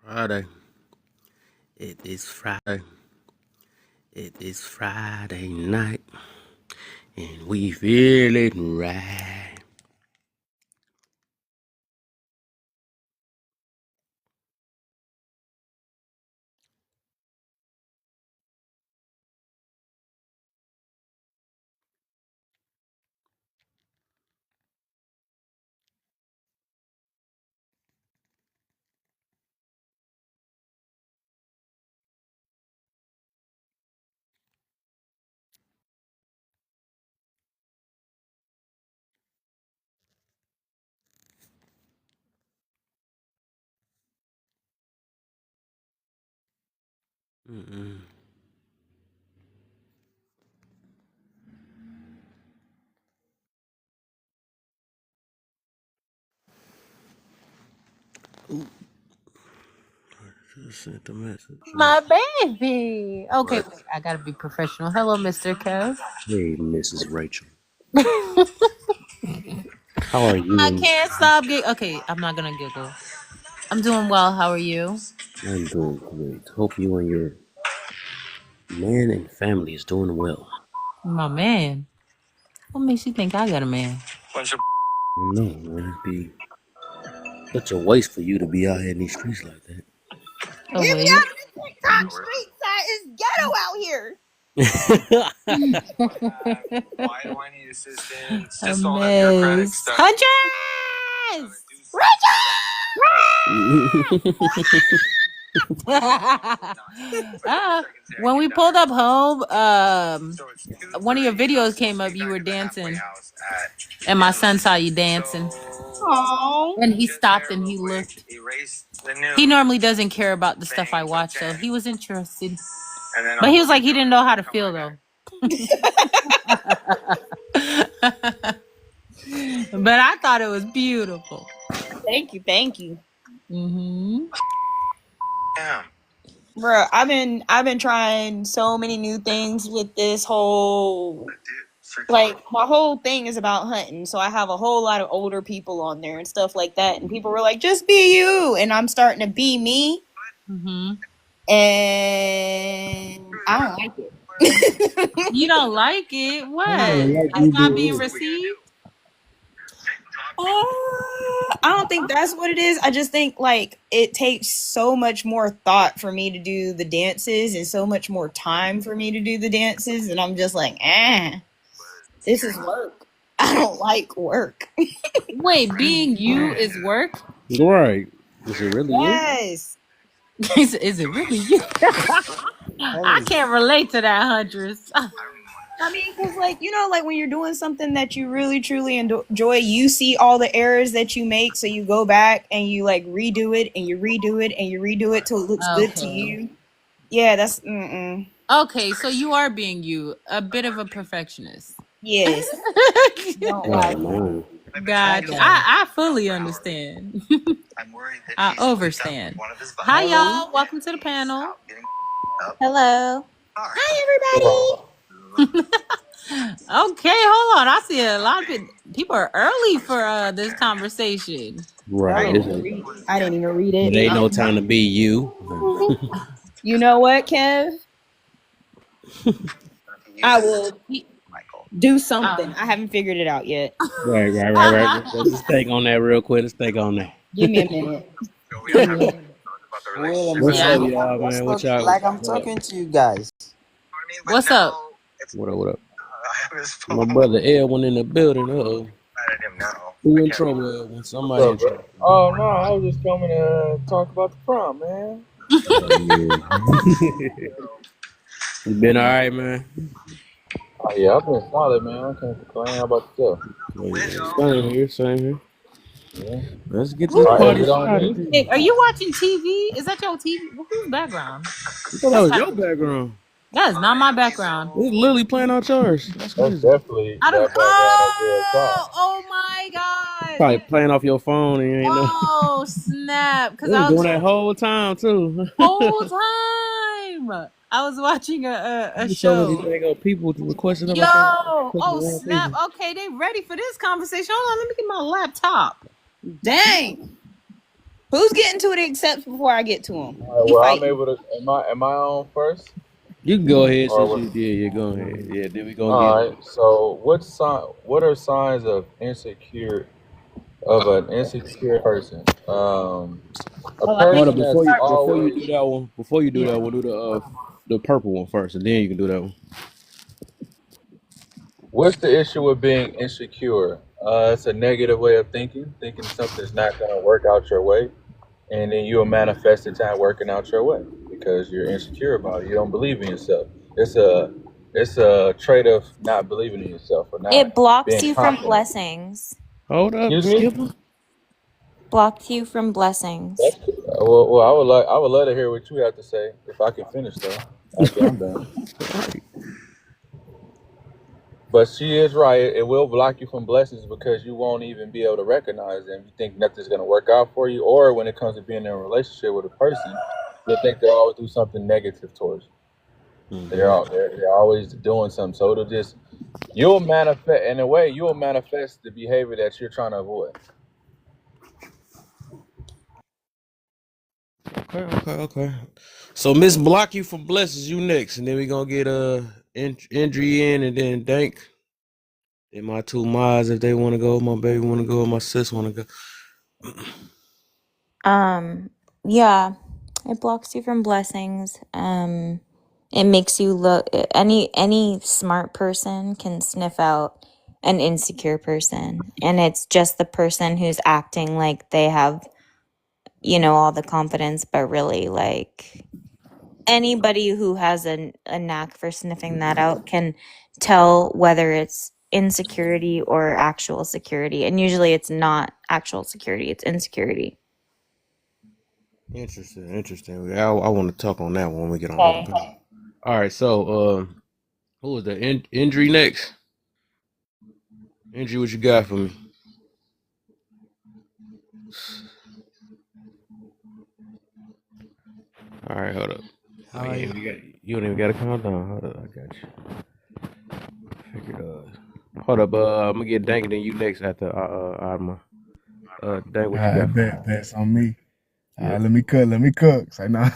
Friday. It is Friday. It is Friday night, and we feeling right. Mm-mm. Ooh, I just sent the message. My baby. Okay, wait, I gotta be professional. Hello, Mr. Kev. Hey, Mrs. Rachel. How are you? I can't stop giggling. Okay, I'm not gonna giggle. I'm doing well. How are you? I'm doing great. Hope you and your man and family is doing well. My man. What makes you think I got a man? No, man, it'd be such a waste for you to be out here in these streets like that. Oh, Get me wait. out of the TikTok street side. It's ghetto out here. Why do I need assistance? Just don't have bureaucratic stuff. Huntress! When we pulled up home, one of your videos came up. You were dancing, and my son saw you dancing. Aww. And he stopped and he looked. He normally doesn't care about the stuff I watch, so he was interested. But he was like, he didn't know how to feel though. But I thought it was beautiful. Thank you, thank you. Mm-hmm. Bro, I've been trying so many new things with this whole, like, my whole thing is about hunting. So I have a whole lot of older people on there and stuff like that. And people were like, just be you. And I'm starting to be me. Mm-hmm. And I don't like it. You don't like it? What? It's not being received? I don't think that's what it is. I just think like it takes so much more thought for me to do the dances and so much more time for me to do the dances. And I'm just like, this is work. I don't like work. Wait, being you is work? Right. Is it really Yes. Is it really you? I can't relate to that, Huntress. I mean, because, like, you know, like when you're doing something that you really, truly enjoy, you see all the errors that you make. So you go back and you, like, redo it and you redo it and you redo it till it looks good to you. Yeah, that's, Okay, so you are being you, a bit of a perfectionist. Yes. you? Oh, Gotcha. I fully understand. I overstand. Hi, y'all. Welcome to the panel. Hello. Hi, everybody. Okay, hold on. I see a lot of people are early for this conversation. Right. I didn't even read it. It ain't no time to be you. You know what, Kev? I will do something. I haven't figured it out yet. Right. Let's take on that real quick. Let's take on that. Give me a minute. What's up, y'all, man? What y'all? Like I'm talking to you guys. What's up? What up? My brother Elwin in the building. Uh-oh. Who in trouble, Elwin? Somebody in trouble. Oh, no, I was just coming to talk about the prom, man. You been all right, man? Oh, yeah, I've been solid, man. I can't complain. How about yourself? Same here. Yeah. Let's get this party started. Hey, are you watching TV? Is that your TV? Whose background? I thought that was your background. That is not my background. It's literally playing out yours. That's crazy. That's definitely I don't. that background Oh my god! Probably playing off your phone and you ain't know. Oh snap! Because I I was was doing that whole time too. whole time. I was watching a So show. many go people requesting Yo! Oh snap! Okay, they ready for this conversation. Hold on, let me get my laptop. Dang. Who's getting to the accepts before I get to him? All right, We well, I'm fighting. able to. Am I on first? You can go ahead Or since what? you did. Yeah, go ahead. Yeah, then we gonna All get. right. So, What are signs of an insecure person? A Oh, I think Hold up person we that's start. before you always. do that one. Before you do Yeah. that one, do the purple one first, and then you can do that one. What's the issue with being insecure? It's a negative way of thinking something's not going to work out your way, and then you'll manifest it time working out your way because you're insecure about it. You don't believe in yourself. It's a it's a trait of not believing in yourself or not It blocks being you from confident. blessings. Hold up, Excuse me. Skipper. Blocks you from blessings. That's cool. I would love to hear what you have to say if I can finish though. After I'm done. Right. But she is right. It will block you from blessings because you won't even be able to recognize them. You think nothing's going to work out for you, or when it comes to being in a relationship with a person, you'll think they'll always do something negative towards you. They're always doing something. So it'll just you'll manifest in a way. You'll manifest the behavior that you're trying to avoid. Okay. So Miss Block you from blessings, you next, and then we gonna get Indri in, and then Dank. And my two mods if they want to go, my baby want to go, my sis want to go. Yeah, it blocks you from blessings. It makes you look any smart person can sniff out an insecure person, and it's just the person who's acting like they have, all the confidence, but really like anybody who has a knack for sniffing that out can tell whether it's insecurity or actual security. And usually it's not actual security, it's insecurity. Interesting. I want to talk on that one when we get on Okay. other people. All right, so who was the Indri next? Indri, what you got for me? All right, hold up. Oh, yeah, you don't even got to calm down. Hold up, I got you. Figured. Hold up. I'm gonna get Dank, and then you next after Adma. Dank, what you I got for me? bet that's on me. Yep. Let me cook. Say no.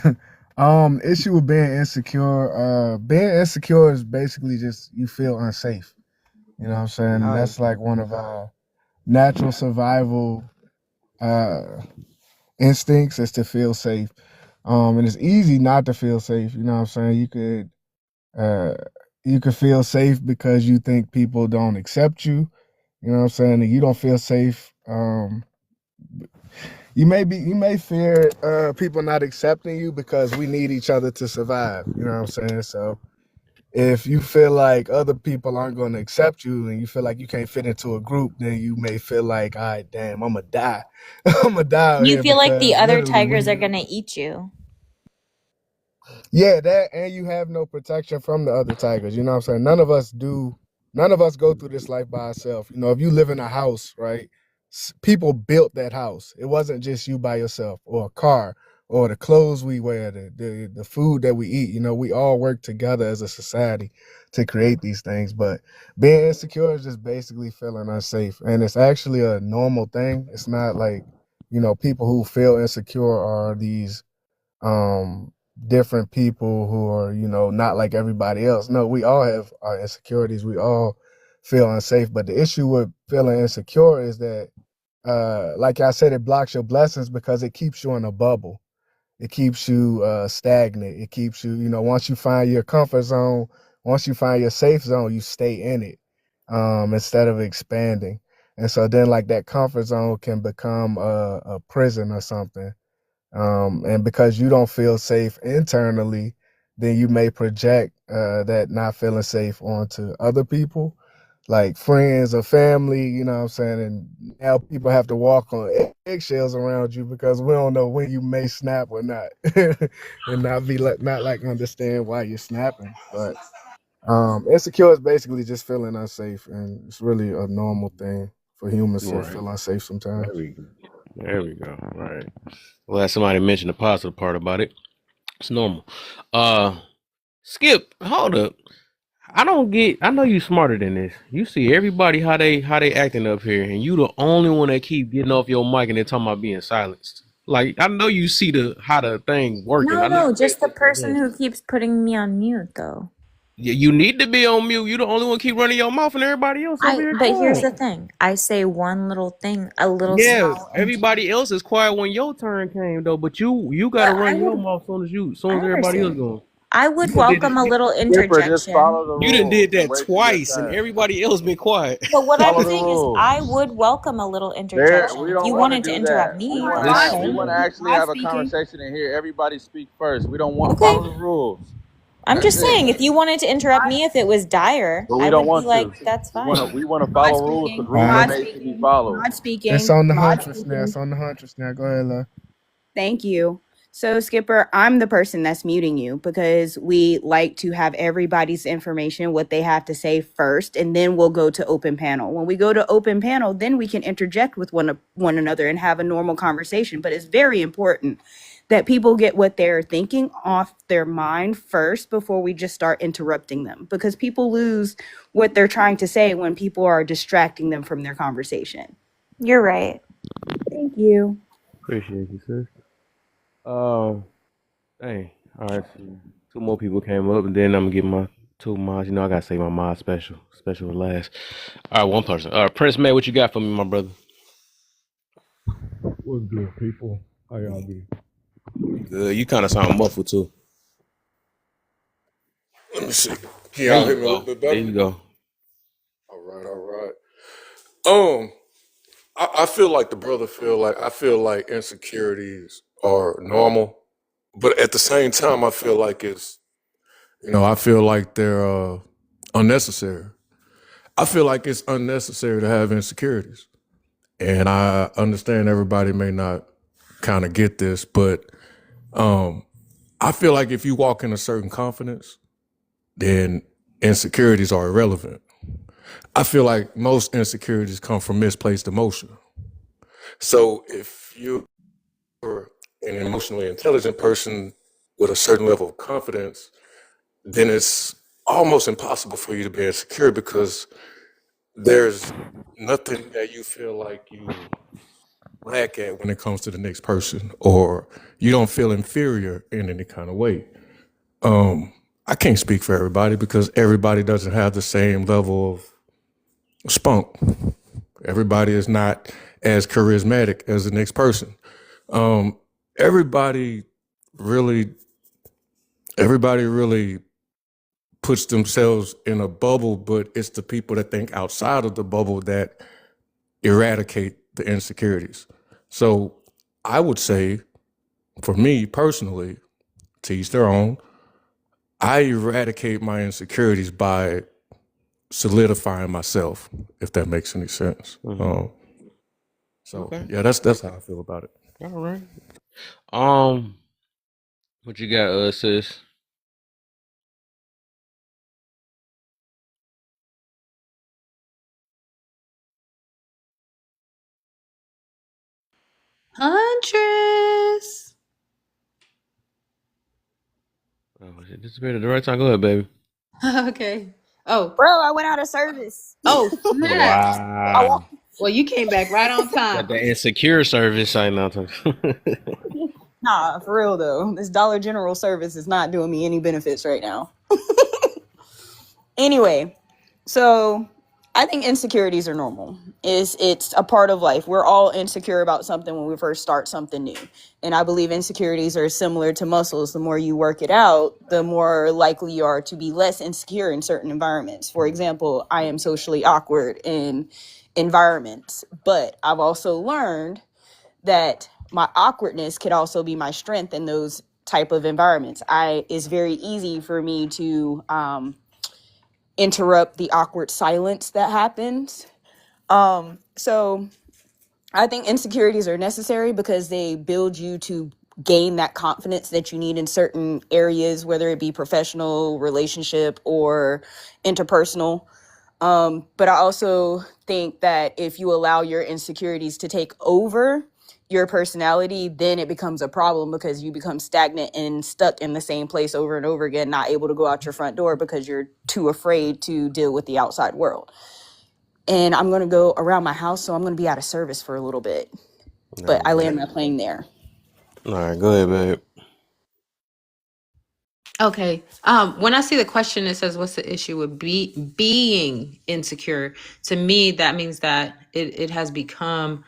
Issue with being insecure. Being insecure is basically just you feel unsafe. You know what I'm saying? That's like one of our natural survival uh instincts is to feel safe. And it's easy not to feel safe. You know what I'm saying? Uh you could feel safe because you think people don't accept you. You know what I'm saying? And you don't feel safe. You may fear people not accepting you because we need each other to survive. You know what I'm saying? So if you feel like other people aren't going to accept you and you feel like you can't fit into a group, then you may feel like, all right, damn, I'm gonna die. I'm gonna die out You here feel like the because other literally tigers are we going to eat you. yeah, that and you have no protection from the other tigers. You know what I'm saying? None of us do. None of us go through this life by ourselves. You know, if you live in a house, right? People built that house. It wasn't just you by yourself, or a car, or the clothes we wear, the food that we eat. You know, we all work together as a society to create these things. But being insecure is just basically feeling unsafe, and it's actually a normal thing. It's not like people who feel insecure are these um different people who are not like everybody else. No, we all have our insecurities, we all feel unsafe, but the issue with feeling insecure is that like I said, it blocks your blessings because it keeps you in a bubble. It keeps you stagnant. It keeps you, once you find your comfort zone, once you find your safe zone, you stay in it instead of expanding. And so then like that comfort zone can become a prison or something. And because you don't feel safe internally, then you may project that not feeling safe onto other people, like friends or family, you know what I'm saying? And now people have to walk on eggshells around you because we don't know when you may snap or not, and not like understand why you're snapping. But insecure is basically just feeling unsafe, and it's really a normal thing for humans to Right. feel unsafe There sometimes. we go. There we go. Right. Well, somebody mentioned the positive part about it. It's normal. Skip, hold up. I don't get. I know you smarter than this. You see everybody how they acting up here, and you the only one that keep getting off your mic and they talking about being silenced. Like I know you see how the thing working. I know No, you pay just the attention to person that. who keeps putting me on mute, though. You need to be on mute. You the only one keep running your mouth, and everybody else over here But here's the quiet. thing. I say one little thing, a little Yeah, small. everybody else is quiet when your turn came though. But you got to But I run your would, mouth soon I as everybody else understand. goes. I You would done did welcome a that. little Skipper, just interjection. follow the You done did rules and that wait for your twice, and turn. everybody else been quiet. But what I'm Follow the saying is, rules. I would welcome a little There, interjection. we If don't you want to wanted to do interrupt that. Hold me, on, that's This We fine. want to actually Mod have a speaking. conversation and hear everybody speak first. We don't want Okay. follow the rules. I'm That's just it. saying, if you wanted to interrupt Mod, me, if it was dire, But we I don't would be want like, to. that's We fine. want to mod follow rules because speaking. rules are All right. Mod made to be speaking. followed. Mod It's speaking. on the Mod huntress now. speaking. It's on the huntress now. Go ahead, love. Thank you. So, Skipper, I'm the person that's muting you because we like to have everybody's information, what they have to say first, and then we'll go to open panel. When we go to open panel, then we can interject with one another and have a normal conversation. But it's very important that people get what they're thinking off their mind first before we just start interrupting them because people lose what they're trying to say when people are distracting them from their conversation. You're right. Thank you. Appreciate you, sis. Dang. All right. So two more people came up, and then I'm gonna get my two mods. You know, I gotta say my mod special for last. All right, one person. Prince Man, what you got for me, my brother? What's good, people? How y'all be? Good. You kind of sound muffled too. Let me see. Can There y'all hear you me a little go. bit There better? you go. All right, all right. I feel like the brother I feel like insecurities are normal, but at the same time, I feel like I feel like they're unnecessary. I feel like it's unnecessary to have insecurities, and I understand everybody may not kind of get this, but um, I feel like if you walk in a certain confidence, then insecurities are irrelevant. I feel like most insecurities come from misplaced emotion. So if you're an emotionally intelligent person with a certain level of confidence, then it's almost impossible for you to be insecure because there's nothing that you feel like you lack at when it comes to the next person, or you don't feel inferior in any kind of way. I can't speak for everybody because everybody doesn't have the same level of spunk. Everybody is not as charismatic as the next person. Um, everybody really, everybody really puts themselves in a bubble, but it's the people that think outside of the bubble that eradicate the insecurities. So I would say, for me personally, to each their own, I eradicate my insecurities by solidifying myself, if that makes any sense. Mm-hmm. So Okay. yeah, that's how I feel about it. All right. Um, what you got, sis? Huntress. Oh, shit, disappeared at the right time. Go ahead, baby. Okay. Oh. Bro, I went out of service. Oh, snaps. I want. Wow. Well, you came back right on Got time. the insecure service I know. Nah, for real though. This Dollar General service is not doing me any benefits right now. Anyway, so I think insecurities are normal. It's a part of life. We're all insecure about something when we first start something new. And I believe insecurities are similar to muscles. The more you work it out, the more likely you are to be less insecure in certain environments. For example, I am socially awkward in environments, but I've also learned that my awkwardness could also be my strength in those type of environments. It's very easy for me to interrupt the awkward silence that happens. So I think insecurities are necessary because they build you to gain that confidence that you need in certain areas, whether it be professional, relationship, or interpersonal. But I also think that if you allow your insecurities to take over your personality, then it becomes a problem because you become stagnant and stuck in the same place over and over again, not able to go out your front door because you're too afraid to deal with the outside world. And I'm going to go around my house, so I'm going to be out of service for a little bit. But I land my plane there. All right, go ahead, babe. Okay. When I see the question, it says, "What's the issue with being insecure?" To me, that means that it has become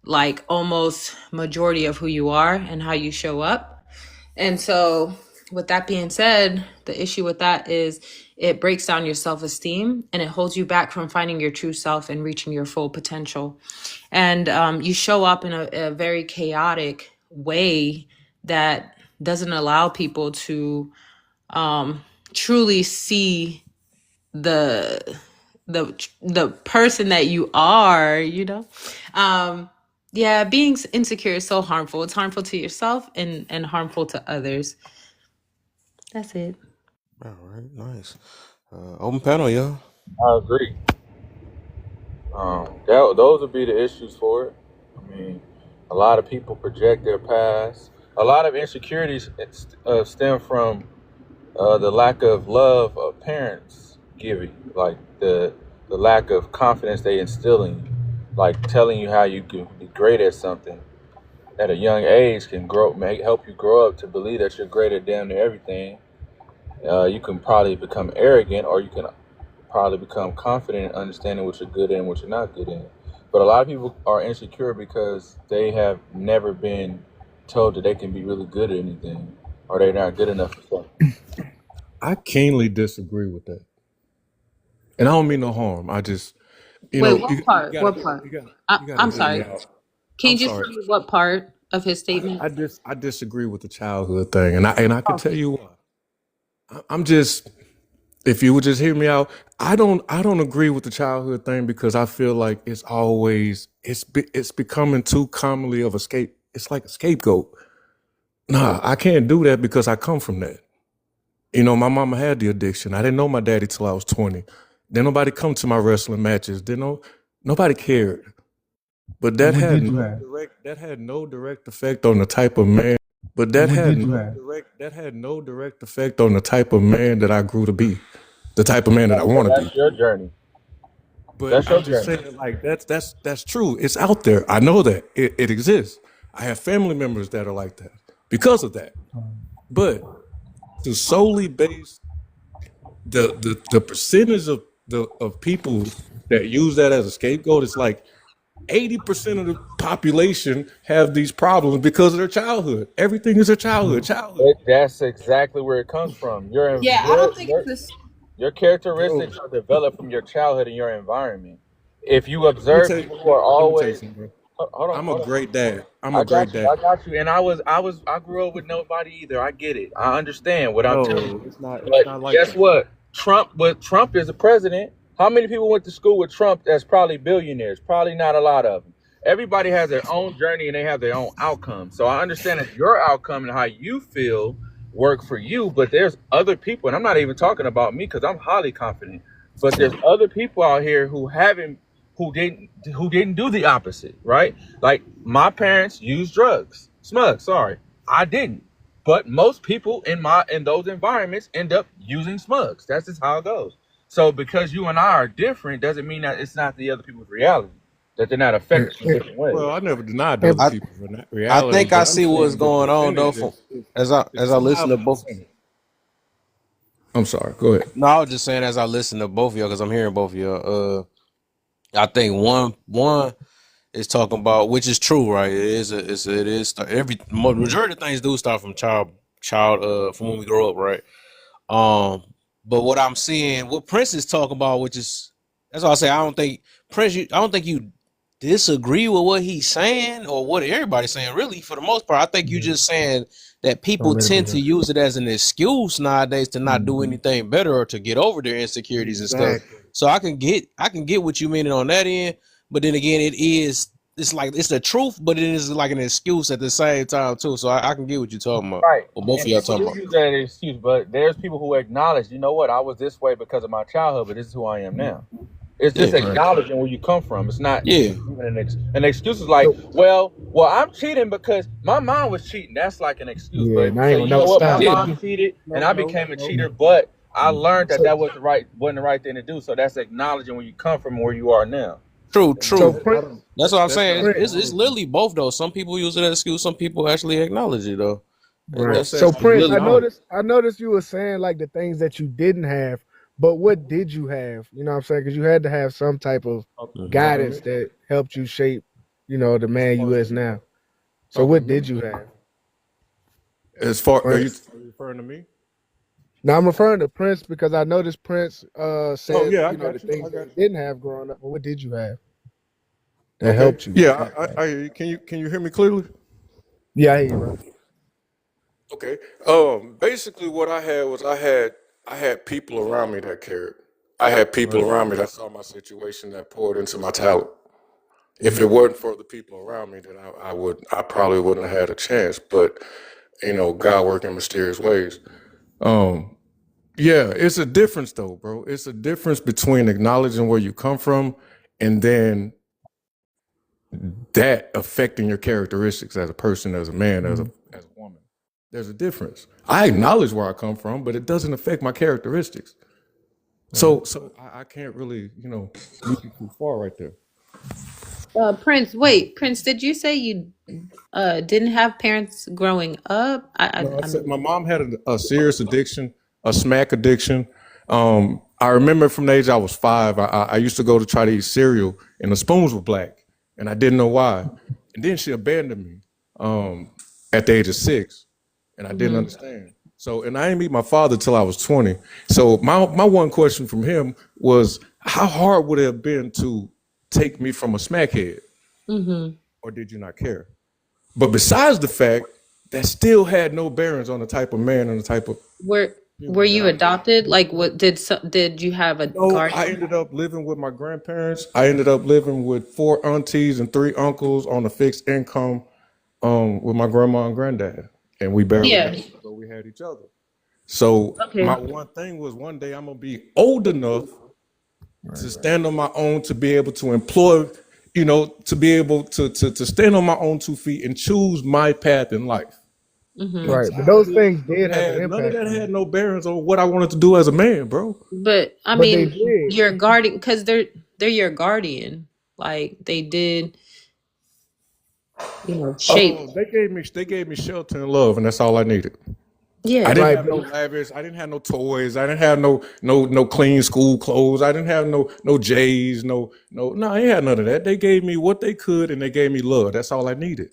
like almost majority of who you are and how you show up. And so, with that being said, the issue with that is it breaks down your self esteem and it holds you back from finding your true self and reaching your full potential. And you show up in a very chaotic way that doesn't allow people to truly see the the person that you are, yeah, being insecure is so harmful. It's harmful to yourself and harmful to others. That's it. All right, nice. Open panel, y'all. I agree. Those would be the issues for it. I mean, a lot of people project their past. A lot of insecurities stem from the lack of love of parents giving, like the lack of confidence they instill in you, like telling you how you can be great at something at a young age can help you grow up to believe that you're great at damn near everything. You can probably become arrogant, or you can probably become confident in understanding what you're good at and what you're not good at. But a lot of people are insecure because they have never been told that they can be really good at anything, or they're not good enough for something. I keenly disagree with that, and I don't mean no harm. I just, Wait, you what part? gotta, What part? you gotta, you gotta I'm hear me sorry. out. Can I'm you just sorry. tell me what part of his statement? I disagree with the childhood thing, and I can tell you why. I'm just, if you would just hear me out, I don't agree with the childhood thing because I feel like it's becoming too commonly of a scape. It's like a scapegoat. Nah, I can't do that because I come from that. My mama had the addiction. I didn't know my daddy till I was 20. Then nobody come to my wrestling matches. Nobody cared. But that What had did you no have? direct effect on the type of man. But that What had did you no have? direct effect on the type of man that I grew to be, the type of man that I want to be. That's your journey. But That's your I'm just journey. saying, like that's true. It's out there. I know that it exists. I have family members that are like that because of that. But to solely base the percentage of people that use that as a scapegoat, it's like 80% of the population have these problems because of their childhood. Everything is a childhood. That's exactly where it comes from. Yeah, I don't think it's this. Your Bro, characteristics are developed from your childhood and your environment. If you observe people who are let me tell you always, something, bro. hold on, I'm a hold on. great dad. I'm a I great got you. dad. I got you. And I grew up with nobody either. I get it. I understand what I'm telling No, you. it's But not like guess that. what? Trump is a president. How many people went to school with Trump that's probably billionaires? Probably not a lot of them. Everybody has their own journey and they have their own outcome. So I understand that your outcome and how you feel work for you, but there's other people, and I'm not even talking about me because I'm highly confident. But there's other people out here who didn't do the opposite, right? Like my parents used drugs. Smug, sorry. I didn't. But most people in those environments end up using smugs. That's just how it goes. So because you and I are different doesn't mean that it's not the other people's reality. That they're not And, affected in different ways. Well, I never denied the and other I people's I reality, think I but I'm see what's saying the going on though. percentage From is as I listen to wildly both. percentage. I'm sorry. Go ahead. No, I was just saying as I listen to both of y'all because I'm hearing both of y'all. I think one is talking about, which is true, right? It is every majority of things do start from from when we grow up, right? Um, but what I'm seeing, what Prince is talking about, which is that's why I say I don't think I don't think you disagree with what he's saying or what everybody's saying. Really, for the most part, I think you just saying that people don't let it be tend to done. use it as an excuse nowadays to not do anything better or to get over their insecurities and stuff. Exactly. So I can get what you meaning on that end, but then again, it's like it's the truth, but it is like an excuse at the same time too. So I can get what you're talking about, Right. or both of And y'all people talking do about. use that as an excuse, but there's people who acknowledge, you know what, I was this way because of my childhood, but this is who I am now. It's just Yeah, Right. acknowledging where you come from. It's not yeah. even an excuse is like, So well, I'm cheating because my mom was cheating. That's like an excuse. yeah, But and if you I ain't say, gonna you know no what, my stop. Yeah, mom cheated and No, I no, became a no. cheater, but I learned So that wasn't the right thing to do. So that's acknowledging where you come from and where you are now. True, So true. Prince, That's what I'm That's saying. not Prince, It's acknowledgement. literally both though. Some people use it as excuse. Some people actually acknowledge it though. Bro, right? That's say So it's Prince, literally I both. noticed, you were saying like the things that you didn't have, but what did you have? You know what I'm saying? Because you had to have some type of talking to guidance me? that helped you shape, the As man far you as is now. So talking to what me? did you have, As far Prince? are you referring to me? Now I'm referring to Prince because I noticed Prince Oh said, yeah, I the got you. I things that got he you. didn't have growing up. But what did you have that Okay. helped you? Yeah, I hear you. Can you hear me clearly? Yeah, I hear you, bro. Okay. Basically what I had was I had people around me that cared. I had people Right. around me that saw my situation that poured into my talent. If it wasn't for the people around me, then I probably wouldn't have had a chance. But God working in mysterious ways. Um, yeah, it's a difference though, bro. It's a difference between acknowledging where you come from and then that affecting your characteristics as a person, as a man, Mhm. as a woman. There's a difference. I acknowledge where I come from, but it doesn't affect my characteristics. Right. So I can't really, lead you too far right there. Prince, wait, Prince, did you say you didn't have parents growing up? No, I I said mean, my mom had a serious addiction, a smack addiction. I remember from the age I was 5, I used to go to try to eat cereal, and the spoons were black, and I didn't know why. And then she abandoned me at the age of 6, and I didn't mhm. understand. So, and I didn't meet my father till I was 20. So, my one question from him was, how hard would it have been to take me from a smackhead, Mhm. or did you not care? But besides the fact that still had no bearings on the type of man and the type of Were were human that you I was. adopted? Like, what did you have a No, I guardian? ended up living with my grandparents. I ended up living with 4 aunties and 3 uncles on a fixed income with my grandma and granddad. And we barely Yeah. had but we had each other. So my Okay. one thing was one day I'm gonna be old enough Right. to stand on my own, to be able to employ, to be able to stand on my own 2 feet and choose my path in life. Mhm. And Right. But those things did have an had none of impact that on had you. no bearings on what I wanted to do as a man, bro. But I But they mean, did. your guardian, because they're your guardian. Like they did, shape. They gave me shelter and love, and that's all I needed. I Yeah. didn't Right. have no But lavish. I didn't have no toys. I didn't have no clean school clothes. I didn't have no J's. No. I ain't had none of that. They gave me what they could, and they gave me love. That's all I needed.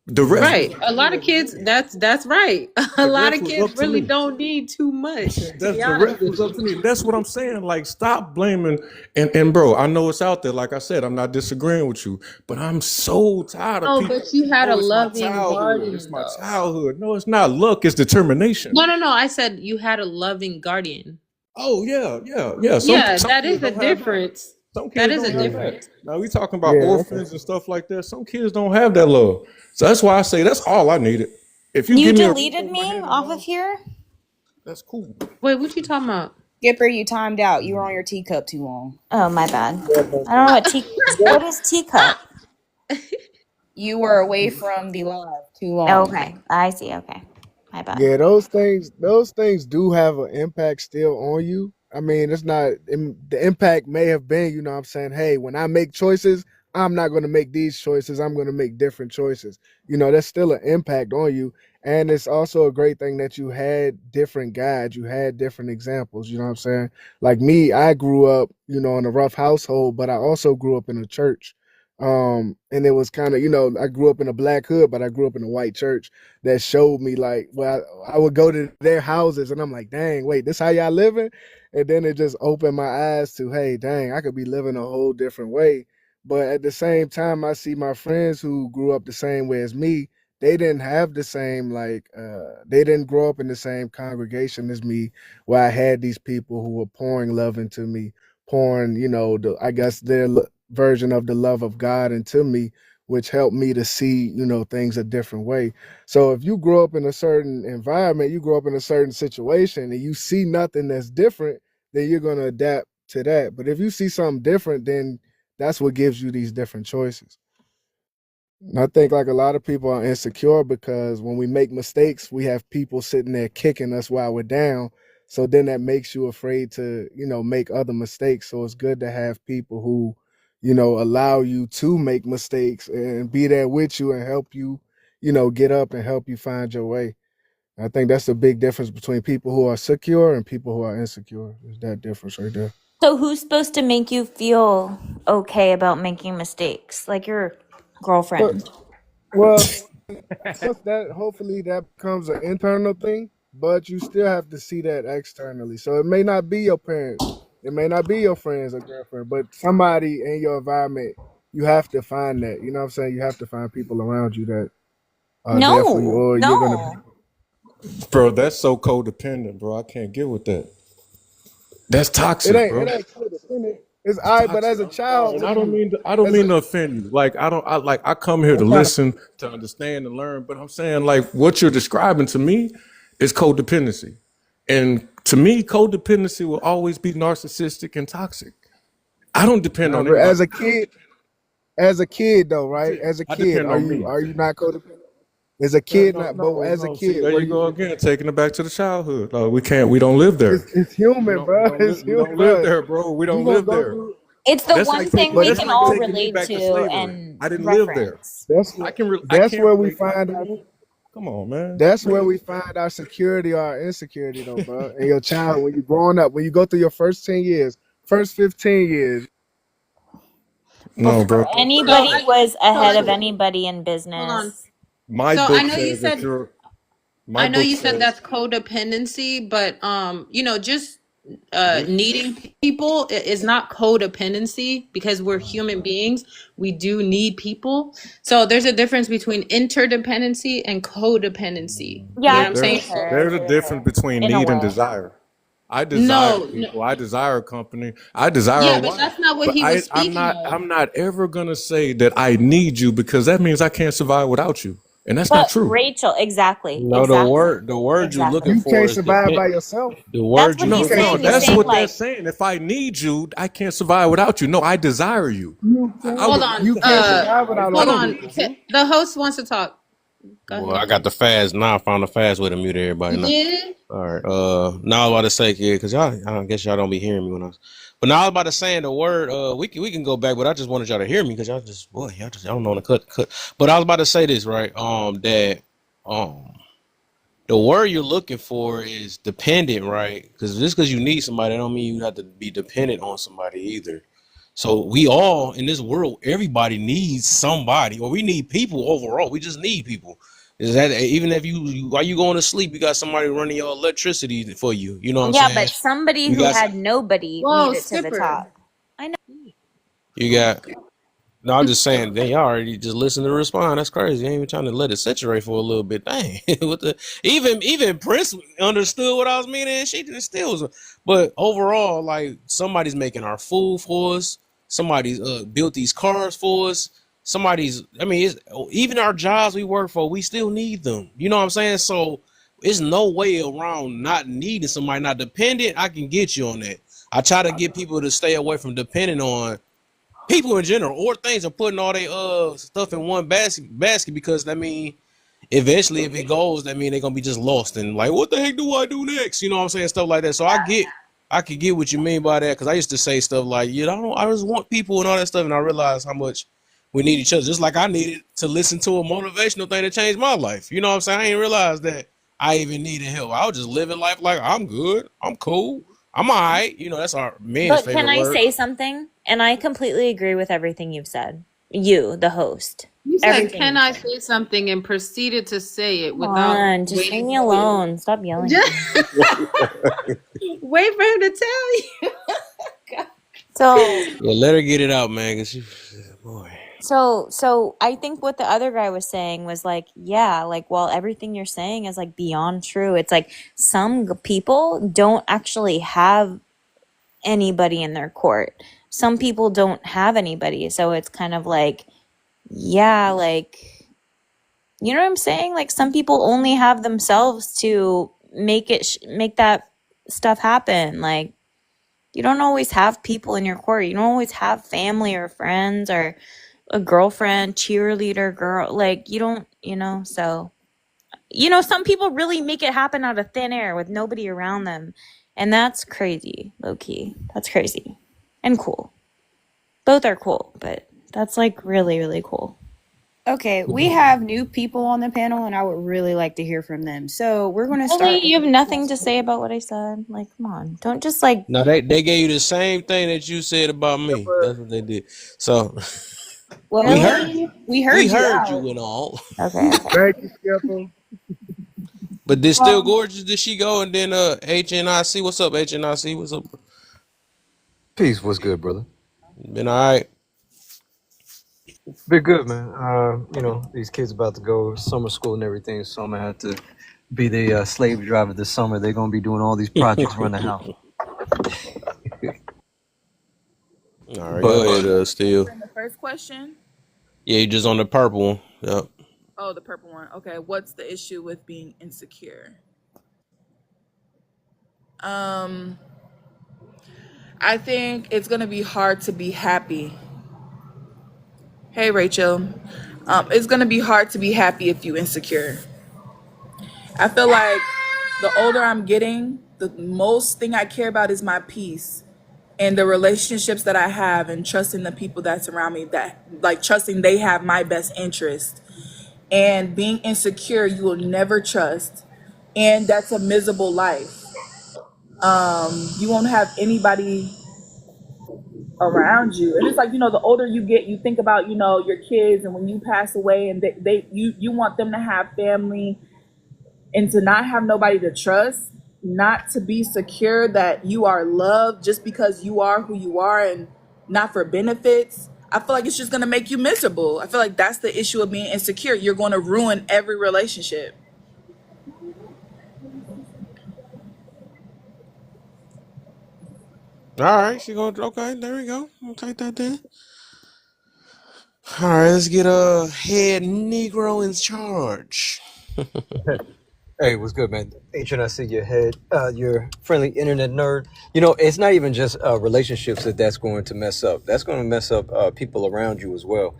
The rest right. was Right. up A to me lot of as a kids, man. that's right. A The lot rest of was kids up to really me. don't need too much, to That's be the honest rest with was up to you. me. That's what I'm saying. Like, stop blaming. And bro, I know it's out there. Like I said, I'm not disagreeing with you, but I'm so tired of Oh, people. but you had a Oh, it's my loving childhood. It's guardian my though. childhood. No, it's not luck. It's determination. No, no, no. I said you had a loving guardian. Oh yeah. Yeah, Some that kids is a don't have that. difference. Some That kids is a don't have Yeah. that. difference. Now we talking about Yeah. Okay. orphans and stuff like that. Some kids don't have that love. So that's why I say that's all I needed. If you You give me a roof deleted over my me head and off of love, here? that's cool. Wait, what you talking about? Skipper, you timed out. You were on your teacup too long. Oh, my bad. Yeah, but I don't know what what is teacup? You were away from the live too long. Okay, I see. Okay, my bad. yeah, those things do have an impact still on you. I mean, it's not the impact may have been, you know what I'm saying, hey, when I make choices, I'm not going to make these choices. I'm going to make different choices. That's still an impact on you. And it's also a great thing that you had different guides, you had different examples, you know what I'm saying? Like me, I grew up, in a rough household, but I also grew up in a church. And it was kind of, I grew up in a black hood, but I grew up in a white church that showed me like, well, I would go to their houses and I'm like, dang, wait, this how y'all living? And then it just opened my eyes to, hey, dang, I could be living a whole different way. But at the same time, I see my friends who grew up the same way as me. They didn't have the same they didn't grow up in the same congregation as me, where I had these people who were pouring love into me, pouring, I guess their version of the love of God into me, which helped me to see, things a different way. So if you grow up in a certain environment, you grow up in a certain situation and you see nothing that's different, then you're going to adapt to that. But if you see something different, then that's what gives you these different choices. And I think like a lot of people are insecure because when we make mistakes, we have people sitting there kicking us while we're down. So then that makes you afraid to, make other mistakes. So it's good to have people who, allow you to make mistakes and be there with you and help you, get up and help you find your way. I think that's the big difference between people who are secure and people who are insecure. Is that difference right there? So who's supposed to make you feel okay about making mistakes? Like your But girlfriend. well, that hopefully that becomes an internal thing, but you still have to see that externally. So it may not be your parents, it may not be your friends or girlfriend, but somebody in your environment, you have to find that. You know what I'm saying? You have to find people around you that are there for you, No, or you're gonna be. no. Bro, that's so codependent, bro. I can't get with that. That's It toxic, ain't bro. it ain't codependent. It's It's all right, but toxic. as a I'm sorry, child, and when I don't you mean to, I don't as a mean to offend you. Like I come here to I'm trying to listen, to understand and learn. But I'm saying like what you're describing to me is codependency, and to me, codependency will always be narcissistic and toxic. I don't depend nah, on but anybody. as a kid though, That's right? it. As a I kid, depend are on you me. are you not codependent? As a No, kid, no, not, but no, as a no. See, kid, there were you you? go again, taking it back to the childhood. We don't live there. It's human, bro. It's We human, don't live bro. there, bro. We We don't gonna live go there. through, It's the one thing but we it's can That's like all taking me relate back to to slavery. and I didn't live there. reference. I that's can't where we relate. find out. Come on, man. That's where we find our security or our insecurity, though, bro. And your child, when you're growing up, when you go through your first 10 years, first 15 years. No, Before bro. So anybody I was so ahead I of anybody in hold on. business. My So I book know you says that said you're. My I know book you said says. that's codependency, but just Mhm. needing people is not codependency because we're human beings. We do need people. So there's a difference between interdependency and codependency. You Yeah, know I what I'm agree saying? with her. I There's a agree with difference her. between In a need and way. desire. I desire No, no. people. I desire a company. I desire a Yeah, but wife. that's not what But he was I'm speaking not. of. I'm not ever gonna say that I need you because that means I can't survive without you, and that's not But true. Rachel, exactly, No, exactly, the word you looking exactly. You for can't is survive depend. by yourself. The That's word what you he's No, looking no, saying. for. He's that's saying what they're like, saying. If I need you, I can't survive without you. No, I desire you. You I can't. Hold would like on. You to can't have your survive wife. without I Hold other don't on. need people. you. The host wants to talk. Go Boy, I ahead. got the fast now. I found the fast way to mute everybody You now. did? All right. Now I was about to say, yeah, because y'all, I guess y'all don't be hearing me when I was. But now I was about to say the word. We can go back, but I just wanted y'all to hear me because y'all don't know the cut. But I was about to say this right. That the word you're looking for is dependent, right? Because just because you need somebody, that don't mean you have to be dependent on somebody either. So we all in this world, everybody needs somebody, or we need people overall. We just need people. Is that even if while you going to sleep, you got somebody running your electricity for you? You know what I'm yeah, saying? but somebody You who got had nobody Whoa, made it to the Skipper. top. I know. you got No, I'm just saying, dang, y'all already just listen to respond. That's crazy. I ain't even trying to let it saturate for a little bit. Dang. What the even Prince understood what I was meaning, and she just still was. But overall, like somebody's making our food for us. Somebody's built these cars for us. Even our jobs we work for, we still need them. You know what I'm saying? So there's no way around not needing somebody. Not dependent, I can get you on that. I try to get people to stay away from depending on people in general or things are putting all their stuff in one basket because eventually if it goes that mean they're gonna be just lost and like what the heck do I do next, you know what I'm saying, stuff like that. So I could get what you mean by that because I used to say stuff like I just want people and all that stuff, and I realized how much we need each other, just like I needed to listen to a motivational thing that changed my life. You know what I'm saying? I didn't realize that I even needed help. I was just living life like I'm good, I'm cool, I'm all right. That's our men's But can favorite I word. say something? And I completely agree with everything you've said. You, the host. You said, Everything "Can you've I said. say something?" and proceeded to say it Come without on, just leave waiting me for you. alone. Stop yelling at Just me. wait for him to tell you. So Yeah, let her get it out, man. Cause boy. so I think what the other guy was saying was like, yeah, like while everything you're saying is like beyond true, it's like some people don't actually have anybody in their court. Some people don't have anybody. So it's kind of like, yeah, like, you know what I'm saying? Like some people only have themselves to make that stuff happen. Like you don't always have people in your court. You don't always have family or friends or a girlfriend, cheerleader girl. Like you don't, so some people really make it happen out of thin air with nobody around them. And that's crazy, low key. That's crazy and cool. Both are cool, but that's like really, really cool. Okay, we have new people on the panel, and I would really like to hear from them. So we're going to Really, start. you have nothing to say about what I said? Like, come on. Don't just like, No, they gave you the same thing that you said about Yeah, me. but That's what they did. So Well, we we heard heard really? we we heard you heard out. you and all. Okay, okay. Thank you, Skipper. But did Still Gorgeous, did she go? And then HNIC, what's up, HNIC? What's up? Peace, what's good, brother? Been all right. Been good, man. You know, these kids about to go summer school and everything, so I'm gonna have to be the slave driver this summer. They're gonna be doing all these projects around the house. All right, go But ahead, Still. The first question. Yeah, you just on the purple one. Yep. Oh, the purple one. Okay, what's the issue with being insecure? I think it's gonna be hard to be happy. Hey, Rachel. It's gonna be hard to be happy if you insecure. I feel like the older I'm getting, the most thing I care about is my peace and the relationships that I have and trusting the people that surround me, that like trusting they have my best interest. And being insecure, you will never trust. And that's a miserable life. You won't have anybody around you. And it's like, the older you get, you think about, your kids, and when you pass away and you want them to have family and to not have nobody to trust, not to be secure that you are loved just because you are who you are and not for benefits. I feel like it's just going to make you miserable. I feel like that's the issue of being insecure. You're going to ruin every relationship. All right, she going. Okay, there we go. I'll take that then. All right, let's get a head Negro in charge. hey, what's good, man? HNIC, your head, your friendly internet nerd. You know, it's not even just relationships that's going to mess up. That's going to mess up people around you as well.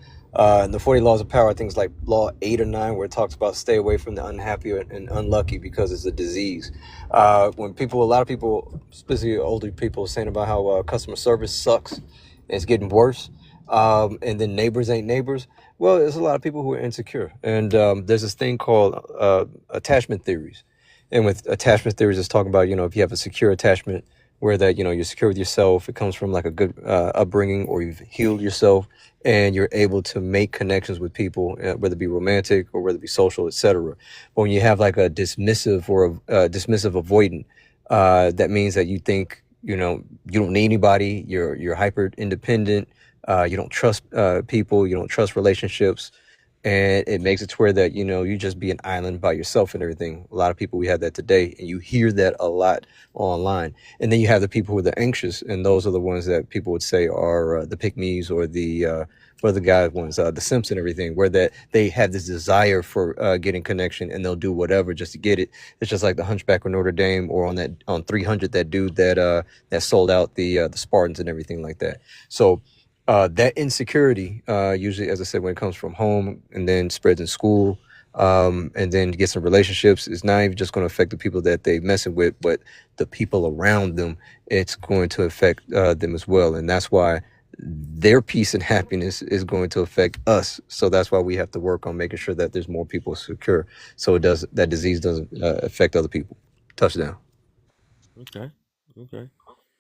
In the 40 Laws of Power, I think it's like Law 8 or 9, where it talks about stay away from the unhappy and unlucky because it's a disease. A lot of people, especially older people, saying about how customer service sucks and it's getting worse. And then neighbors ain't neighbors. Well, there's a lot of people who are insecure. And there's this thing called attachment theories. And with attachment theories, it's talking about, if you have a secure attachment where that, you're secure with yourself, it comes from like a good upbringing, or you've healed yourself and you're able to make connections with people, whether it be romantic or whether it be social, etc. But when you have like a dismissive or a dismissive avoidant, that means that you think, you don't need anybody, you're hyper independent, you don't trust people, you don't trust relationships, and it makes it to where that you just be an island by yourself and everything. A lot of people, we have that today, and you hear that a lot online. And then you have the people who are the anxious, and those are the ones that people would say are the pick-me's, or the guy ones, the simps and everything, where that they have this desire for getting connection, and they'll do whatever just to get it. It's just like the Hunchback of Notre Dame, or on 300, that dude that sold out the Spartans and everything like that. So that insecurity, usually, as I said, when it comes from home and then spreads in school, and then gets in relationships, is not even just going to affect the people that they messing with, but the people around them. It's going to affect them as well, and that's why their peace and happiness is going to affect us. So that's why we have to work on making sure that there's more people secure, so that disease doesn't affect other people. Touchdown. Okay.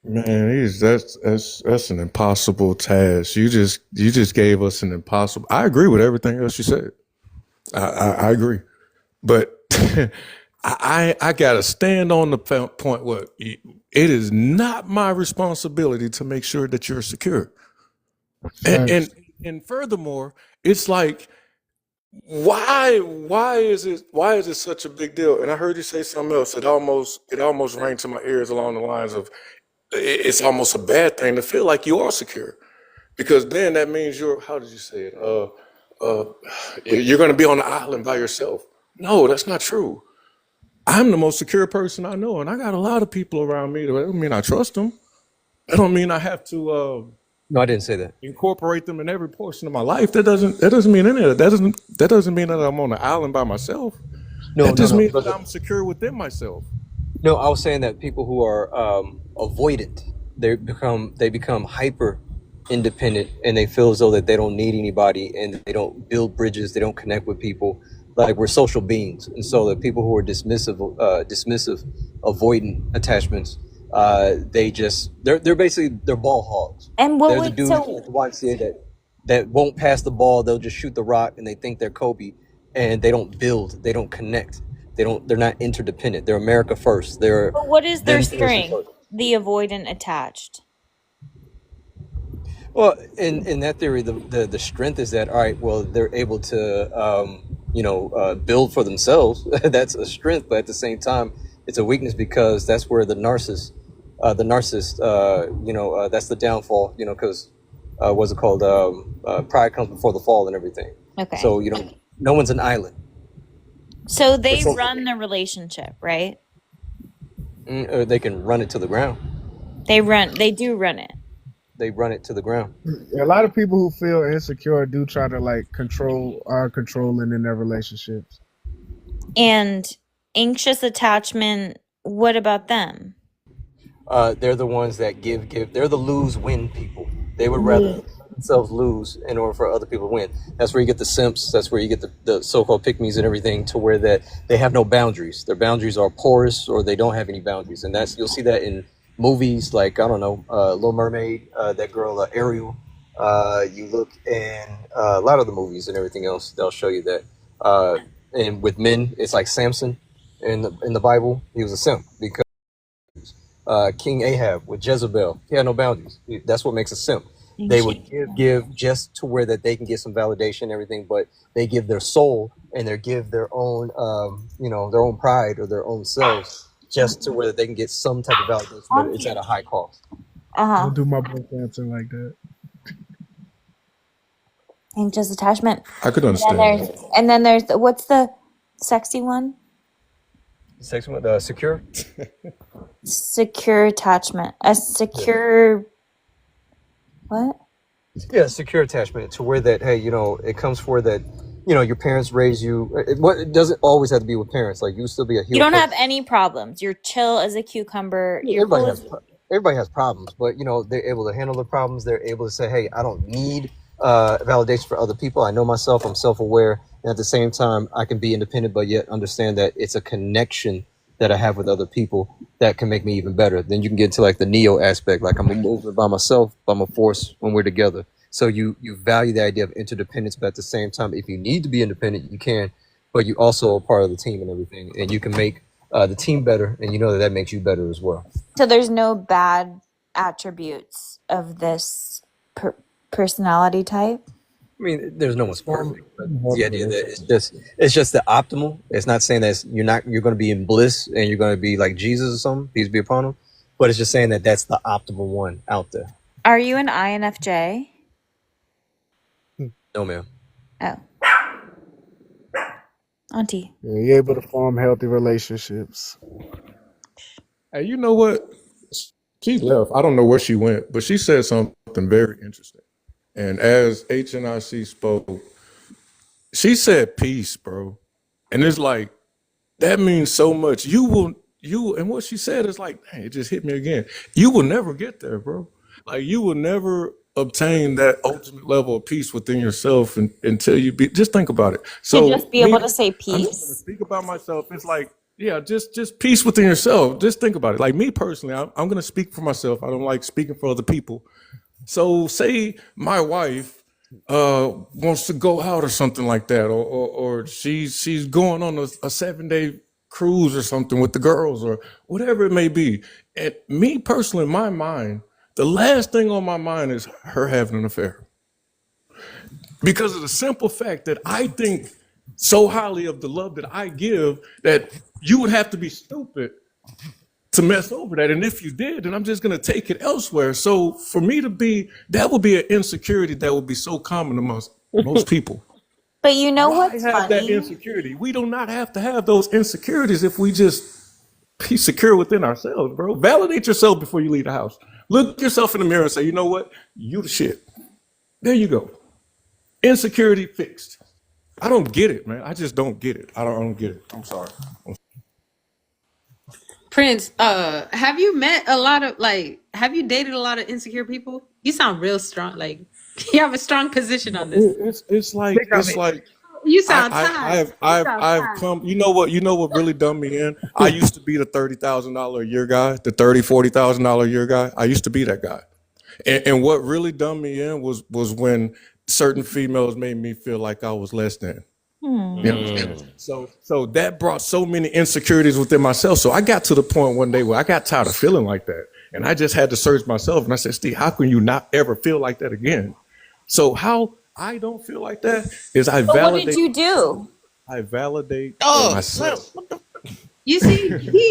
Man, that's an impossible task. You just gave us an impossible. I agree with everything else you said. I agree, but I gotta stand on the point where it is not my responsibility to make sure that you're secure. And furthermore, it's like, why is it such a big deal? And I heard you say something else. It almost rang to my ears along the lines of, it's almost a bad thing to feel like you are secure, because then that means how did you say it? You're going to be on the island by yourself. No, that's not true. I'm the most secure person I know, and I got a lot of people around me. That don't mean I trust them. That don't mean I have to No, I didn't say that. incorporate them in every portion of my life. That doesn't mean any of that. That doesn't mean that I'm on the island by myself. That just means that I'm secure within myself. No, I was saying that people who are avoidant, they become hyper independent, and they feel as though that they don't need anybody, and they don't build bridges, they don't connect with people. Like, we're social beings, and so the people who are dismissive, avoidant attachments, they're basically they're ball hogs. And what They're the would dudes at the YMCA that won't pass the ball. They'll just shoot the rock, and they think they're Kobe, and they don't build, they don't connect, they're not interdependent. They're America first. They're but what is their them first. strength? The avoidant attached. Well, in that theory, the strength is that, all right, well, they're able to build for themselves. That's a strength, but at the same time, it's a weakness, because that's where the narcissist, that's the downfall. Because what's it called? Pride comes before the fall and everything. Okay. So no one's an island. So they run the relationship, right? Or they can run it to the ground. They do run it. They run it to the ground. A lot of people who feel insecure do try to like are controlling in their relationships. And anxious attachment, what about them? They're the ones that give. They're the lose-win people. They would rather themselves lose in order for other people to win. That's where you get the simps. That's where you get the so-called pick-me's and everything, to where that they have no boundaries. Their boundaries are porous, or they don't have any boundaries. And you'll see that in movies like, I don't know, Little Mermaid, that girl Ariel. You look in a lot of the movies and everything else, they'll show you that. And with men, it's like Samson in the Bible. He was a simp, because King Ahab with Jezebel, he had no boundaries. That's what makes a simp. They would give just to where that they can get some validation and everything, but they give their soul, and they give their own, their own pride or their own selves, just to where they can get some type of validation, but it's at a high cost. I'll do my best answer like that. Anxious attachment. I could understand. And then there's what's the sexy one? Sex with secure. Secure attachment. A secure. What? Yeah, secure attachment, to where that, hey, it comes for that. Your parents raise you. It doesn't always have to be with parents. Like, you still be a hero. You don't have any problems. You're chill as a cucumber. Everybody has problems, but they're able to handle the problems. They're able to say, hey, I don't need validation for other people. I know myself. I'm self-aware, and at the same time, I can be independent, but yet understand that it's a connection that I have with other people that can make me even better. Then you can get to like the Neo aspect, like I'm a movement by myself, but I'm a force when we're together. So you value the idea of interdependence, but at the same time, if you need to be independent, you can, but you also are part of the team and everything, and you can make the team better, and that makes you better as well. So there's no bad attributes of this personality type? I mean, there's no one's perfect, but the idea that it's just the optimal. It's not saying that you're going to be in bliss and you're going to be like Jesus or something, peace be upon him, but it's just saying that that's the optimal one out there. Are you an INFJ? No, ma'am. Oh. Auntie. Yeah, you're able to form healthy relationships. Hey, you know what? She left. I don't know where she went, but she said something very interesting. And as HNIC spoke, she said peace, bro. And it's like, that means so much. And what she said is like, dang, it just hit me again. You will never get there, bro. Like, you will never obtain that ultimate level of peace within yourself until just think about it. So to just be able to say peace. I'm just gonna speak about myself. It's like, yeah, just peace within yourself. Just think about it. Like, me personally, I'm gonna speak for myself. I don't like speaking for other people. So say my wife wants to go out or something like that, or she's going on a 7-day cruise or something with the girls or whatever it may be. And me personally, in my mind, the last thing on my mind is her having an affair. Because of the simple fact that I think so highly of the love that I give that you would have to be stupid to mess over that. And if you did, then I'm just going to take it elsewhere. So for me that would be an insecurity that would be so common amongst most people. But you know Why what's have funny? that insecurity? We do not have to have those insecurities if we just be secure within ourselves, bro. Validate yourself before you leave the house. Look yourself in the mirror and say, you know what? You the shit. There you go. Insecurity fixed. I don't get it, man. I just don't get it. I don't get it. I'm sorry. Prince, have you met a lot of have you dated a lot of insecure people? You sound real strong. Like you have a strong position on this. It's like You I, sound I tired. I've You I've sound I've tired. come. You know what really done me in. I used to be the $30,000 a year guy, the $40,000 a year guy. I used to be that guy, and what really done me in was when certain females made me feel like I was less than. You know what I'm saying? So that brought so many insecurities within myself. So I got to the point one day where I got tired of feeling like that, and I just had to search myself. And I said, Steve, how can you not ever feel like that again? So how I don't feel like that is I But what did validate you myself. do? I validate Oh, Sam, myself. what the You see,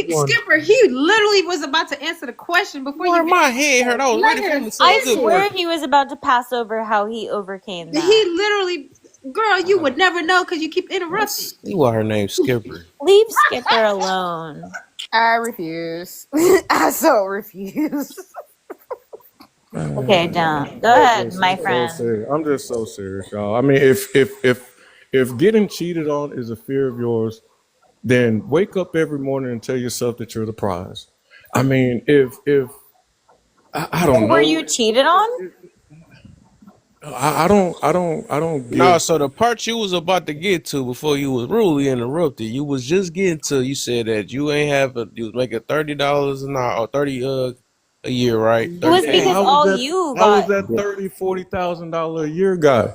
One, Skipper, he literally was about to answer the question before you boy, even my head hurt. I was let ready for him him to say I a good swear word. he was about to pass over how he overcame He that. literally, girl, you would never know because you keep interrupting. See why her name's Skipper. Leave Skipper alone. I refuse. I so refuse. Okay, don't. Go Look, ahead, listen, my I'm so friend. serious. I'm just so serious, y'all. I mean, if getting cheated on is a fear of yours, then wake up every morning and tell yourself that you're the prize. I mean, if I don't Were know, you cheated on? I don't No, give. so the part you was about to get to before you was rudely interrupted, you was just getting to. You said that you ain't have you was making $30 an hour or 30 a year, right? It was 30K. Yeah, because all you I was got. that $30,000-$40,000 a year guy, Right,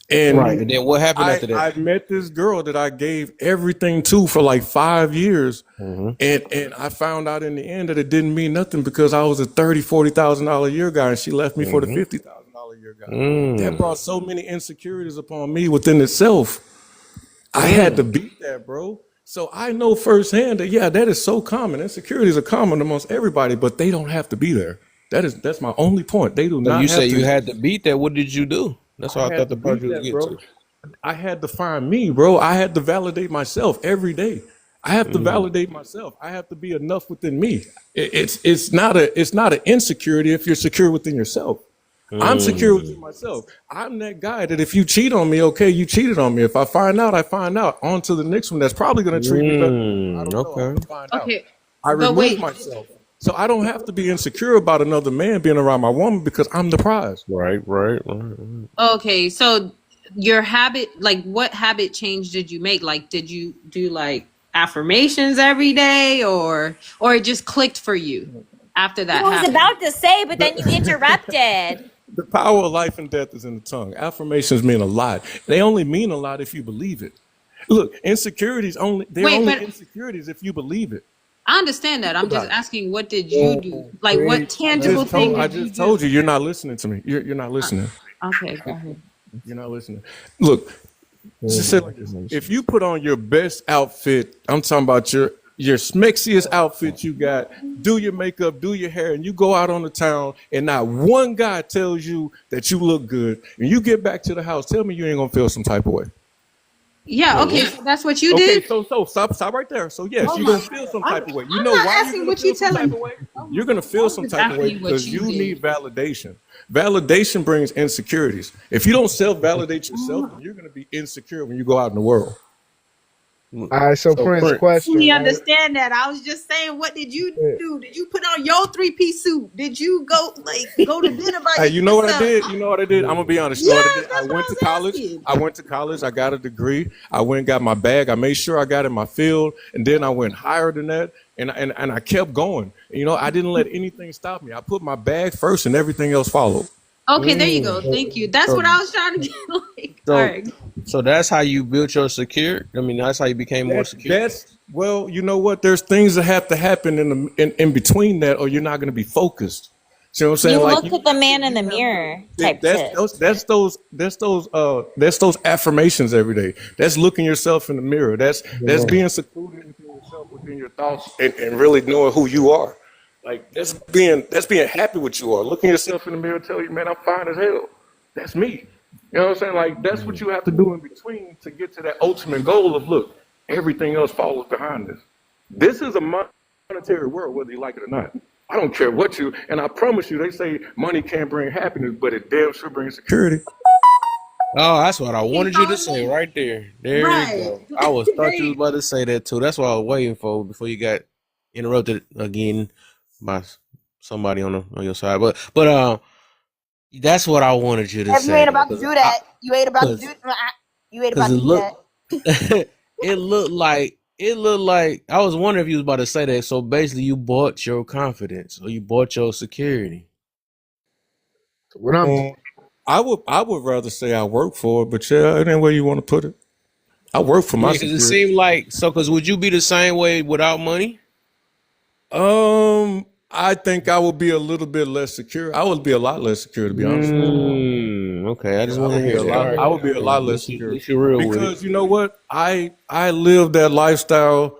and and then what happened after that? I met this girl that I gave everything to for like 5 years. Mm-hmm. And I found out in the end that it didn't mean nothing because I was a $40,000 a year guy and she left me for the Mm-hmm. $50,000 a year guy. That Mm. brought so many insecurities upon me within itself. I had to Mm. beat that, bro. So I know firsthand that yeah, that is so common. Insecurities are common amongst everybody, but they don't have to be there. That's my only point. They do So not you say have to you had exist. to beat that. What did you do? That's I why I thought had to the part beat you was that, getting bro. to. I had to find me, bro. I had to validate myself every day. I have to Mm. validate myself. I have to be enough within me. It's not an insecurity if you're secure within yourself. I'm secure within Mm. myself. I'm that guy that if you cheat on me, okay, you cheated on me. If I find out, I find out. On to the next one that's probably going to treat me better than you. I Mm. don't know. I'm Okay. going to find out. Okay, I but remove wait. myself. So I don't have to be insecure about another man being around my woman because I'm the prize. Right. Okay, so your habit, like what habit change did you make? Like did you do like affirmations every day or it just clicked for you after I that was happened? about to say, but then you interrupted. The power of life and death is in the tongue. Affirmations mean a lot. They only mean a lot if you believe it. Look, they're Wait, only but insecurities if you believe it. I understand that. Think I'm just about it. asking what did you do? one, Like what preach. tangible thing I did you just do? told you you're not listening to me. You're not listening. Okay, go ahead. You're not listening. Look, just say it like this. If you put on your best outfit, I'm talking about your smexiest outfit you got, do your makeup, do your hair, and you go out on the town, and not one guy tells you that you look good, and you get back to the house, tell me you ain't gonna feel some type of way. Yeah, Wait, okay, what? so that's what you Okay, did? so stop right there. So yes, Oh you're my gonna god. feel some I'm type of way. You I'm know not why you're asking gonna what you feel some type telling of me. way? Oh my You're gonna god. feel I'm some just type of way asking you what because you you did. need validation. Validation brings insecurities. If you don't self-validate yourself, then you're gonna be insecure when you go out in the world. All right, so So Prince, Prince. question, Fully right? understand that. I was just saying, what did you Yeah. do? Did you put on your 3-piece suit? Did you go to dinner by Hey, you know what I yourself? did? You know what I did? I'm gonna be honest. You know what I Yes, did? I that's what went I to was college. asking. I went to college. I got a degree. I went and got my bag. I made sure I got in my field, and then I went higher than that. And I kept going. You know, I didn't let anything stop me. I put my bag first, and everything else followed. Okay, there you go. Mm. Thank you. That's So what I was trying to get. Like, all so right. so that's how you built your secure. I mean, that's how you became more secure. That's well, you know what? There's things that have to happen in between that, or you're not going to be focused. See what I'm saying? You Like look at the man in the mirror type shit. that's those affirmations every day. That's looking yourself in the mirror. That's being secluded within yourself, within your thoughts, and really knowing who you are. Like that's being happy with you are. Looking yourself in the mirror, tell you, man, I'm fine as hell. That's me. You know what I'm saying? Like that's what you have to do in between to get to that ultimate goal of look, everything else follows behind this. This is a monetary world, whether you like it or not. I don't care what you, and I promise you, they say money can't bring happiness, but it damn sure brings security. Oh, that's what I Okay, wanted you to say Solomon. right there. There you Right. go. I was There thought you you was about to say that too. That's what I was waiting for before you got. interrupted again by somebody on your side, but that's what I wanted you to If you say ain't though, about to do that, you ain't about to do. You ain't because about it to do looked that. it looked like I was wondering if you was about to say that. So basically, you bought your confidence or you bought your security. What I'm I would rather say I work for it, but yeah, any way you want to put it. I work for my Yeah, because it security. seemed like so. Because would you be the same way without money? I think I would be a little bit less secure. I would be a lot less secure, to be honest with you. Okay, I Yeah, just I want to would be hear a that. All lot. right, I would be a okay. lot At less least, at secure least you're real with it. because you know what? I live that lifestyle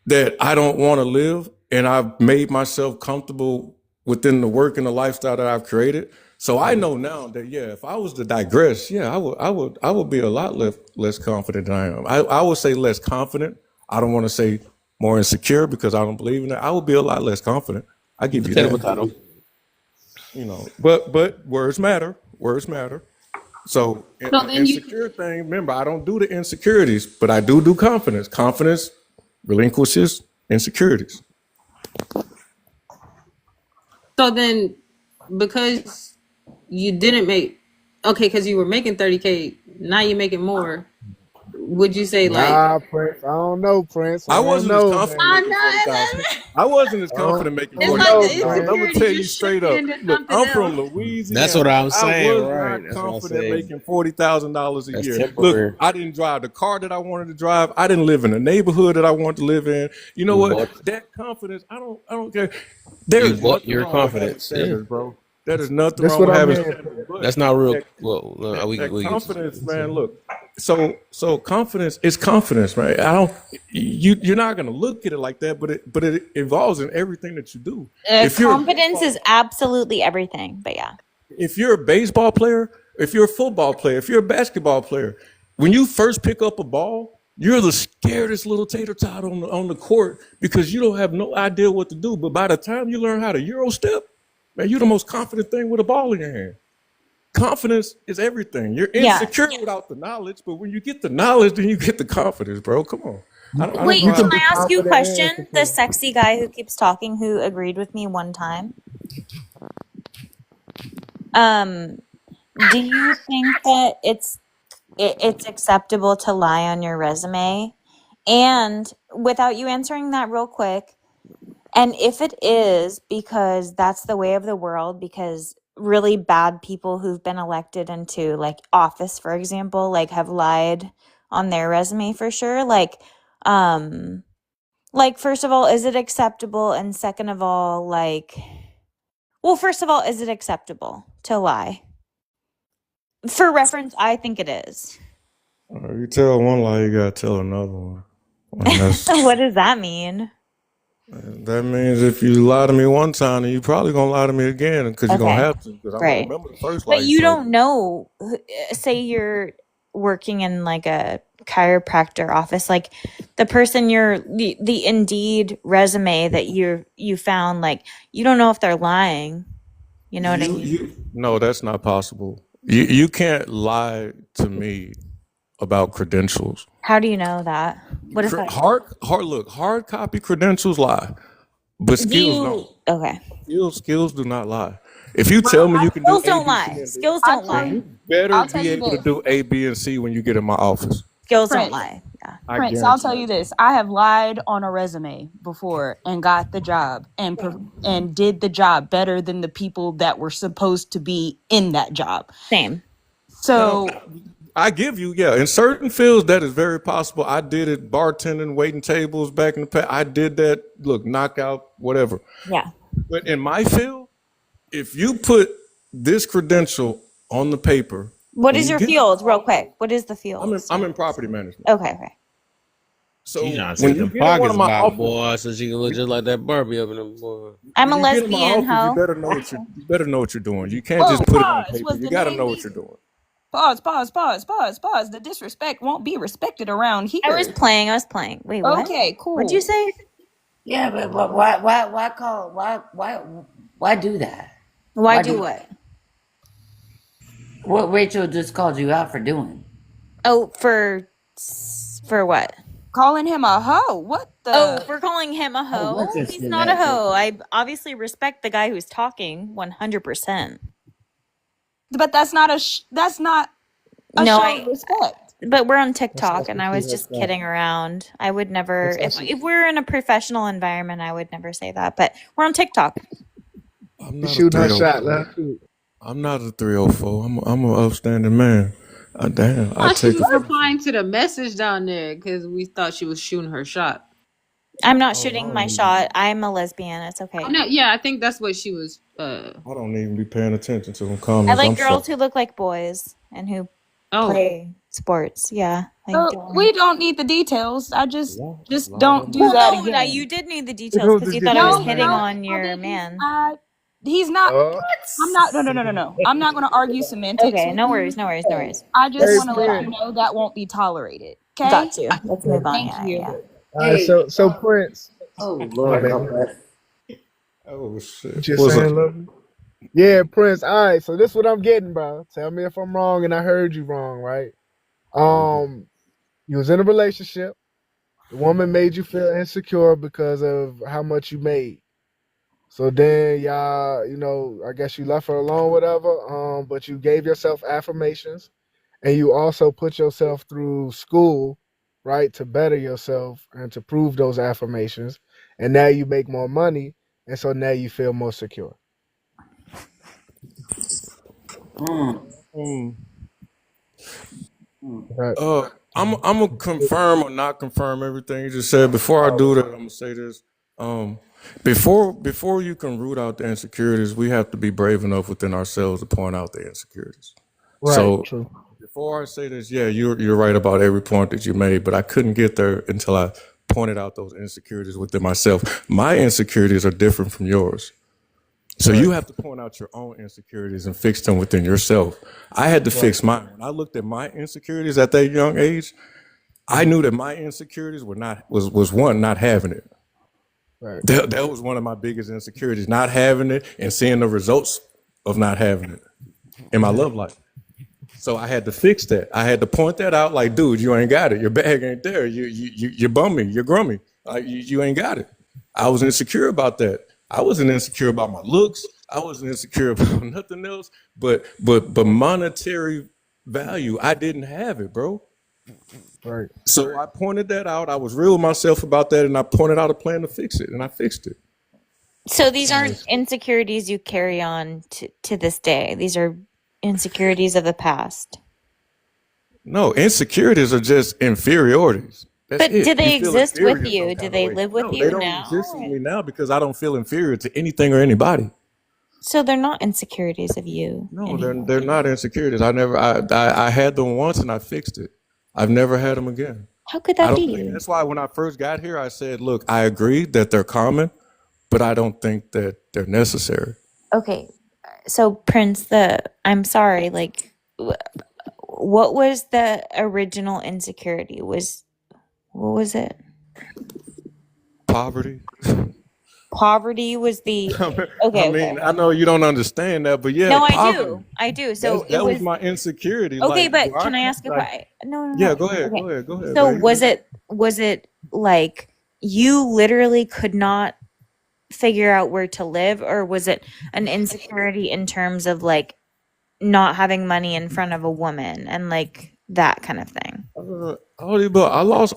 that I don't want to live, and I've made myself comfortable within the work and the lifestyle that I've created. So I know now that yeah, if I was to digress, yeah, I would be a lot less confident than I am. I would say less confident. I don't want to say more insecure because I don't believe in that. I would be a lot less confident. I give you Potato, that. potato. But words matter. Words matter. So So an then you insecure thing. Remember, I don't do the insecurities, but I do confidence. Confidence relinquishes insecurities. so then because you didn't make okay, because you were making 30K, now you're making more. Would you say like Nah, Prince. I don't know, Prince. I I don't wasn't as know, confident man. I making 40,000. know I wasn't as I don't, confident making I it's don't like know, the 40,000. I'm man. gonna insecurity tell you just straight up. shifted into Look, something I'm from else. That's what Louisiana. I'm I saying, was right? not That's what I confident said. making $40,000 a That's year. Look, temporary. I didn't drive the car that I wanted to drive. I didn't live in the neighborhood that I wanted to live in. You know You what? bought That confidence. I don't care. There you is bought nothing your wrong with having confidence. Yeah, standards, bro. There is nothing This wrong what with I'm having hearing. standards, but that's not real. that Well, that we get to confidence, man. Look, so confidence is confidence, right? I don't. You're not gonna look at it like that, but it evolves in everything that you do. If you're a Confidence is baseball, absolutely everything. But yeah. if you're a baseball player, if you're a football player, if you're a basketball player, when you first pick up a ball, you're the scaredest little tater tot on the court because you don't have no idea what to do. But by the time you learn how to Euro step, man, you're the most confident thing with a ball in your hand. Confidence is everything. You're Yeah. insecure without the knowledge, but when you get the knowledge, then you get the confidence, bro. Come on. I don't Wait, know You how can can to be I ask you a confident and question? The insecure. sexy guy who keeps talking who agreed with me one time. Um, do you think that it's acceptable to lie on your resume? And without you answering that real quick, and if it is because that's the way of the world, because really bad people who've been elected into like office, for example, like have lied on their resume for sure, like first of all, is it acceptable? And second of all, well, first of all, is it acceptable to lie? For reference, I think it is. you tell one lie, you gotta tell another one. And What does that mean? that means if you lie to me one time, then you probably gonna lie to me again because you're gonna Okay, have to because I'm gonna right. remember the first lie But you you told me. don't know, say you're working in like a chiropractor office, like the person the Indeed resume that you found, like you don't know if they're lying. You know what I mean? You no, that's not possible. You can't lie to me about credentials. How do you know that? What if I Hard copy credentials lie, but do skills don't. you okay. Skills do not lie. If you tell Well, me you can do Skills A, don't B, C, lie. and D, Skills I'll don't tell then lie. you. you better I'll tell be you able to this, do A, B, and C when you get in my office. Skills don't Prince. lie. Yeah. I Prince, I'll guarantee tell you. you this. I have lied on a resume before and got the job and did the job better than the people that were supposed to be in that job. Same. So I give you, yeah. In certain fields, that is very possible. I did it bartending, waiting tables back in the past. I did that. Look, knockout, whatever. Yeah. But in my field, if you put this credential on the paper, What when is you your get, field, real quick? What is the field? I'm in property management. Okay. She So trying to see when what you them get in one pockets of my about, office, boy, so she can look just like that Barbie up in them, boy. I'm when a you get in my lesbian, office, hoe. you better know what you're doing. You can't whoa, just put it on pause. paper. Was You the got to name know what D? you're doing. Pause. The disrespect won't be respected around I was here. playing. Wait, what? Okay, What'd you cool. say? Yeah, but why do that? Why Why do do what? what Rachel just called you out for doing? Oh, for what? Calling him a hoe. What? Oh, if we're calling him a I'm hoe, interested he's in not a that too. hoe. I obviously respect the guy who's talking 100%. But that's not a No, show of respect. but we're on That's TikTok, and I was just actually kidding around. I would never, that's if actually if we're in a professional environment, I would never say that. But we're on TikTok. I'm you not a shooting her shot. 304. Let her shoot. I'm not a 304. I'm an upstanding man. Damn, I Oh, she take was offense. replying to the message down there because we thought she was shooting her shot. I'm not Oh, shooting my shot. I'm a lesbian. It's Oh, okay. no, yeah, I think that's what she was. I don't even be paying attention to them I comments. like I'm girls sorry. who look like boys and who Oh, play sports. Yeah, like So we don't need the details. I just Lot, just lot of don't them. do Well, that no, again. you did need the We're details gonna because just you get thought to I the was No, hitting name. no, on I your didn't. man. He's not. I'm not. No. I'm not going to argue semantics Okay, with no you. worries, no worries, no worries. I just Hey, want to let you Prince. know that won't be tolerated. Okay. Got you. Let's move on. Thank Yeah, you. yeah. All right, Hey, so Prince, oh my Lord, help bad. us. Oh shit. What you What's up? saying, lovely? Yeah, Prince. All right, so this is what I'm getting, bro. Tell me if I'm wrong and I heard you wrong, right? You was in a relationship. The woman made you feel insecure because of how much you made. So then y'all, I guess you left her alone, whatever. But you gave yourself affirmations, and you also put yourself through school, right, to better yourself and to prove those affirmations. And now you make more money, and so now you feel more secure. Mm, Um, mm. Right. I'm gonna confirm or not confirm everything you just said. Before I do that, I'm gonna say this. Um, before you can root out the insecurities, we have to be brave enough within ourselves to point out the insecurities. Right. So True. before I say this, yeah, you're right about every point that you made, but I couldn't get there until I pointed out those insecurities within myself. My insecurities are different from yours. So Right. you have to point out your own insecurities and fix them within yourself. I had to Right. fix mine. When I looked at my insecurities at that young age, I knew that my insecurities were not was one, not having it. Right. That was one of my biggest insecurities, not having it and seeing the results of not having it in my love life. So I had to fix that. I had to point that out, like, dude, you ain't got it. Your bag ain't there. You're bummy. You're grummy. Like, you ain't got it. I was insecure about that. I wasn't insecure about my looks. I wasn't insecure about nothing else. But monetary value, I didn't have it, bro. Right. So I pointed that out. I was real with myself about that, and I pointed out a plan to fix it, and I fixed it. So these aren't Nice. insecurities you carry on to this day. These are insecurities of the past. No, insecurities are just inferiorities. That's But do it. You they feel exist with inferior in some you? Do kind of they way. live with No, they you don't now? exist with me now because I don't feel inferior to anything or anybody. So they're not insecurities of you No, anymore. they're not insecurities. I had them once and I fixed it. I've never had them again. How could I that don't think be? that's why when I first got here, I said, look, I agree that they're common, but I don't think that they're necessary. Okay, so Prince, I'm sorry, like, what was the original insecurity? What was it? Poverty. Poverty was the I okay. mean, I know you don't understand that, but yeah, No, poverty. I do. So it That was was my insecurity. okay, Like, but can I ask a like, question? No, no, yeah, no. go ahead, Okay, go ahead, so baby. was it like you literally could not figure out where to live, or was it an insecurity in terms of like not having money in front of a woman and like that kind of thing? But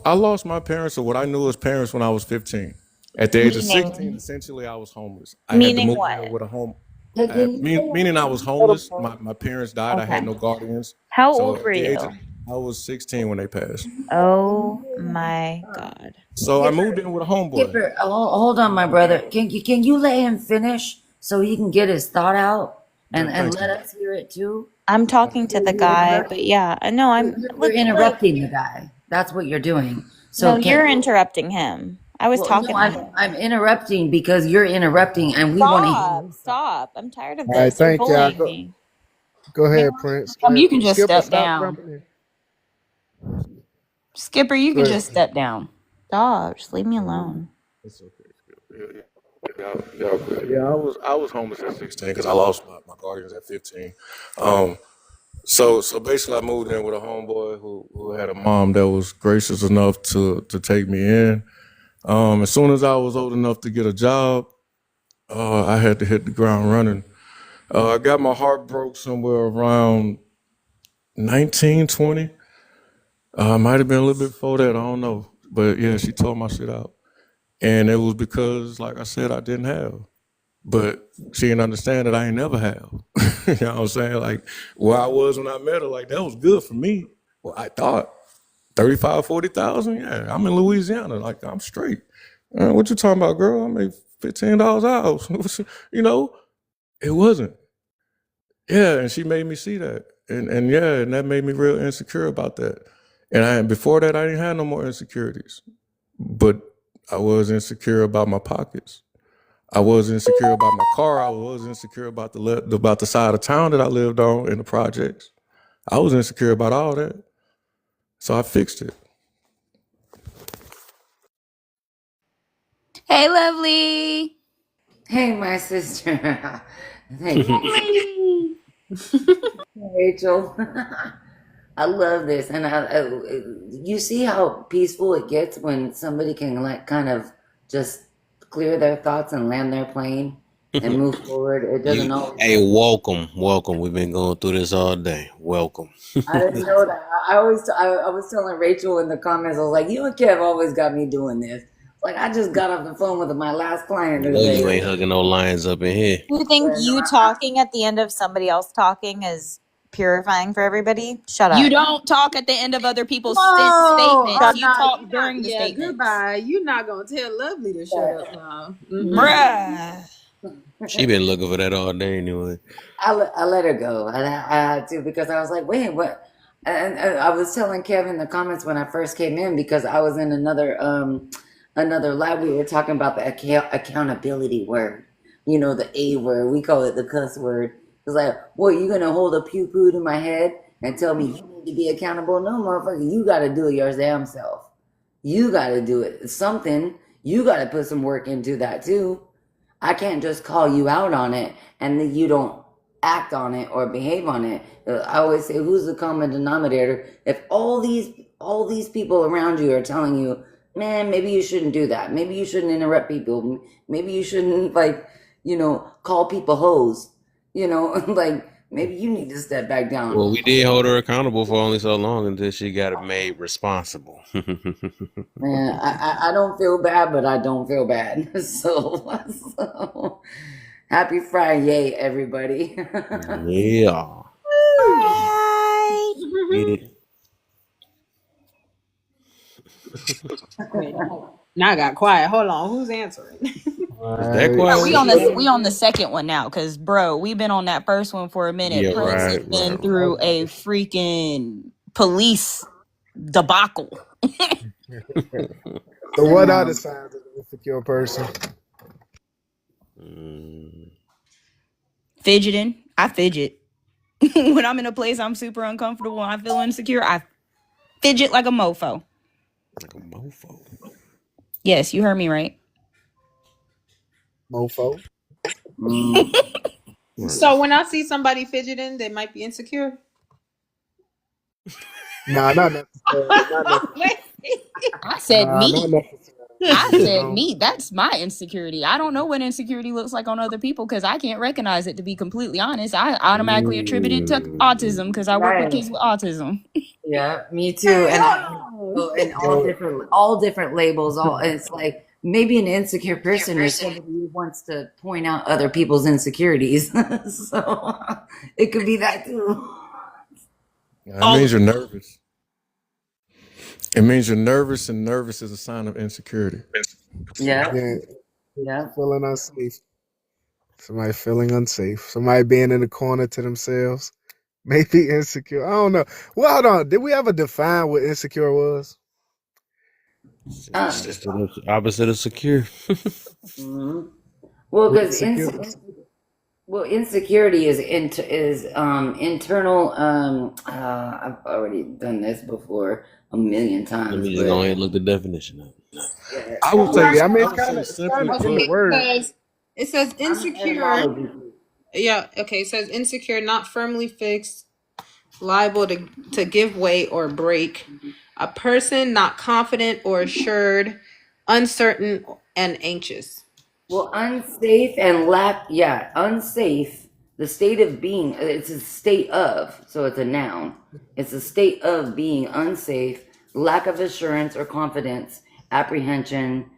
I lost my parents, or what I knew as parents, when I was 15. At the age of 16, Meaning, essentially, I was homeless. I had to meaning move what? in with a home. Can you say that Meaning I was again? homeless. My parents died. I had Okay. no guardians. How So old at were the age you? of, I was 16 when they passed. Oh my God. So I moved in with a homeboy. Skipper, hold on, my brother. Can you let him finish so he can get his thought out and Thank let you. us hear it too? I'm talking to the You're guy, interrupting. but yeah, no, You're look, interrupting the guy. That's what you're doing. no, So you're can interrupting him. I was well, no, talking to I'm him. I'm interrupting because you're interrupting, and we want to hear Stop, his thought. stop. I'm tired of All right. this. You're Thank y'all. bullying me. Go ahead, Prince. You can just Skipper, step stop down. jumping in. Skipper, you Go can ahead. just step down. Stop. Just leave me alone. It's okay. Yeah, I was homeless at 16 because I lost my guardians at 15. Um, so basically, I moved in with a homeboy who had a mom that was gracious enough to take me in. As soon as I was old enough to get a job, I had to hit the ground running. I got my heart broke somewhere around 19, 20. Might have been a little bit before that, I don't know. But yeah, she tore my shit out. And it was because, like I said, I didn't have. But she didn't understand that I ain't never have. You know what I'm saying? Like, where I was when I met her, like, that was good for me. Well, I thought 35, 40,000. Yeah, I'm in Louisiana. Like, I'm straight. What you talking about, girl? I made $15 hours. You know, it wasn't. Yeah, and she made me see that. And yeah, and that made me real insecure about that. And before that, I didn't have no more insecurities. But I was insecure about my pockets. I was insecure about my car. I was insecure about the side of town that I lived on in the projects. I was insecure about all that. So I fixed it. Hey, lovely. Hey, my sister. Hey, Lovely. Rachel. I love this, and you see how peaceful it gets when somebody can like kind of just clear their thoughts and land their plane and move forward. It doesn't always. Hey, welcome. We've been going through this all day. Welcome. I didn't know that. I was telling Rachel in the comments. I was like, you and Kev always got me doing this. Like I just got off the phone with my last client No, you today. ain't hugging no lions up in here. You think But you talking at the end of somebody else talking is purifying for everybody? Shut up. You don't talk at the end of other people's Oh, statements. You nah, talk you not. during the Yeah, statements. goodbye. You're not gonna tell Lovely to shut up now. Bruh. She been looking for that all day anyway. I let her go. I had to because I was like, wait, what? And I was telling Kevin in the comments when I first came in because I was in another lab. We were talking about the accountability word. You know, the A word. We call it the cuss word. It's like, what, you gonna hold a pew poo to my head and tell me you need to be accountable? No, motherfucker, you gotta do it your damn self. You gotta do it. It's something. You gotta put some work into that too. I can't just call you out on it and then you don't act on it or behave on it. I always say, who's the common denominator? If all these people around you are telling you, man, maybe you shouldn't do that. Maybe you shouldn't interrupt people. Maybe you shouldn't call people hoes. Like maybe you need to step back down. Well, we did hold her accountable for only so long until she got it made responsible. Man, I don't feel bad, but I don't feel bad. So happy Friday, everybody. Yeah. Bye. Get it. Wait, now I got quiet. Hold on. Who's answering? Is that Right. quiet? We on the second one now, cause bro, we've been on that first one for a minute. Yeah, Prince has right, been right. through a freaking police debacle. So what are the signs of an insecure person? Fidgeting. I fidget. When I'm in a place I'm super uncomfortable and I feel insecure, I fidget like a mofo. Like a mofo. Yes, you heard me right. Mofo. So when I see somebody fidgeting, they might be insecure. Nah, not necessarily. Not necessarily. I said Nah, me. not necessarily. I You said know? me. That's my insecurity. I don't know what insecurity looks like on other people because I can't recognize it, to be completely honest. I automatically attribute it to autism because I work with kids with autism. Yeah, me too. And all different labels. It's like maybe an insecure person is somebody who wants to point out other people's insecurities. So it could be that too. That means you're nervous. It means you're nervous, and nervous is a sign of insecurity. Yeah. Yeah. Feeling unsafe. Somebody feeling unsafe. Somebody being in the corner to themselves. Maybe insecure. I don't know. Well, hold on. Did we ever define what insecure was? It's the opposite of secure. Mhm. Well, because Insecure. insecurity is internal. I've already done this before a million Let times. me just go ahead and look the definition up. I would say, I mean, I would say simply a put, good word. It says insecure. Yeah, okay. It says insecure, not firmly fixed, liable to give way or break. A person not confident or assured uncertain and anxious. Well, unsafe and unsafe. The state of being, it's a state of, so it's a noun. It's a state of being unsafe, lack of assurance or confidence, apprehension.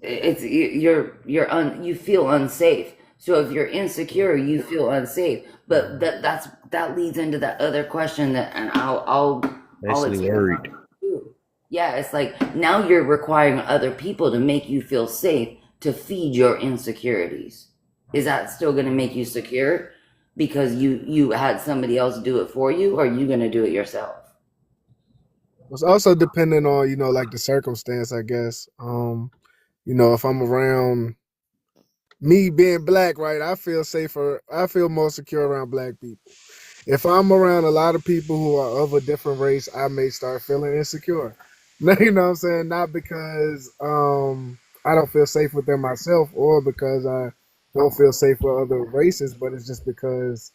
It's you feel unsafe. So if you're insecure, you feel unsafe. But that leads into that other question that, and I'll Basically expand worried. on it too. Yeah, it's like now you're requiring other people to make you feel safe to feed your insecurities. Is that still going to make you secure because you had somebody else do it for you, or are you going to do it yourself? It's also depending on, you know, like the circumstance, I guess. You know, if I'm around me being black, right, I feel safer. I feel more secure around black people. If I'm around a lot of people who are of a different race, I may start feeling insecure. You know what I'm saying? Not because I don't feel safe with them myself, or because I don't feel safe with other races, but it's just because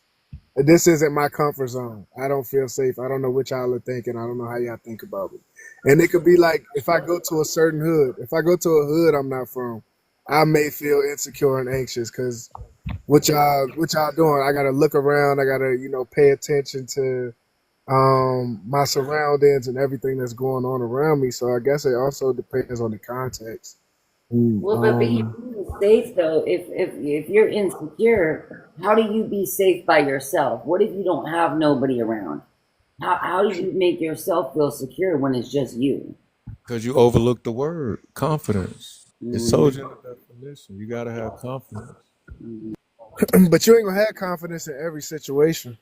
this isn't my comfort zone. I don't feel safe. I don't know what y'all are thinking. I don't know how y'all think about it. And it could be like if I go to a certain hood, if I go to a hood I'm not from, I may feel insecure and anxious because what y'all doing? I gotta look around. I gotta, you know, pay attention to my surroundings and everything that's going on around me. So I guess it also depends on the context. Well, but you're being safe though. If you're insecure, how do you be safe by yourself? What if you don't have nobody around? How do you make yourself feel secure when it's just you? Because you overlooked the word confidence. It's Mm, told you in the definition. You gotta have confidence. mm. But you ain't gonna have confidence in every situation.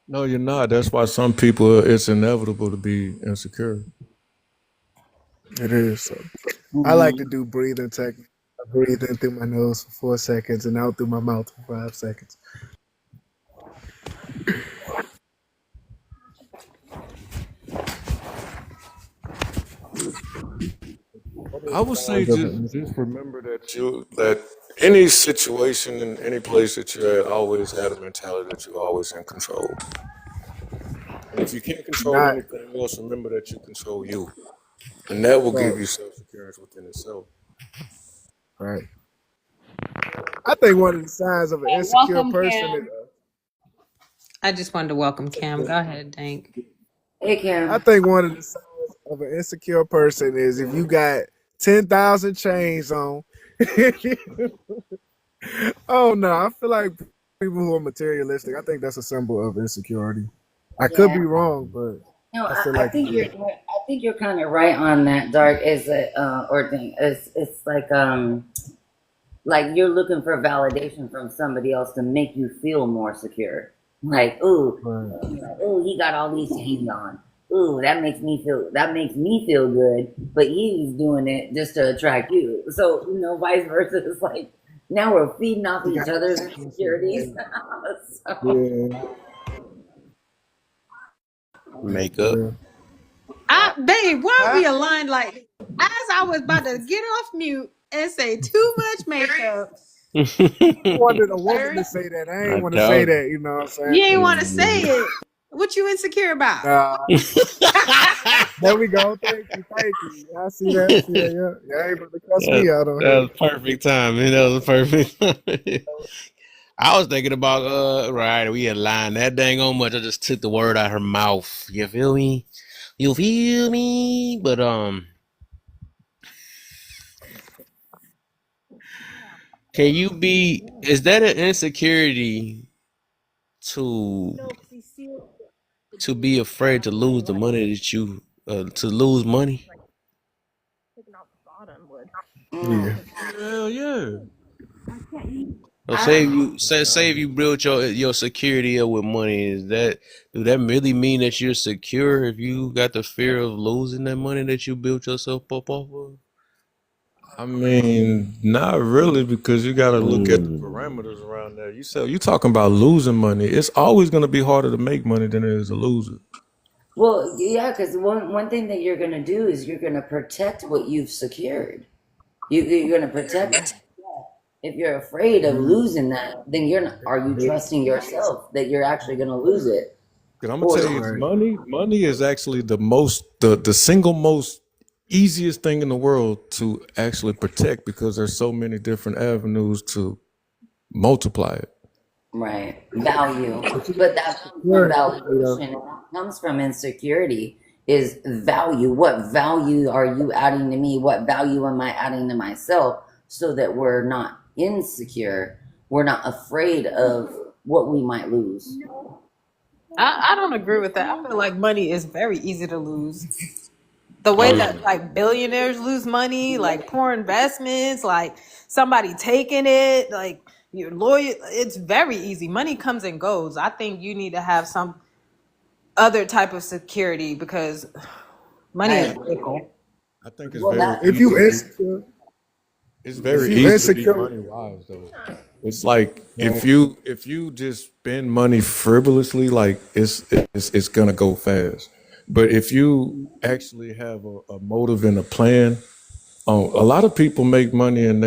No, you're not. That's why some people it's inevitable to be insecure. It is. So I like to do breathing technique. I breathe in through my nose for 4 seconds and out through my mouth for 5 seconds. What are I the would say signs of an just remember that any situation in any place that you're at always had a mentality that you're always in control. And if you can't control not anything else, remember that you control you. And that will give right? you self security within itself. Right. I think one of the signs of an Hey, insecure welcome, person is. Cam. I just wanted to welcome Cam. Go ahead, Dank. Hey, I Kim. think one of the signs of an insecure person is if you got 10,000 chains on. Oh no, I feel like people who are materialistic, I think that's a symbol of insecurity. I could Yeah. be wrong, but No, I feel I like it think you're. is. I think you're kind of right on that. Dark is a or thing. It's like you're looking for validation from somebody else to make you feel more secure. Like, ooh, Right. ooh, he got all these chains on. Ooh, that makes me feel good. But he's doing it just to attract you. So vice versa. It's like now we're feeding off You each got other's yeah. insecurities. So, Yeah. Makeup. Yeah. Babe, why are we aligned like as I was about to get off mute and say too much makeup? I wanted a woman to Very. say that. I ain't I want to say doubt that, you know what I'm saying? You ain't want to say it. it. What you insecure about? There we go. Thank you. Thank you. I see that. See that. Yeah. Yeah, ain't about to cuss that, me out on that here. was perfect timing. That was perfect. I was thinking about right, we had lying that dang on much. I just took the word out of her mouth. You feel me? You feel me? But can you be is that an insecurity to be afraid to lose the money that you to lose money? Yeah. mm, Hell yeah. So I, say if you built your security up with money, is that do that really mean that you're secure if you got the fear of losing that money that you built yourself up off of? I mean, not really, because you got to look at the parameters around there. You talking about losing money. It's always going to be harder to make money than it is to lose it. well, yeah, because one thing that you're gonna do is you're gonna protect what you've secured. You're gonna protect. If you're afraid of losing that, then you're not, are you trusting yourself that you're actually gonna lose it? Because I'm gonna Or tell you, Right. money is actually the single most. easiest thing in the world to actually protect because there's so many different avenues to multiply it. Right. Value. But you But gotta be that comes from secure in that, valuation. And that comes from insecurity is value. What value are you adding to me? What value am I adding to myself so that we're not insecure? We're not afraid of what we might lose. I don't agree with that. I feel like money is very easy to lose. The way Oh yeah. that like billionaires lose money, like poor investments, like somebody taking it, like your lawyer, it's very easy. Money comes and goes. I think you need to have some other type of security because money I is agree. fickle. I think it's Well, very that if easy you to be. insecure, It's if very you easy to be insecure, money wise though. It's like um, if you just spend money frivolously, like it's gonna go fast. But if you actually have a motive and a plan, a lot of people make money and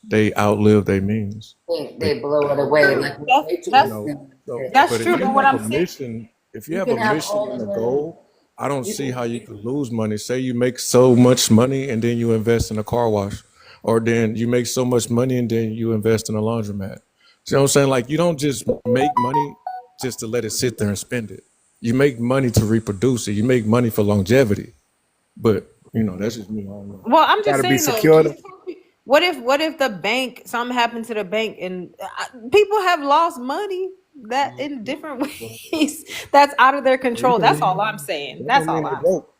they outlive their means. They, they blow it away. Like what That's Rachel you was that's know, saying. so that's but true. if you But what have I'm a saying, mission, if you You have a can have mission all and the a money. goal, I don't You see can how you could lose money. Say you make so much money and then you invest in a car wash, or then you make so much money and then you invest in a laundromat. See what I'm saying? Like you don't just make money just to let it sit there and spend it. You make money to reproduce it. You make money for longevity. But that's just me. I don't know. well, I'm just gotta be saying though. secure. What if the bank something happened to the bank and people have lost money that in different ways that's out of their Well, you control. can That's lose all money. I'm saying. That That's don't all mean they I'm. broke.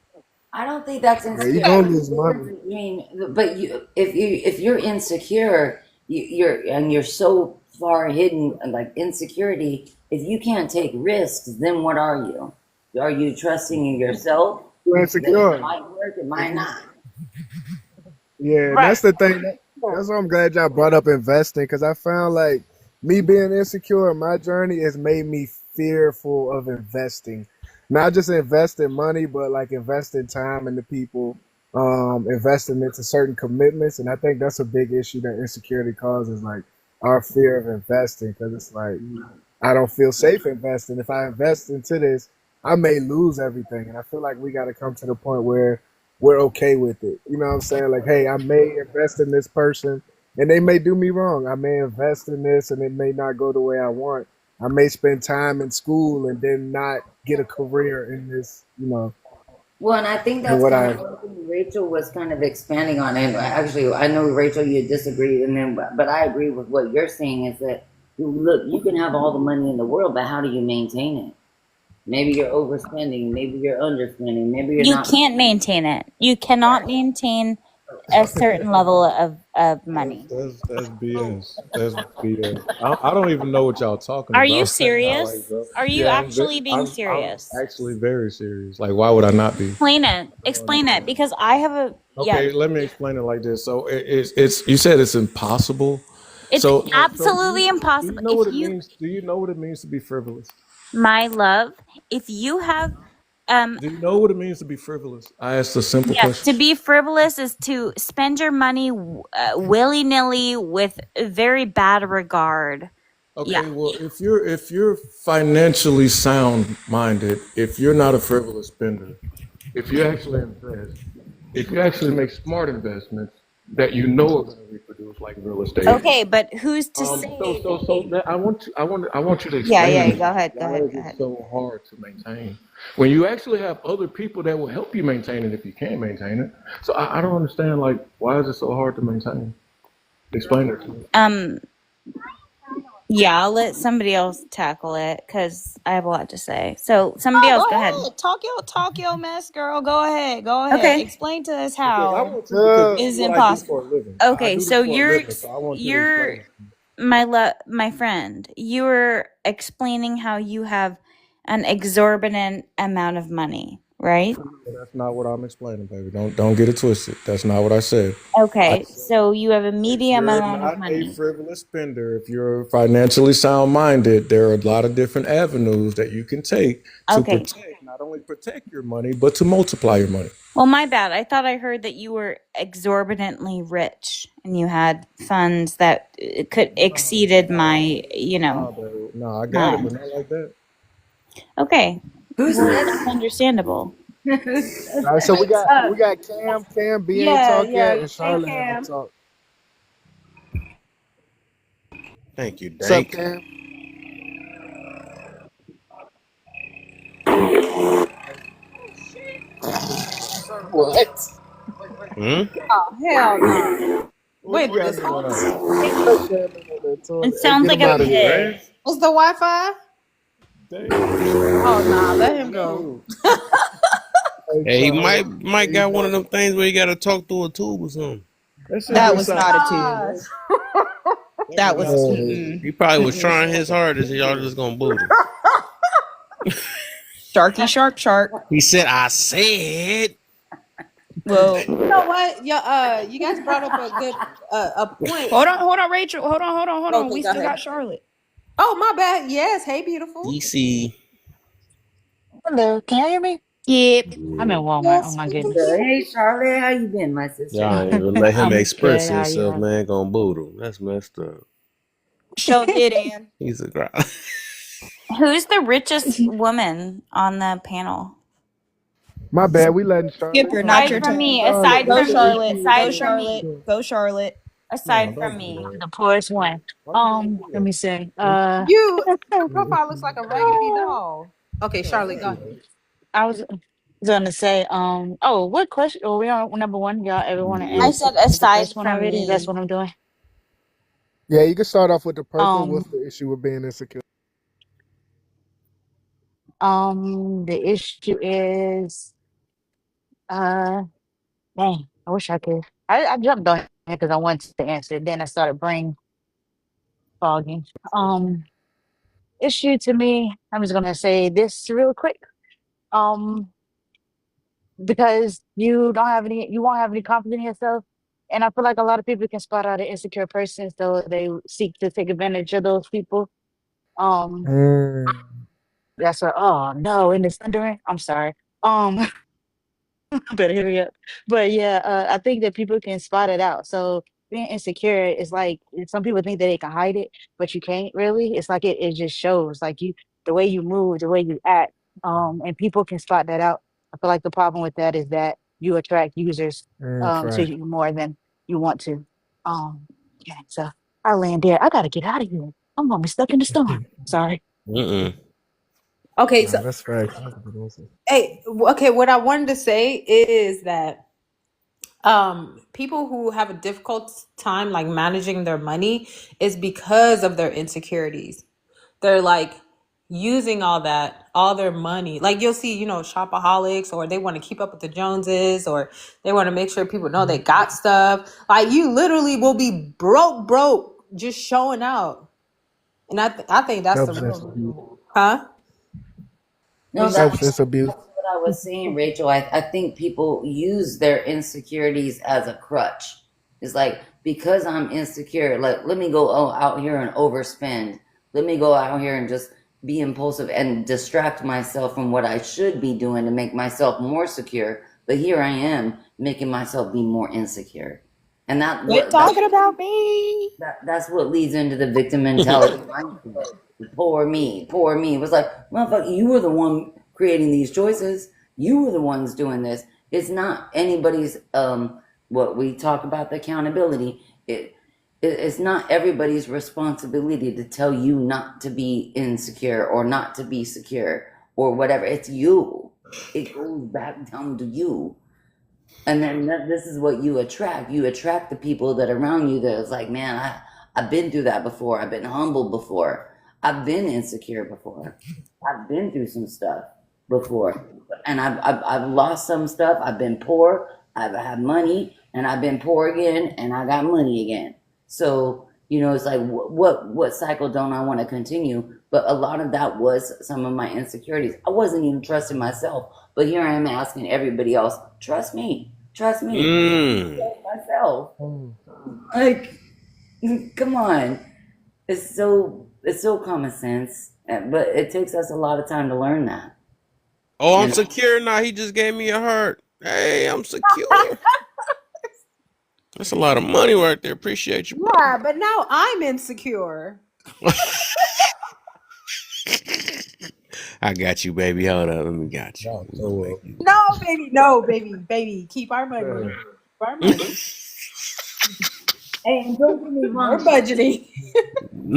I don't think that's Yeah, you insecurity. gonna lose money. I mean, but if you're insecure, you're so far hidden, like insecurity. If you can't take risks, then what are you? Are you trusting in yourself You're that it insecure. might work, it If might you, not? yeah, and Right. that's the thing. That's why I'm glad y'all brought up investing because I found like me being insecure in my journey has made me fearful of investing. Not just investing money, but like investing time into people, investing into certain commitments. And I think that's a big issue that insecurity causes, like our fear of investing because it's like I don't feel safe investing. If I invest into this, I may lose everything. And I feel like we got to come to the point where we're okay with it. You know what I'm saying? Like, hey, I may invest in this person and they may do me wrong. I may invest in this and it may not go the way I want. I may spend time in school and then not get a career in this, Well, and I think and that's what kind I of one thing Rachel was kind of expanding on. And actually, I know Rachel, you disagree, and then but I agree with what you're saying is that look, you can have all the money in the world, but how do you maintain it? Maybe you're overspending, maybe you're underspending, maybe you're You not. can't maintain it. You cannot maintain a certain level of money. That's BS. That's BS. I don't even know what y'all talking Are you about right now. Like, serious? bro. Are you Yeah, actually being I'm serious? actually very serious. Like, why would I not be? Explain it. I don't Explain it understand. because I have a yeah. Okay, let me explain it like this. So it's you said it's impossible. It's So absolutely do you impossible. know If what it you, means? Do you know what it means to be frivolous? my love, if you have Do you know what it means to be frivolous? I asked a simple yes, to question. be frivolous is to spend your money willy-nilly with very bad regard. Yeah. Okay, well, if you're financially sound minded, if you're not a frivolous spender, if you actually invest, if you actually make smart investments that you know are going to reproduce, like real estate. Okay, but who's to So say so so that I want you to yeah, explain to yeah, me go ahead, go why ahead, is go it ahead. so hard to maintain when you actually have other people that will help you maintain it if you can maintain it. So I don't understand like why is it so hard to maintain? Explain it to me. Yeah, I'll let somebody else tackle it because I have a lot to say. So somebody Oh, else, go ahead. go ahead. Talk your mess, girl. Go ahead. Go ahead. Okay. Explain to us Because I how want to because this is is what I do for impossible. a living. I Okay, do this so for a living, so I want you to you're explain it. my friend. You were explaining how you have an exorbitant amount of money, right? But that's not what I'm explaining, baby. Don't get it twisted. That's not what I said. I Okay, said so you have a if medium you're amount of not a money. frivolous spender, if you're financially sound minded, there are a lot of different avenues that you can take to Okay. protect, not only protect your money, but to multiply your money. Well, my bad. I thought I heard that you were exorbitantly rich and you had funds that could exceeded my, Baby. No, I got it, my. but not like that. Okay. Who Well, said that's that? understandable. All right, so Uh, we got Cam. Cam B ain't yeah, talk yeah. yet, and Hey, Charlotte haven't Cam. talked. Thank you, What's up, Dank. Cam? What? Hmm? Oh, hell no. What Wait, you got this going whole on? thing? Cut Cam in on that toilet. It Hey, sounds get like him a out of The here. pig. grass? It's the Wi-Fi? Damn. Oh, nah. Let him go. No. Hey, Hey, he Charlotte. might Hey, got one of Charlotte. them things where you gotta talk through a tube or something. That shit That just was sound not a cool, tube. man. That That did was, not sound Man. cool. mm-mm. He probably was Mm-mm. trying Sound his like a hardest, and y'all pig. just gonna boot him. Sharky, shark, shark. He said, "I said." Well, You know what? You guys brought up a good a point. hold on, Rachel. Hold on. Okay, We go still ahead. got Charlotte. Oh, my bad. Yes. Hey, beautiful. DC. Hello, can you hear me? Yep. I'm in Yeah. Walmart. Oh Yes, my we can goodness. hear Hey, Charlotte, how you been, my sister? Y'all ain't even let him I'm express good. How are you? himself, man. Gonna boot him. That's messed up. Show did, Ann. He's a guy. Who's the richest woman on the panel? My bad. We letting Charlotte Skipper, talk. not Aside your Man. from turn. me, Charlotte, aside what's Go, from the me, Charlotte. issue Go, aside with from me, Charlotte. Go, Charlotte. No, aside from don't do me. that. The poorest one. Why you gotta do Let that? me see. you. Your profile looks like a raggedy doll. Okay, No, Charlotte, don't go do ahead. that. I was gonna say, oh, what question? Oh, we on number one. Y'all ever want to I Yeah. answer said the aside first one from already? That's me. what I'm doing. Yeah, you can start off with the purple. Um, What's the issue with being insecure? the issue is, uh, dang, I wish I could. I jumped on it because I wanted to answer. Then I started brain fogging. Issue to me, I'm just gonna say this real quick. Um, because you won't have any confidence in yourself. And I feel like a lot of people can spot out an insecure person, so they seek to take advantage of those people. Um, Mm, that's a oh no, in the thundering. I'm sorry. Um, better hurry up. But yeah, I think that people can spot it out. So being insecure is like some people think that they can hide it, but you can't really. It's like it just shows like the way you move, the way you act. And people can spot that out. I feel like the problem with that is that you attract users to fact. you more than you want to. Yeah, so I land there. I gotta get out of here. I'm gonna be stuck in the storm. Sorry. Mm-mm. Okay, Nah, so that's fact. That's a good answer. okay, what I wanted to say is that people who have a difficult time like managing their money is because of their insecurities. They're like using all their money. Like you'll see, shopaholics, or they want to keep up with the Joneses, or they want to make sure people know they got stuff. Like you literally will be broke, just showing out. And I think that's the Substance real, abuse. huh? What No, you say? Substance abuse. that's what I was saying, Rachel. I think people use their insecurities as a crutch. It's like, because I'm insecure, like, let me go out here and overspend. Let me go out here and just be impulsive and distract myself from what I should be doing to make myself more secure. But here I am making myself be more insecure. And Quit talking about me. that's what leads into the victim mentality mindset. Poor me, poor me. It was like, motherfucker, you were the one creating these choices. You were the ones doing this. It's not anybody's what we talk about, the accountability. It's not everybody's responsibility to tell you not to be insecure or not to be secure or whatever. It's you. It goes back down to you. And then this is what you attract. You attract the people that are around you that is like, man, I've been through that before. I've been humbled before. I've been insecure before. I've been through some stuff before. And I've lost some stuff. I've been poor. I've had money, and I've been poor again, and I got money again. So, it's like, what cycle don't I want to continue? But a lot of that was some of my insecurities. I wasn't even trusting myself. But here I am asking everybody else, trust me. Trust me. Mm. Myself. Mm. Like, come on. It's so common sense, but it takes us a lot of time to learn that. Oh, I'm And secure now. He just gave me a heart. Hey, I'm secure. That's a lot of money right there. Appreciate you, bro. Yeah, but now I'm insecure. I got you, baby. Hold up, let me got you. Wow, We gonna so make you. No, baby, no, baby. Keep our money. Yeah. Keep our money. Hey, and don't get me We're wrong. budgeting.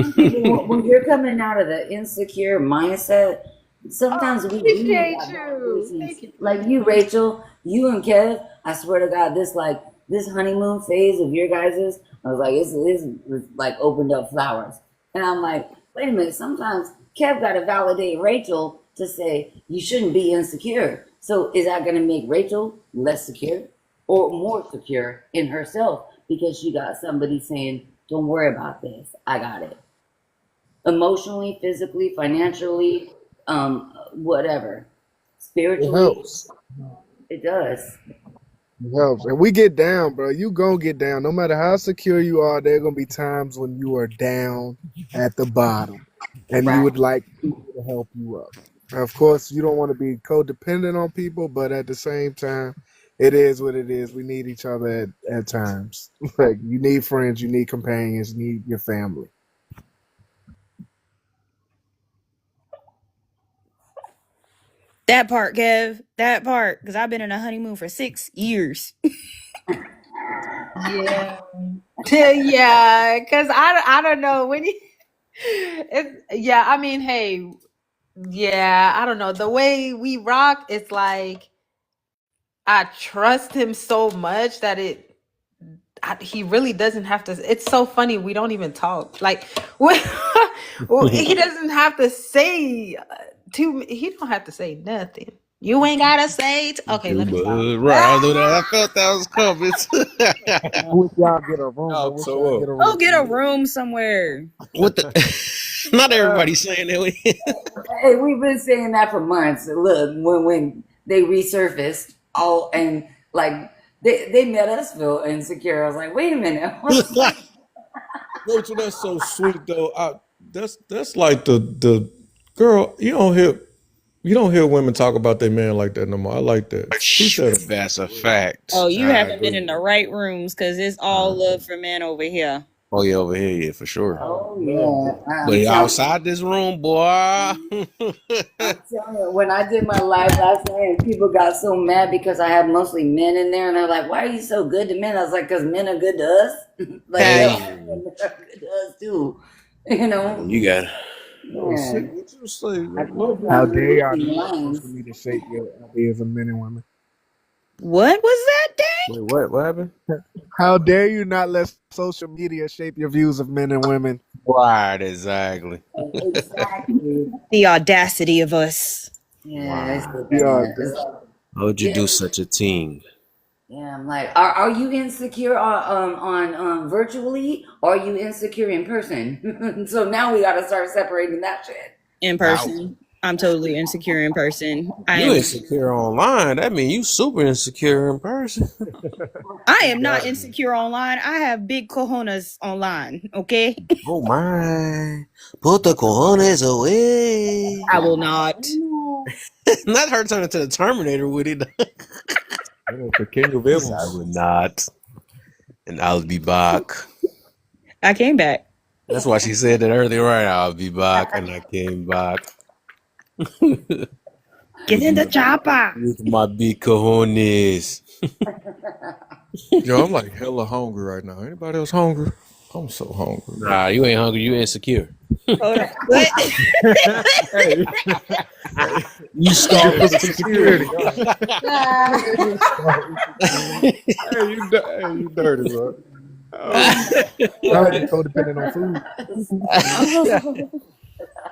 Some people, when you're coming out of the insecure mindset, sometimes we do need Appreciate that you. validation. Thank you. Like you, Rachel, you and Kev, I swear to God, this honeymoon phase of your guys's, I was like, it's like opened up flowers. And I'm like, wait a minute, sometimes Kev got to validate Rachel to say, you shouldn't be insecure. So is that going to make Rachel less secure or more secure in herself because she got somebody saying, don't worry about this, I got it emotionally, physically, financially, whatever, It spiritually, helps. it does. It helps. And we get down, bro. You gonna get down. No matter how secure you are, there gonna be times when you are down at the bottom. And you Right. would like people to help you up. Of course, you don't want to be codependent on people, but at the same time, it is what it is. We need each other at times. Like you need friends, you need companions, you need your family. That part, Kev. That part. Because I've been in a honeymoon for 6 years. Yeah. Yeah, because I don't know when you yeah, I mean, hey, yeah, I don't know. The way we rock, it's like I trust him so much that he really doesn't have to. It's so funny. We don't even talk. Like, he doesn't have to say he don't have to say nothing. You ain't gotta say. Okay, Too let me stop. much. Right. I thought that was coming. I wish y'all get a room. I y'all wish y'all so get up. a Go room. get a room somewhere. What the? Not everybody saying that. Hey, we've been saying that for months. Look, when they resurfaced, all and like they made us feel insecure. I was like, wait a minute, what's like? Rachel, that's so sweet though. That's like the girl. You don't hear women talk about their man like that no more. I like that. She said it. That's a fact. Oh, you I haven't been agree. in the right rooms because it's all love for men over here. Oh yeah, over here, yeah, for sure. I Oh love that. yeah, But outside this room, boy. I'm telling you, when I did my live last night, and people got so mad because I had mostly men in there, and they're like, "Why are you so good to men?" I was like, "Cause men are good to us. Like there are Hey, women that are good to us too, you know." you got it. Oh, see Yeah, what you say. I told you How I'm dare y'all releasing not let social lines. media shape your ideas of men and women? What was that, Dang? Wait, what? What happened? How dare you not let social media shape your views of men and women? Right, exactly. Exactly. The audacity of us. Yeah, it's so Wow. Yeah, bad. It's like, How would you yeah, do such a thing? yeah. I'm like, are you insecure on virtually, or are you insecure in person? So now we got to start separating that shit. In Wow. person. I'm totally insecure in person. You insecure online. That mean you super insecure in person. I you am not got me. insecure online. I have big cojones online. Okay. Oh my. Put the cojones away. I will not. Not her turning to the Terminator with it. What is the king of Yes, I villains? would not. And I'll be back. I came back. That's why she said that earlier, right? I'll be back. And I came back. with Get in the my chopper. with my big cojones. Yo, I'm like hella hungry right now. Anybody else hungry? I'm so hungry, bro. Nah, you ain't hungry, you insecure. Hold on. What? Hey, hey, You you starving from security. security. Huh? Hey, you dirty, bro. Oh, Sound like you codependent on food.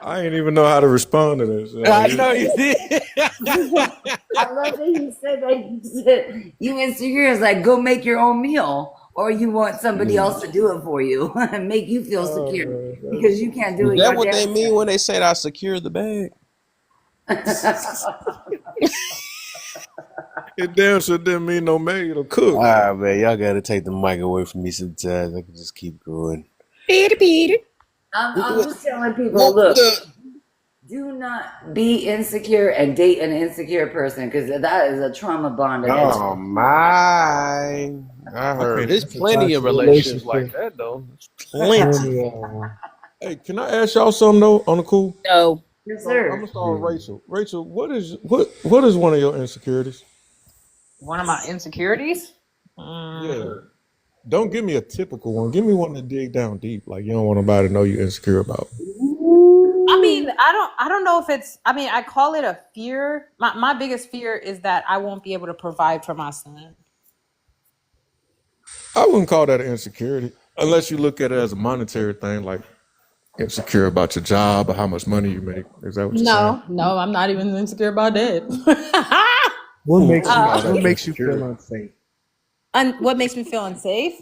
I ain't even know how to respond to this. I know you did. I love that he said that. He said, you insecure is like go make your own meal, or you want somebody else to do it for you and make you feel oh secure man, because you can't do Is it that your what they damn mean when they said I secure the bag? It damn sure didn't mean no maid or cook. Ah, man, y'all gotta take the mic away from me sometimes. I can just keep going. Peter, Peter. I'm just telling people, What look, the? do not be insecure and date an insecure person because that is a trauma bond against Oh you. my! I I heard can't. there's That's a plenty of toxic relationships like relationship. that though. There's plenty. Plenty of them. Hey, can I ask y'all something though on the cool? No. Yes, So I'm gonna sir. start with Rachel. Rachel, what is one of your insecurities? One of my insecurities. Yeah. Don't give me a typical one. Give me one to dig down deep. Like you don't want nobody to know you're insecure about. I mean, I don't know if it's, I mean, I call it a fear. My biggest fear is that I won't be able to provide for my son. I wouldn't call that an insecurity unless you look at it as a monetary thing, like insecure about your job or how much money you make. Is that what you're saying? No, no, I'm not even insecure about that. What I makes would you call that what makes you feel insecurity. unsafe? What makes me feel unsafe?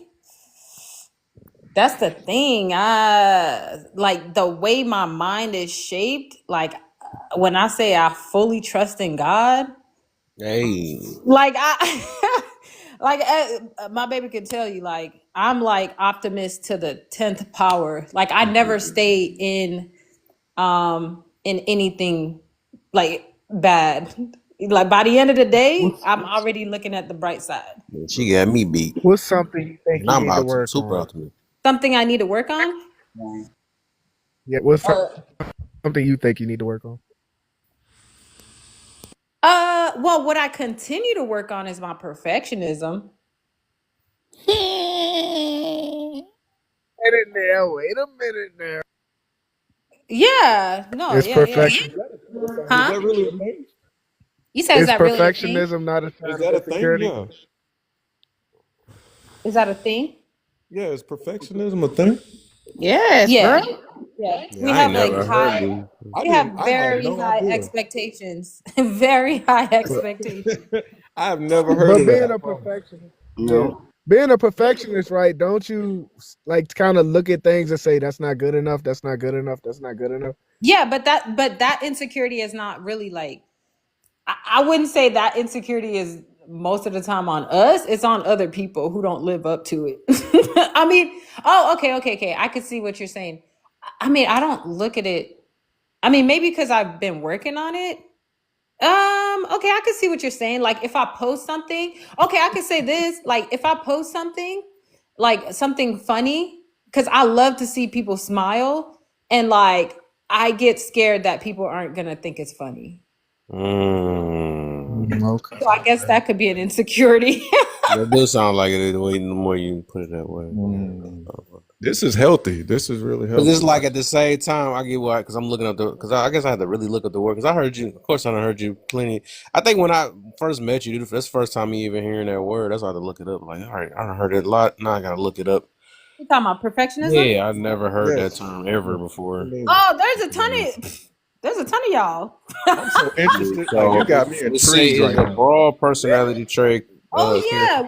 That's the thing. Like the way my mind is shaped, like when I say I fully trust in God, Hey, like I like my baby can tell you, like I'm like optimist to the 10th power. Like I never stay in anything like bad. Like by the end of the day, What's I'm already looking at the bright side. she got me beat, what's something you think and you I'm need to out to work super on? optimistic. Something I need to work on. Yeah, what's Uh, something you think you need to work on? well, what I continue to work on is my perfectionism. Wait a minute, wait a minute now. Yeah, no, Is yeah, yeah. perfection Is Huh? that really a thing? You said, is is that really a thing? perfectionism not a Is sign of that a thing? insecurity? Yeah. Is that a thing? Yeah, is perfectionism a thing? Yes, bro. Yeah, yeah. Yeah, We I ain't have like never heard high, this. I we have didn't. I had very no high idea. expectations, very high expectations. I've never heard But of that being a before. perfectionist, yeah, No. being a perfectionist, right? Don't you like kind of look at things and say that's not good enough, that's not good enough, that's not good enough? Yeah, but that insecurity is not really like, I wouldn't say that insecurity is most of the time on us. It's on other people who don't live up to it. I mean, oh, okay. I could see what you're saying. I mean, I don't look at it. I mean, maybe because I've been working on it. Okay, I can see what you're saying. Like if I post something, okay, I can say this. Like if I post something, like something funny, because I love to see people smile, and like I get scared that people aren't gonna think it's funny. Mm. Okay. So I guess that could be an insecurity. That does sound like it the way the more you put it that way. Mm. This is healthy. This is really But it's healthy. like at the same time, I get why, because I'm looking up the, because I guess I had to really look up the word, because I heard you, of course I done heard you plenty. I think when I first met you, that's the first time you even hearing that word. That's why I had to look it up. Like, all right, I done heard it a lot. Now I gotta look it up. You talking about perfectionism? Yeah, I never heard that Yes. term ever Yeah. before. Oh, there's a ton of y'all. I'm so Yeah, interested. Like you so got me we say intrigued it's right a now. broad personality trait. Oh Character. yeah,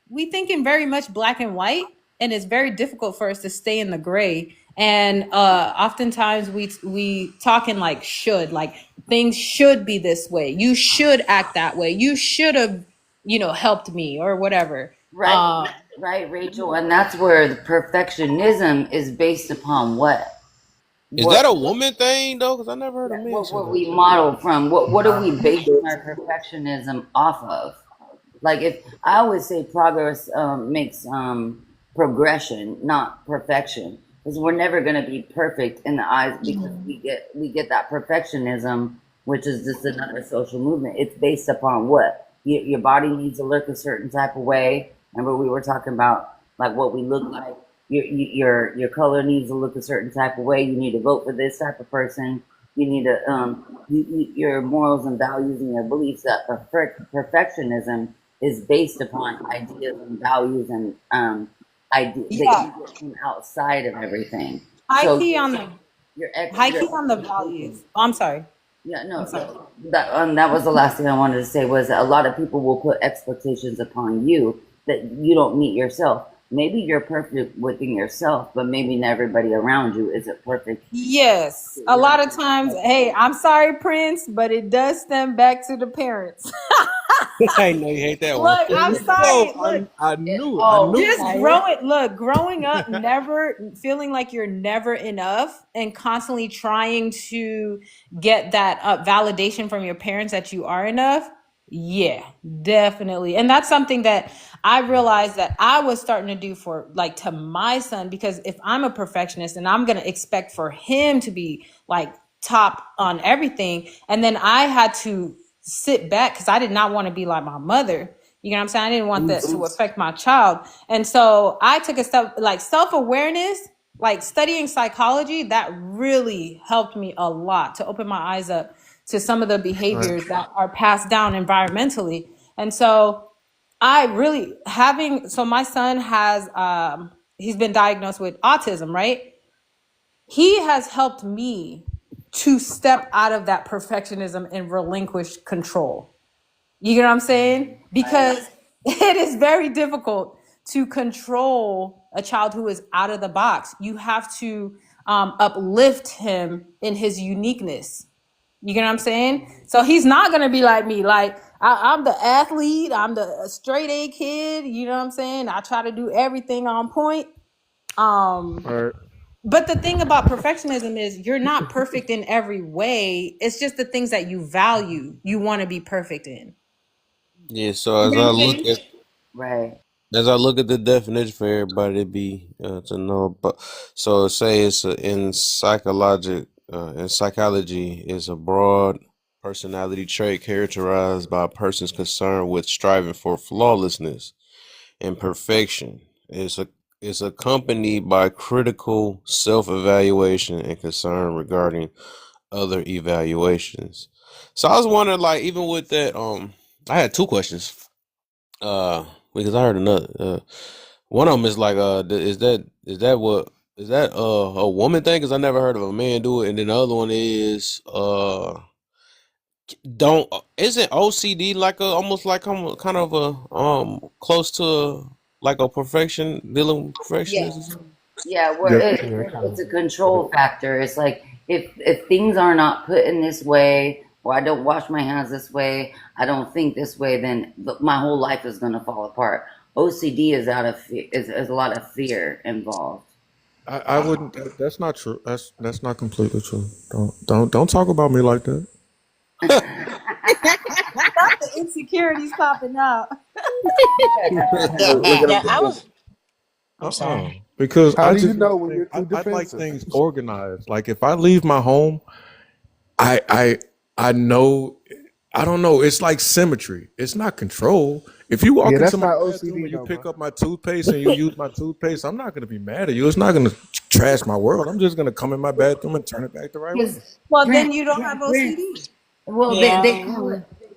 we thinking very much black and white, and it's very difficult for us to stay in the gray. And oftentimes we talking like should, like things should be this way. You should act that way. You should have, helped me or whatever. Right, right, Rachel, and that's where the perfectionism is based upon what? Is that a What woman thing though? Because I never heard a man say what that. we model from? What are we basing our perfectionism off of? Like if I always say progress makes progression, not perfection, because we're never going to be perfect in the eyes because we get that perfectionism, which is just another social movement. It's based upon what your body needs to look a certain type of way. Remember we were talking about like what we look like. Your color needs to look a certain type of way. You need to vote for this type of person. You need to your morals and values and your beliefs. That perfectionism is based upon ideas and values and ideas that Yeah, you get from outside of everything. high So key on the your high your key on the values. Oh, I'm sorry. yeah, I'm no, sorry. that was the last thing I wanted to say was that a lot of people will put expectations upon you that you don't meet yourself. Maybe you're perfect within yourself, but maybe not everybody around you isn't perfect. Yes, a lot of times. Hey, I'm sorry, Prince, but it does stem back to the parents. I know you hate that one. Look, There I'm you go. sorry. Look, I It knew it. I all knew it. just started. growing up, never feeling like you're never enough and constantly trying to get that validation from your parents that you are enough. Yeah, definitely. And that's something that I realized that I was starting to do for like to my son, because if I'm a perfectionist and I'm going to expect for him to be like top on everything. And then I had to sit back because I did not want to be like my mother. You know what I'm saying? I didn't want that to affect my child. And so I took a step, like self-awareness, like studying psychology, that really helped me a lot to open my eyes up to some of the Right. behaviors that are passed down environmentally. And so I really having, so my son has, he's been diagnosed with autism, right? He has helped me to step out of that perfectionism and relinquish control. You get what I'm saying? Right. Because it is very difficult to control a child who is out of the box. You have to uplift him in his uniqueness. You get what I'm saying? So he's not gonna be like me. Like I'm the athlete. I'm the straight A kid. You know what I'm saying? I try to do everything on point. Um, Right. but the thing about perfectionism is you're not perfect in every way. It's just the things that you value, you want to be perfect in. Yeah. So You know what I'm saying? Right. as I look at the definition for everybody to be to know, but so say it's in psychology is a broad personality trait characterized by a person's concern with striving for flawlessness and perfection. It's accompanied by critical self-evaluation and concern regarding other evaluations. So I was wondering, like, even with that, I had two questions. Because I heard another. One of them is like, is that a woman thing? Because I never heard of a man do it. And then the other one is don't isn't OCD like a almost like kind of a close to like a perfection dealing with Yeah. perfectionism? Yeah, where Yeah. Yeah. Kind it's of. a control factor. It's like if things are not put in this way, or I don't wash my hands this way, I don't think this way, then my whole life is going to fall apart. OCD is out of is a lot of fear involved. I wouldn't. That's not true. That's not completely true. Don't talk about me like that. Not the insecurities popping out. Look at Yeah, I him. was. I'm Uh-uh. sorry. Because How I do you just know like when you're things. too I like defensive? things organized. Like if I leave my home, I I I know. I don't know. It's like symmetry. It's not control. If you Yeah, walk into that's my not bathroom OCD and you though, pick bro. up my toothpaste and you use my toothpaste, I'm not going to be mad at you. It's not going to trash my world. I'm just going to come in my bathroom and turn it back the right way. Because Well, then Prince, you don't have Prince, OCD. well, Yeah, they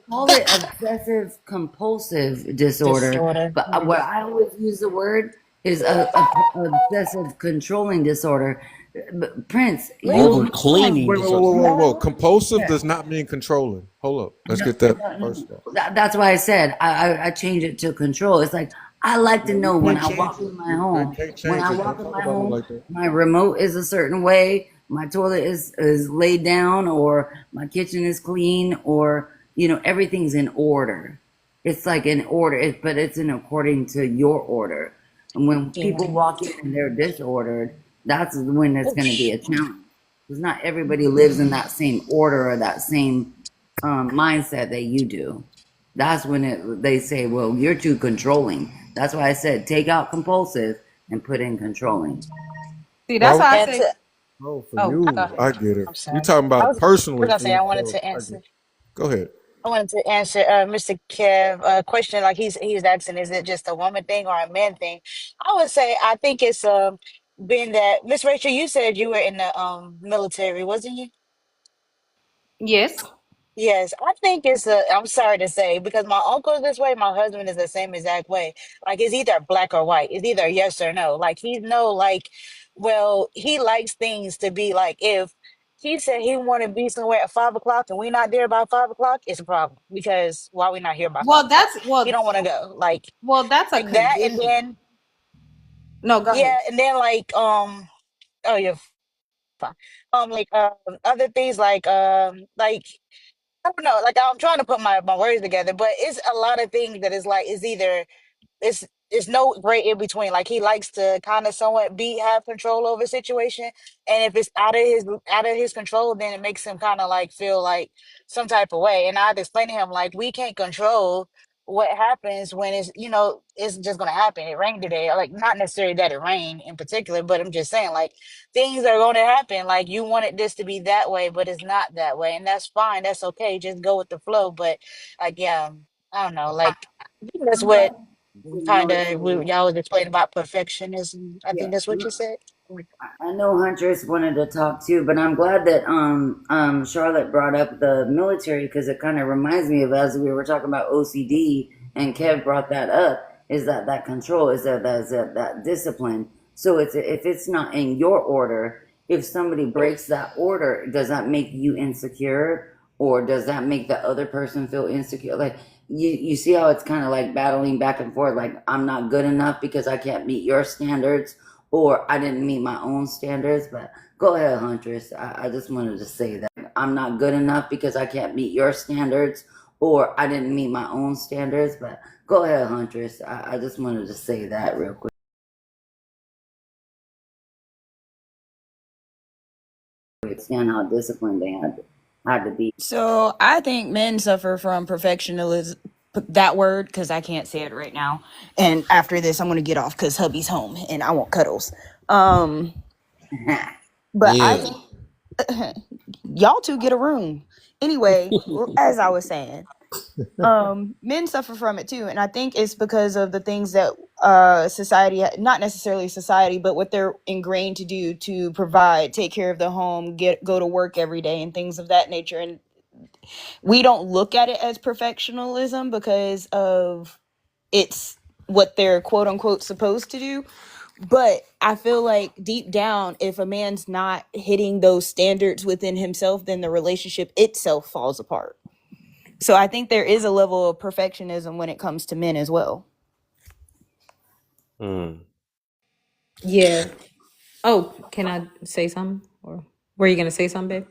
call it obsessive compulsive disorder, disorder. but Yeah. what I always use the word is obsessive controlling disorder. But Prince, Really? you Over have cleaning Wait, wait, whoa, disorder. whoa, you whoa, have whoa. Compulsive yeah. does not mean controlling. Hold up. Let's No, get that no, first no. step. That's why I said I change it to control. It's like I like to No, you know when can't I change walk it. in my You home. can't When change I it. walk Don't in talk my about me home, like that. my remote is a certain way. My toilet is laid down, or my kitchen is clean, or everything's in order. It's like in order, but it's in according to your order. And when people Yeah. walk in and they're disordered, that's when it's going to be Oof. a challenge. Because not everybody lives in that same order or that same mindset that you do. That's when they say, well, you're too controlling. That's why I said take out compulsive and put in controlling. See, Why that's would why I And say, to, no for oh, go you? ahead. I get it. I'm You sorry. talking about I was personally gonna for say I wanted yourself. to I get answer. it. Go ahead. I wanted to answer Mr. Kev question like he's asking, is it just a woman thing or a man thing? I would say I think it's been that Miss Rachel, you said you were in the military, wasn't you? Yes. Yes, I think it's a, I'm sorry to say, because my uncle is this way, my husband is the same exact way. Like it's either black or white. It's either yes or no. Like he's no, like, well, he likes things to be like if he said he want to be somewhere at 5 o'clock and we not there by 5 o'clock, it's a problem because why we not here by five Well, o'clock? that's He don't want to go. that's a Like that, and condition. then No, go yeah, ahead. and then like oh yeah, fine. Like other things like I don't know. Like I'm trying to put my words together, but it's a lot of things that is like it's either it's no great in between. Like he likes to kind of somewhat be have control over a situation, and if it's out of his control, then it makes him kind of like feel like some type of way. And I'd explain to him like we can't control. what happens when it's, it's just gonna happen. It rained today. Like, not necessarily that it rained in particular, but I'm just saying, like, things are gonna happen. Like, you wanted this to be that way, but it's not that way, and that's fine. That's okay. Just go with the flow. But like, yeah, I don't know. Like, I think that's what kind of y'all was explaining about perfectionism. I think that's what you said. I know Huntress wanted to talk too, but I'm glad that Charlotte brought up the military because it kind of reminds me of as we were talking about OCD and Kev brought that up is that control is that discipline. So it's if it's not in your order, if somebody breaks that order, does that make you insecure or does that make the other person feel insecure? Like you see how it's kind of like battling back and forth. Like I'm not good enough because I can't meet your standards or I didn't meet my own standards, but go ahead, Huntress. I just wanted to say that I'm not good enough because I can't meet your standards, or I didn't meet my own standards, but go ahead, Huntress. I just wanted to say that real quick. Understand how disciplined they had to be. So I think men suffer from perfectionism. That word, because I can't say it right now. And after this, I'm gonna get off because hubby's home and I want cuddles. But I Yeah. think y'all two get a room. Anyway, as I was saying, men suffer from it too, and I think it's because of the things that society, not necessarily society, but what they're ingrained to do to provide, take care of the home, go to work every day, and things of that nature. And we don't look at it as perfectionism because of it's what they're quote unquote supposed to do. But I feel like deep down, if a man's not hitting those standards within himself, then the relationship itself falls apart. So I think there is a level of perfectionism when it comes to men as well. Mm. Yeah. Oh, can I say something? Or were you gonna say something, babe?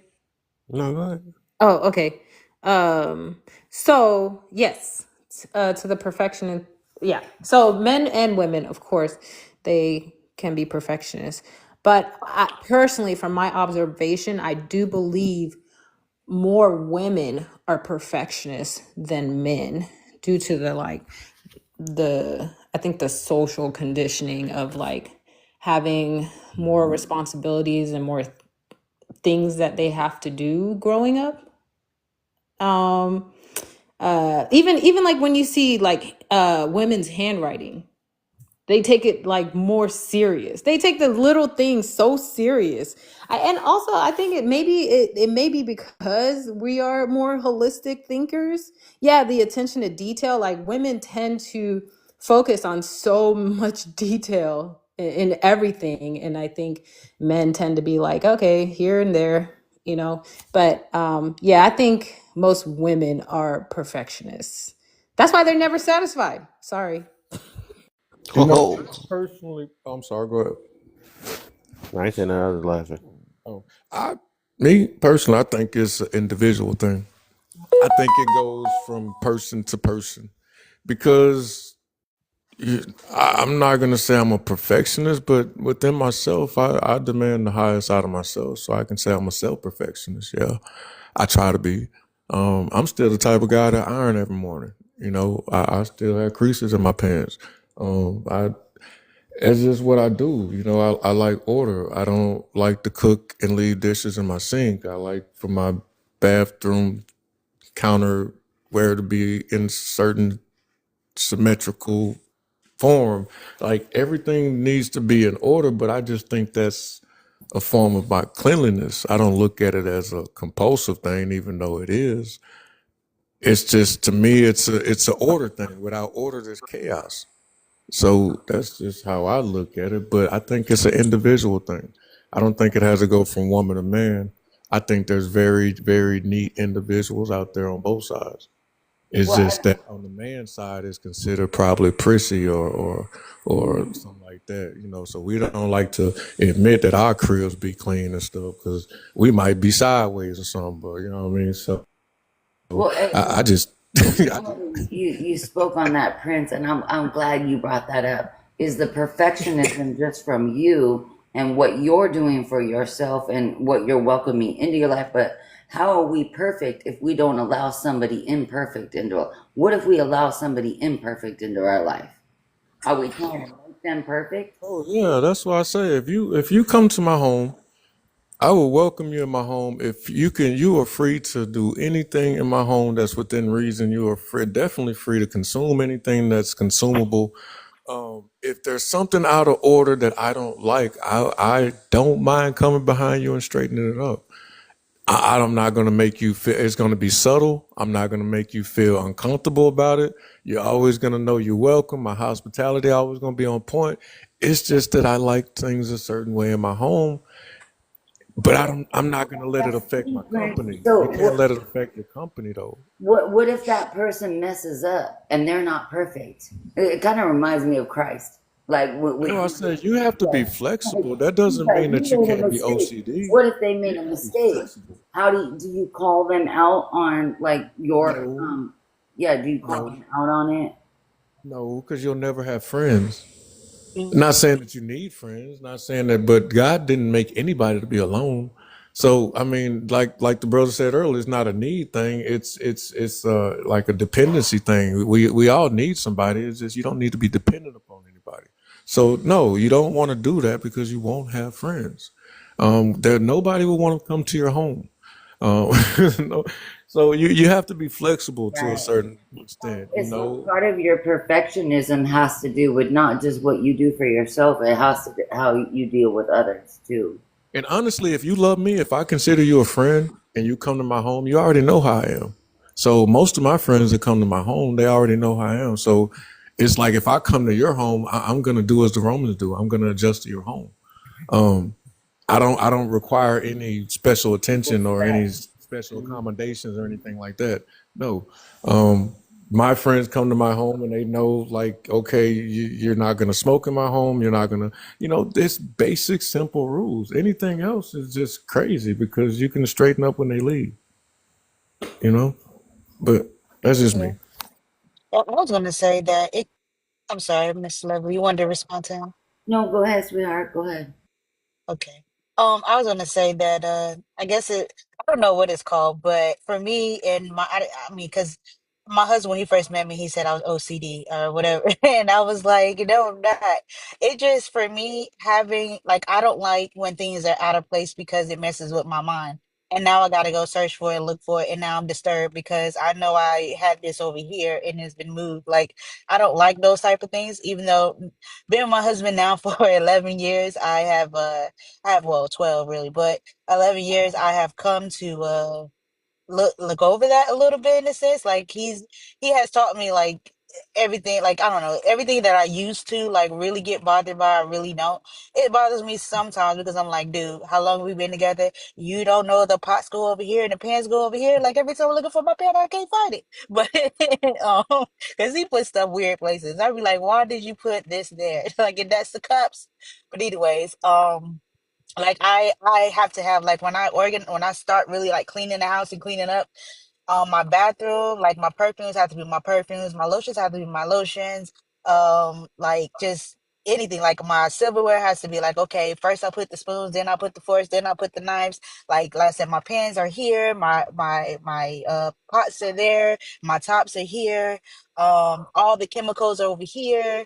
No, go ahead. Oh, okay. So yes, to the perfection. Yeah. So men and women, of course, they can be perfectionists. But personally, from my observation, I do believe more women are perfectionists than men due to I think the social conditioning of like having more responsibilities and more things that they have to do growing up. Um even like when you see like women's handwriting, they take it like more serious. They take the little things so serious. And also I think it may be because we are more holistic thinkers. Yeah, the attention to detail, like women tend to focus on so much detail in everything, and I think men tend to be like, okay, here and there, but yeah, I think most women are perfectionists. That's why they're never satisfied. Sorry. You know, Oh, personally, I'm sorry. Go ahead. I ain't saying that. I was laughing. Oh, me personally, I think it's an individual thing. I think it goes from person to person because I'm not gonna say I'm a perfectionist, but within myself, I demand the highest out of myself, so I can say I'm a self perfectionist. Yeah, I try to be. I'm still the type of guy that iron every morning. I still have creases in my pants. I It's just what I do. I like order. I don't like to cook and leave dishes in my sink. I like for my bathroom counter where to be in certain symmetrical form. Like everything needs to be in order, but I just think that's a form of my cleanliness. I don't look at it as a compulsive thing, even though it is. It's just to me, it's a order thing. Without order, there's chaos. So that's just how I look at it. But I think it's an individual thing. I don't think it has to go from woman to man. I think there's very, very neat individuals out there on both sides. It's Well, just that on the man side is considered probably prissy or something like that. So we don't like to admit that our cribs be clean and stuff because we might be sideways or something. But you know what I mean. So well, I just it's funny you spoke on that, Prince, and I'm glad you brought that up. Is the perfectionism just from you and what you're doing for yourself and what you're welcoming into your life? But how are we perfect if we don't allow somebody imperfect into it? What if we allow somebody imperfect into our life? Are we trying to make them perfect? Oh yeah, that's why I say if you come to my home, I will welcome you in my home. If you can, you are free to do anything in my home that's within reason. You are free, definitely free to consume anything that's consumable. If there's something out of order that I don't like, I don't mind coming behind you and straightening it up. I'm not going to make you feel, it's going to be subtle. I'm not going to make you feel uncomfortable about it. You're always going to know you're welcome. My hospitality always going to be on point. It's just that I like things a certain way in my home, but I'm not going to let it That's affect my different. company. So You can't let it affect your company though. what if that person messes up and they're not perfect? It kind of reminds me of Christ. Like No, I said you have to yeah, be flexible. That doesn't like mean he that you made a can't be mistake. OCD. What if they You made a got to be mistake? flexible. How do you call them out on like your No, yeah, do you call no, them out on it? no, because you'll never have friends. Not saying that you need friends, not saying that, but God didn't make anybody to be alone. So I mean, like the brother said earlier, it's not a need thing. It's like a dependency thing. We all need somebody. It's just you don't need to be dependent upon anybody. So no, you don't want to do that because you won't have friends. There nobody will want to come to your home. Um, no, so you have to be flexible to a Right. certain extent. You It's like know, part of your perfectionism has to do with not just what you do for yourself, it has to do how you deal with others too. and honestly, if you love me, if I consider you a friend and you come to my home, you already know how I am. So most of my friends that come to my home, they already know how I am. So it's like if I come to your home, I'm gonna do as the Romans do. I'm gonna adjust to your home. Um, I don't require any special attention or any special accommodations or anything like that. No. Um, my friends come to my home and they know like, okay, you're not gonna smoke in my home. You're not gonna, this basic simple rules. Anything else is just crazy because you can straighten up when they leave. You know, but that's just Yeah. me. I was going to say that it. I'm sorry, Miss Lovely. You wanted to respond to him? No, go ahead, sweetheart. Go ahead. Okay. I was gonna say that I guess I don't know what it's called, but for me and I mean, because my husband when he first met me, he said I was OCD or whatever, and I was like, no, I'm not. It just for me having like I don't like when things are out of place because it messes with my mind. And now I gotta go search for it, look for it, and now I'm disturbed because I know I had this over here and it's been moved. Like I don't like those type of things, even though been with my husband now for 11 years. I have well 12 really, but 11 years I have come to look over that a little bit in a sense. Like he has taught me like everything, like I don't know, everything that I used to like really get bothered by, I really don't. It bothers me sometimes because I'm like, dude, how long have we been together? You don't know the pots go over here and the pans go over here. Like every time I'm looking for my pan, I can't find it. But because he put stuff weird places. I'd be like, why did you put this there? Like, and that's the cups. But anyways, like I have to have like when I start really like cleaning the house and cleaning up my bathroom, like my perfumes have to be my perfumes, my lotions have to be my lotions, like just anything, like my silverware has to be like, okay, first I put the spoons, then I put the forks, then I put the knives. Like I said, my pans are here, my pots are there, my tops are here, all the chemicals are over here,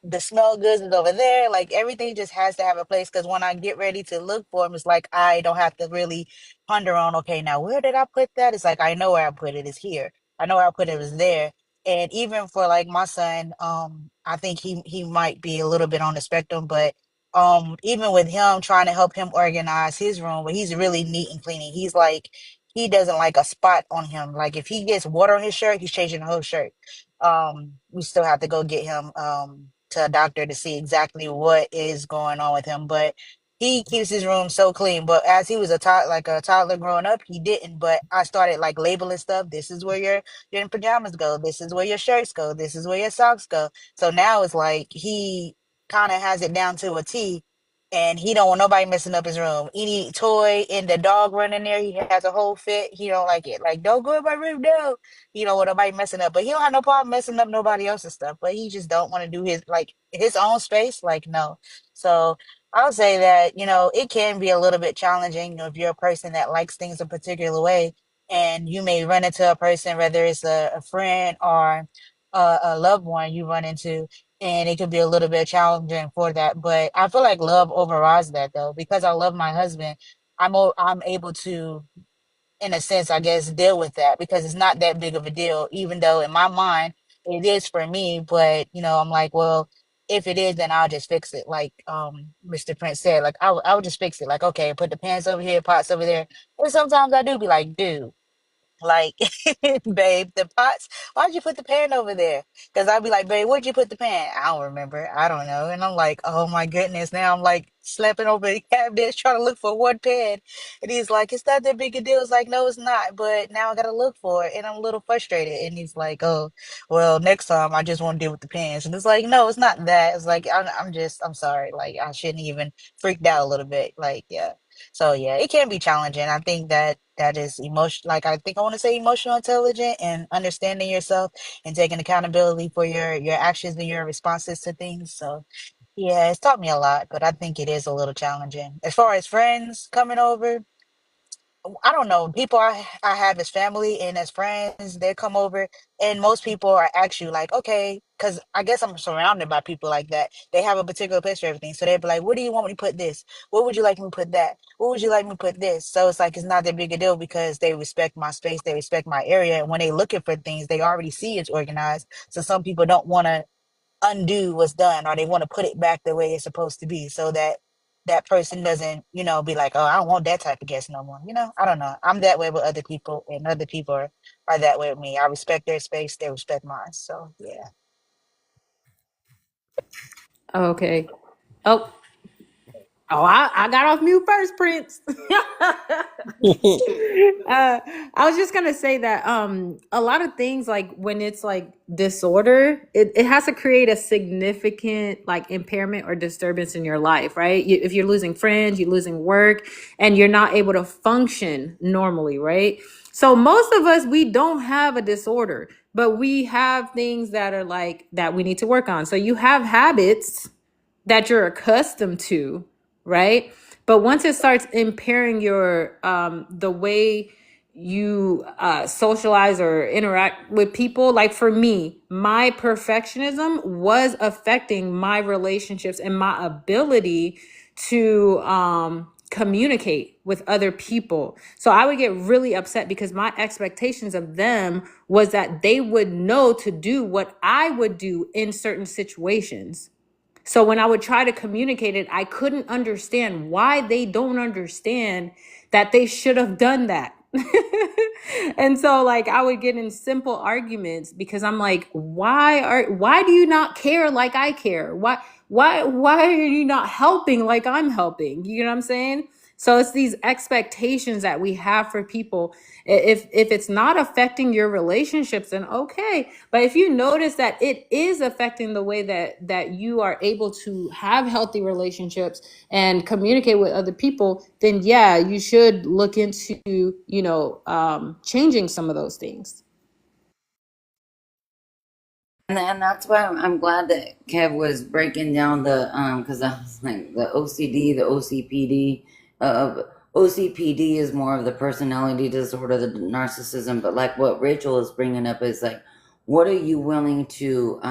the smell goods is over there. Like everything just has to have a place because when I get ready to look for them, it's like I don't have to really ponder on, okay, now where did I put that? It's like I know where I put it. It's here. I know where I put it. It's there. And even for like my son, I think he might be a little bit on the spectrum, but even with him trying to help him organize his room, but he's really neat and cleaning. He's like he doesn't like a spot on him. Like if he gets water on his shirt, he's changing the whole shirt. We still have to go get him to a doctor to see exactly what is going on with him. But he keeps his room so clean. But as he was like a toddler growing up, he didn't. But I started like labeling stuff. This is where your pajamas go. This is where your shirts go. This is where your socks go. So now it's like he kind of has it down to a T. and he don't want nobody messing up his room. Any toy and the dog running there, he has a whole fit. He don't like it. Like, don't go in my room, no. He don't want nobody messing up, but he don't have no problem messing up nobody else's stuff. But he just don't want to do his own space. Like, no. So I'll say that it can be a little bit challenging if you're a person that likes things a particular way, and you may run into a person, whether it's a friend or a loved one you run into, and it could be a little bit challenging for that. But I feel like love overrides that, though, because I love my husband. I'm able to, in a sense, I guess, deal with that because it's not that big of a deal, even though in my mind it is for me. But I'm like, well, if it is, then I'll just fix it. Like Mr. Prince said, like I would just fix it. Like, okay, put the pants over here, pots over there. And sometimes I do be like, dude. Like, babe, the pots, why'd you put the pan over there? Because I'd be like, babe, where'd you put the pan? I don't remember. I don't know. And I'm like, oh my goodness. Now I'm like slapping over the cabinet trying to look for one pan. And he's like, it's not that big a deal. It's like, no, it's not. But now I got to look for it. And I'm a little frustrated. And he's like, oh, well, next time I just want to deal with the pans. And it's like, no, it's not that. It's like, I'm sorry. Like, I shouldn't even freaked out a little bit. Like, yeah. So yeah, it can be challenging. I think that is emotion. Like I think I want to say emotional intelligence and understanding yourself and taking accountability for your actions and your responses to things. So yeah, it's taught me a lot, but I think it is a little challenging. As far as friends coming over, I don't know. People I have as family and as friends, they come over, and most people are actually like, okay, because I guess I'm surrounded by people like that. They have a particular place for everything, so they'd be like, "What do you want me to put this? What would you like me to put that? What would you like me to put this?" So it's like it's not that big a deal because they respect my space, they respect my area, and when they looking for things, they already see it's organized. So some people don't want to undo what's done, or they want to put it back the way it's supposed to be so that that person doesn't be like, oh, I don't want that type of guest no more. I don't know, I'm that way with other people, and other people are that way with me. I respect their space, they respect mine. So yeah. Okay. Oh, I got off mute first, Prince. I was just gonna say that a lot of things, like when it's like disorder, it has to create a significant like impairment or disturbance in your life, right? If you're losing friends, you're losing work, and you're not able to function normally, right? So most of us, we don't have a disorder, but we have things that are like that we need to work on. So you have habits that you're accustomed to, right? But once it starts impairing your the way you socialize or interact with people, like for me, my perfectionism was affecting my relationships and my ability to communicate with other people. So I would get really upset because my expectations of them was that they would know to do what I would do in certain situations. So when I would try to communicate it, I couldn't understand why they don't understand that they should have done that. And so like I would get in simple arguments because I'm like, why do you not care like I care? Why are you not helping like I'm helping? You know what I'm saying? So it's these expectations that we have for people. If it's not affecting your relationships, then okay. But if you notice that it is affecting the way that you are able to have healthy relationships and communicate with other people, then yeah, you should look into changing some of those things. And that's why I'm glad that Kev was breaking down the because I was like the OCD, the OCPD. OCPD is more of the personality disorder, the narcissism. But like what Rachel is bringing up is like, what are you willing to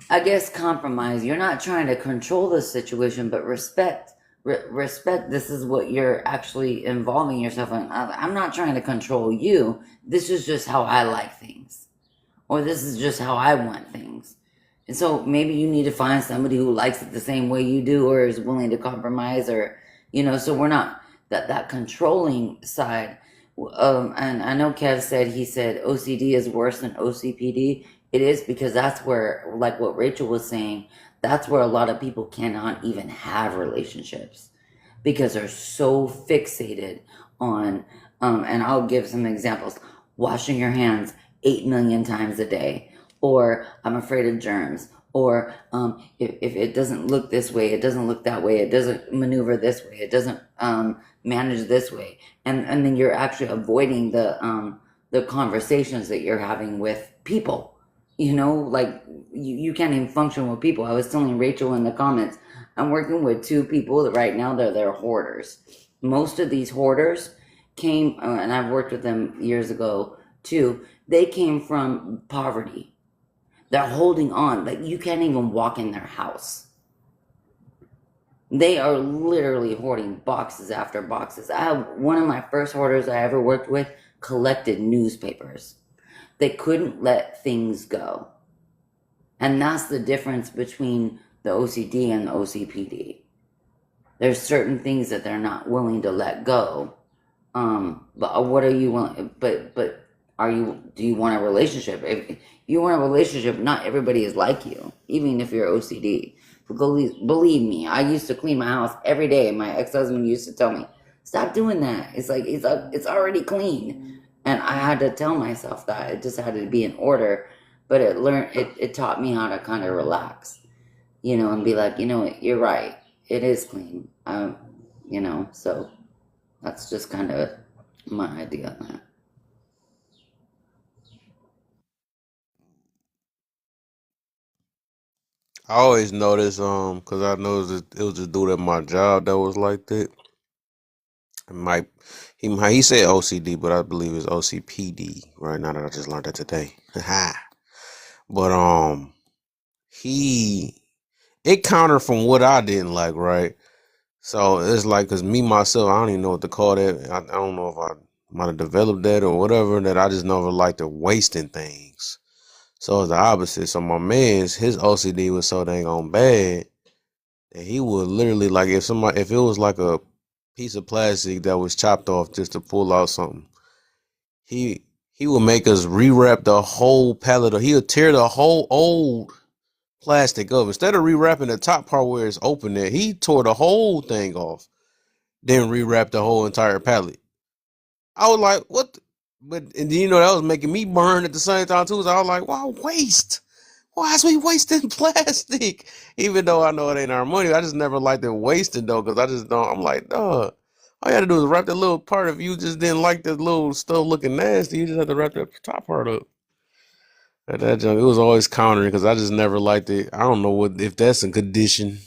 I guess compromise? You're not trying to control the situation, but respect. This is what you're actually involving yourself in. I'm not trying to control you. This is just how I like things, or this is just how I want things. And so maybe you need to find somebody who likes it the same way you do, or is willing to compromise, or so we're not that controlling side. And I know Kev said, he said OCD is worse than OCPD. It is, because that's where, like what Rachel was saying, that's where a lot of people cannot even have relationships because they're so fixated on and I'll give some examples: washing your hands 8 million times a day, or I'm afraid of germs, or if it doesn't look this way, it doesn't look that way, it doesn't maneuver this way, it doesn't manage this way, and then you're actually avoiding the conversations that you're having with people. You know, like you can't even function with people. I was telling Rachel in the comments, I'm working with two people that right now they're hoarders. Most of these hoarders came, and I've worked with them years ago too. They came from poverty. They're holding on, like you can't even walk in their house. They are literally hoarding boxes after boxes. I have one of my first hoarders I ever worked with collected newspapers. They couldn't let things go. And that's the difference between the OCD and the OCPD. There's certain things that they're not willing to let go. But what are you willing? But do you want a relationship? If you want a relationship, not everybody is like you, even if you're OCD. Believe me, I used to clean my house every day, and my ex-husband used to tell me, "Stop doing that. It's already clean." And I had to tell myself that it just had to be in order. But it taught me how to kind of relax, and be like, you know what, you're right. It is clean. So that's just kind of my idea on that. I always notice, cause I noticed it was a dude at my job that was like that. It might he said OCD, but I believe it's OCPD. Right now that I just learned that today. But he it countered from what I didn't like, right? So it's like, cause me myself, I don't even know what to call that. I don't know if I might have developed that or whatever. That I just never liked to wasting things. So it's the opposite. So my man's his OCD was so dang on bad that he would literally, like, if it was like a piece of plastic that was chopped off just to pull out something, he he would make us rewrap the whole pallet. Or he would tear the whole old plastic up instead of rewrapping the top part where it's open. There, he tore the whole thing off, then rewrapped the whole entire pallet. I was like, what? But and then, that was making me burn at the same time too. So I was like, why waste? Why is we wasting plastic? Even though I know it ain't our money, I just never liked it wasting though, because I just don't. I'm like, duh. All you had to do is wrap that little part. If you just didn't like the little stuff looking nasty, you just had to wrap that top part up. At that junk, it was always countering because I just never liked it. I don't know what if that's a condition.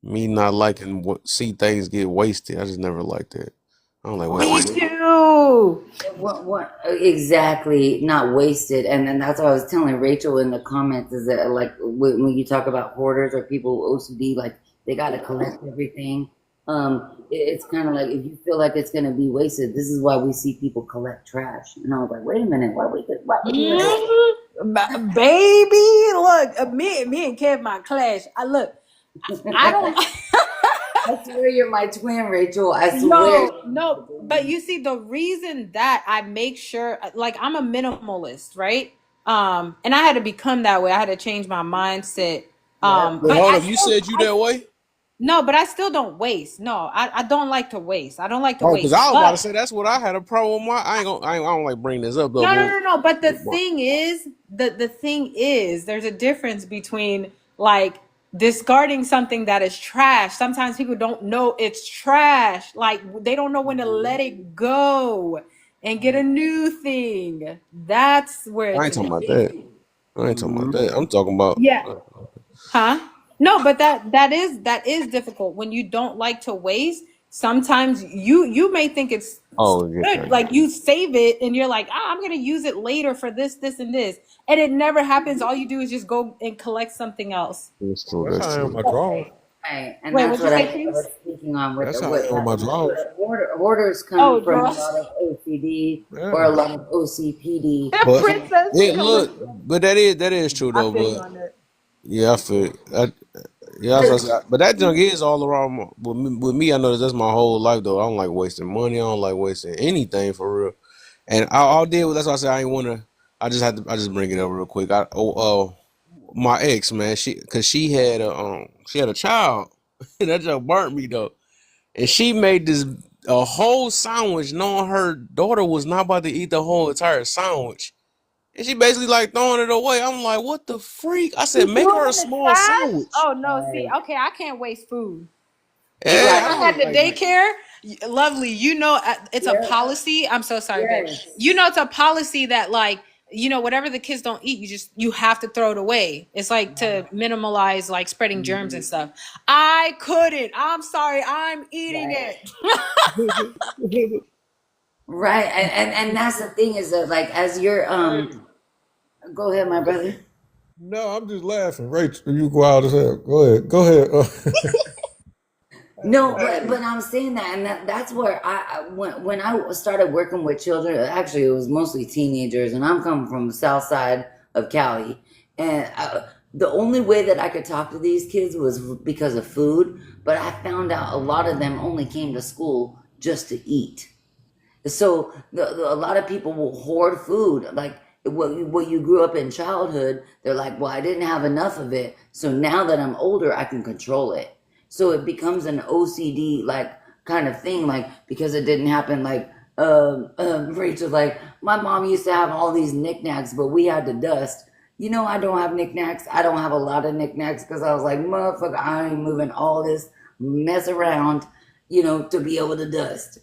Me not liking see things get wasted. I just never liked that. I don't like Me wasting. too. What exactly? Not wasted, and then that's what I was telling Rachel in the comments. Is that like when you talk about hoarders or people with OCD, like they got to collect everything. It's kind of like if you feel like it's gonna be wasted, this is why we see people collect trash. And I was like, wait a minute, why would you let it? Baby, look, me and Kev my clash. I don't. I swear you're my twin, Rachel. I swear. No, but you see, the reason that I make sure, like, I'm a minimalist, right? And I had to become that way. I had to change my mindset. Yep. Well, But hold up. You said you that way? no, but I still don't waste. No, I don't like to waste. I don't like to Oh, because waste. I was about to But say that's what I had a problem with. I don't like bringing this up though. no. But the But thing is, the thing is, there's a difference between like discarding something that is trash. Sometimes people don't know it's trash. Like they don't know when to let it go and get a new thing. That's where I it's ain't a talking about difference. that. I ain't talking about Mhm. that. I'm talking about. Yeah. Huh? No, but that is difficult when you don't like to waste. Sometimes you may think it's Oh yeah, good, like you save it and you're like, I'm gonna use it later for this, and this, and it never happens. All you do is just go and collect something else. that's true. That's how That's I am with true. my drawers. Right, and Wait, that's what'd you what I say, was Prince? speaking on with That's the how I what am with my drawers. hoarders come Oh, from a draw. lot of OCD or Yeah. a lot of OCPD, But and Princess, yeah, she gonna look, listen. but that is true I though. feel you But on that. yeah, I feel. Yeah, that's what I said. But that junk is all around. With me, I know that's my whole life though. I don't like wasting money. I don't like wasting anything for real. And I'll deal with. That's why I said I ain't wanna. I just bring it up real quick. My ex, man, cause she had a child. That just burnt me though. And she made this a whole sandwich, knowing her daughter was not about to eat the whole entire sandwich. And she basically like throwing it away. I'm like, what the freak? I You said, make threw her it a in the small trash? sandwich. Oh no, see, Right. okay, I can't waste food. Even Yeah, when Right. I I had was the like, daycare, lovely, it's a Yep. policy. I'm so sorry, babe. Yes. It's a policy that like, whatever the kids don't eat, you have to throw it away. It's like to minimalize like spreading germs and stuff. I couldn't. I'm sorry. I'm eating Right. it. Right. And that's the thing is that like as you're Hey, go ahead, my brother. no, I'm just laughing. Rachel, you go out as hell. Go ahead. Go ahead. No, Hey, but I'm saying that, and that's where when I started working with children. Actually, it was mostly teenagers, and I'm coming from the south side of Cali, and the only way that I could talk to these kids was because of food. But I found out a lot of them only came to school just to eat. So a lot of people will hoard food, like what you grew up in childhood. They're like, well, I didn't have enough of it, so now that I'm older, I can control it. So it becomes an OCD like kind of thing, like because it didn't happen. Like Rachel, like my mom used to have all these knickknacks, but we had to dust. I don't have knickknacks. I don't have a lot of knickknacks because I was like, motherfucker, I ain't moving all this mess around, to be able to dust.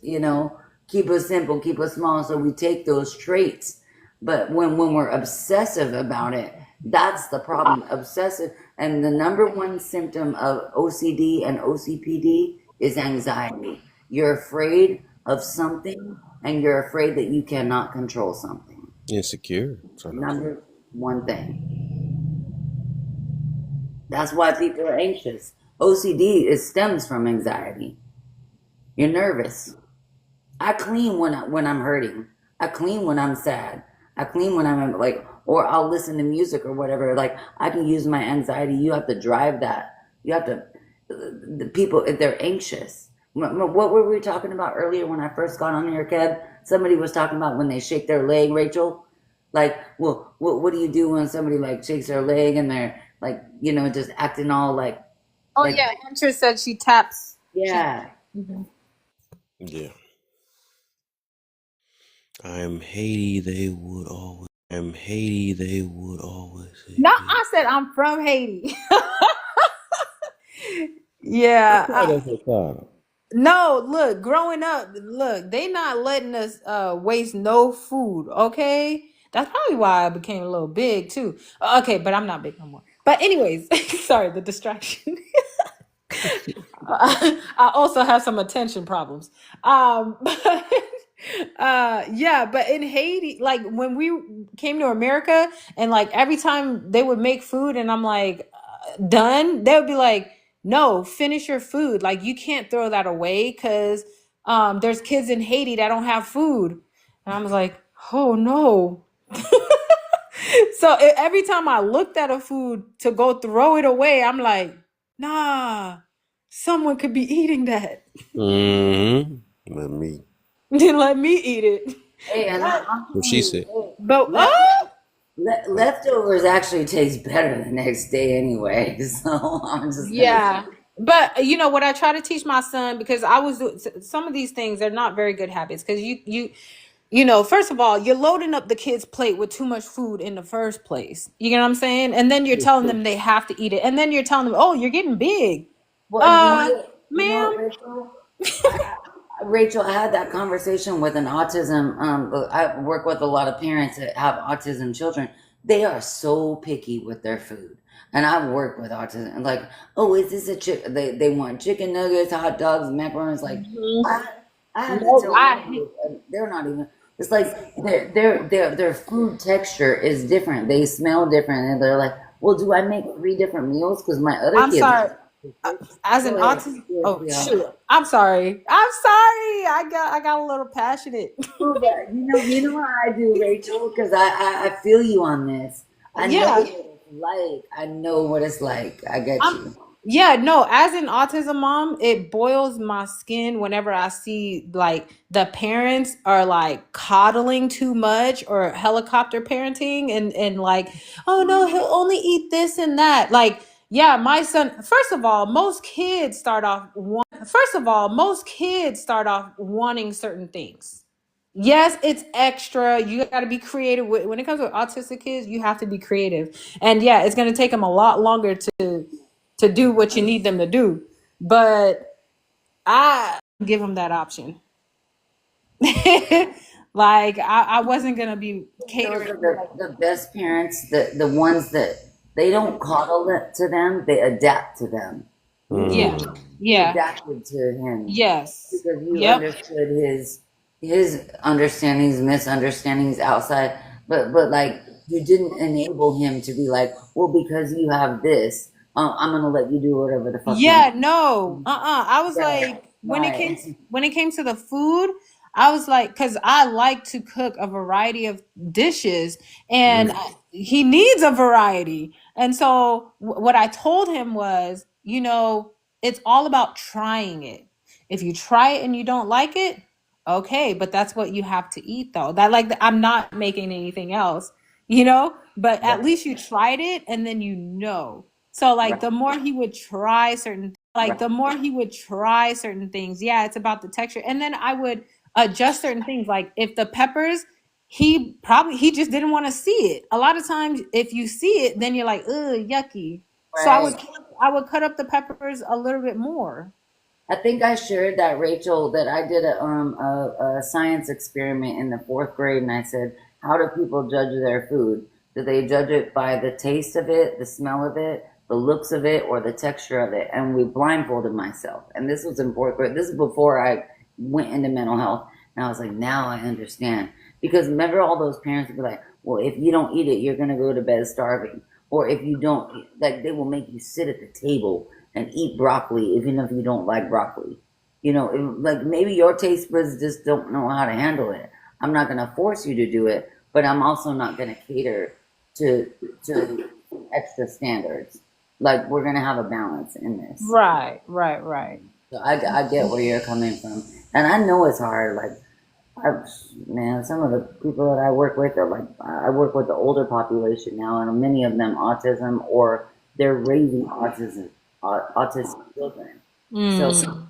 Keep us simple, keep us small. So we take those traits. But when we're obsessive about it, that's the problem. Obsessive. And the number one symptom of OCD and OCPD is anxiety. You're afraid of something and you're afraid that you cannot control something. insecure. Number one thing. That's why people are anxious. OCD stems from anxiety. You're nervous. I clean when I'm hurting. I clean when I'm sad. I clean when I'm like, or I'll listen to music or whatever. Like I can use my anxiety. You have to drive that. You have to. The people if they're anxious. What were we talking about earlier when I first got on here, Kev? Somebody was talking about when they shake their leg, Rachel. Like, well, what do you do when somebody like shakes their leg and they're like, just acting all Oh like, yeah, Hunter said she taps. yeah. Mhm. Yeah. I'm Haiti, they would always. I'm Haiti, they would always say. No, I said I'm from Haiti. Yeah. That's a time. No, look, growing up, look, they not letting us waste no food, okay? That's probably why I became a little big too. Okay, but I'm not big no more. But anyways, sorry, the distraction. I also have some attention problems. But yeah, but in Haiti, like when we came to America and like every time they would make food and I'm like done, they would be like, no, finish your food. Like you can't throw that away because there's kids in Haiti that don't have food. And I was like, oh no. So every time I looked at a food to go throw it away, I'm like, nah, someone could be eating that. Mm-hmm. Let me. Then let me eat it. Hey, and I'm What telling she you, said. hey, But leftovers actually taste better the next day anyway. So I'm just gonna say, yeah. But what I try to teach my son, because I was some of these things, they're not very good habits because first of all, you're loading up the kid's plate with too much food in the first place. You know what I'm saying? And then you're telling them they have to eat it. And then you're telling them, "Oh, you're getting big." well, Ma'am. Rachel, Rachel, I had that conversation with an autism. I work with a lot of parents that have autism children. They are so picky with their food, and I've worked with autism. And like, oh, is this a chick? They want chicken nuggets, hot dogs, macarons. Like, I I have to No, tell them they're not even. It's like their food texture is different. They smell different, and they're like, well, do I make 3 different meals? Because my other I'm kids. sorry. As an Go ahead. autism, Yes, oh yeah. shoot, I'm sorry. I'm sorry. I got a little passionate. Oh, but you know what I do, Rachel, because I feel you on this. I know Yeah. what it's like. I know what it's like. I get I'm you. yeah, no, as an autism mom, it boils my skin whenever I see like the parents are like coddling too much or helicopter parenting and like, oh no, he'll only eat this and that. Like, yeah, my son, first of all, most kids start off wanting certain things. Yes, it's extra. You got to be creative. When it comes to autistic kids, you have to be creative. And yeah, it's going to take them a lot longer to do what you need them to do. But I give them that option. Like I wasn't going to be Those catering are to like, the best parents, the ones that they don't coddle it to them, they adapt to them. yeah. You Yeah. adapted to him Yes. because you Yep. understood his understandings, misunderstandings outside, but like you didn't enable him to be like, well, because you have this, I'm gonna let you do whatever the fuck you Yeah, want. no. I was Right, like right, when it came to the food, I was like cuz I like to cook a variety of dishes and he needs a variety. And so what I told him was, it's all about trying it. If you try it and you don't like it, okay, but that's what you have to eat though. That like I'm not making anything else, but at right, least you tried it and then So like right, the more he would try right. certain things, yeah, it's about the texture. And then I would adjust certain things. Like if the peppers, he just didn't want to see it. A lot of times if you see it, then you're like, ugh, yucky. So Right. I would cut up the peppers a little bit more. I think I shared that, Rachel, that I did a science experiment in the fourth grade, and I said, "How do people judge their food? Do they judge it by the taste of it, the smell of it, the looks of it, or the texture of it?" And we blindfolded myself, and this was in fourth grade. This is before I went into mental health, and I was like, "Now I understand." Because remember, all those parents would be like, "Well, if you don't eat it, you're gonna go to bed starving," or if you don't, like, they will make you sit at the table and eat broccoli even if you don't like broccoli. Like maybe your taste buds just don't know how to handle it. I'm not going to force you to do it, but I'm also not going to cater to to extra standards. Like we're going to have a balance in this. Right, right, right. So I get where you're coming from, and I know it's hard. Like man, some of the people that I work with are like I work with the older population now, and many of them autism or they're raising autistic children. So Mm.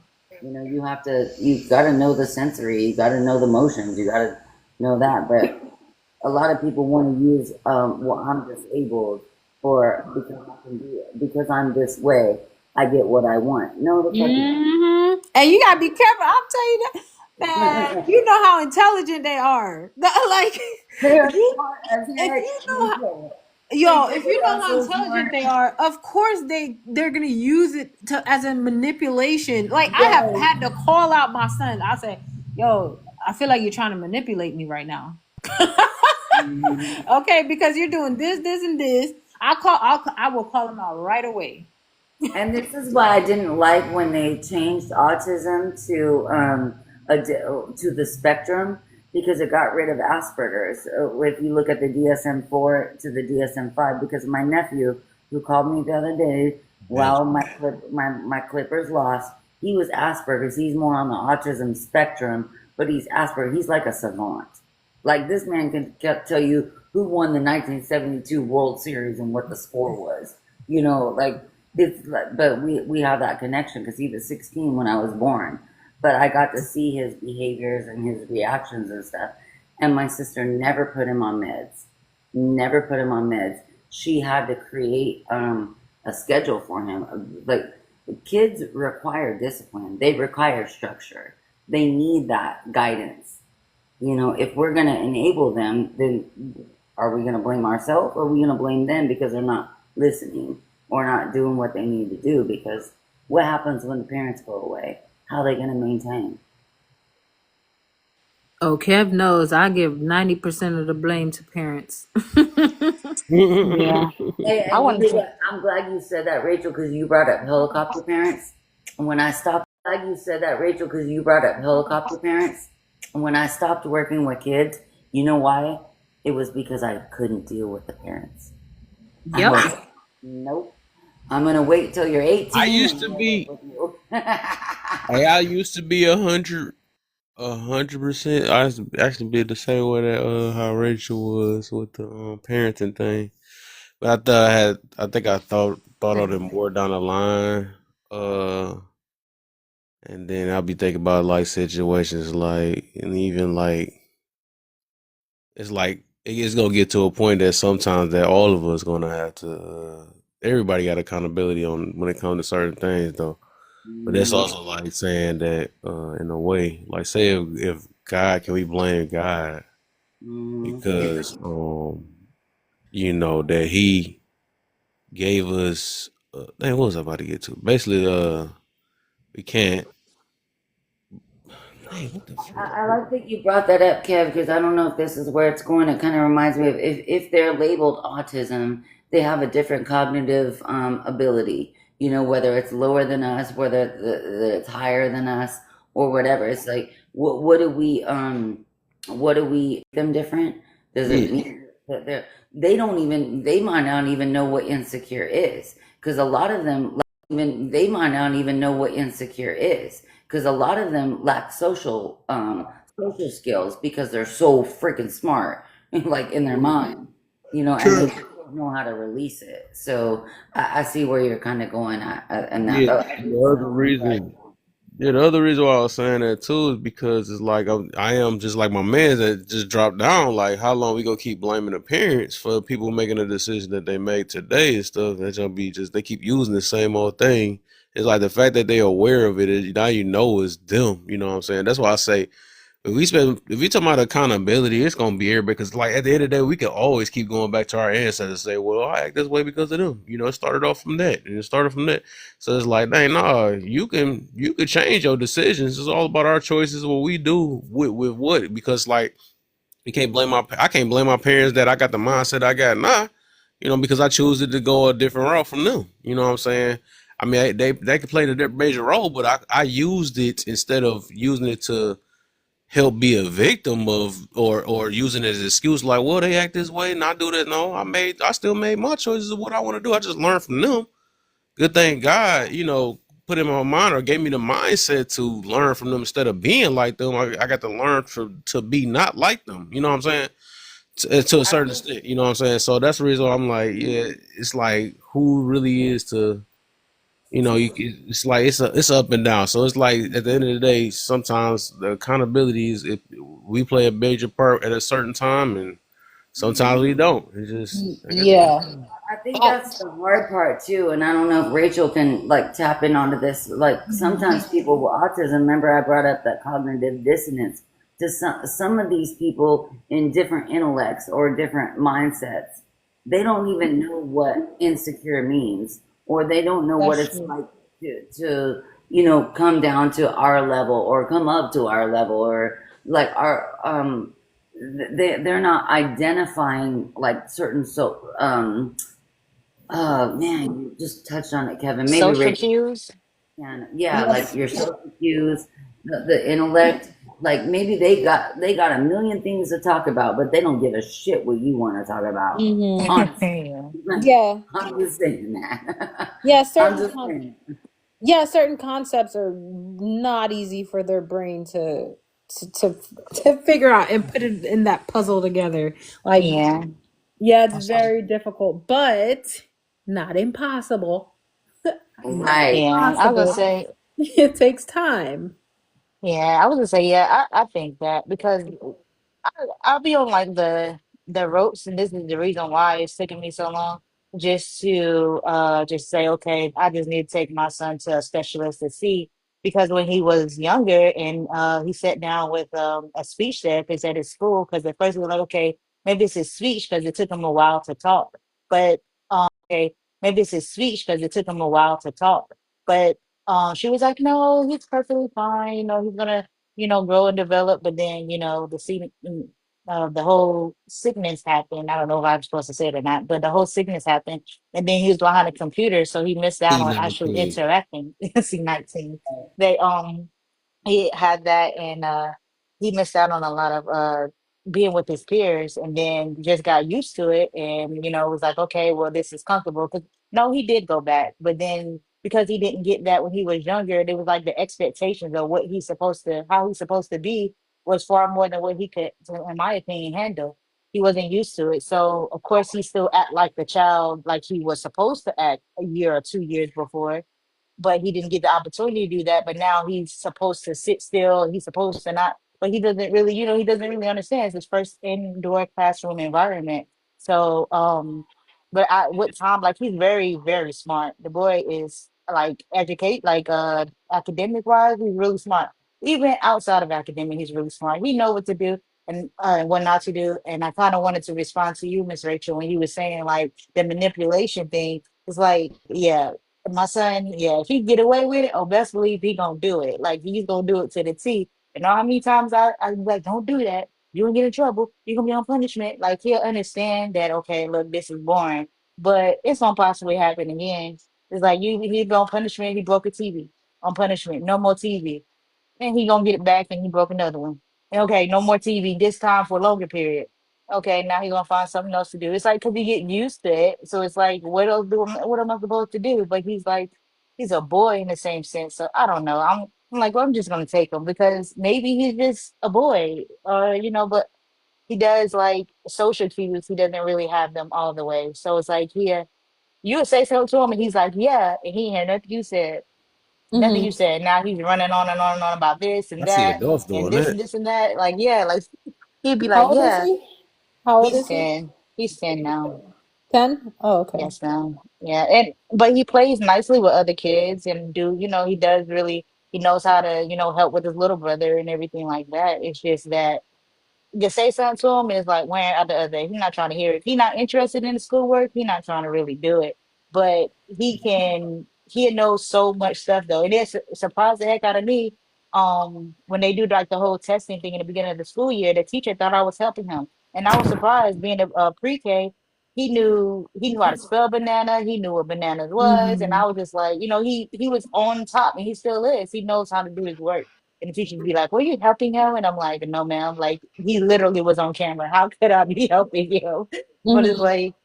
you got to know the sensory, you got to know the motions, you got to know that. But a lot of people want to use well, I'm disabled or because I'm this way, I get what I want. No, the fuck you And you gotta be careful. I'll tell you that, man. don't. You know how intelligent they are. Like, They're you, smart as if heck. you know They Yo, think if they you know are how so intelligent smart. they are, of course they're gonna use it as a manipulation. Like I have Yes. had to call out my son. I say, "Yo, I feel like you're trying to manipulate me right now." Mhm. Okay, because you're doing this, this, and this. I will call him out right away. And this is why I didn't like when they changed autism to the spectrum because it got rid of Asperger's. If you look at the DSM-4 to the DSM-5, because my nephew who called me the other day while my clippers lost, he was Asperger's. He's more on the autism spectrum, but he's Asperger's. He's like a savant. Like this man can tell you who won the 1972 World Series and what the score was. Like it's like, but we have that connection because he was 16 when I was born. But I got to see his behaviors and his reactions and stuff. And my sister never put him on meds. Never put him on meds. She had to create a schedule for him. Like kids require discipline. They require structure. They need that guidance. If we're going to enable them, then are we going to blame ourselves or are we going to blame them because they're not listening or not doing what they need to do? Because what happens when the parents go away? How are they going to maintain? Oh, Kev knows I give 90% of the blame to parents. Yeah, Hey, I and you wanted know to. what? I'm glad you said that, Rachel, because you brought up helicopter parents. When I stopped, glad you said that, Rachel, because you brought up helicopter parents. When I stopped working with kids, you know why? It was because I couldn't deal with the parents. I Yep. was, nope. I'm gonna wait till you're I 18 used and to then work be, with you. I used to be 100%. I used to actually be the same way that how Rachel was with the parenting thing. But I think I thought of it more down the line. And then I'll be thinking about like situations like, and even like it's like it's gonna get to a point that sometimes that all of us gonna have to. Everybody got accountability on when it comes to certain things, though. But that's Mm, also like saying that in a way, like say if God, can we blame God mm, because that He gave us. Dang, what was I about to get to? Basically, we can't. Dang, what the frick? I like that you brought that up, Kev, because I don't know if this is where it's going. It kind of reminds me of if they're labeled autism, they have a different cognitive ability. You know, whether it's lower than us, whether it's higher than us, or whatever. It's like, what do we make them different? Does it Yeah, mean that they might not even know what insecure is? Because a lot of them, like, even they might not even know what insecure is because a lot of them lack social skills because they're so freaking smart, like in their mind, and they true. don't know how to release it. So I see where you're kind of going at, and that. Yeah, But I the think other reason. Yeah, the other reason why I was saying that too is because it's like I am just like my man that just dropped down. Like, how long we gonna keep blaming the parents for people making a decision that they made today and stuff? That's gonna be just they keep using the same old thing. It's like the fact that they're aware of it is now it's them. You know what I'm saying? That's why I say if we talking about accountability, it's gonna be everybody because like at the end of the day, we can always keep going back to our ancestors and say, well, I act this way because of them. It started off from that and it started from that. So it's like, dang, nah, you can change your decisions. It's all about our choices, what we do with what because like I can't blame my parents that I got the mindset I got now, because I choose to go a different route from them. You know what I'm saying? I mean, they could play a major role, but I used it instead of using it to help be a victim of or using it as an excuse like, well, they act this way and I do that. No, I still made my choices of what I want to do. I just learned from them. Good thing God, put in my mind or gave me the mindset to learn from them instead of being like them. I got to learn to be not like them. You know what I'm saying? To a I certain think extent, you know what I'm saying? So that's the reason why I'm like, yeah, it's like who really is to it's like it's up and down. So it's like at the end of the day, sometimes the accountability is if we play a major part at a certain time, and sometimes we don't. It's just I guess it is. Yeah. I think I, that's the hard part too, and I don't know if Rachel can like tap in onto this. Like sometimes people with autism, remember I brought up that cognitive dissonance. To some of these people in different intellects or different mindsets, they don't even know what insecure means, or they don't know what that's it's true. like to come down to our level or come up to our level or like our they're not identifying like certain oh man, you just touched on it, Kevin. Maybe Social Rachel cues. can. Yeah, like Yes. your social cues, the intellect. Like maybe they got a million things to talk about, but they don't give a shit what you want to talk about. Hmm. Honestly, Yeah. Yeah. I'm just saying that. Yeah. I'm just saying. Certain concepts are not easy for their brain to to, to figure out and put it in that puzzle together. Like, Yeah. yeah, it's That's all. very difficult, but not impossible. Not Right. Yeah. I would impossible. say. It takes time. Yeah. I was gonna say. Yeah. I think that because I'll be on like the ropes, and this is the reason why it's taking me so long. Just to just say, okay, I just need to take my son to a specialist to see because when he was younger and he sat down with a speech therapist at his school because at first we were like, okay, maybe it's his speech because it took him a while to talk, but okay, maybe it's his speech because it took him a while to talk, but she was like, no, he's perfectly fine. He's gonna grow and develop. But then, the whole sickness happened. I don't know if I'm supposed to say it or not, but the whole sickness happened. And then he was behind a computer, so he missed out on actually C19. interacting. C19. They he had that and he missed out on a lot of being with his peers and then just got used to it and was like, okay, well, this is comfortable because no, he did go back, but then because he didn't get that when he was younger, it was like the expectations of what he's supposed to how he's supposed to be was far more than what he could, in my opinion, handle. He wasn't used to it, so of course he still act like the child like he was supposed to act a year or 2 years before, but he didn't get the opportunity to do that. But now he's supposed to sit still. He's supposed to not. but he doesn't really, he doesn't really understand. It's his first indoor classroom environment. So, with Tom, like he's very, very smart. The boy is like academic wise, he's really smart. Even outside of academic, he's really smart. He know what to do and what not to do. And I kind of wanted to respond to you, Miss Rachel, when you were saying like the manipulation thing. It's like, yeah, my son, yeah, if he get away with it, oh, best believe he gonna do it. Like he's gonna do it to the T. And all how many times I was like, don't do that. You gonna get in trouble. You gonna be on punishment. Like he'll understand that. Okay, look, this is boring, but it's gonna possibly happen again. It's like he go on punishment. He broke a TV on punishment. No more TV. And he gonna get it back and he broke another one. And okay, no more TV, this time for a longer period. Okay, now he gonna find something else to do. It's like, cause he get used to it. So it's like, what am I supposed to do? But he's like, he's a boy in the same sense. So I don't know. I'm like, well, I'm just gonna take him because maybe he's just a boy, but he does like social cues. He doesn't really have them all the way. So it's like, yeah, you would say something to him and he's like, yeah, and he ain't hear nothing you said. Nothing you Mm-hmm. said. Now he's running on and on and on about this I and see that adults and doing this that. and this and that. Like, yeah, like he'd be like, How old is yeah, he? How old he's is he? 10. He's 10 now. 10? Oh, okay. Yes, ma'am. Yeah. And but he plays nicely with other kids and he does really he knows how to, help with his little brother and everything like that. It's just that you say something to him, and it's like wearing out the other day. He's not trying to hear it. If he's not interested in the schoolwork, he's not trying to really do it. But he knows so much stuff though. It is surprised the heck out of me. When they do like the whole testing thing in the beginning of the school year, the teacher thought I was helping him. And I was surprised being a pre-K, he knew how to spell banana, he knew what bananas was, and Mm-hmm. I was just like, he was on top and he still is. He knows how to do his work. And the teacher would be like, were you helping him? And I'm like, no, ma'am. Like he literally was on camera. How could I be helping him? But it's Mm-hmm. like,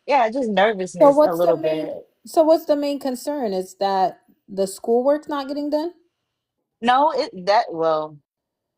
yeah, just So nervousness a what's the little main bit. so what's the main concern? Is that the schoolwork's not getting done? No,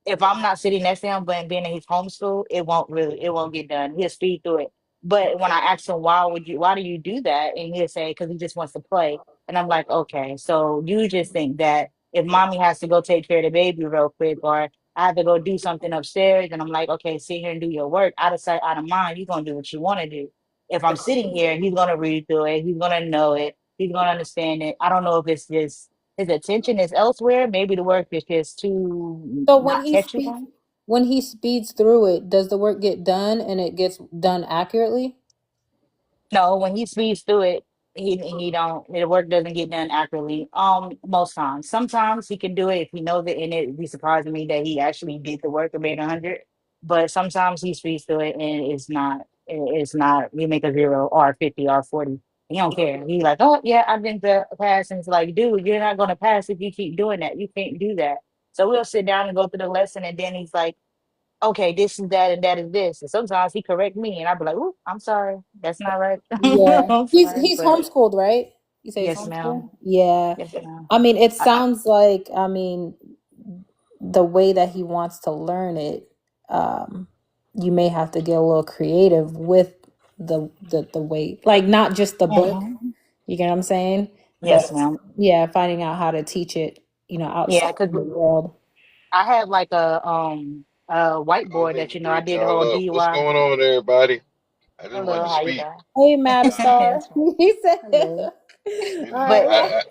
if I'm not sitting next to him, but being in his homeschool, it won't get done. He'll speed through it. But when I ask him why do you do that? And he'll say, because he just wants to play. And I'm like, okay, so you just think that if mommy has to go take care of the baby real quick, or I have to go do something upstairs, and I'm like, okay, sit here and do your work, out of sight, out of mind, you're gonna do what you want to do. If I'm sitting here, he's gonna read through it, he's gonna know it, he's gonna understand it. I don't know if it's just his attention is elsewhere. Maybe the work is just too So not catchy for him. when he speeds through it, does the work get done and it gets done accurately? No, when he speeds through it, he don't the work doesn't get done accurately. Most times. Sometimes he can do it if he knows it, and it'd be surprising me that he actually did the work and made 100. But sometimes he speeds through it and it's not we make a 0 or 50 or 40. He don't care. He like, oh yeah, I've been to pass, and it's like, dude, you're not gonna pass if you keep doing that. You can't do that. So we'll sit down and go through the lesson, and then he's like, okay, this is that and that is this. And sometimes he correct me and I'd be like, oh, I'm sorry. That's not right. Yeah. I'm He's sorry. he's But homeschooled, right? You say he's yes, ma'am. homeschooled? Yeah. Yes, ma'am. I mean, it I, sounds like, the way that he wants to learn it, you may have to get a little creative with the way, like not just the book. mhm. You get what I'm saying? But Yes, ma'am. yeah, finding out how to teach it, Yeah, outside because in the world. I have like a I whiteboard need that to I greet did the y'all whole up. What's DUI. going on, everybody? I just wanted Hello, to how you speak. doing? Hey, Mad Star. Yes, ma'am. He said, Hello. You all know, right, But well,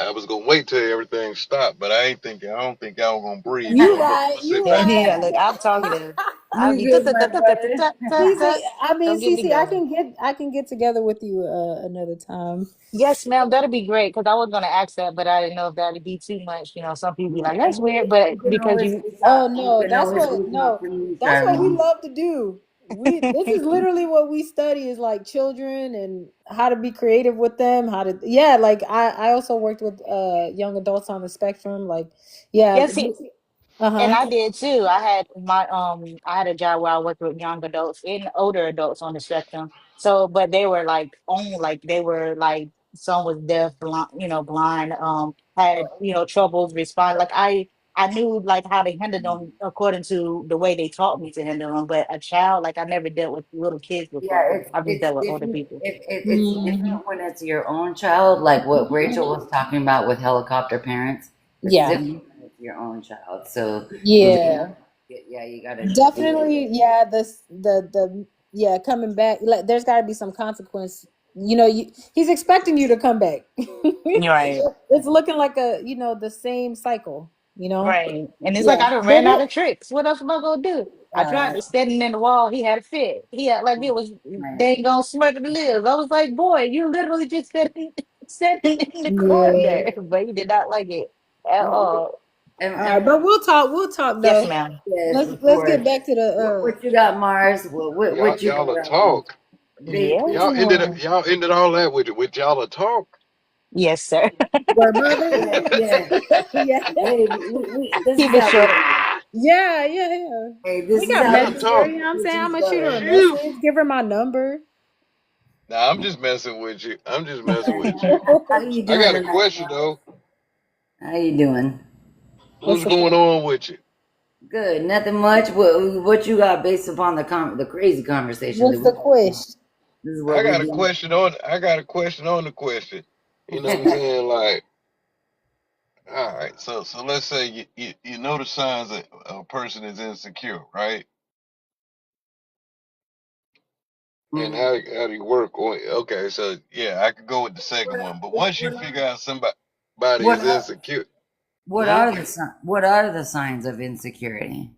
I was gonna wait till everything stopped, but I don't think y'all gonna breathe, so you I'm just right, gonna sit you back. yeah, right. look, I'm talkative. I'll You be good, my brother. Cece, I don't mean, get me Cece, going. I can get together with you another time. Yes, ma'am, that'd be great because I was gonna ask that, but I didn't know if that'd be too much. Some people be like, Yeah, "That's weird," but because you, Oh you no, can always reach out to me, that's what we Charlene. love to do. This is literally what we study is like children and how to be creative with them, how to yeah, like I also worked with young adults on the spectrum, like yeah. yes, and Uh-huh. I did too. I had a job where I worked with young adults and older adults on the spectrum. So, but they were like only like they were like some was deaf, blind, blind, had troubles responding. Like I knew like how to handle them according to the way they taught me to handle them. But a child, like I never dealt with little kids Yeah, before. I've just it's dealt with older different. people. It's Mhm. different when it's your own child, like what Rachel was talking about with helicopter parents. It's Yeah. different. your own child. So you just, Yeah. yeah, you gotta. Definitely, yeah. The yeah, coming back. Like, there's got to be some consequence. He's expecting you to come back. Right. It's looking like the same cycle. Right. And it's like Yeah, I done but ran out of tricks. What else am I gonna do? I tried to stand him in the wall. He had a fit. He had like it was Right. dang on smirk of the lives. I was like, boy, you literally just sitting in the yeah. corner. But he did not like it at all. All And right, but we'll talk. We'll talk Yes, though. ma'am. yes, Let's get before back to what you got, Mars? What you Y'all a got? talk. Big, Yes, big. ma'am. Y'all ended all that with y'all a talk. Yes, sir. word mother. Yeah, yeah. Yeah, Hey, this is Keep it how we short. roll. yeah, yeah, yeah. Hey, We this is got how Y'all a we Messenger. talk. roll You know what I'm with saying? I'm each gonna shoot her a other. Phew. message. Give her my number. Nah, I'm just messing with you. I'm just messing with you. How you I doing got a tonight, question Mars? though. How you doing? What's What's the going question? on with you? Good. Nothing much. What you got based upon the crazy conversation that What's we the had? question? This is I what we got a do. question on. I got a question on the question. You know what I'm saying? Like, all right. So let's say you know the signs that a person is insecure, right? And Mhm. how do you work on? Okay, so yeah, I could go with the second one. But once you What figure out somebody what is are insecure, what hmm? are what are the signs of insecurity?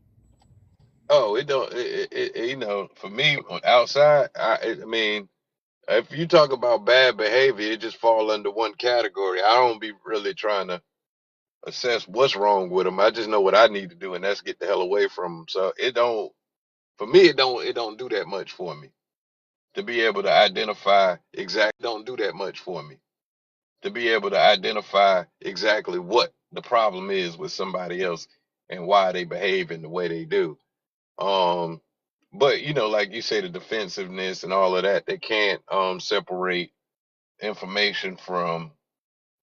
Oh, it don't. You know, for me on outside, I mean, if you talk about bad behavior, it just fall under one category. I don't be really trying to assess what's wrong with them. I just know what I need to do, and that's get the hell away from them. So it don't. For me, it don't do that much for me to be able to identify exact. Don't do that much for me to be able to identify exactly what the problem is with somebody else and why they behave in the way they do. Um, but you know, like you say, the defensiveness and all of that, they can't separate information from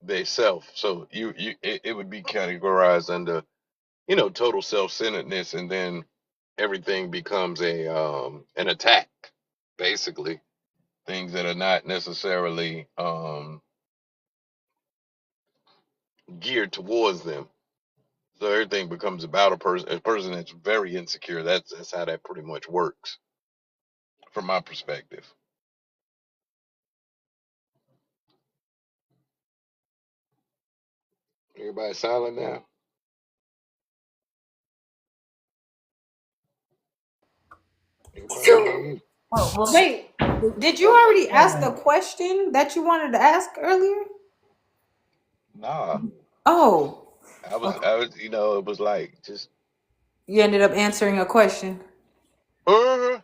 they self. So it would be categorized under, you know, total self-centeredness, and then everything becomes a an attack, basically. Things that are not necessarily geared towards them. So everything becomes about a person that's very insecure. That's how that pretty much works from my perspective. Everybody silent now. Everybody So, on mute. well, Wait, did you already ask the question that you wanted to ask earlier? Nah, Oh, okay. I was, you know, it was like just, You ended up answering a question, uh,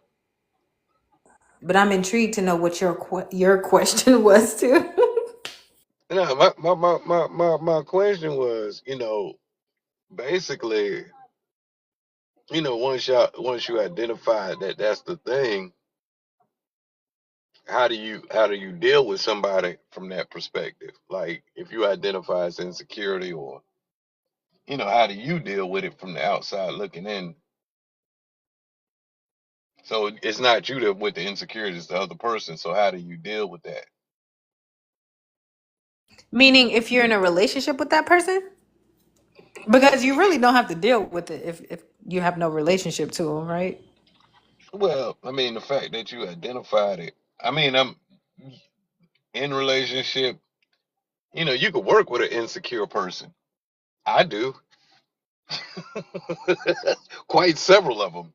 but I'm intrigued to know what your question was too. no, my question was, you know, basically, you know, once you identify that that's the thing, how do you deal with somebody from that perspective? Like if you identify as insecurity, or you know, how do you deal with it from the outside looking in? So it's not you that with the insecurity, it's the other person. So how do you deal with that? Meaning, if you're in a relationship with that person, because you really don't have to deal with it if you have no relationship to them, right? Well, I mean, the fact that you identified it. I mean, I'm in relationship. You know, you could work with an insecure person. I do. Quite several of them.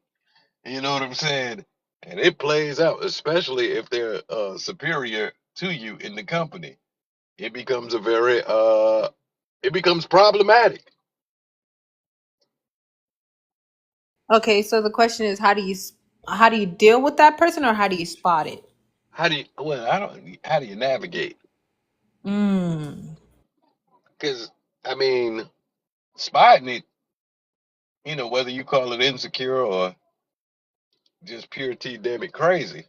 You know what I'm saying? And it plays out, especially if they're superior to you in the company. It becomes a very it becomes problematic. Okay, so the question is, how do you deal with that person, or how do you spot it? How do you well, I don't how do you navigate? Mm. Because I mean, spotting it, you know, whether you call it insecure or just pure T damn it crazy.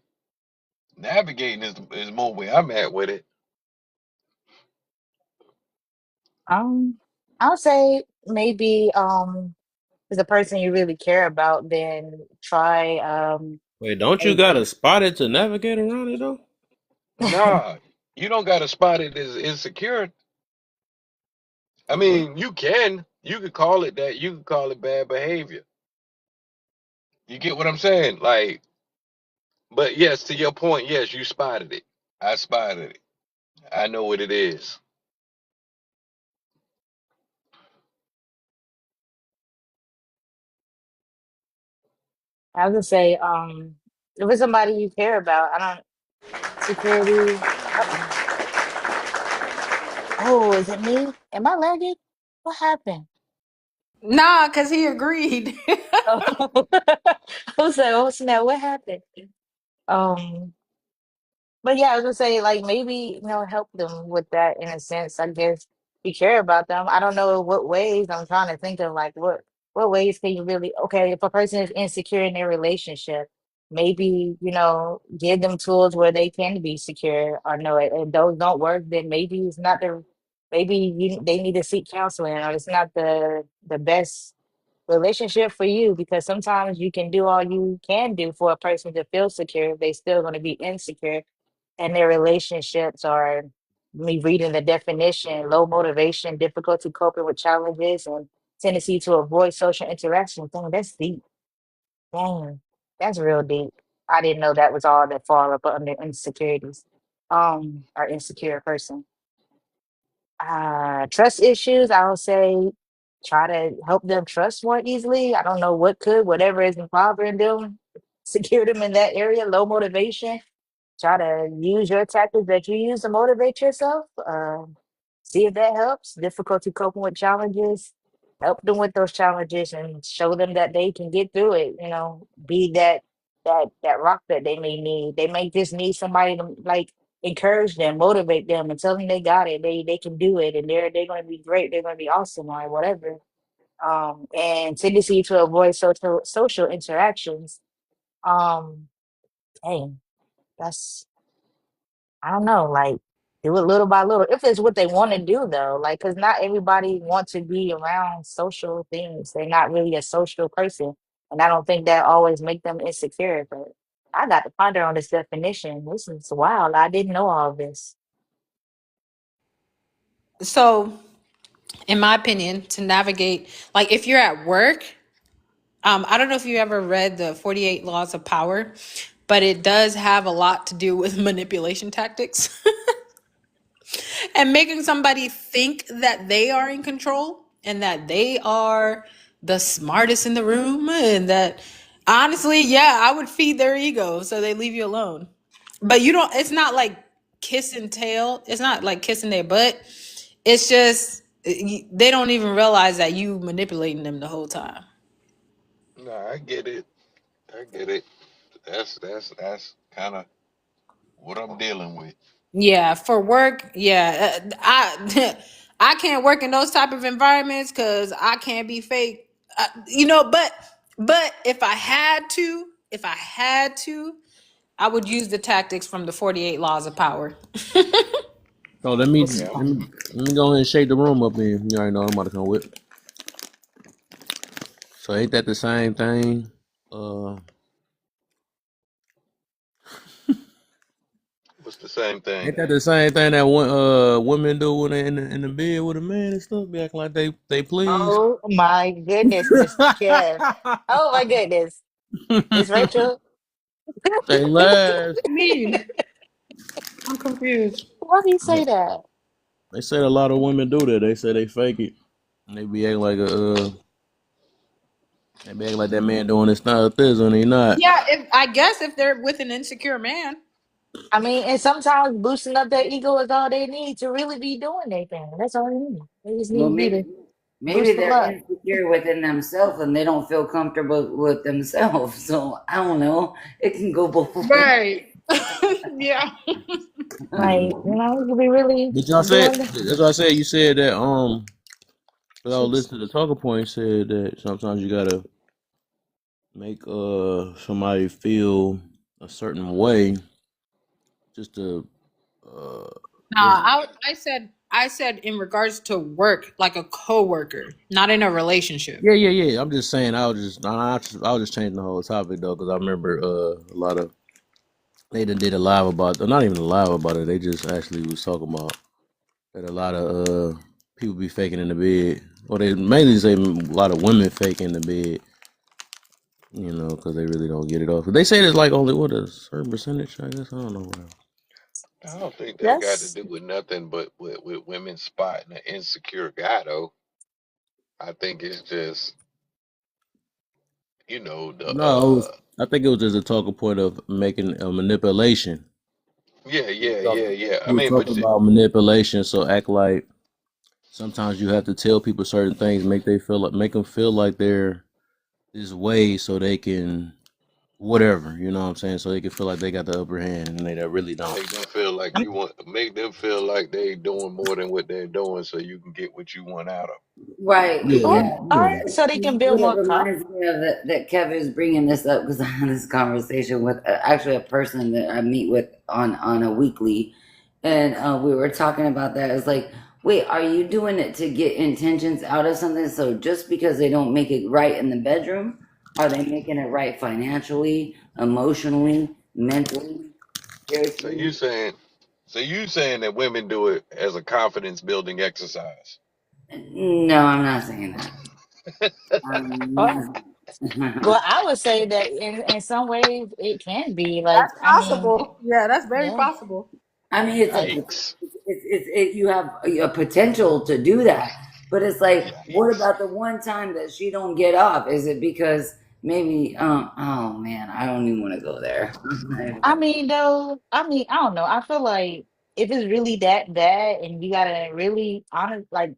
Navigating is more where I'm at with it. Um, I'll say maybe is a person you really care about, then try Wait, don't you maybe gotta spot it to navigate around it though? Nah, you don't gotta spot it as insecure. I mean, you could call it that. You could call it bad behavior. You get what I'm saying? Like, but yes, to your point, yes, you spotted it. I spotted it. I know what it is. I was gonna say, if it's somebody you care about, I don't security. Uh-oh. Oh, is it me? Am I lagging? What happened? Nah, because he agreed. Oh, I was like, oh snap, what happened? Um, but yeah, I was gonna say like maybe help them with that in a sense. I guess you care about them. I don't know what ways. I'm trying to think of like what ways can you really okay if a person is insecure in their relationship, maybe give them tools where they can be secure or no, if those don't work, then maybe it's not the maybe they need to seek counseling or it's not the best relationship for you because sometimes you can do all you can do for a person to feel secure, they still going to be insecure and their relationships are me reading the definition, low motivation, difficulty coping with challenges, and tendency to avoid social interaction. Dang, that's deep. Dang, that's real deep. I didn't know that was all that fall up under insecurities. Or insecure person. Trust issues, I would say try to help them trust more easily. I don't know whatever is bothering them, secure them in that area, low motivation. Try to use your tactics that you use to motivate yourself. See if that helps. Difficulty coping with challenges. Help them with those challenges and show them that they can get through it. Be that rock that they may need. They may just need somebody to like encourage them, motivate them, and tell them they got it. They can do it, and they're going to be great. They're going to be awesome, or whatever. And tendency to avoid social interactions. Um, Dang, that's I don't know, like do it little by little. If it's what they want to do though, like because not everybody wants to be around social things. They're not really a social person. And I don't think that always make them insecure. But I got to ponder on this definition. This is wild. I didn't know all this. So, in my opinion, to navigate, like if you're at work, I don't know if you ever read the 48 Laws of Power, but it does have a lot to do with manipulation tactics and making somebody think that they are in control and that they are the smartest in the room. And that honestly, yeah, I would feed their ego so they leave you alone. But you don't, it's not like kissing tail, it's not like kissing their butt. It's just, they don't even realize that you manipulating them the whole time. Nah, I get it. I get it. That's kind of what I'm dealing with. Yeah, for work, yeah, I I can't work in those type of environments because I can't be fake. But if I had to, I would use the tactics from the 48 Laws of Power. So let me Yeah, let me let me go ahead and shake the room up in. You already know I'm about to come with. So ain't that the same thing? what's the same thing? Ain't that the same thing that women do when they in the bed with a man and stuff? Be acting like they please. Oh my goodness, Mr. Kev. Oh my goodness. Miss Rachel. They last. Me, I'm confused. Why do you say that? They said a lot of women do that. They say they fake it. And they be acting like they be acting like that man doing this not this and he not. Yeah, if I guess if they're with an insecure man. I mean, and sometimes boosting up their ego is all they need to really be doing their thing. That's all they need. They just Well, need you to maybe boost them they're up. insecure within themselves and they don't feel comfortable with themselves. So I don't know. It can go both ways. Right. Yeah. Like, you could be really But y'all said doing the that's what I said. You said that 'cause I was listening to the talking point said that sometimes you gotta make somebody feel a certain way just to Nah, just I said in regards to work, like a coworker, not in a relationship. yeah. I'm just saying I was just changing the whole topic though because I remember a lot of they done did a live about not even a live about it. They just actually was talking about that a lot of people be faking in the bed, or they mainly say a lot of women fake in the bed. You know, because they really don't get it off. They say there's like only what a certain percentage. I guess I don't know. I don't think that got to That's do with nothing but with women spotting an insecure guy though. I think it's just, the No, I think it was just a talking point of making a manipulation. yeah, He was yeah, yeah, talking, yeah. I he was mean, but talking about manipulation. So act like sometimes you have to tell people certain things, make them feel like they're this way, so they can whatever. You know what I'm saying? So they can feel like they got the upper hand, and they really don't. make them feel like they doing more than what they're doing, so you can get what you want out of Right. Yeah, all Yeah. yeah. right. So they can build What it more reminds me of that Kevin's bringing this up because I had this conversation with actually a person that I meet with on a weekly, and we were talking about that. It's like, wait, are you doing it to get intentions out of something? So just because they don't make it right in the bedroom, are they making it right financially, emotionally, mentally, it. So spiritually? you saying that women do it as a confidence building exercise? No, I'm not saying that. I'm car. not. Well, I would say that in some ways it can be like, That's I mean, possible. Yeah, that's very yeah. possible. I mean, it's Yikes! you have a potential to do that, but it's like, what Yikes! about the one time that she don't get off? Is it because maybe? Oh man, I don't even want to go there. I mean, though, I mean, I don't know. I feel like if it's really that bad and you gotta really honest, like,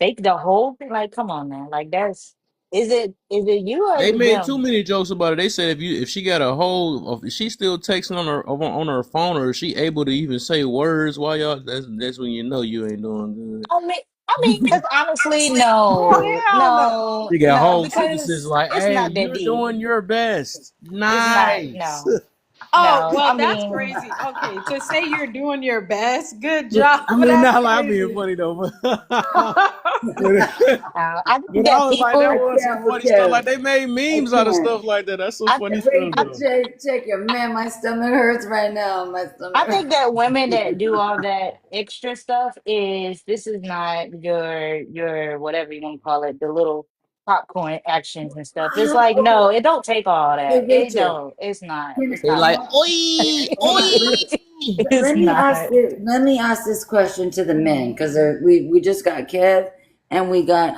fake the whole thing. Like, come on, man. Like, is it you or is They it made too them? many jokes about it. They said if she got a hold of, if she still texting on her phone, or is she able to even say words while y'all, that's when you know you ain't doing I mean, because honestly, Oh no, hell no. no, She got no, whole sentences because like, it's "Hey, not that you're deep. doing your best. It's not. Nice." No, Oh no. well, I that's mean, crazy. Okay, to say you're doing your best, good But job. I But mean, that's not like I'm being crazy. funny though, but I think but I that was like, that people. was some Well, funny stuff. Kev, Like they made I memes out of can't. stuff like that. That's some I, funny stuff I Rachel, though. check your man. My stomach hurts right now. My I stomach. think that women that do all that extra stuff is this is not your whatever you want to call it, the little popcorn actions and stuff. It's like no, it don't take all Hey, that. It Rachel, don't. It's not. It's They not like, that. oi, hold on. oi. It's not. Let me ask this question to the men because we just got Kev and we got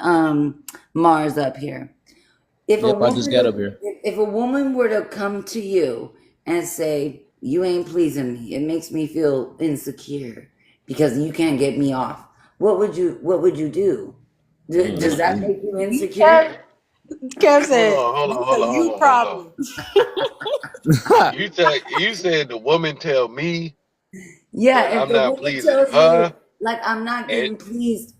Mars up here. If a Yep, I just woman got up here. if a woman were to come to you and say you ain't pleasing me, it makes me feel insecure because you can't get me off. What would you do? Does that Mm. make you insecure? Kev, Kev Hold said, on, hold on, "This hold a on, hold you on, hold on. problem." You said the woman tell me that Yeah, if I'm the not woman pleasing tells you her, like and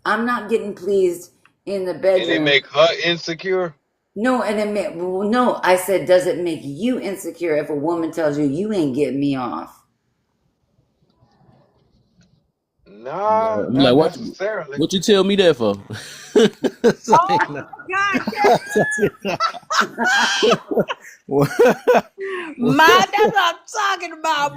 I'm not getting pleased in the and it bedroom. make her insecure. No, and it well, no, I said, does it make you insecure if a woman tells you you ain't getting me off? Nah, I'm like, not what? necessarily. What you tell me that for? Oh God, Kev, What? man, that's what I'm talking about,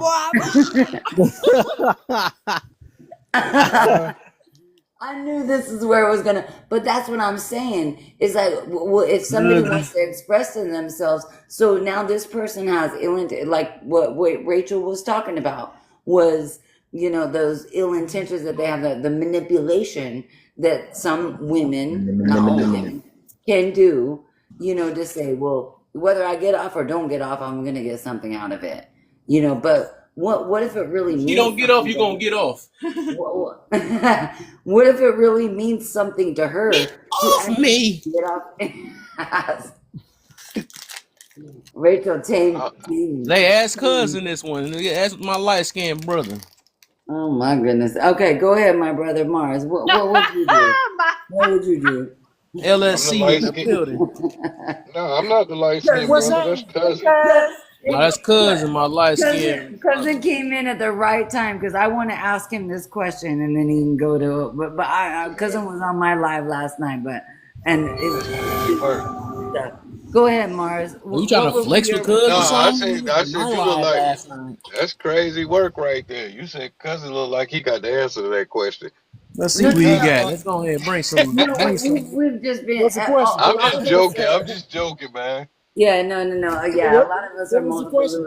I knew this is where it was gonna, but that's what I'm saying. Is like, well, if somebody wants to express to themselves, so now this person has like what Rachel was talking about was, those ill intentions that they have, the manipulation that some women, not all women, can do, to say, well, whether I get off or don't get off, I'm gonna get something out of it, but what if it really She means don't get off, something you to gonna her? get off. What, what if it really means something to Get her to off actually me. get off? Rachel, Uh, They asked tame. cousin this one. They asked my light skinned brother. Oh my goodness. Okay, go ahead, my brother Mars. What would you do? boy. What would you I'm the LSC in light the skin. building. No, I'm not the light skinned What's brother. do? That's happening? cousin. Because No, that's cousin, my light skinned Cousin brother. came in at the right time because I want to ask him this question and then he can go to. But cousin was on my live last night, and That's it crazy work. stuff. Go ahead, Mars. Are you trying What to would be flex with your cuz No, or response? something? You was I on my said you look live like last night. that's crazy work right there. You said cousin look like he got the answer to that question. Let's see No, what no, he no. got. Let's go ahead and No, bring some. we've just been What's the question? a I'm lot just of us joking. I'm are. just joking, man. Yeah, no. Yeah, a What, lot of us are what was the multiple. question?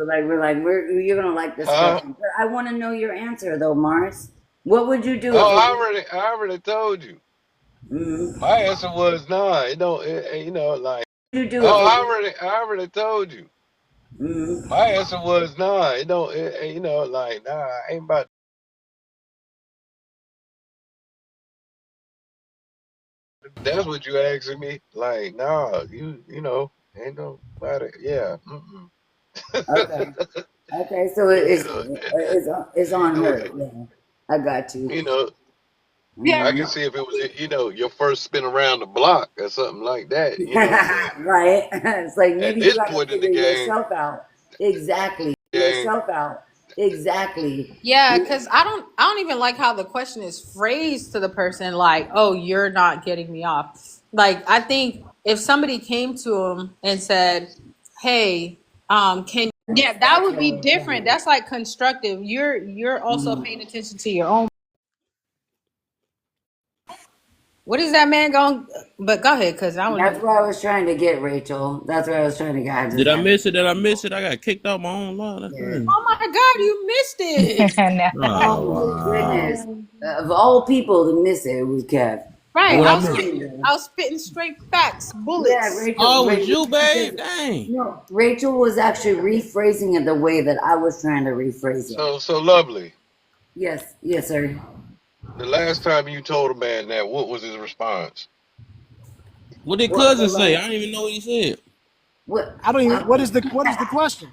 You're gonna like this Huh? question, but I want to know your answer though, Mars. What would you do if Oh, a I already told you. mm, My answer was nah. It don't. You know, like. you do if Oh, a I already told you. mm, My answer was nah. It don't. You know, like nah. I ain't about. That's what you asking me. Like nah. You know ain't nobody. Yeah. Mm-mm. okay, okay, so You know. it's on You her. Yeah, I got you. you know. I Mm. can see if it was your first spin around the block or something like that. You know, but Right? It's like at maybe you this got to point in the figure game, yourself out. Exactly, game. yourself out. Exactly. Yeah, because I don't even like how the question is phrased to the person like, "Oh, you're not getting me off." Like, I think if somebody came to him and said, "Hey, can," yeah, that That's would what I be was different. saying. That's like constructive. You're also Mhm. paying attention to your own. What is that man going? But go ahead, because I want That's to. where I was trying to get, Rachel. That's where I was trying to get. I Did just I had. miss it? Did I miss it? I got kicked out my own line. That's Yeah. crazy. Oh my God, you missed it! Oh Oh my wow. goodness! Of all people to miss it, it was Kev. Right, What Oh, I I was miss? spitting. anyway. I was spitting straight facts, Yeah, bullets. Oh, it was you, Because babe. Dang. no, Rachel was actually rephrasing it the way that I was trying to rephrase it. So lovely. Yes, yes, sir. The last time you told a man that, what was his response? What did What the cousin say? last? I didn't even know what he said. What? I don't even. Um, What is the question?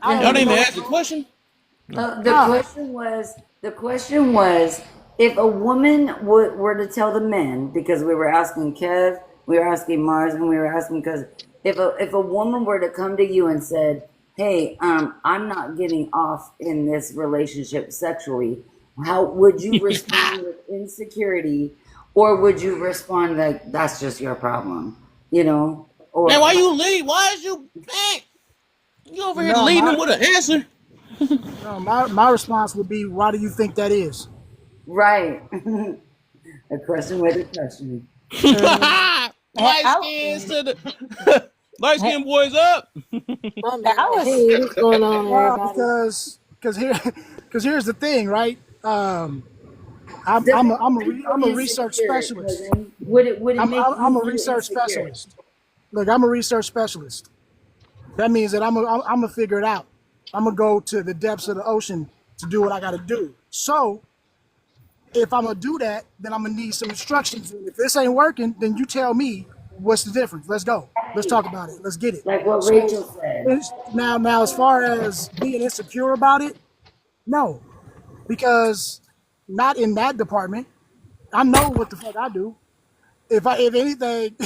I don't Y'all even didn't know even what. ask the question. No. Nah, The question was if a woman were to tell the men, because we were asking Kev, we were asking Mars, and we were asking because if a woman were to come to you and said, "Hey, I'm not getting off in this relationship sexually," how would you respond with insecurity, or would you respond like that's just your problem, you know, Man, or why you leave? Why is you man? You over here no. leading them with an answer? My response would be, why do you think that is? right? A question with a question. Light skins to the light skin boys up. My I bad. was Hey, what's going on, Well, everybody? because here because here's the thing, right? Does it make you I'm feel a research insecure, specialist. cousin? Would it make you I'm a feel research insecure? specialist. Look, I'm a research specialist. That means that I'm gonna figure it out. I'm gonna go to the depths of the ocean to do what I got to do. So if I'm gonna do that, then I'm gonna need some instructions. And if this ain't working, then you tell me what's the difference. Let's go. Let's talk about it. Let's get it. Like what So Rachel said. now, as far as being insecure about it, no, because not in that department. I know what the fuck I do. If anything,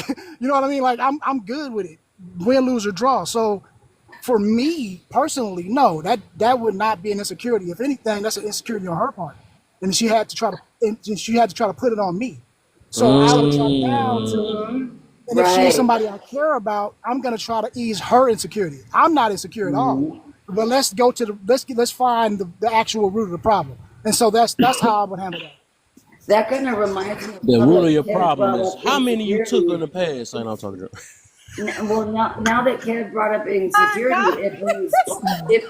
you know what I mean. Like I'm good with it, win, lose or draw. So for me personally, no, that would not be an insecurity. If anything, that's an insecurity on her part, and she had to try to put it on me. So I would try now to, Mm-hmm. and if she's Right. somebody I care about, I'm gonna try to ease her insecurity. I'm not insecure at all, Mm-hmm. but let's find the actual root of the problem. And so that's how I would handle that. That kind of reminds me of The now root of that your Kev problem brought is up how many you took in insecurity. the past. Ain't I'm talking to. Well, now that Kev brought up insecurity, it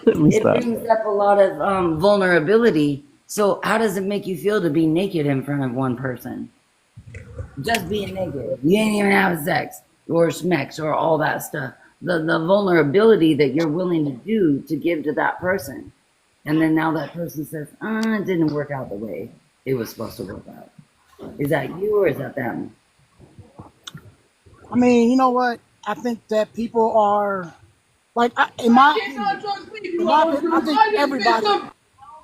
Let me it stop. brings up a lot of vulnerability. So how does it make you feel to be naked in front of one person? Just being naked. You ain't even having sex or smecks or all that stuff. The vulnerability that you're willing to do to give to that person. And then now that person says, it didn't work out the way it was supposed to work out. Is that you or is that them? I mean, you know what? I think that people are like, in my opinion,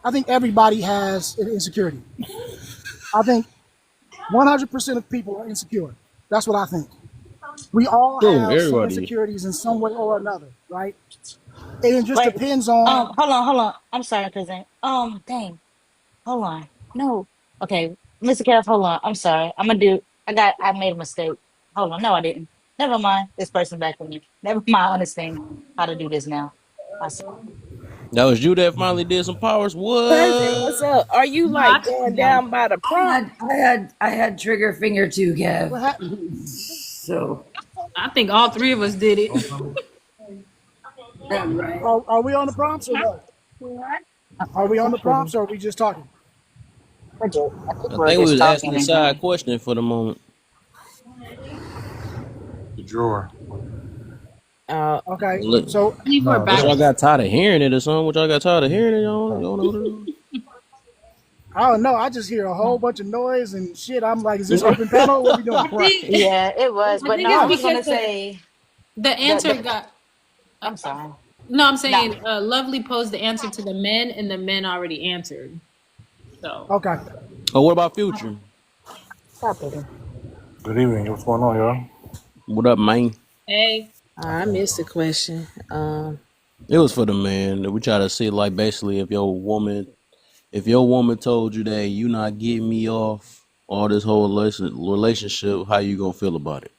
I think everybody has an insecurity. I think 100% of people are insecure. That's what I think. We all Cool. have some Everybody. insecurities in some way or another, right? And it just wait. depends on. Hold on. I'm sorry, cousin. Dang. Hold on. No. Okay, Mr. Kev, hold on. I'm sorry. I made a mistake. Hold on. No, I didn't. Never mind. This person back with me. Never mind. I understand how to do this now. I see. That was you that finally did some powers. Perfect. What? What's up? Are you No, I like took going him down. down by the prompt? I had trigger finger too, What Kev. happened? So I think all three of us did it. right. Are we on the prompts or no? Are we on the prompts or are we just talking? We're just, I think I we're think we just was talking asking a in side here. question for the moment. The drawer. Okay. Look, So Leave her No, what back. y'all that. got tired of hearing it or something? What y'all got tired of hearing it? Y'all don't know I don't know. I just hear a whole bunch of noise and shit. I'm like, is this what open panel? What we doing? I think Yeah, it was. I But think no, I it's was Ah, gonna because say the answer the got. Uh, I'm sorry. no, I'm No. saying Lovely posed the answer to the men, and the men already answered. So okay. Oh, what about Future? Stop it. Good evening. What's going on, y'all? What up, man? hey, I missed the question. It was for the man. We try to see like basically if your woman told you that you not getting me off all this whole relationship, how you gonna feel about it?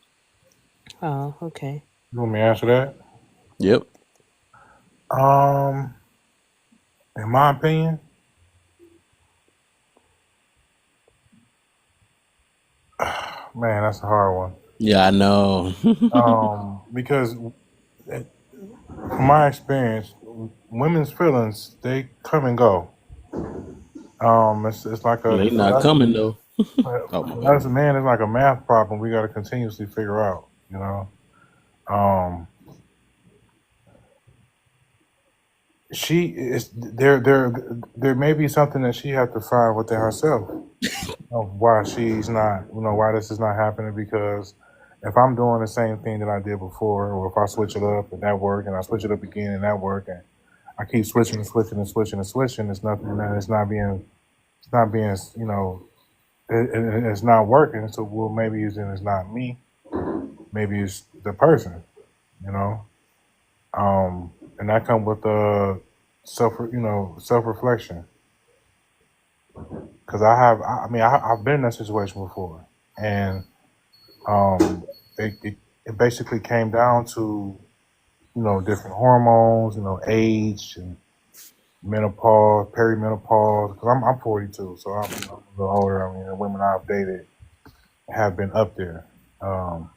Oh, okay. You want me to answer that? Yep. Um, in my opinion, man, that's a hard one. Yeah, I know. Because from my experience, women's feelings they come and go. It's like They for not us, coming though. Oh my for bad. us men, it's like a math problem. We got to continuously figure out. You know, um, she is there. There may be something that she have to find within herself of why she's not. Why this is not happening. Because if I'm doing the same thing that I did before, or if I switch it up and that work, and I switch it up again and that work, and I keep switching and switching and switching and switching, it's nothing. It's not being. It's not being. It's not working. So well, maybe it's not me. Maybe it's the person. You know. And that comes with self reflection. Because I've been in that situation before, and um, it basically came down to different hormones, age and menopause, perimenopause. Because I'm 42, so I'm a little older. I mean, the women I've dated have been up there. Um,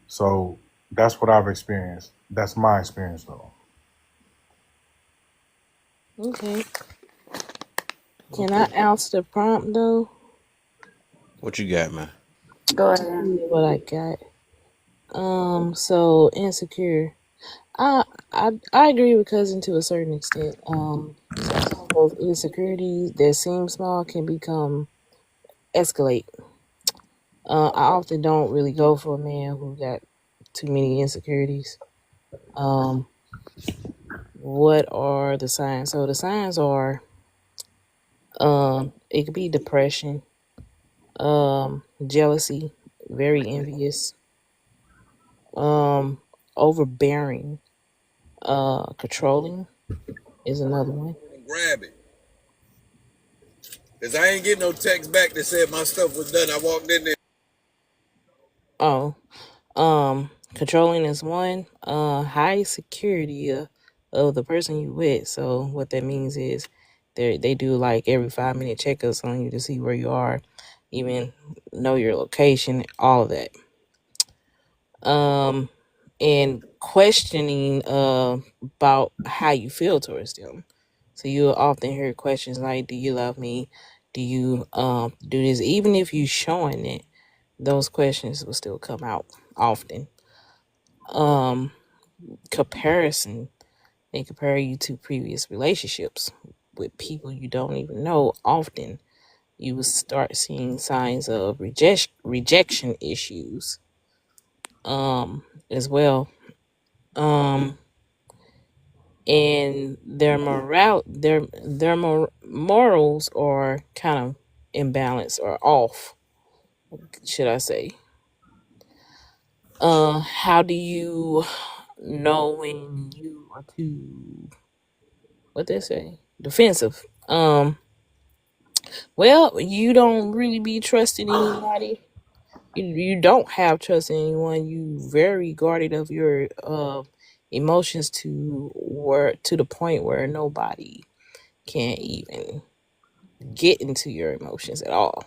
so that's what I've experienced. That's my experience, though. Okay. Can I answer the prompt though? What you got, man? Go Tell ahead. me what I got. So insecure. I I agree with cousin to a certain extent. Sometimes those insecurities that seem small can become escalate. I often don't really go for a man who got too many insecurities. Um, what are the signs? So the signs are it could be depression, jealousy, very envious, um, overbearing, controlling is another one. Grab it. Because I ain't getting no text back that said my stuff was done. I walked in there. Oh, controlling is one. High security of the person you with. So what that means is they do like every 5 minute checkups on you to see where you are, even know your location, all of that. Um, and questioning about how you feel towards them. So you'll often hear questions like, "Do you love me? Do you do this?" Even if you showing it, those questions will still come out often. Um, comparison. They compare you to previous relationships with people you don't even know. Often you will start seeing signs of rejection issues as well. Um, and morals are kind of imbalanced or off, should I say. How do you know when you are too, what they say, defensive? Well, you don't really be trusting anybody. You don't have trust in anyone. You very guarded of your emotions to the point where nobody can even get into your emotions at all,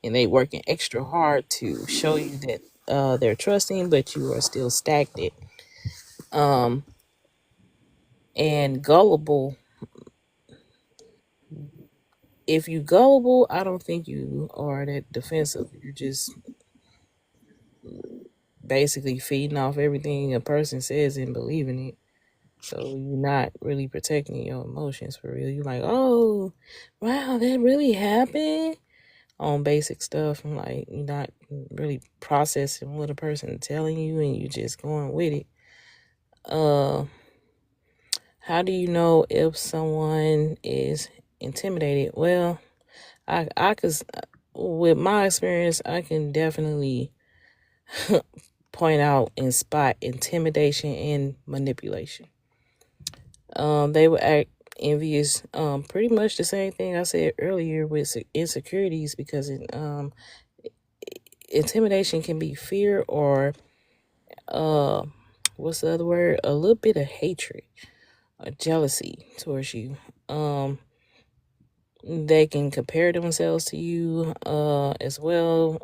and they working extra hard to show you that they're trusting, but you are still stagnant um and gullible. If you gullible, I don't think you are that defensive. You're just basically feeding off everything a person says and believing it. So you're not really protecting your emotions for real. You're like, oh, wow, that really happened on basic stuff. And like, you're not really processing what a person is telling you, and you just going with it. Uh, how do you know if someone is intimidated? Well, I could, with my experience, I can definitely point out and spot intimidation and manipulation. They would act envious. Pretty much the same thing I said earlier with insecurities, because intimidation can be fear or uh, what's the other word? A little bit of hatred or jealousy towards you. They can compare themselves to you as well.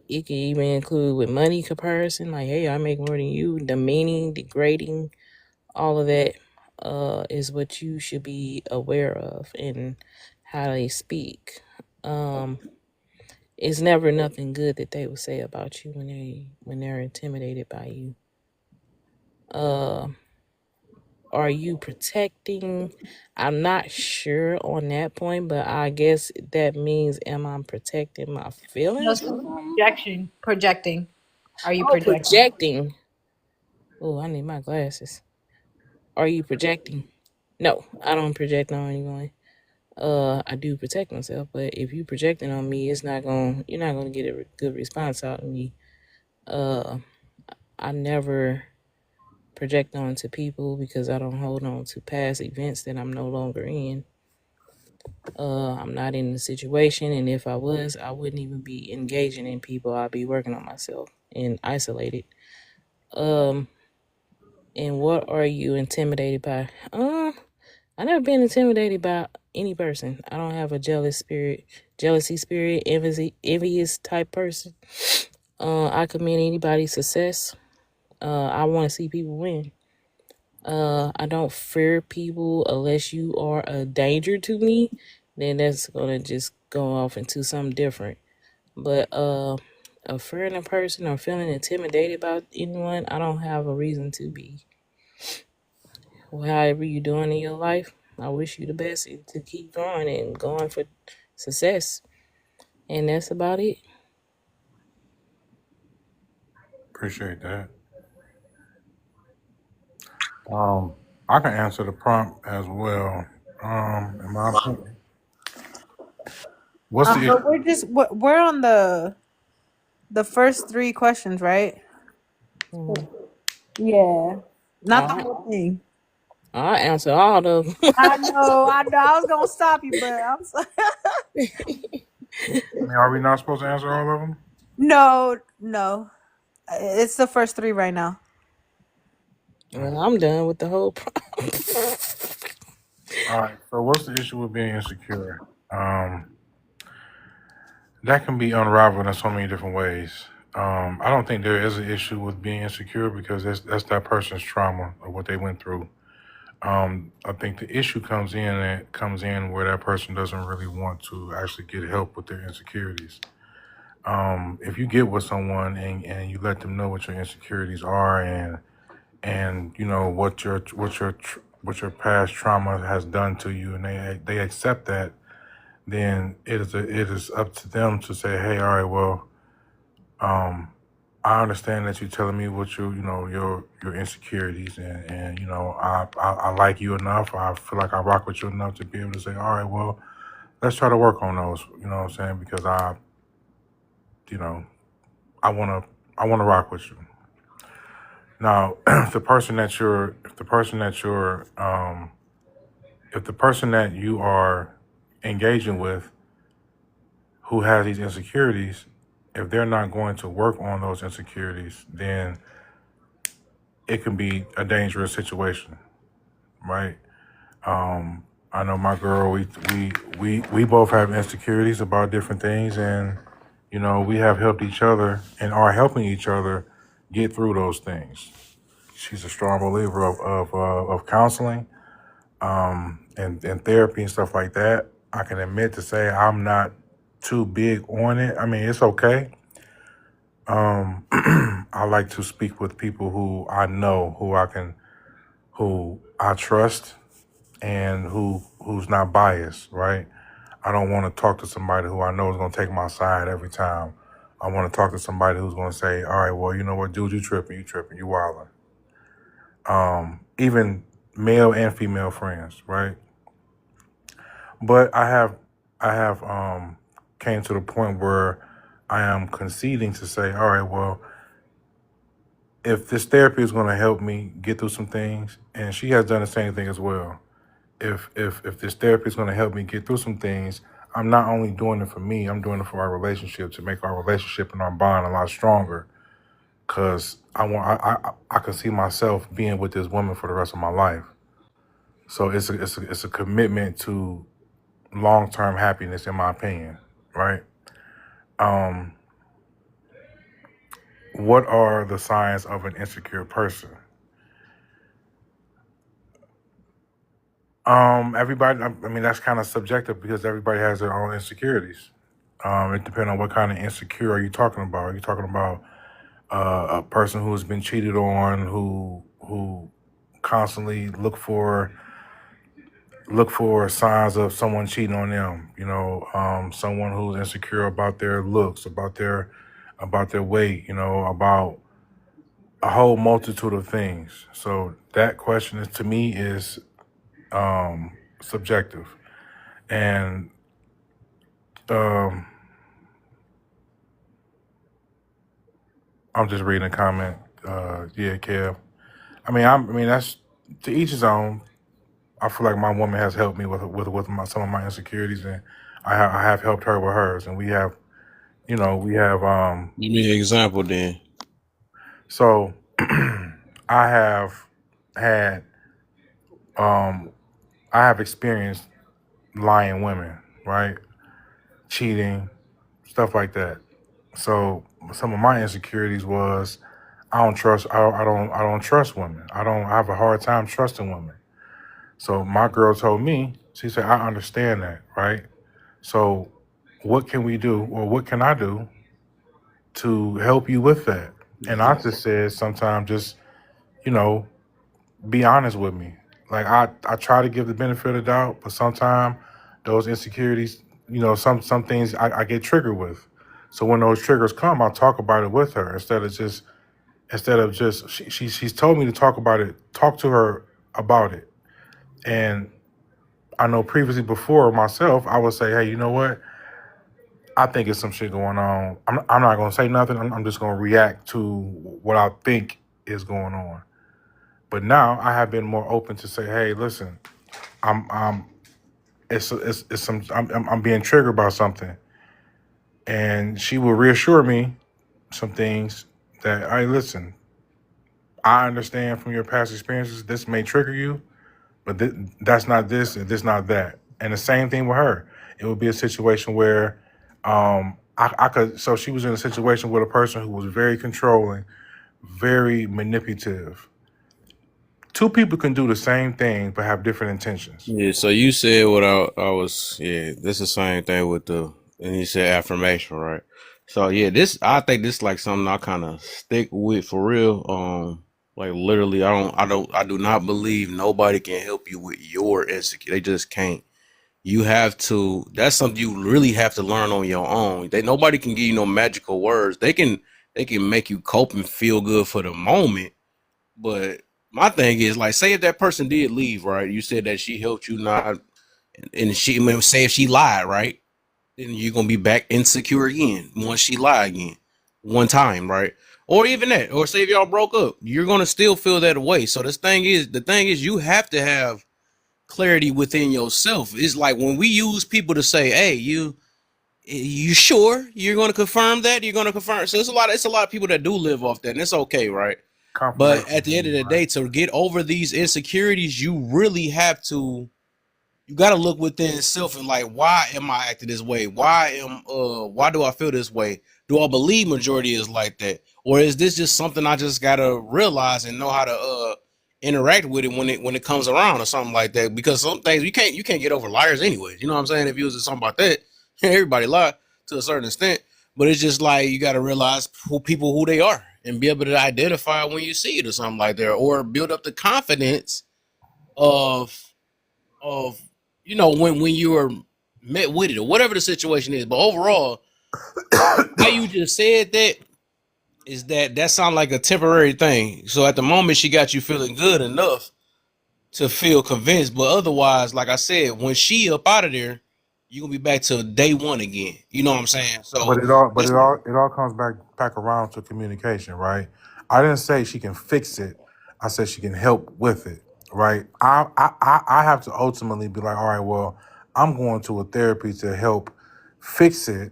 It can even include with money comparison, like, hey, I make more than you, demeaning, degrading, all of that is what you should be aware of in how they speak. It's never nothing good that they will say about you when they're intimidated by you. Are you protecting? I'm not sure on that point, but I guess that means, am I protecting my No, feelings or so something? projecting. Are you Oh, projecting? projecting. Oh, I need my glasses. Are you projecting? No, I don't project on anyone. I do protect myself, but if you projecting on me, you're not gonna get a good response out of me. Uh, I never project onto people because I don't hold on to past events that I'm no longer in. I'm not in the situation, and if I was, I wouldn't even be engaging in people. I'd be working on myself and isolated. Um, and what are you intimidated by? I never been intimidated by any person. I don't have a jealousy spirit, envious type person. I commend anybody's success. I want to see people win. I don't fear people unless you are a danger to me. Then that's gonna just go off into something different. But a fearing a person or feeling intimidated about anyone, I don't have a reason to be. However you doing in your life, I wish you the best and to keep going and going for success. And that's about it. Appreciate that. I can answer the prompt as well. In my opinion, what's the But issue? we're on the first three questions, right? Mhm. Yeah. Not the I whole thing. I answer all of them. I know, I know. I was gonna stop you, but I'm sorry. I mean, are we not supposed to answer all of them? No, no. It's the first three right now. All Well, I'm done with the whole. right. So, what's the issue with being insecure? That can be unraveled in so many different ways. I don't think there is an issue with being insecure because that's that person's trauma or what they went through. I think the issue comes in where that person doesn't really want to actually get help with their insecurities. If you get with someone and you let them know what your insecurities are and you know what your past trauma has done to you, and they accept that, then it is up to them to say, hey, all right, well, I understand that you're telling me what your insecurities, and you know I like you enough. I feel like I rock with you enough to be able to say, all right, well, let's try to work on those. You know what I'm saying? Because you know, I wanna I wanna rock with you. Now, if the person that you are engaging with who has these insecurities, if they're not going to work on those insecurities, then it can be a dangerous situation, right? I know my girl. We both have insecurities about different things, and we have helped each other and are helping each other get through those things. She's a strong believer of counseling, and therapy and stuff like that. I can admit to say I'm not too big on it. I mean, it's okay. I like to speak with people who I know, who I trust, and who's not biased, right? I don't want to talk to somebody who I know is going to take my side every time. I want to talk to somebody who's going to say, all right, well, you know what, dude, you tripping, you wilding. Even male and female friends, right? But I have came to the point where I am conceding to say, all right, well, if this therapy is going to help me get through some things, and she has done the same thing as well. If this therapy is going to help me get through some things, I'm not only doing it for me, I'm doing it for our relationship, to make our relationship and our bond a lot stronger. Cause I can see myself being with this woman for the rest of my life. So it's a commitment to long term happiness, in my opinion, right? What are the signs of an insecure person? Everybody. I mean, that's kind of subjective because everybody has their own insecurities. It depends on what kind of insecure are you talking about. Are you talking about a person who has been cheated on, who constantly look for signs of someone cheating on them? Someone who's insecure about their looks, about their weight, about a whole multitude of things. So that question is, to me, is subjective. And I'm just reading a comment. Yeah, Kev. I mean, that's to each his own. I feel like my woman has helped me with some of my insecurities, and I have helped her with hers, and we have. Give me an example then. So I have had I have experienced lying women, right? Cheating, stuff like that. So some of my insecurities was I don't trust women. I have a hard time trusting women. So my girl told me, she said, I understand that, right? So what can we do, or what can I do to help you with that? And I just said, sometimes just, you know, be honest with me. Like I try to give the benefit of the doubt, but sometimes those insecurities, some things I get triggered with. So when those triggers come, I talk about it with her instead of just she's told me to talk to her about it. And I know previously before myself, I would say, hey, you know what? I think it's some shit going on. I'm not going to say nothing. I'm just going to react to what I think is going on. But now I have been more open to say, hey, listen, I'm it's some I'm being triggered by something, and she will reassure me some things that, hey, listen, I understand from your past experiences this may trigger you, but that's not this and this not that. And the same thing with her. It would be a situation where I could. So she was in a situation with a person who was very controlling, very manipulative. Two people can do the same thing but have different intentions. Yeah, so you said what I was, yeah, this is the same thing with and you said affirmation, right? So yeah, I think this like something I kind of stick with for real. Like literally, I do not believe nobody can help you with your insecurity. They just can't. You have to, that's something you really have to learn on your own. Nobody can give you no magical words. They can make you cope and feel good for the moment, but my thing is, like, say if that person did leave, right? You said that she helped you not, and say if she lied, right? Then you're gonna be back insecure again once she lied again, one time, right? Or even that, or say if y'all broke up, you're gonna still feel that way. So the thing is, you have to have clarity within yourself. It's like when we use people to say, "Hey, you." You sure you're going to confirm that? You're going to confirm? So it's a lot of people that do live off that, and it's okay, right? But Confirmation at the end of bias, the right? day, to get over these insecurities, you really have to. You got to look within self and like, why am I acting this way? Why do I feel this way? Do I believe majority is like that, or is this just something I just gotta realize and know how to interact with it when it comes around or something like that? Because some things you can't get over liars anyways. You know what I'm saying? If you was something about that, everybody lie to a certain extent, but it's just like you got to realize who they are and be able to identify when you see it or something like that, or build up the confidence of of when you are met with it or whatever the situation is. But overall, how you just said that is that sounds like a temporary thing. So at the moment, she got you feeling good enough to feel convinced, but otherwise, like I said, when she up out of there, you gonna be back to day one again. You know what I'm saying? But So it that's all comes back around to communication, right? I didn't say she can fix it. I said she can help with it, right? I have to ultimately be like, all right, well, I'm going to a therapy to help fix it,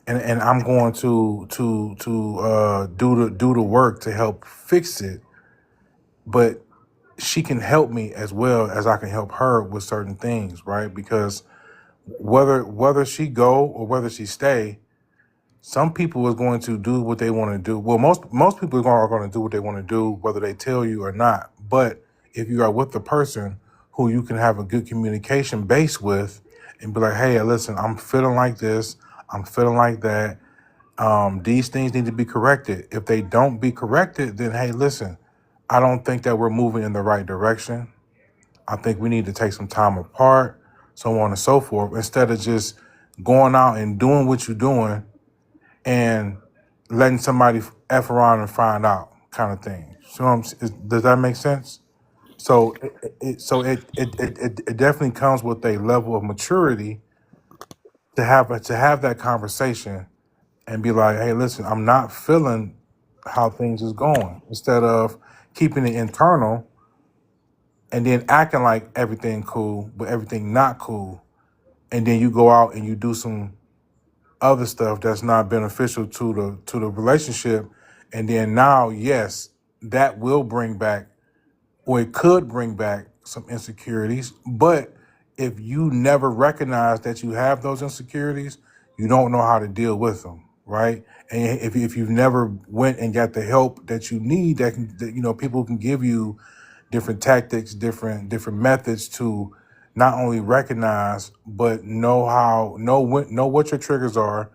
and I'm going to do the work to help fix it. But she can help me as well as I can help her with certain things, right? Because whether she go or whether she stay, some people is going to do what they want to do. Well, most people are going to do what they want to do, whether they tell you or not. But if you are with the person who you can have a good communication base with, and be like, hey, listen, I'm feeling like this, I'm feeling like that. These things need to be corrected. If they don't be corrected, then hey, listen, I don't think that we're moving in the right direction. I think we need to take some time apart, so on and so forth, instead of just going out and doing what you're doing and letting somebody F around and find out kind of thing. So does that make sense? So it definitely comes with a level of maturity to have that conversation and be like, hey, listen, I'm not feeling how things is going. Instead of keeping it internal and then acting like everything cool, but everything not cool. And then you go out and you do some other stuff that's not beneficial to the relationship. And then now, yes, that will bring back, or it could bring back some insecurities. But if you never recognize that you have those insecurities, you don't know how to deal with them, right? And if you've never went and got the help that you need, people can give you different tactics, different methods to not only recognize but know what your triggers are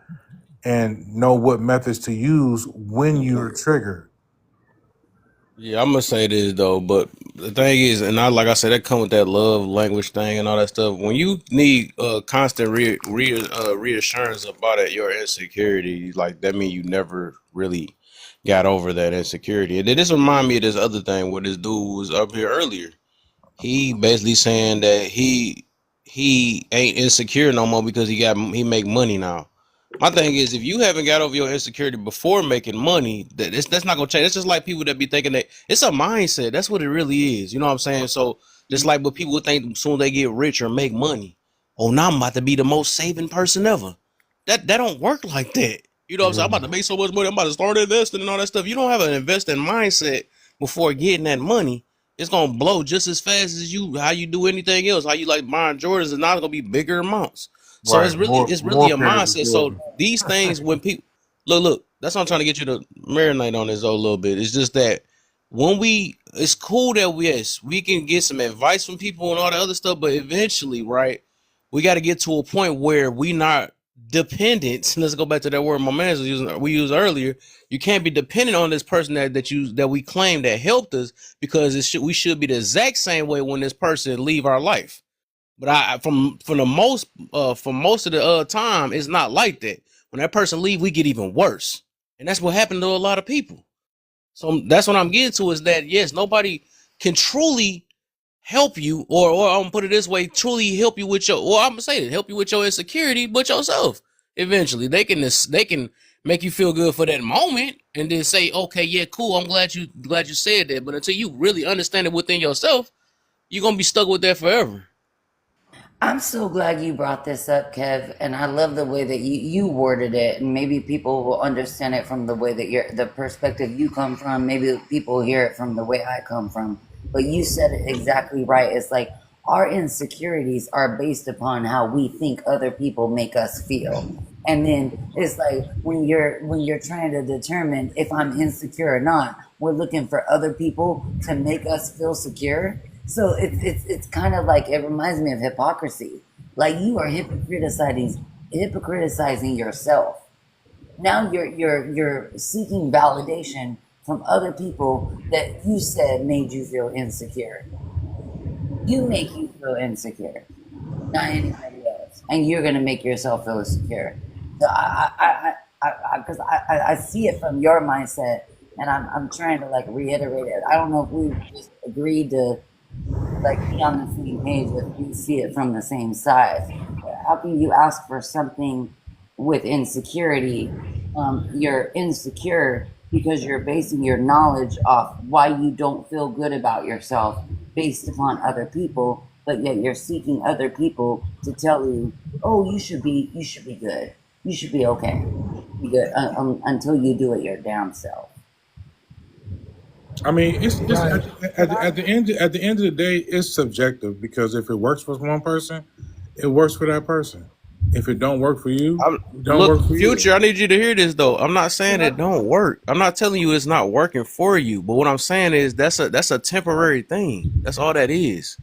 and know what methods to use when you're triggered. yeah. I'm gonna say this though, but the thing is, and I like I said, that come with that love language thing and all that stuff. When you need constant reassurance about it, your insecurity, like that mean you never really got over that insecurity. And then this remind me of this other thing where this dude was up here earlier. He basically saying that he ain't insecure no more because he make money now. My thing is, if you haven't got over your insecurity before making money, that's not gonna change. It's just like people that be thinking that it's a mindset. That's what it really is. You know what I'm saying? So just like what people think as soon as they get rich or make money, oh, now I'm about to be the most saving person ever. That don't work like that. You know what I'm saying? I'm about to make so much money. I'm about to start investing and all that stuff. You don't have an investing mindset before getting that money. It's gonna blow just as fast as how you do anything else. How you like buying Jordans is not gonna be bigger amounts. So Right. it's really More a pairs of mindset. So Jordan. these things when people look, that's what I'm trying to get you to marinate on this a little bit. It's just that it's cool that we can get some advice from people and all the other stuff, but eventually, right, we got to get to a point where we not dependent. Let's go back to that word my man was using we used earlier. You can't be dependent on this person that we claim that helped us because we should be the exact same way when this person leave our life. But from the most for most of the time, it's not like that. When that person leave, we get even worse, and that's what happened to a lot of people. So that's what I'm getting to is that yes, nobody can truly help you, or I'm gonna put it this way, truly help you with I'm gonna say it, help you with your insecurity, but yourself. Eventually, they can make you feel good for that moment, and then say, okay, yeah, cool, I'm glad you said that. But until you really understand it within yourself, you're gonna be stuck with that forever. I'm so glad you brought this up, Kev, and I love the way that you worded it, and maybe people will understand it from the way that the perspective you come from. Maybe people hear it from the way I come from. But you said it exactly right. It's like our insecurities are based upon how we think other people make us feel. And then it's like when you're trying to determine if I'm insecure or not, we're looking for other people to make us feel secure. So it's kind of like, it reminds me of hypocrisy. Like you are hypocriticizing yourself. Now you're seeking validation from other people that you said made you feel insecure. You make you feel insecure, not anybody else, and you're gonna make yourself feel secure. So because I see it from your mindset, and I'm trying to like reiterate it. I don't know if we just agreed to like be on the same page if we see it from the same side. How can you ask for something with insecurity? You're insecure because you're basing your knowledge off why you don't feel good about yourself based upon other people, but yet you're seeking other people to tell you, "Oh, you should be good, you should be okay, be good," until you do it your damn self. I mean, it's Right. Can I? at the end of the day, it's subjective because if it works for one person, it works for that person. If it don't work for you, it don't Look, work for you. Future, I need you to hear this though. I'm not saying Can I? it don't work. I'm not telling you it's not working for you. But what I'm saying is that's a temporary thing. That's all that is.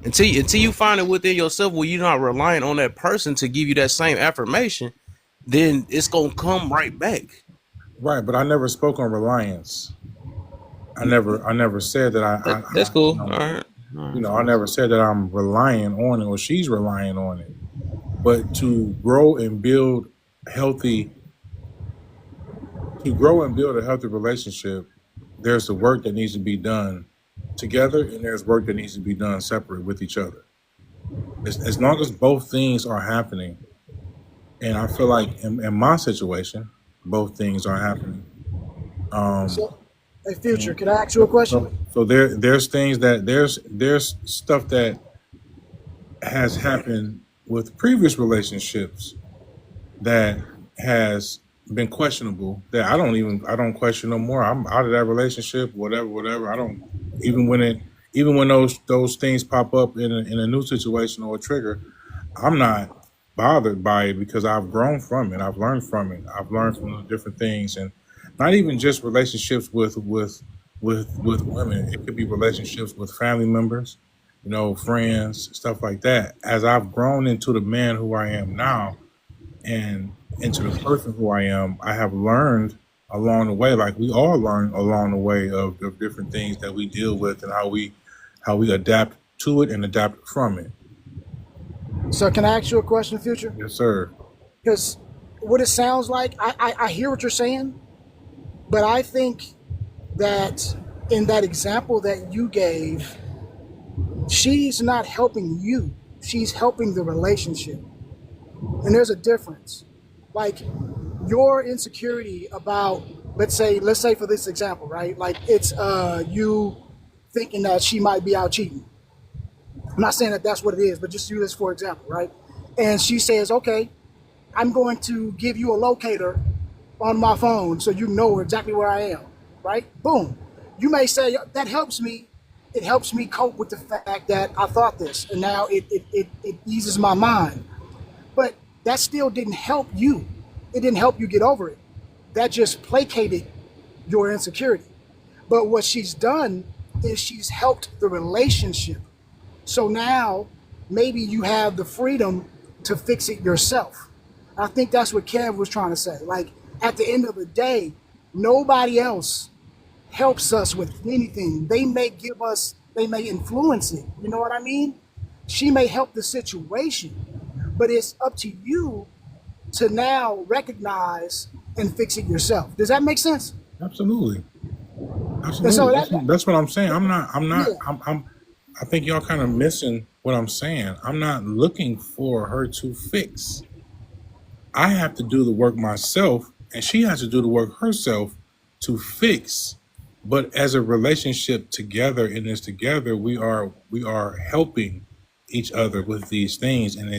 Until you find it within yourself where you're not relying on that person to give you that same affirmation, then it's gonna come right back. Right, but I never spoke on reliance. I never said that That's you cool. know, All right. All right. I never said that I'm relying on it or she's relying on it. But healthy, to grow and build a healthy relationship, there's the work that needs to be done together, and there's work that needs to be done separate with each other. As long as both things are happening, and I feel like in my situation, both things are happening. Um, So, hey, Future, can I ask you a question? so there's things that there's stuff that has happened with previous relationships that has been questionable that I don't question no more. I'm out of that relationship, whatever. I don't even when those things pop up in a new situation or a trigger, I'm not bothered by it because I've grown from it. I've learned from it. I've learned from the different things, and not even just relationships with women. It could be relationships with family members, friends, stuff like that. As I've grown into the man who I am now, and into the person who I am, I have learned along the way, like we all learn along the way of different things that we deal with and how we adapt to it and adapt from it. So, can I ask you a question, Future? Yes, sir. Because what it sounds like, I hear what you're saying, but I think that in that example that you gave, she's not helping you. She's helping the relationship. And there's a difference. Like your insecurity about, let's say for this example, right? Like it's you thinking that she might be out cheating. I'm not saying that that's what it is, but just use this for example, right? And she says, okay, I'm going to give you a locator on my phone so you know exactly where I am, right? Boom. You may say that helps me. It helps me cope with the fact that I thought this, and now it eases my mind. But that still didn't help you. It didn't help you get over it. That just placated your insecurity. But what she's done is she's helped the relationship. So now maybe you have the freedom to fix it yourself. I think that's what Kev was trying to say. Like at the end of the day, nobody else helps us with anything. They may influence it. You know what I mean? She may help the situation, but it's up to you to now recognize and fix it yourself. Does that make sense? Absolutely. And so Absolutely. That's what I'm saying. yeah. I think y'all kind of missing what I'm saying. I'm not looking for her to fix. I have to do the work myself, and she has to do the work herself to fix. But as a relationship together in this together, we are helping each other with these things, and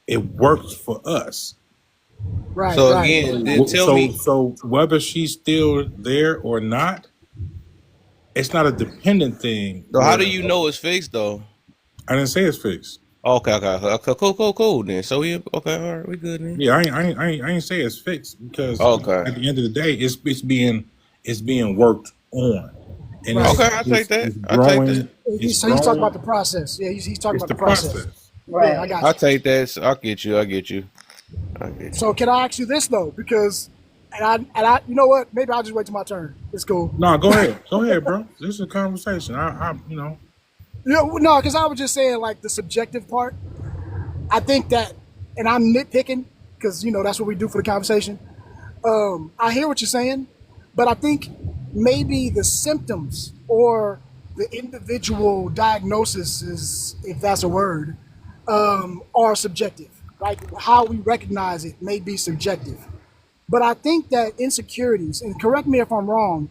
it works for us. Right, So right. again, then tell me. So whether she's still there or not, it's not a dependent thing So how where do you know it's fixed though? I didn't say it's fixed. Okay, cool. Then so we okay, all right, we good then. Yeah, I ain't say it's fixed because Okay, at the end of the day, it's being worked on, and Right. okay, I take that. it's I take that. growing. It's So he's talking about growing. the process. Yeah, he's talking It's about the the process. process. Yeah, I Right. got I you. take that. So I get you. I get you. I get you. So can I ask you this though? Because and I you know what? Maybe I'll just wait till my turn. It's cool. No, go ahead, bro. This is a conversation. I you know. Yeah, no, because I was just saying like the subjective part. I think that, and I'm nitpicking because that's what we do for the conversation. I hear what you're saying, but I think maybe the symptoms or the individual diagnosis is, if that's a word, are subjective. Like how we recognize it may be subjective. But I think that insecurities, and correct me if I'm wrong,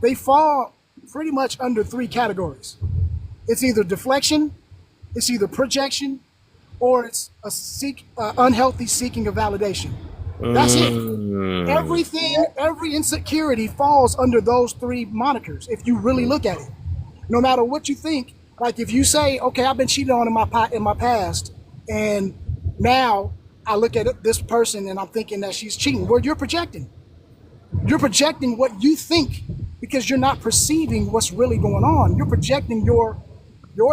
they fall pretty much under three categories. It's either deflection, it's either projection, or it's a unhealthy seeking of validation. That's it. Mm. Everything, every insecurity falls under those three monikers. If you really look at it, no matter what you think, like if you say, "Okay, I've been cheated on in my past, and now I look at this person and I'm thinking that she's cheating," well, you're projecting. You're projecting what you think because you're not perceiving what's really going on. You're projecting your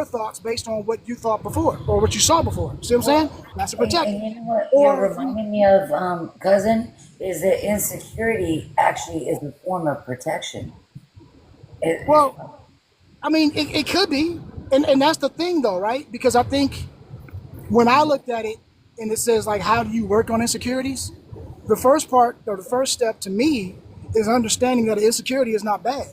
thoughts based on what you thought before or what you saw before. See what I'm saying? That's a And projection. you know what you're Or if you, reminding me of, cousin, is that insecurity actually is a form of protection. It, well, I mean, it could be, and that's the thing though, right? Because I think when I looked at it and it says like, how do you work on insecurities? The first part or the first step to me is understanding that insecurity is not bad.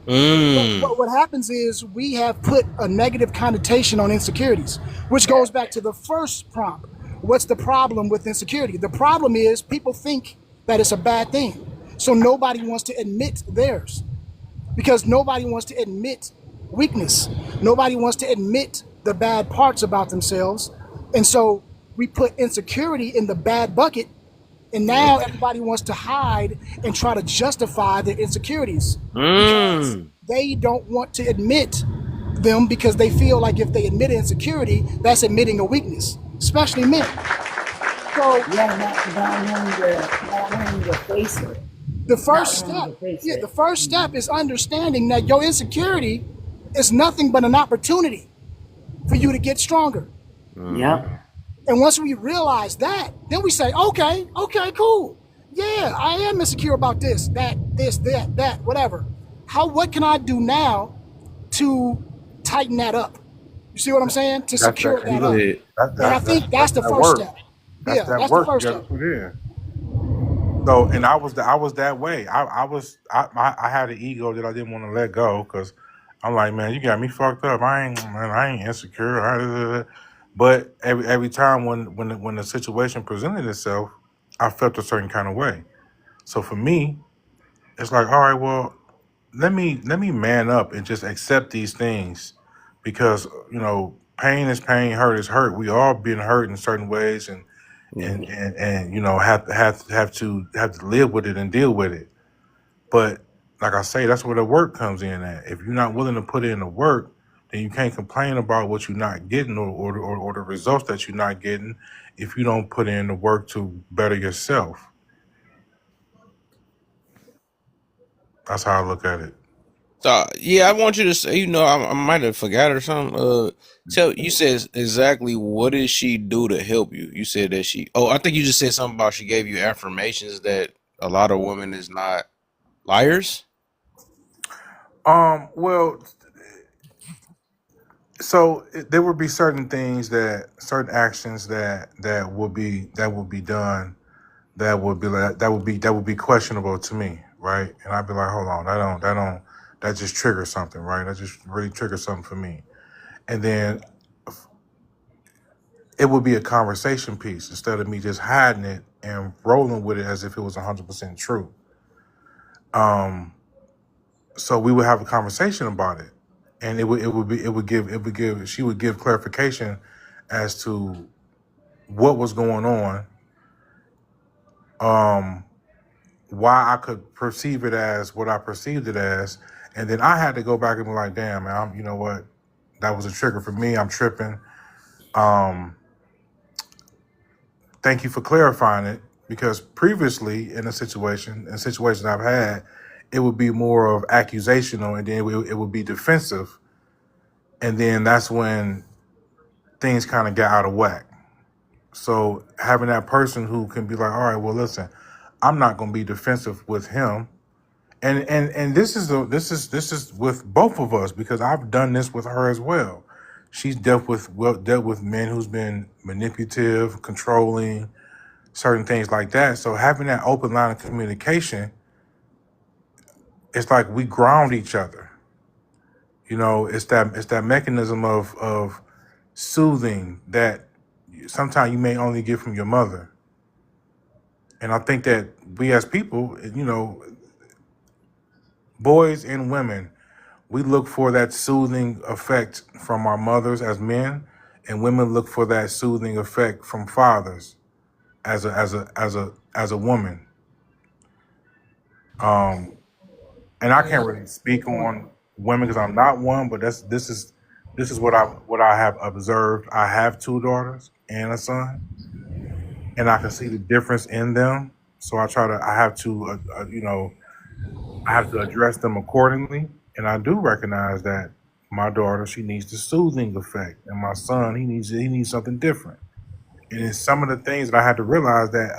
Mm. What happens is we have put a negative connotation on insecurities, which goes back to the first prompt. What's the problem with insecurity? The problem is people think that it's a bad thing. So nobody wants to admit theirs because nobody wants to admit weakness. Nobody wants to admit the bad parts about themselves. And so we put insecurity in the bad bucket. And now everybody wants to hide and try to justify their insecurities because Mm. they don't want to admit them because they feel like if they admit insecurity, that's admitting a weakness, especially men. So yeah, not wanting to face it, the not first wanting step, to face yeah, the it. first step is understanding that your insecurity is nothing but an opportunity for you to get stronger. Yep. Mm. And once we realize that, then we say, okay, cool. Yeah, I am insecure about this, that, whatever. What can I do now to tighten that up? You see what I'm saying? To That's secure You that up. said. And I think that's the that first work. step. That's Yeah, that that's the work you first got to step. put in. So, and I was that way. I had an ego that I didn't want to let go because I'm like, man, you got me fucked up. I ain't insecure. But every time when the situation presented itself, I felt a certain kind of way. So for me, it's like, all right, well, let me man up and just accept these things because pain is pain, hurt is hurt. We all been hurt in certain ways, and Mm. have to live with it and deal with it. But like I say, that's where the work comes in at. If you're not willing to put in the work, then you can't complain about what you're not getting or the results that you're not getting if you don't put in the work to better yourself. That's how I look at it. So yeah, I want you to say. I might have forgot or something. Tell you said exactly what did she do to help you? You said that she. Oh, I think you just said something about she gave you affirmations that a lot of women is not liars. Well, so there would be certain actions that would be done that would be questionable to me, right? And I'd be like, hold on, that just triggers something, right? That just really triggers something for me. And then it would be a conversation piece instead of me just hiding it and rolling with it as if it was 100% true. So we would have a conversation about it. and she would give clarification as to what was going on, why I could perceive it as what I perceived it as, and then I had to go back and be like, damn, man, you know what, that was a trigger for me. I'm tripping. Thank you for clarifying it, because previously in situations I've had, it would be more of accusational, and then it would be defensive, and then that's when things kind of got out of whack. So having that person who can be like, all right, well, listen, I'm not going to be defensive with him, and this is with both of us, because I've done this with her as well. She's dealt with men who's been manipulative, controlling, certain things like that. So having that open line of communication, it's like we ground each other. You know, it's that mechanism of soothing that sometimes you may only get from your mother. And I think that we as people, you know, boys and women, we look for that soothing effect from our mothers as men, and women look for that soothing effect from fathers as a woman. And I can't Yeah, really good speak point. on women because I'm not one, but this is what I have observed. I have two daughters and a son, and I can see the difference in them. So I have to I have to address them accordingly, and I do recognize that my daughter, she needs the soothing effect, and my son, he needs something different. And it's some of the things that I had to realize that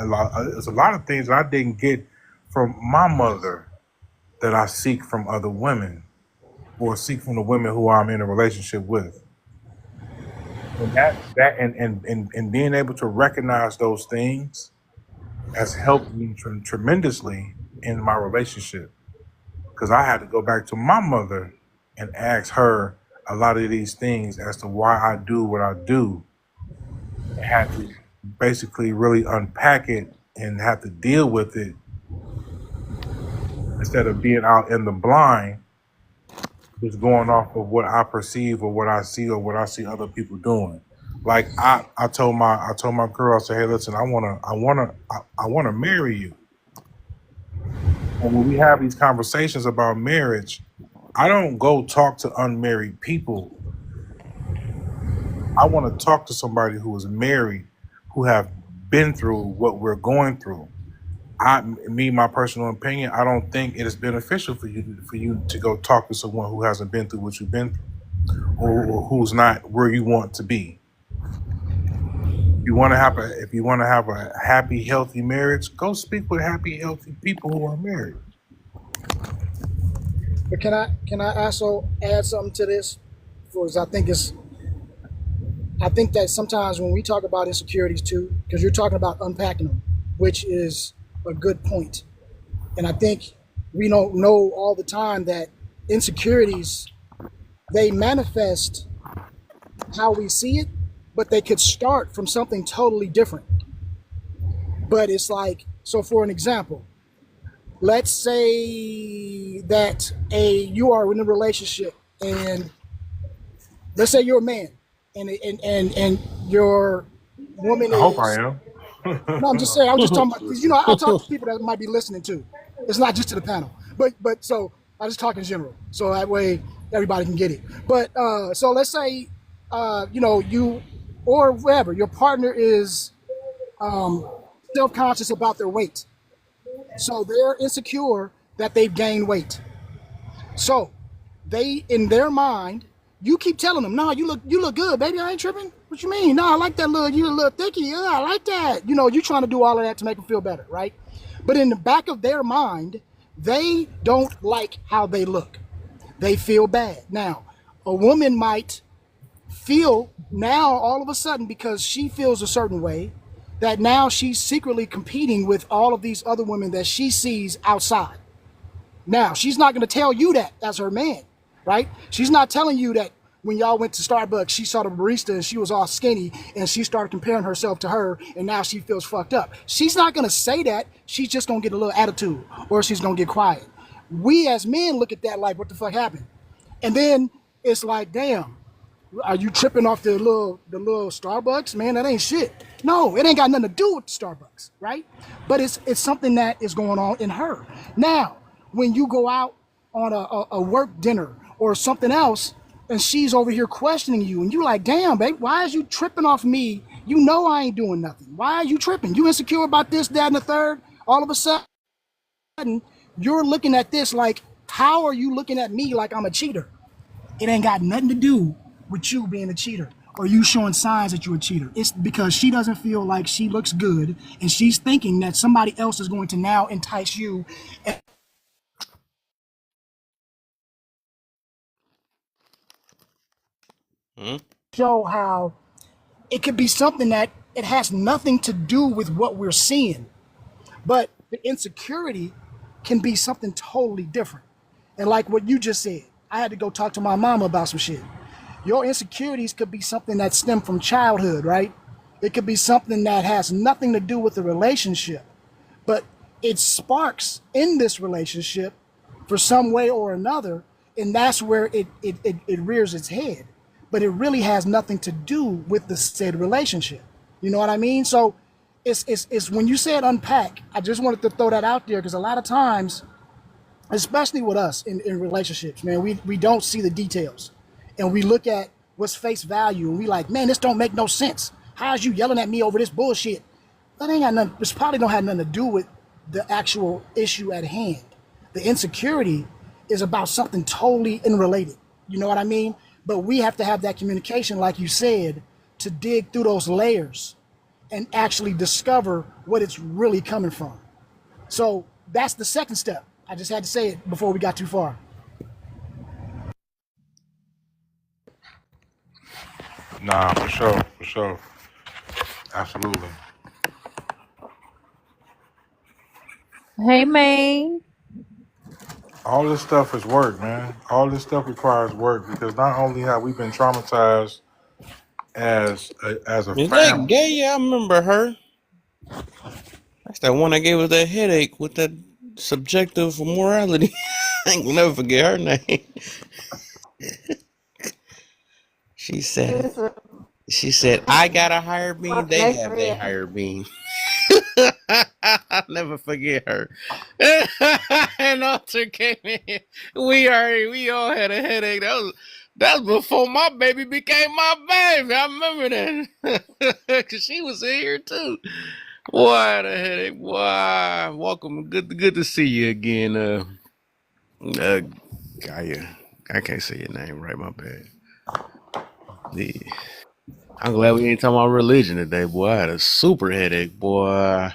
there's a lot of things that I didn't get from my mother that I seek from other women, or seek from the women who I'm in a relationship with. And and being able to recognize those things has helped me tremendously in my relationship, because I had to go back to my mother and ask her a lot of these things as to why I do what I do, and had to basically really unpack it and have to deal with it instead of being out in the blind, just going off of what I perceive or what I see or what I see other people doing. Like I told my girl, I said, hey, listen, I wanna marry you. And when we have these conversations about marriage, I don't go talk to unmarried people. I want to talk to somebody who is married, who have been through what we're going through. My personal opinion, I don't think it is beneficial for you to go talk to someone who hasn't been through what you've been through, or who's not where you want to be. If you want to have a happy, healthy marriage, go speak with happy, healthy people who are married. But can I also add something to this? Because I think that sometimes when we talk about insecurities too, because you're talking about unpacking them, which is a good point. And I think we don't know all the time that insecurities, they manifest how we see it, but they could start from something totally different. But it's like, so for an example, let's say that you are in a relationship, and let's say you're a man, and your woman I hope I is, am. no, I'm just saying, I'm just talking about, because I'll talk to people that might be listening too. It's not just to the panel, but so I just talk in general, so that way everybody can get it. But so let's say you, or whatever, your partner is self-conscious about their weight, so they're insecure that they've gained weight. So they, in their mind, you keep telling them, "No, you look good, baby. I ain't tripping. What you mean? No, I like that little, you a little thicky. Yeah, I like that." You trying to do all of that to make them feel better, right? But in the back of their mind, they don't like how they look. They feel bad. Now, a woman might feel now all of a sudden, because she feels a certain way, that now she's secretly competing with all of these other women that she sees outside. Now, she's not going to tell you that as her man, right? She's not telling you that when y'all went to Starbucks, she saw the barista and she was all skinny and she started comparing herself to her and now she feels fucked up. She's not going to say that. She's just going to get a little attitude, or she's going to get quiet. We as men look at that like, what the fuck happened? And then It's like, damn, are you tripping off the little Starbucks? Man, that ain't shit. No, it ain't got nothing to do with Starbucks, right? But it's something that is going on in her. Now, when you go out on a work dinner or something else, and she's over here questioning you, and you like, damn, babe, why is you tripping off me? You know I ain't doing nothing. Why are you tripping? You insecure about this, that, and the third? All of a sudden, you're looking at this like, how are you looking at me like I'm a cheater? It ain't got nothing to do with you being a cheater or you showing signs that you're a cheater. It's because she doesn't feel like she looks good and she's thinking that somebody else is going to now entice you and Hmm? show how it could be something that it has nothing to do with what we're seeing. But the insecurity can be something totally different. And like what you just said, I had to go talk to my mama about some shit. Your insecurities could be something that stem from childhood, right? It could be something that has nothing to do with the relationship, but it sparks in this relationship for some way or another, and that's where it rears its head. But it really has nothing to do with the said relationship. You know what I mean? So it's when you said unpack, I just wanted to throw that out there because a lot of times, especially with us in relationships, man, we don't see the details. And we look at what's face value and we like, man, this don't make no sense. How's you yelling at me over this bullshit? That ain't got nothing, this probably don't have nothing to do with the actual issue at hand. The insecurity is about something totally unrelated. You know what I mean? But we have to have that communication, like you said, to dig through those layers and actually discover what it's really coming from. So that's the second step. I just had to say it before we got too far. Nah, for sure, for sure, absolutely. Hey, May. All this stuff is work, man. All this stuff requires work because not only have we been traumatized as a Is that family. gay? Yeah, I remember her. That's that one that gave us that headache with that subjective morality. I ain't gonna never forget her name. She said, It's a she said, I got a higher being, fuck they next have their man. higher being. I'll never forget her. And Alter came in. We all had a headache. That was before my baby became my baby. I remember that. Cause she was in here too. Boy, I had a headache. Boy, welcome. Good to see you again. Uh, Gaia. I can't say your name right. My bad. Yeah. I'm glad we ain't talking about religion today, boy. I had a super headache, boy.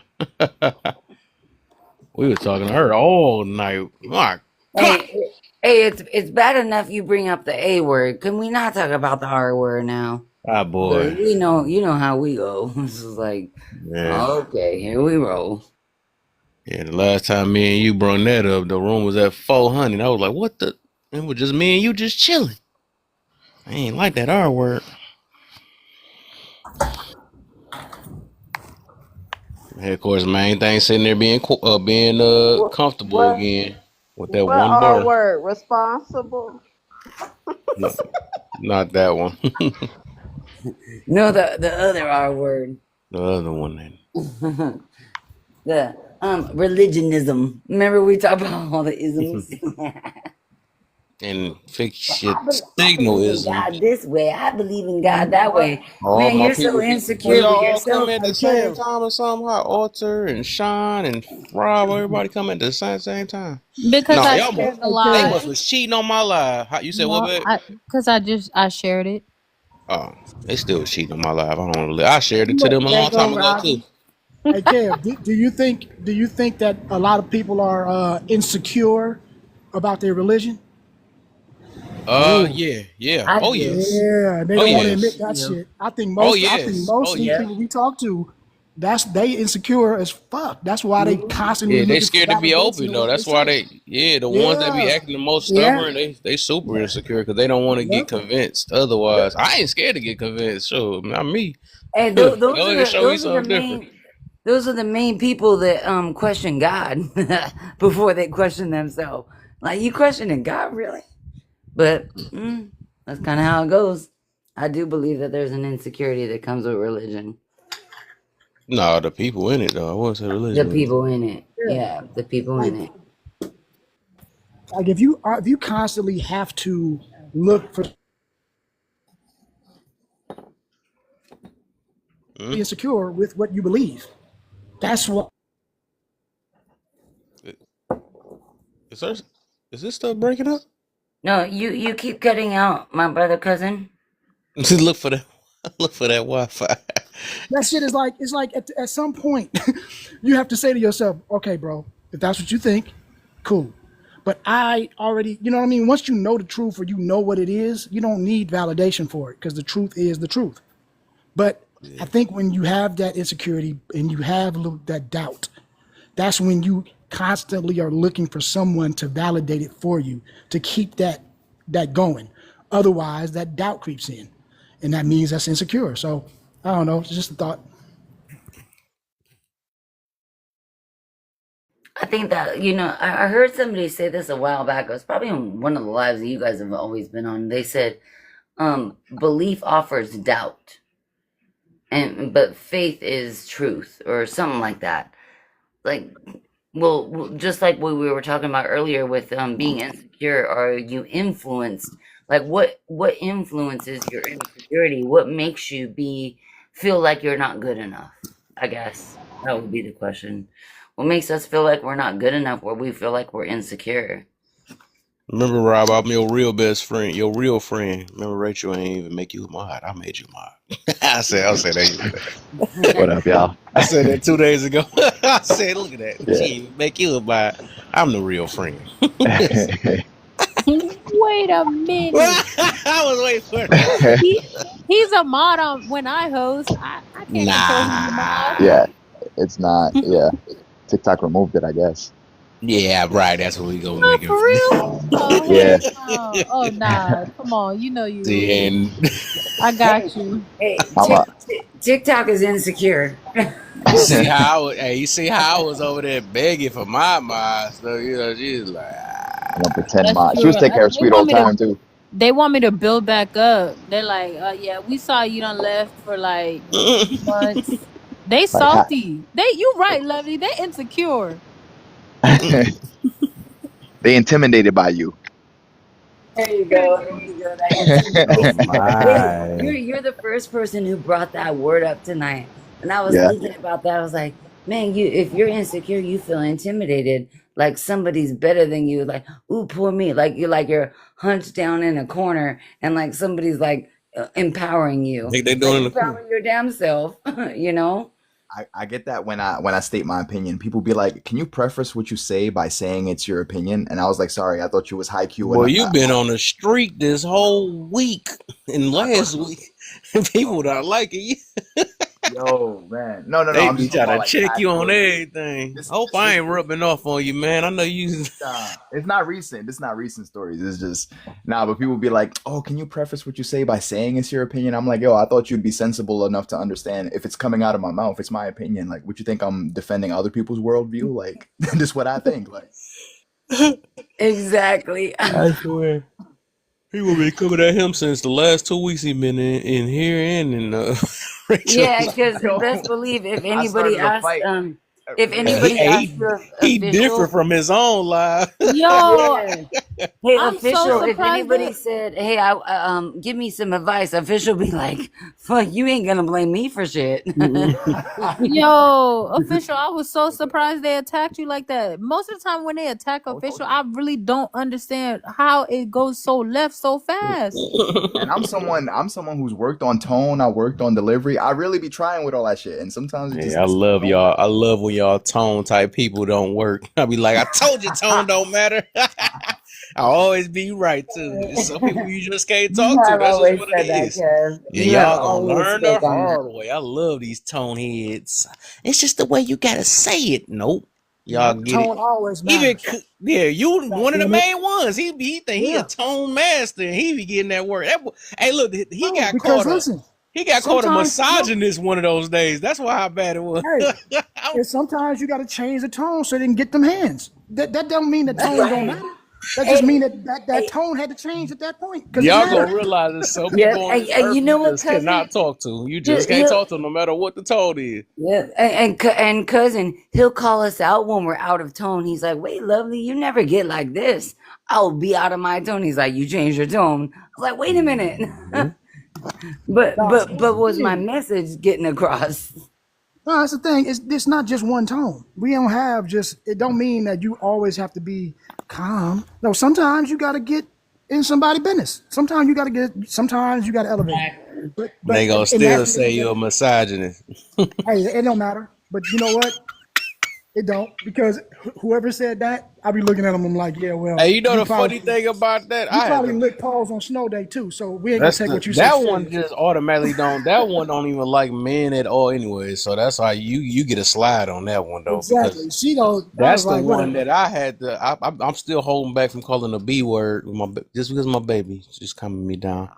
We were talking to her all night. My God. Hey, hey, it's bad enough you bring up the A word. Can we not talk about the R word now? Ah, Because boy. we know, you know how we go. This is like, Yeah. okay, here we roll. Yeah, the last time me and you brought that up, the room was at 400. I was like, what the? It was just me and you just chilling. I ain't like that R word. And of course, main thing sitting there being What comfortable what again with that what one R bar. word? Responsible. No, not that one. No, the other R word. The other one. Then. The religionism. Remember we talked about all the isms? And fix your I believe in signalism. God this way. I believe in God that way. All Man, my you're so people when insecure y'all with all come yourself. at the Hey, same Kev. time or something, how Alter and Sean and Rob, everybody come at the same time. Because No, I y'all Hey, shared the hey, they Kev. must live. was cheating on my live. How, you said what, No, babe? because I shared it. Oh, they still was cheating on my live. I don't really. I shared it to What them a they long go, time ago too. Robbie? Hey, Kev. Do you think that a lot of people are insecure about their religion? Oh, Yeah, yeah. I Oh guess. yes. Yeah, they Oh don't want Yeah, to admit yes. that yeah, shit. I think Oh most. I think yes. Oh most of the yeah. yes. people we talk to, they insecure as fuck. That's why they constantly Yeah, they looking for scared to be validation open of though. what they That's why say. the ones that be Yeah, acting the most Yeah. stubborn, they super insecure because they don't want to get yep. convinced. Otherwise, I ain't scared to get convinced. Sure, not me. Hey, Go those are ahead, the show me those are the something different. main those are the main people that question God before they question themselves. Like you questioning God, really? But That's kind of how it goes. I do believe that there's an insecurity that comes with religion. No, the people in it though. I wouldn't say The religion. people in it. Yeah. Yeah, the people Like in it. if you constantly have to look for Mm? insecure with what you believe, that's what Is there, is this stuff breaking up? No, you keep cutting out, my brother cousin. Just look for that. Look for that Wi-Fi. that shit is like. It's like at some point you have to say to yourself, okay, bro, if that's what you think, cool. But I already, you know what I mean? Once you know the truth or you know what it is, you don't need validation for it because the truth is the truth. But I Yeah. think when you have that insecurity and you have that doubt, that's when you constantly are looking for someone to validate it for you to keep that going. Otherwise, that doubt creeps in, and that means that's insecure. So I don't know. It's just a thought. I think that, I heard somebody say this a while back. It was probably on one of the lives that you guys have always been on. They said, belief offers doubt, but faith is truth, or something like that. Like, well, just like what we were talking about earlier with being insecure, are you influenced? Like, what influences your insecurity? What makes you feel like you're not good enough? I guess that would be the question. What makes us feel like we're not good enough, where we feel like we're insecure? Remember, Rob, I'm your real best friend, your real friend. Remember, Rachel ain't even make you a mod. I made you a mod. I said that. What up, y'all? I said that 2 days ago. I said, look at that. Yeah. She ain't make you a mod. I'm the real friend. Wait a minute. I was waiting for that. He's a mod on when I host. I can't control him to mod. Yeah, it's not. Yeah, TikTok removed it, I guess. Yeah, right. That's what we gonna Oh, make it. for real? Oh, Yeah. hell no. Oh, nah. Come on. You know you. See, and I got you. Hey, I'm a, TikTok is insecure. you see how you see how I was over there begging for my mod. So she's like, I'm a pretend That's mod. She true. was taking her They sweet want old me to. time too. They want me to build back up. They're like, yeah, we saw you done left for like 2 months. They Like, salty. You right, Lovey. They insecure. they intimidated by you. There you go. There you go. That oh intimidation. Hey, my. you're the first person who brought that word up tonight. And I was Yeah. thinking about that. I was like, man, if you're insecure, you feel intimidated. Like somebody's better than you. Like, ooh, poor me. You're hunched down in a corner, and like somebody's like empowering you. Think they Like doing in the corner. empower your damn self. I get that when I state my opinion. People be like, "Can you preface what you say by saying it's your opinion?" And I was like, "Sorry, I thought you was high Q." Boy, And you've been on the street this whole week and last week. People not liking you. yo, man, no, They I'm be just talking trying about to like check you past on stories. everything. This, Hope this, I this, ain't rubbing off on you, man. I know you. it's not recent. It's not recent stories. It's just but people be like, "Oh, can you preface what you say by saying it's your opinion?" I'm like, "Yo, I thought you'd be sensible enough to understand if it's coming out of my mouth, it's my opinion. Like, would you think I'm defending other people's worldview? Like, this is what I think. Like, Exactly. I swear. People been coming at him since the last 2 weeks he been in here and in Rachel. Yeah, because yo, best believe if I anybody started a asked, fight. if Yeah, anybody asked he your he different official, from his own life. Yo, yeah. Hey, I'm so official, if surprised anybody that. said, hey, give me some advice, official be like, fuck, you ain't gonna blame me for shit. Yo, official, I was so surprised they attacked you like that. Most of the time when they attack I told official, you. I really don't understand how it goes so left so fast. And I'm someone who's worked on tone. I worked on delivery. I really be trying with all that shit, and sometimes it Hey, just I love don't. y'all. I love when y'all tone type people don't work. I be like, I told you tone don't matter. I always be right too. There's some people you just can't You talk to. have That's just always what it said that, is. Kev. And You have y'all gonna always learn spoke the on that. hard way. I love these tone heads. It's just the way you gotta say it. Nope. Y'all Yep, get it. tone always Even matters. you God one of the damn it. main ones. He think he a Yeah. tone master and he be getting that work. Hey, look, he No, got because caught a listen, sometimes misogynist one of those days. That's why how bad it was. hey, and sometimes you got to change the tone so they can get them hands. That don't mean the tone don't Right. matter. That just mean Hey, that hey, tone had to change at that point because it Y'all gonna mattered. realize there's some yeah. people on Hey, this hey, earth you you know what, just cousin? cannot talk to. You He'll, just can't he'll talk to no matter what the tone is. yeah, and cousin, he'll call us out when we're out of tone. He's like, "Wait, lovely, you never get like this. I'll be out of my tone." He's like, "You changed your tone." I was like, "Wait a minute." Hmm. but No, but see, that's but the was my thing. message getting across? No, that's the thing. It's not just one tone. We don't have just. It don't mean that you always have to be calm. No, sometimes you got to get in somebody's business. Sometimes you got to get. Sometimes you got to elevate. They But gonna and that's still the say end of you're a it. misogynist. Hey, it don't matter. But you know what? It don't because whoever said that, I'll be looking at them. I'm like, yeah, Hey, well, you know the funny thing about that? you I had probably to. lick paws on snow day too. So we ain't gonna That's take the what you say that one serious. just automatically don't. That one don't even like men at all anyway. So that's why you get a slide on that one though, because Exactly. She don't. I that's was the like, one whatever. that I had to. I'm still holding back from calling the B word with just because my baby just calming me down.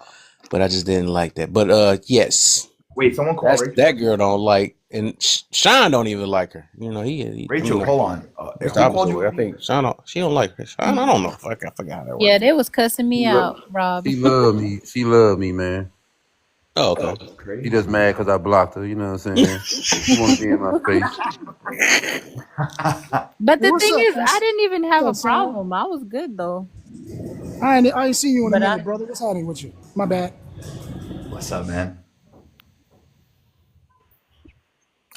But I just didn't like that. But yes, Wait, someone call that Rachel. girl don't like, and Sean don't even like her. You know Rachel, hold on. it's the Who called opposite you way. a I B think word? Sean she don't like her. Sean, I don't know. I forgot how that Yeah, worked. they was cussing me She love, out, Rob. she love me. She love me, man. Oh, okay. She just Crazy. mad because I blocked her. You know what I'm saying? She want to be in my face. But Well, the what's thing up, is, I S? didn't even have a What's up, Sarah? problem. I was good though. I ain't seen you in a But minute, brother. What's happening with you? My bad. What's up, man?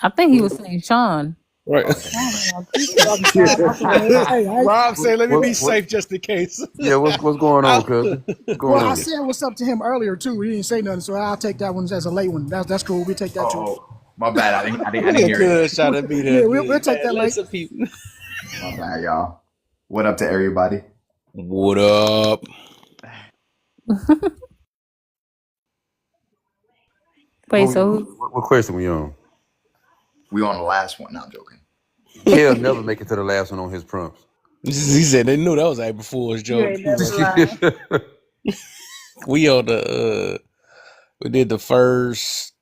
I think he was saying Sean. Right. Oh, okay, never Sean mind. ain't gonna teach You him. talking Sean? Okay. Hey, Rob said, "Let me be What? safe just in case." Yeah, what's going on, cousin? What's well, going I on? said what's up to him earlier too. He didn't say nothing, so I'll take that one as a late one. That's cool. We take that too. Oh, my bad. I didn't Look hear it. good trying to be there Yeah, we'll good, take man. that Let late. some people. My bad, y'all. What up to everybody? What up? Wait, so What question we on? We on the last one. No, I'm joking. Kev never make it to the last one on his prompts. He said they knew that was April Fool's you joke. ain't He never was lie. we on the we did the first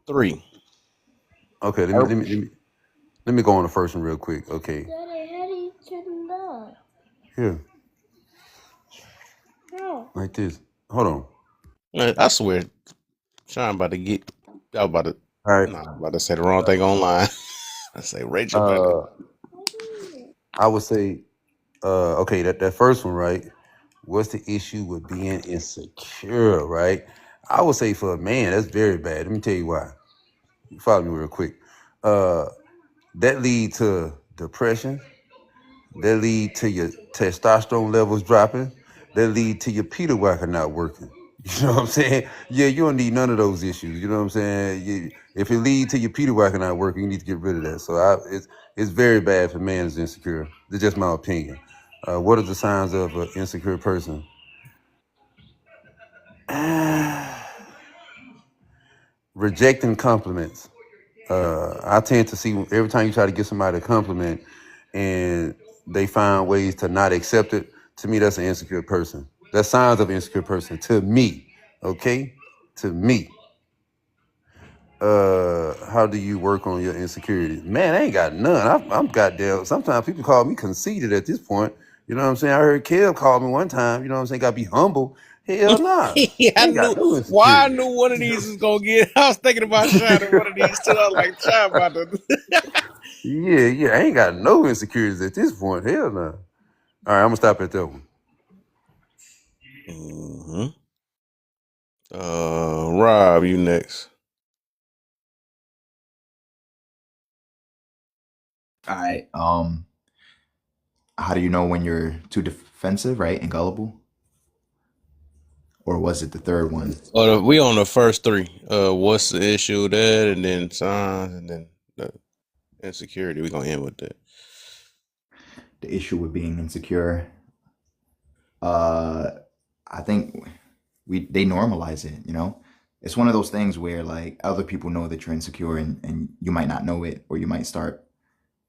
three. Okay, Er- let me go on the first one real quick. Okay, here, like this. Hold on. Man, I swear, Sean about to get. I was about to. All right. No, I was about to say the wrong thing online. I say Rachel better. Uh, I would say, okay, that first one, right? What's the issue with being insecure, right? I would say for a man, that's very bad. Let me tell you why. Follow me real quick. Uh, that lead to depression. That lead to your testosterone levels dropping. That lead to your Peter Whacker not working. You know what I'm saying? Yeah, you don't need none of those issues. You know what I'm saying? If it lead to your Peter Whacker not working, you need to get rid of that. So it's very bad for men who's insecure. That's just my opinion. What are the signs of an insecure person? Rejecting compliments. I tend to see every time you try to get somebody a compliment and they find ways to not accept it, to me, that's an insecure person. That's signs of an insecure person to me. Okay? To me. How do you work on your insecurities? Man, I ain't got none. I'm goddamn. Sometimes people call me conceited at this point. You know what I'm saying? I heard Kev call me one time. You know what I'm saying? Gotta be humble. Hell nah. Yeah, I I ain't got knew. no Why I insecurity. knew one of these was gonna get. I was thinking about Sean and one of these too. I was like, Sean about to. Yeah. I ain't got no insecurities at this point. Hell nah. All right, I'm gonna stop at that one. hmm Rob, you next. All right. How do you know when you're too defensive, right, and gullible, or was it the third one? We on the first three. What's the issue with that, and then signs, and then the insecurity. We gonna end with that. The issue with being insecure. Uh, I think they normalize it. It's one of those things where like other people know that you're insecure, and you might not know it, or you might start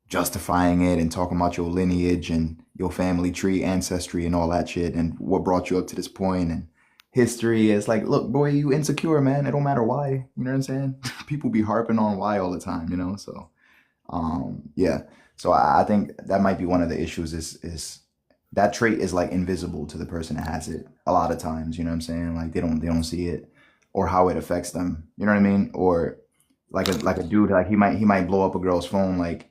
justifying it and talking about your lineage and your family tree, ancestry, and all that shit, and what brought you up to this point and history. It's like, look, boy, you insecure, man. It don't matter why. You know what I'm saying? People be harping on why all the time. So, yeah. So I think that might be one of the issues is that trait is like invisible to the person that has it a lot of times, you know what I'm saying? Like they don't see it or how it affects them. You know what I mean? Or like a dude, like he might blow up a girl's phone like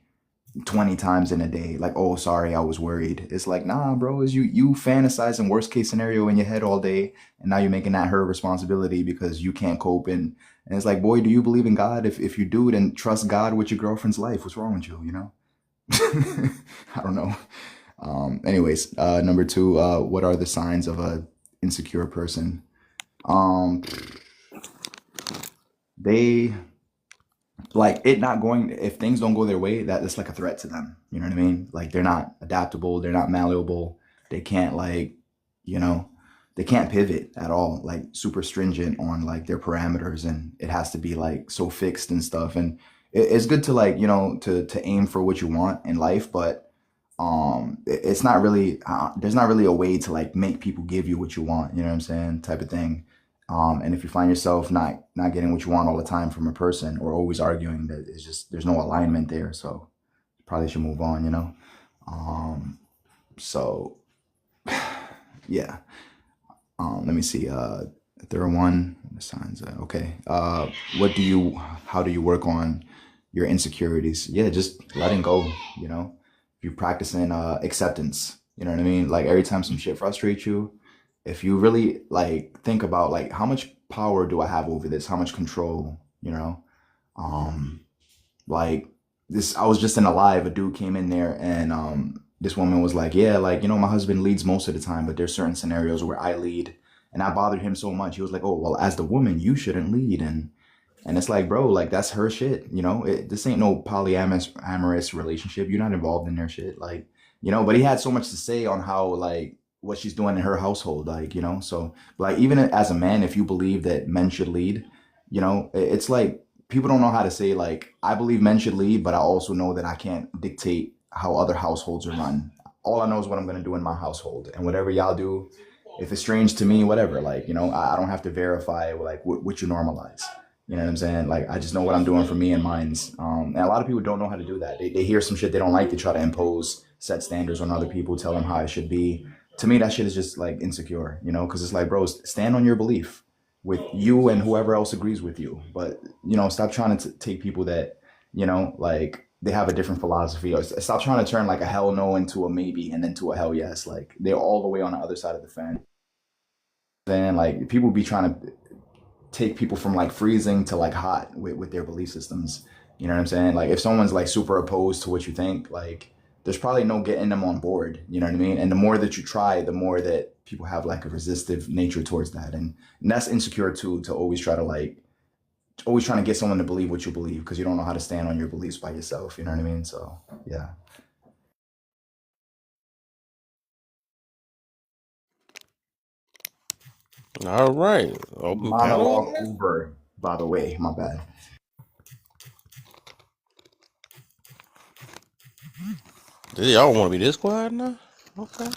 20 times in a day, like, oh sorry, I was worried. It's like, nah, bro, is you fantasizing worst case scenario in your head all day, and now you're making that her responsibility because you can't cope. And it's like, boy, do you believe in God? If you do, then trust God with your girlfriend's life. What's wrong with you, you know? I don't know. Anyways, number two, what are the signs of a insecure person? Um, they like it not going, if things don't go their way, that's like a threat to them. You know what I mean? Like they're not adaptable, they're not malleable, they can't like, you know, they can't pivot at all, like super stringent on like their parameters, and it has to be like so fixed and stuff. And it's good to like, you know, to aim for what you want in life, but it's not really there's not really a way to like make people give you what you want, you know what I'm saying, type of thing. And if you find yourself not getting what you want all the time from a person, or always arguing, that it's just there's no alignment there. So you probably should move on, you know. So yeah. Let me see. Third one, the signs. Okay. What do you? How do you work on your insecurities? Yeah, just letting go. You know, you practicing acceptance. You know what I mean? Like every time some shit frustrates you, if you really like think about like how much power do I have over this? How much control? You know, um, like this, I was just in a live, a dude came in there, and this woman was like, yeah, like, you know, my husband leads most of the time, but there's certain scenarios where I lead. And that bothered him so much. He was like, oh, well, as the woman, you shouldn't lead. And it's like, bro, like that's her shit. You know, this ain't no polyamorous relationship. You're not involved in their shit. Like, you know, but he had so much to say on how, like, what she's doing in her household. Like, you know, so like, even as a man, if you believe that men should lead, you know, it's like people don't know how to say, like, I believe men should lead, but I also know that I can't dictate how other households are run. All I know is what I'm going to do in my household. And whatever y'all do, if it's strange to me, whatever, like, you know, I don't have to verify like what you normalize. You know what I'm saying? Like, I just know what I'm doing for me and mine's. And a lot of people don't know how to do that. They hear some shit they don't like, they try to impose set standards on other people, tell them how it should be. To me, that shit is just like insecure, you know, because it's like, bro, stand on your belief with you and whoever else agrees with you. But, you know, stop trying to take people that, you know, like they have a different philosophy, or stop trying to turn like a hell no into a maybe and then to a hell yes. Like they're all the way on the other side of the fence. Then like people be trying to take people from like freezing to like hot with their belief systems. You know what I'm saying? Like if someone's like super opposed to what you think, like there's probably no getting them on board. You know what I mean? And the more that you try, the more that people have like a resistive nature towards that. And that's insecure too, to always try to like always trying to get someone to believe what you believe because you don't know how to stand on your beliefs by yourself. You know what I mean? So yeah. All right. Open Monologue panel. over, by the way. My bad. Y'all want to be this quiet now? Okay.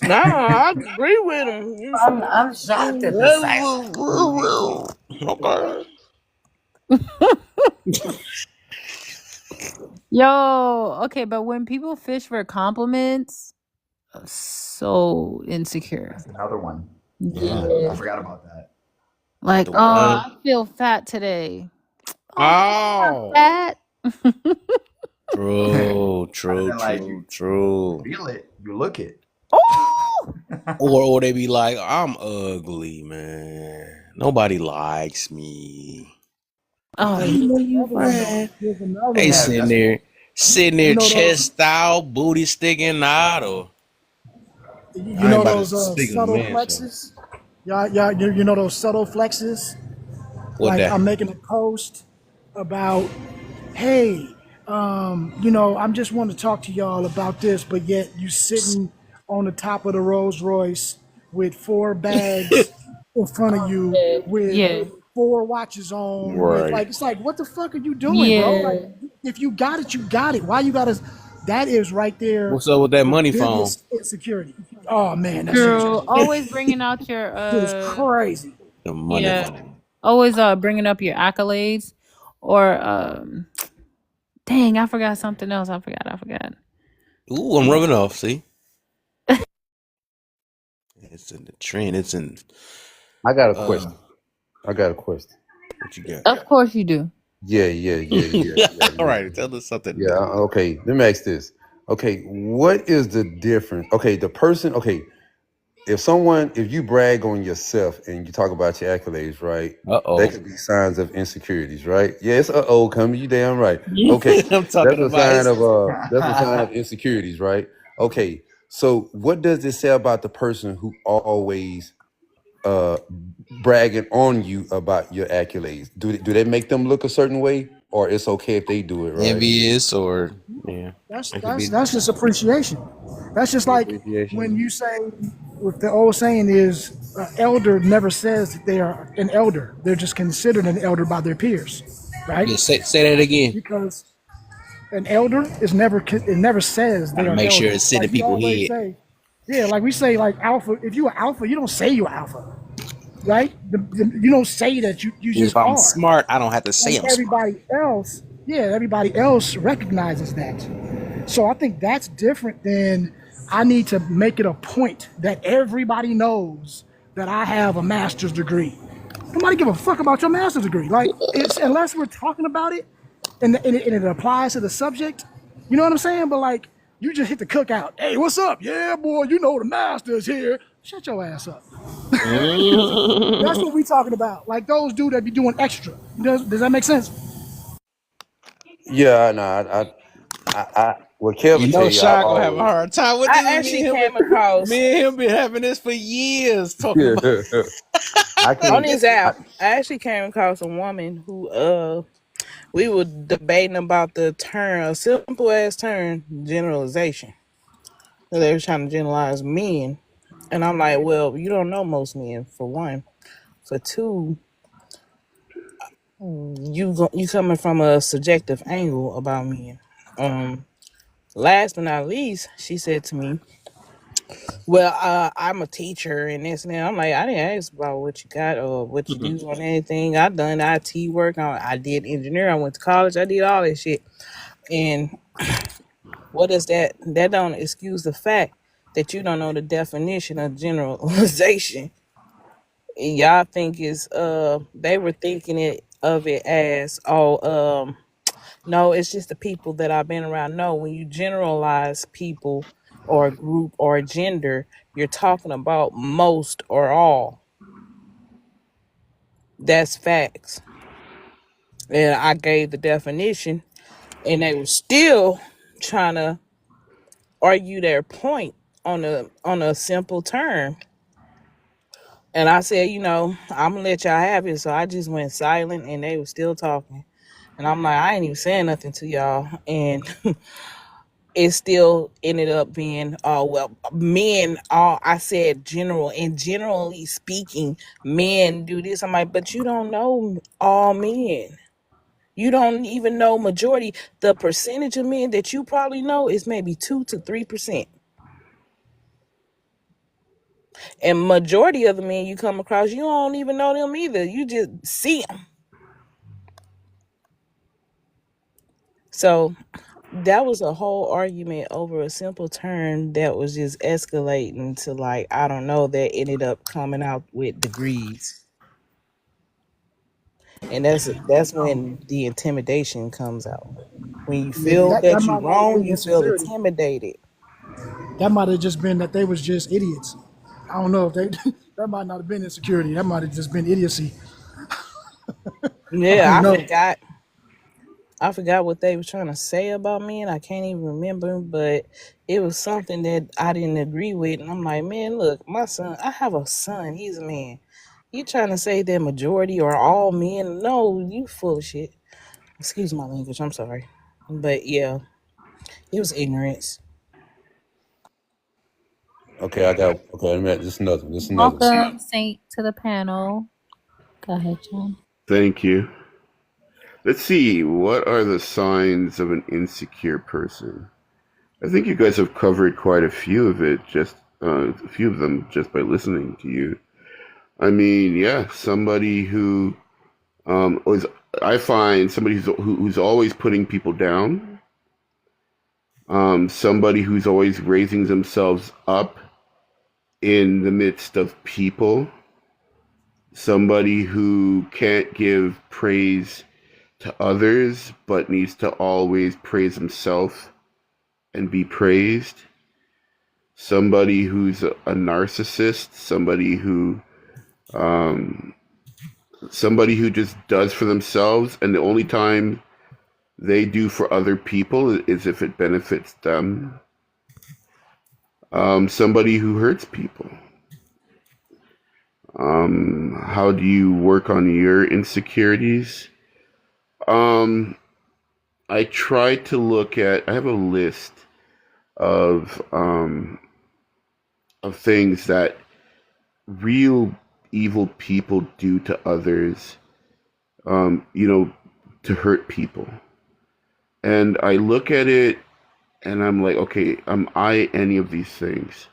Nah, I agree with him. I'm shocked at the silence. Okay. Yo, okay, but when people fish for compliments, so insecure. That's another one. Yeah. I Yeah. forgot about that. Like, The oh, one. I feel fat today. Oh, I'm Oh. fat. True, Rather true, than like true, you true. feel it, you look it. Oh, Or they be like, I'm ugly, man. Nobody likes me. oh, I yeah. know you, Another one though. friend. Here's another They one. Yeah, sitting that's there, sitting You there, know those. chest out, booty sticking out. Or You I ain't know about to those speak on the subtle man show. flexes. Y'all, you know those subtle flexes. What Like that? I'm making a post about, hey, you know, I'm just want to talk to y'all about this, but yet you sitting on the top of the Rolls Royce with 4 bags in front of you, Yeah. with Yeah. 4 watches on, with Right. like, it's like, what the fuck are you doing, bro? Like, Yeah. if you got it, you got it. Why you gotta? That is right there, What's up with that the money phone? biggest insecurity. Oh man, that shit is True. Always bringing out your shit is crazy. The money yeah. phone. Always bringing up your accolades, or dang, I forgot something else. I forgot. Ooh, I'm rubbing off. See. It's in the trend. It's in I got a uh question. I got a question. what you got? Of course you do. Yeah. All right, tell us something Yeah, different. okay. Let me ask this. Okay, what is the difference? Okay, the person, okay, if you brag on yourself and you talk about your accolades, right? That Uh-oh. could be signs of insecurities, right? Yeah, it's coming, you damn right. Okay. I'm talking about his That's a sign of insecurities, right? Okay. So what does it say about the person who always uh bragging on you about your accolades? Do they make them look a certain way, or it's okay if they do it, right? envious or yeah. That's It could that's be that's just appreciation. That's just The like when appreciation. you say, what the old saying is, elder never says that they are an elder. They're just considered an elder by their peers, right? yeah, say that again. Because an elder is never, it never says they Gotta are make sure elders. it's Like sitting we people always head. say, yeah, like we say, like alpha. If you are alpha, you don't say you're alpha, right? You don't say that you If just I'm are. smart, I don't have to say And I'm smart. everybody else, yeah, everybody else recognizes that. So I think that's different than, I need to make it a point that everybody knows that I have a master's degree. Nobody give a fuck about your master's degree. Like, it's, unless we're talking about it and it applies to the subject, you know what I'm saying? But like, you just hit the cookout. Hey, what's up? Yeah, boy, you know the master's here. Shut your ass up. That's what we talking about. Like those dudes that be doing extra. Does that make sense? Yeah, no, what You Kevin tell know, you, I've Shy gonna have a always hard time with I this. actually came across Me and him been having this for years talking about. yeah, I on can't this I, app. I actually came across a woman who we were debating about the term, a simple ass term, generalization. So they were trying to generalize men, and I'm like, well, you don't know most men, for one. For two, you coming from a subjective angle about men. Um, Last but not least, she said to me, "Well, I'm a teacher and this and that." I'm like, I didn't ask about what you got or what you do on anything. I done IT work. I did engineering. I went to college. I did all this shit. And what is that? That don't excuse the fact that you don't know the definition of generalization. And y'all think is they were thinking it as, no, it's just the people that I've been around. No, when you generalize people or a group or a gender, you're talking about most or all. That's facts. And I gave the definition, and they were still trying to argue their point on a simple term. And I said, I'm gonna let y'all have it. So I just went silent, and they were still talking. And I'm like, I ain't even saying nothing to y'all. And it still ended up being, well, men, I said general, and generally speaking, men do this. I'm like, but you don't know all men. You don't even know majority. The percentage of men that you probably know is maybe 2 to 3%. And majority of the men you come across, you don't even know them either. You just see them. So that was a whole argument over a simple term that was just escalating to, like, I don't know, that ended up coming out with degrees. And that's when the intimidation comes out. When you Yeah, feel that that you might not have wrong, been you feel insecurity. intimidated. That might have just been that they was just idiots. I don't know if they that might not have been insecurity. That might have just been idiocy. I Yeah, don't know. I forgot what they were trying to say about me, and I can't even remember, but it was something that I didn't agree with. And I'm like, man, look, my son, I have a son, he's a man. You trying to say that majority or all men? No, you full of shit. Excuse my language, I'm sorry. But yeah, it was ignorance. this is another one. This is another one. Welcome, Saint, to the panel. Go ahead, John. Thank you. Let's see. What are the signs of an insecure person? I think you guys have covered quite a few of it, just a few of them, just by listening to you. I mean, yeah, somebody who was. I find somebody who's always putting people down. Somebody who's always raising themselves up. in the midst of people, somebody who can't give praise to others but needs to always praise himself and be praised, somebody who's a narcissist, um, somebody who just does for themselves, and the only time they do for other people is if it benefits them. Somebody who hurts people. How do you work on your insecurities? I try to look at. I have a list of things that real evil people do to others. To hurt people, and I look at it, and I'm like, okay, am I any of these things?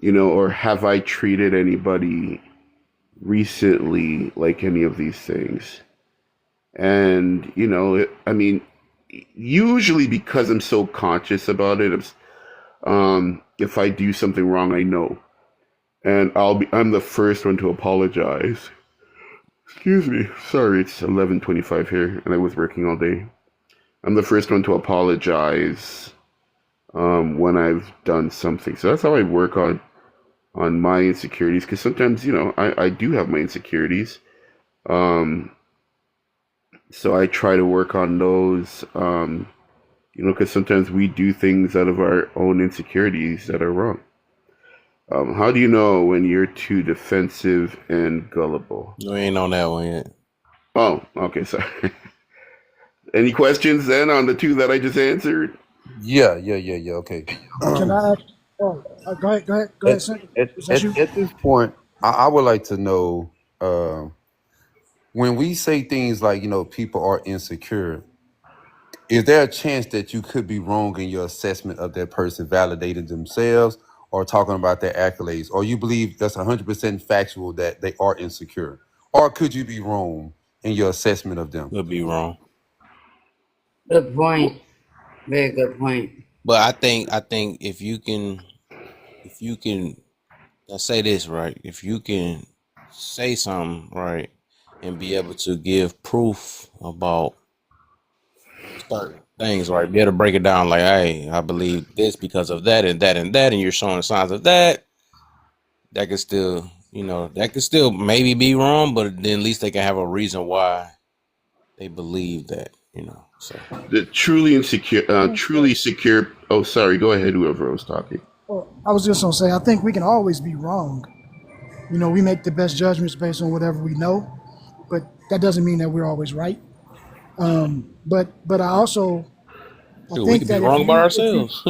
Or have I treated anybody recently like any of these things? And usually because I'm so conscious about it, if I do something wrong, I know, and I'm the first one to apologize. Excuse me, sorry, it's 11:25 here, and I was working all day. I'm the first one to apologize when I've done something. So that's how I work on my insecurities, because sometimes I do have my insecurities. So I try to work on those, because sometimes we do things out of our own insecurities that are wrong. How do you know when you're too defensive and gullible? We ain't on that one yet. Oh, okay, sorry. Any questions then on the two that I just answered? Yeah. Okay. Can I ask? Oh, go ahead, sir. At this point, I would like to know, when we say things like, people are insecure, is there a chance that you could be wrong in your assessment of that person validating themselves or talking about their accolades? Or you believe that's 100% factual that they are insecure? Or could you be wrong in your assessment of them? Could be wrong. Good point. Very good point. But I think if you can let's say this right, if you can say something right and be able to give proof about certain things, right, be able to break it down like, hey, I believe this because of that and that and that, and you're showing signs of that, that could still maybe be wrong, but then at least they can have a reason why they believe that, so The truly secure. Oh, sorry. Go ahead, whoever was talking. Well, I was just gonna say, I think we can always be wrong. We make the best judgments based on whatever we know, but that doesn't mean that we're always right. But I also I we think could be that wrong by ourselves.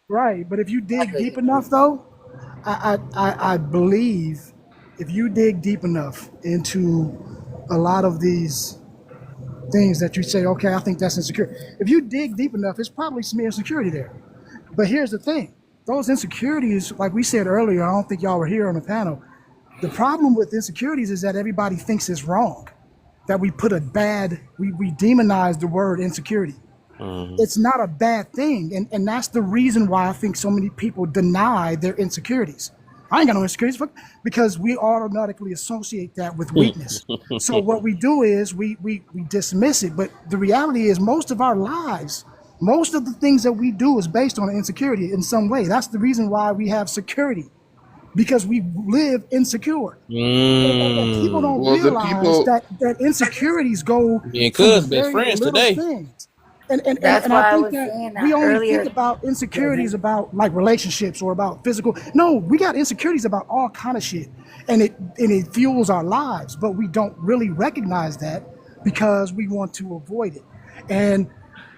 right, but if you dig deep enough, though, I believe if you dig deep enough into a lot of these things that you say, okay, I think that's insecure. If you dig deep enough, it's probably some insecurity there. But here's the thing. Those insecurities, like we said earlier, I don't think y'all were here on the panel. The problem with insecurities is that everybody thinks it's wrong, that we demonize the word insecurity. Mhm. It's not a bad thing. And that's the reason why I think so many people deny their insecurities. I ain't got no insecurities because we automatically associate that with weakness. So what we do is we dismiss it. But the reality is most of our lives, most of the things that we do is based on insecurity in some way. That's the reason why we have security, because we live insecure. And people don't Well, the realize people. that insecurities go Me and from the Cuz best very friends little today. things. And That's I why I think was that saying we that only think earlier. about Go insecurities ahead. about like relationships or about physical. No, we got insecurities about all kind of shit, and it fuels our lives, but we don't really recognize that because we want to avoid it. And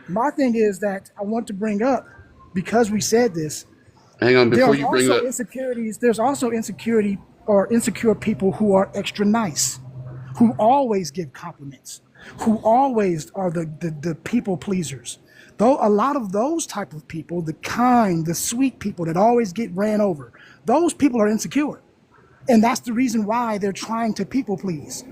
my thing is that I want to bring up, because we said this, Hang on, before there's you bring also up. insecurities. There's also insecurity or insecure people who are extra nice, who always give compliments, who always are the people pleasers. Though a lot of those type of people, the kind, the sweet people that always get ran over, those people are insecure. And that's the reason why they're trying to people please.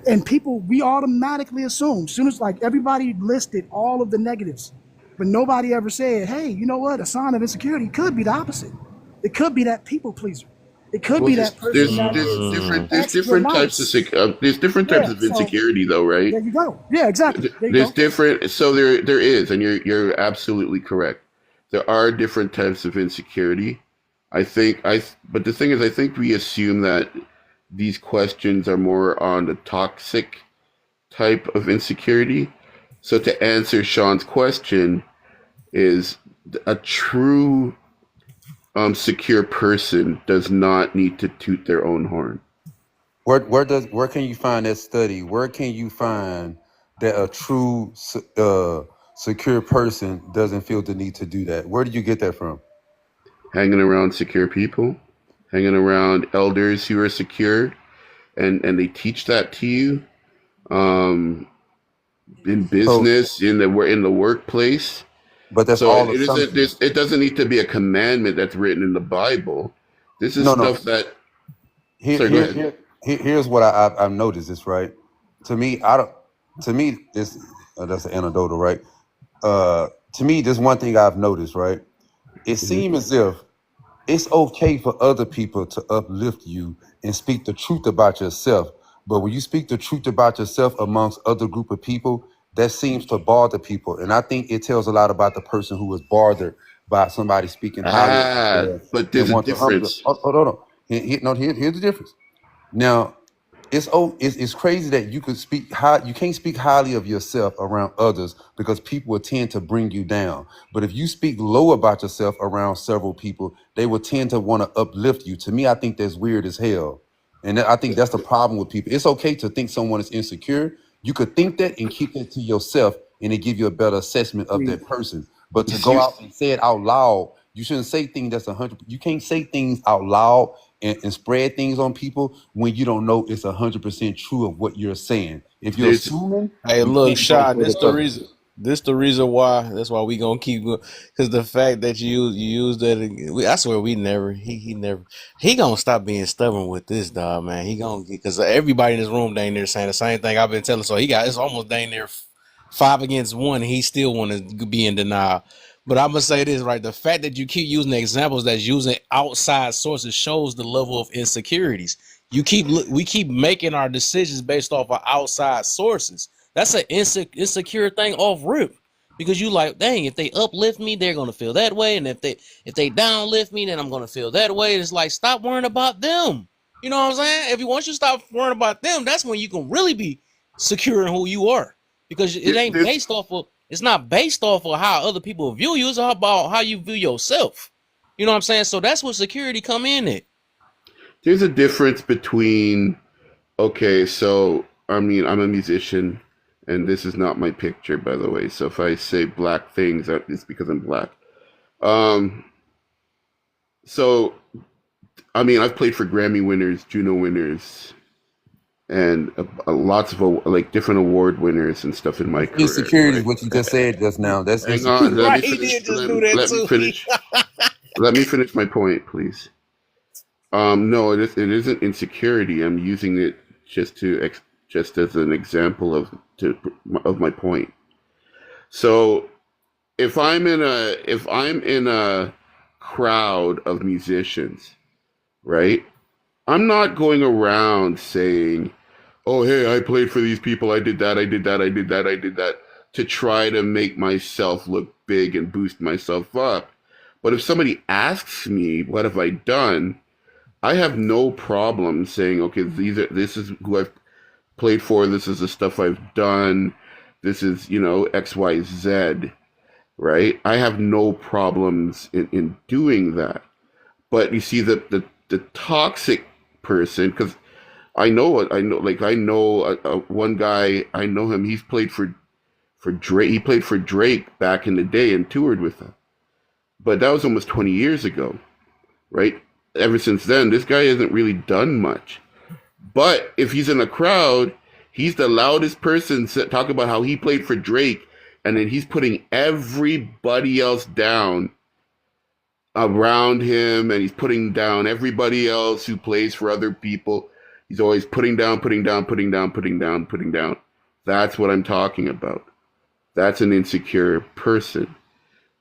And people, we automatically assume, soon as like everybody listed all of the negatives, but nobody ever said, hey, you know what? A sign of insecurity could be the opposite. It could be that people pleaser. It could Well, be that person that is there's extra different types nice. there's different types Yeah. of So insecurity though, right? there you go. Yeah, exactly. There you There's go. different, so there is, and you're absolutely correct. There are different types of insecurity. But the thing is, I think we assume that these questions are more on the toxic type of insecurity. So to answer Sean's question, is a true secure person does not need to toot their own horn. Where can you find that study? Where can you find that a true secure person doesn't feel the need to do that? Where did you get that from? Hanging around secure people, hanging around elders who are secure, and they teach that to you. In So, business, in the workplace. but that's So all it isn't this. assumptions. It doesn't need to be a commandment that's written in the Bible. This is No, no. stuff that. Here, Sorry, go here, ahead. here, here's what I've noticed. This right. To me, I don't. To me, this that's an anecdotal, right? To me, there's one thing I've noticed, right? It Mhm. seems as if it's okay for other people to uplift you and speak the truth about yourself. But when you speak the truth about yourself amongst other group of people, that seems to bother people. And I think it tells a lot about the person who was bothered by somebody speaking highly of themselves But and there's a want to humble them. difference. Hold on. Here's the difference. Now, it's crazy that you could speak high. You can't speak highly of yourself around others because people will tend to bring you down. But if you speak low about yourself around several people, they will tend to want to uplift you. To me, I think that's weird as hell, and I think that's the problem with people. It's okay to think someone is insecure. You could think that and keep that to yourself, and it give you a better assessment of that person. But to go You, out and say it out loud, you shouldn't say things that's 100. You can't say things out loud and spread things on people when you don't know it's 100% true of what you're saying. If you're there's assuming, Hey, you look, can't go Shy, further this the further. reason. This the reason why. That's why we gonna keep going. Cause the fact that you use that, I swear we never. He never. He gonna stop being stubborn with this dog, man. He gonna because everybody in this room dang near saying the same thing I've been telling. So he got it's almost dang near 5 against 1. And he still want to be in denial. But I'm gonna say this right: the fact that you keep using examples that's using outside sources shows the level of insecurities. We keep making our decisions based off of outside sources. That's an insecure thing off rip because you like, dang, if they uplift me, they're gonna feel that way, and if they downlift me, then I'm gonna feel that way. It's like stop worrying about them. You know what I'm saying? If you once you stop worrying about them, that's when you can really be secure in who you are because it ain't there's based off of. It's not based off of how other people view you. It's all about how you view yourself. You know what I'm saying? So that's what security come in at. there's a difference between, okay, so I mean, I'm a musician, and this is not my picture, by the way. So if I say black things, it's because I'm black. Um, so I mean, I've played for Grammy winners, Juno winners, and lots of like different award winners and stuff in my career, Insecurity is right? what you just said just now. That's Hang on, let insecurity. me Right? He finish. did just do that Let me too. finish. Let me finish my point, please. No, it isn't insecurity. I'm using it just just as an example of my point. So if I'm in a crowd of musicians, right? I'm not going around saying, "Oh, hey, I played for these people. I did that. I did that. I did that. I did that," to try to make myself look big and boost myself up. But if somebody asks me, "What have I done?" I have no problem saying, "Okay, this is who I've played for. This is the stuff I've done. This is, X, Y, Z." Right? I have no problems in doing that. But you see, the toxic person, because I know one guy. I know him. He's played for Drake. He played for Drake back in the day and toured with him. But that was almost 20 years ago, right? Ever since then, this guy hasn't really done much. But if he's in a crowd, he's the loudest person talk about how he played for Drake, and then he's putting everybody else down around him, and he's putting down everybody else who plays for other people. He's always putting down, putting down, putting down, putting down, putting down. That's what I'm talking about. That's an insecure person,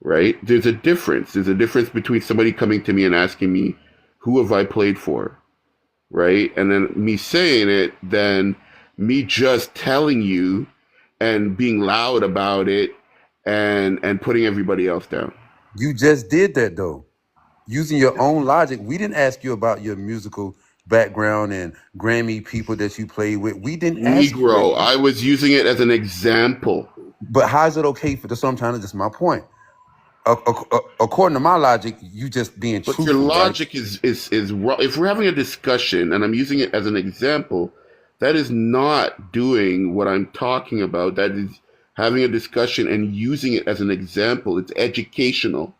right? There's a difference. There's a difference between somebody coming to me and asking me, who have I played for, right? And then me saying it, then me just telling you and being loud about it and putting everybody else down. You just did that though. Using your own logic. We didn't ask you about your musical background and Grammy people that you played with. We didn't ask you Negro, that. I was using it as an example. But how is it okay for the sometimes that's my point. According to my logic, you just being But your truthful, right? logic is wrong. If we're having a discussion and I'm using it as an example, that is not doing what I'm talking about. That is having a discussion and using it as an example. It's educational.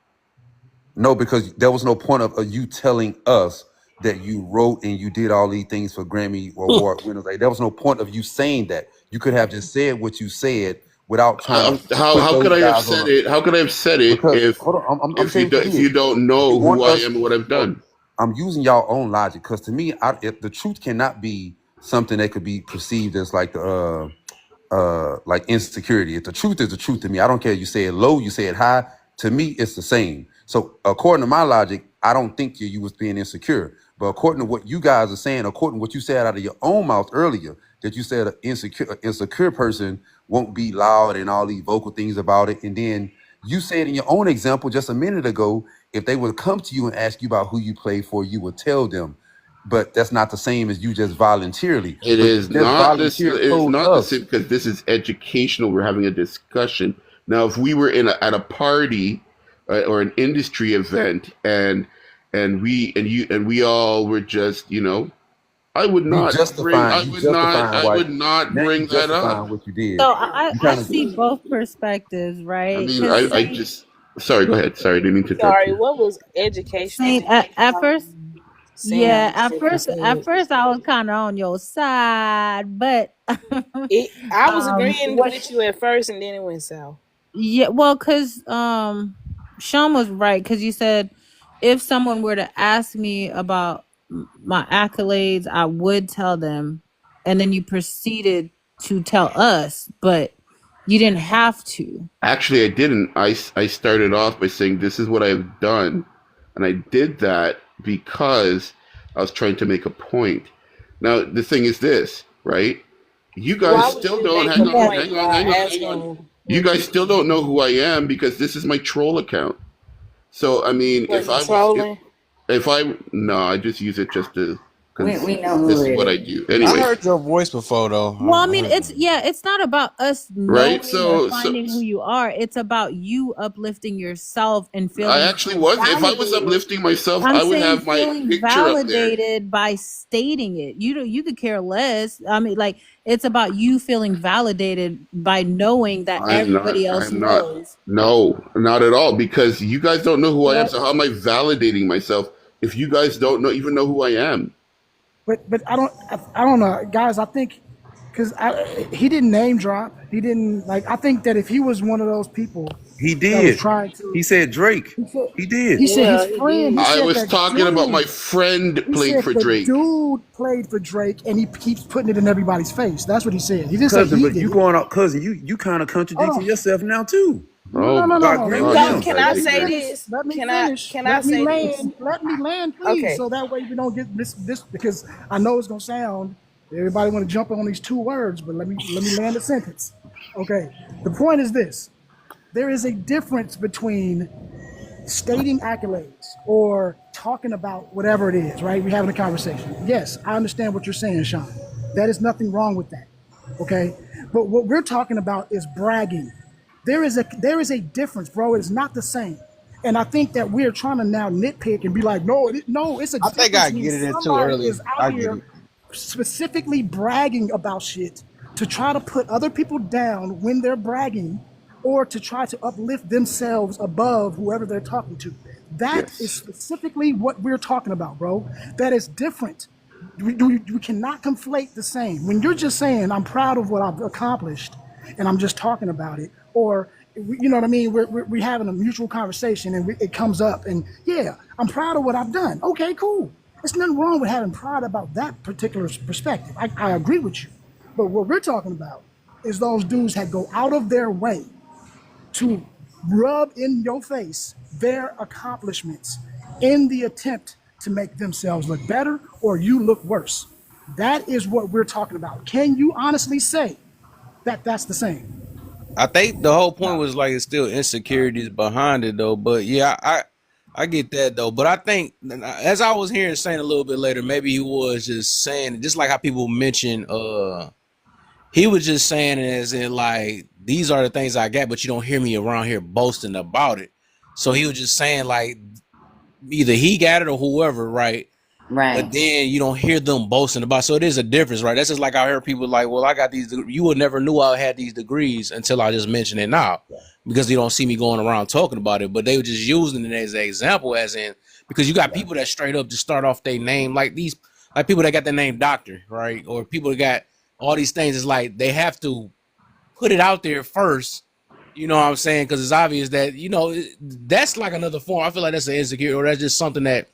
No, because there was no point of you telling us that you wrote and you did all these things for Grammy award winners. Like there was no point of you saying that. You could have just said what you said without trying to put How could those I have guys on said a. it? How could I have said it Because hold on, I'm telling you what if you you did. don't You know who want I us. am and what I've done? I'm using y'all own logic because to me, if the truth cannot be something that could be perceived as like the like insecurity. If the truth is the truth to me, I don't care. You say it low, you say it high. To me, it's the same. So according to my logic, I don't think you was being insecure. But according to what you guys are saying, according to what you said out of your own mouth earlier, that you said an insecure person won't be loud and all these vocal things about it. And then you said in your own example just a minute ago, if they would come to you and ask you about who you play for, you would tell them. But that's not the same as you just voluntarily. It But is you just not this. volunteered It's told not the us. same because this is educational. We're having a discussion now. If we were at a party or an industry event, and we all were just, I would You not bring. justifying, you justifying I why would not now you bring that up. justifying what you did. So You I kind of see both perspectives, I right? mean, Because I just. Sorry, go ahead. Sorry, I didn't mean to interrupt Sorry, you. what was educational Saint at first, Sam yeah, at said you first, said? I was kind of on your side, but I was agreeing what? with you at first, and then it went south. Yeah, well, because Sean was right because you said if someone were to ask me about my accolades, I would tell them, and then you proceeded to tell us, but you didn't have to. Actually, I didn't. I started off by saying this is what I've done, and I did that because I was trying to make a point. Now, the thing is this, right? You guys Why would still you don't. make a Hang on, Yeah. point hang on, by hang on, hang on. asking You what you guys still did? don't know who I am because this is my troll account. So, I mean, Was you trolling? if I, no, I just use it just to, because We know this who is it what I is. do. I Anyway, heard your voice before though. Well, I I mean, heard it's you. yeah, it's not about us right? knowing or So finding who you are. It's about you uplifting yourself and I feeling actually was. If I was validated. uplifting myself, I'm I would saying have my feeling picture up there. validated by stating it. You could care less. I mean, like it's about you feeling validated by knowing that I'm not. everybody else I'm not. knows. No, not at all. Because you guys don't know who I am. Well, So how am I validating myself if you guys don't even know who I am? but I don't know, guys. I think because he didn't name drop. He didn't like. I think that if he was one of those people he that was did. trying He to, said Drake. he said, He did. he said his Yeah, he friend. He did. I said was that talking about my dude. friend He playing said for the Drake. dude played for Drake, and he keeps putting it in everybody's face. That's what he said. He didn't say Cousin, he but did you it. going out, cousin, you kind of Hold contradicting on. yourself now too. No, Oh no, no, my. no, By no. agreeing Oh, with So this him. can guy's I Let me say ignorant. finish. this? Let me Can I finish. can I Let me say this? land. Let me land, please. Okay. So that way we don't get this because I know it's gonna sound. Everybody want to jump on these two words, but let me land a sentence. Okay. The point is this: there is a difference between stating accolades or talking about whatever it is, right? We're having a conversation. Yes, I understand what you're saying, Sean. That is nothing wrong with that. Okay. But what we're talking about is bragging. There is a difference, bro. It's not the same. And I think that we're trying to now nitpick and be like, no, it's a I think difference I when get it into somebody earlier. is out I get here it. specifically bragging about shit to try to put other people down when they're bragging or to try to uplift themselves above whoever they're talking to. That is Yes. specifically what we're talking about, bro. That is different. We cannot conflate the same. When you're just saying, I'm proud of what I've accomplished and I'm just talking about it, or, you know what I mean? We're having a mutual conversation and it comes up and, yeah, I'm proud of what I've done. Okay, cool. There's nothing wrong with having pride about that particular perspective. I agree with you. But what we're talking about is those dudes that go out of their way to rub in your face their accomplishments in the attempt to make themselves look better or you look worse. That is what we're talking about. Can you honestly say that that's the same? I think the whole point No. was like it's still insecurities behind it though. But yeah, I get that though. But I think as I was hearing saying a little bit later, maybe he was just saying just like how people mention he was just saying it as in like these are the things I got, but you don't hear me around here boasting about it. So he was just saying like either he got it or whoever, right? But Right. then you don't hear them boasting about. So it is a difference, right? That's just like I heard people like, well, I got these. You would never knew I had these degrees until I just mentioned it now, because you don't see me going around talking about it. But they were just using it as an example, as in because you got people that straight up just start off their name like these, like people that got the name doctor, right? Or people that got all these things. It's like they have to put it out there first. You know what I'm saying? Because it's obvious that that's like another form. I feel like that's an insecurity, or that's just something that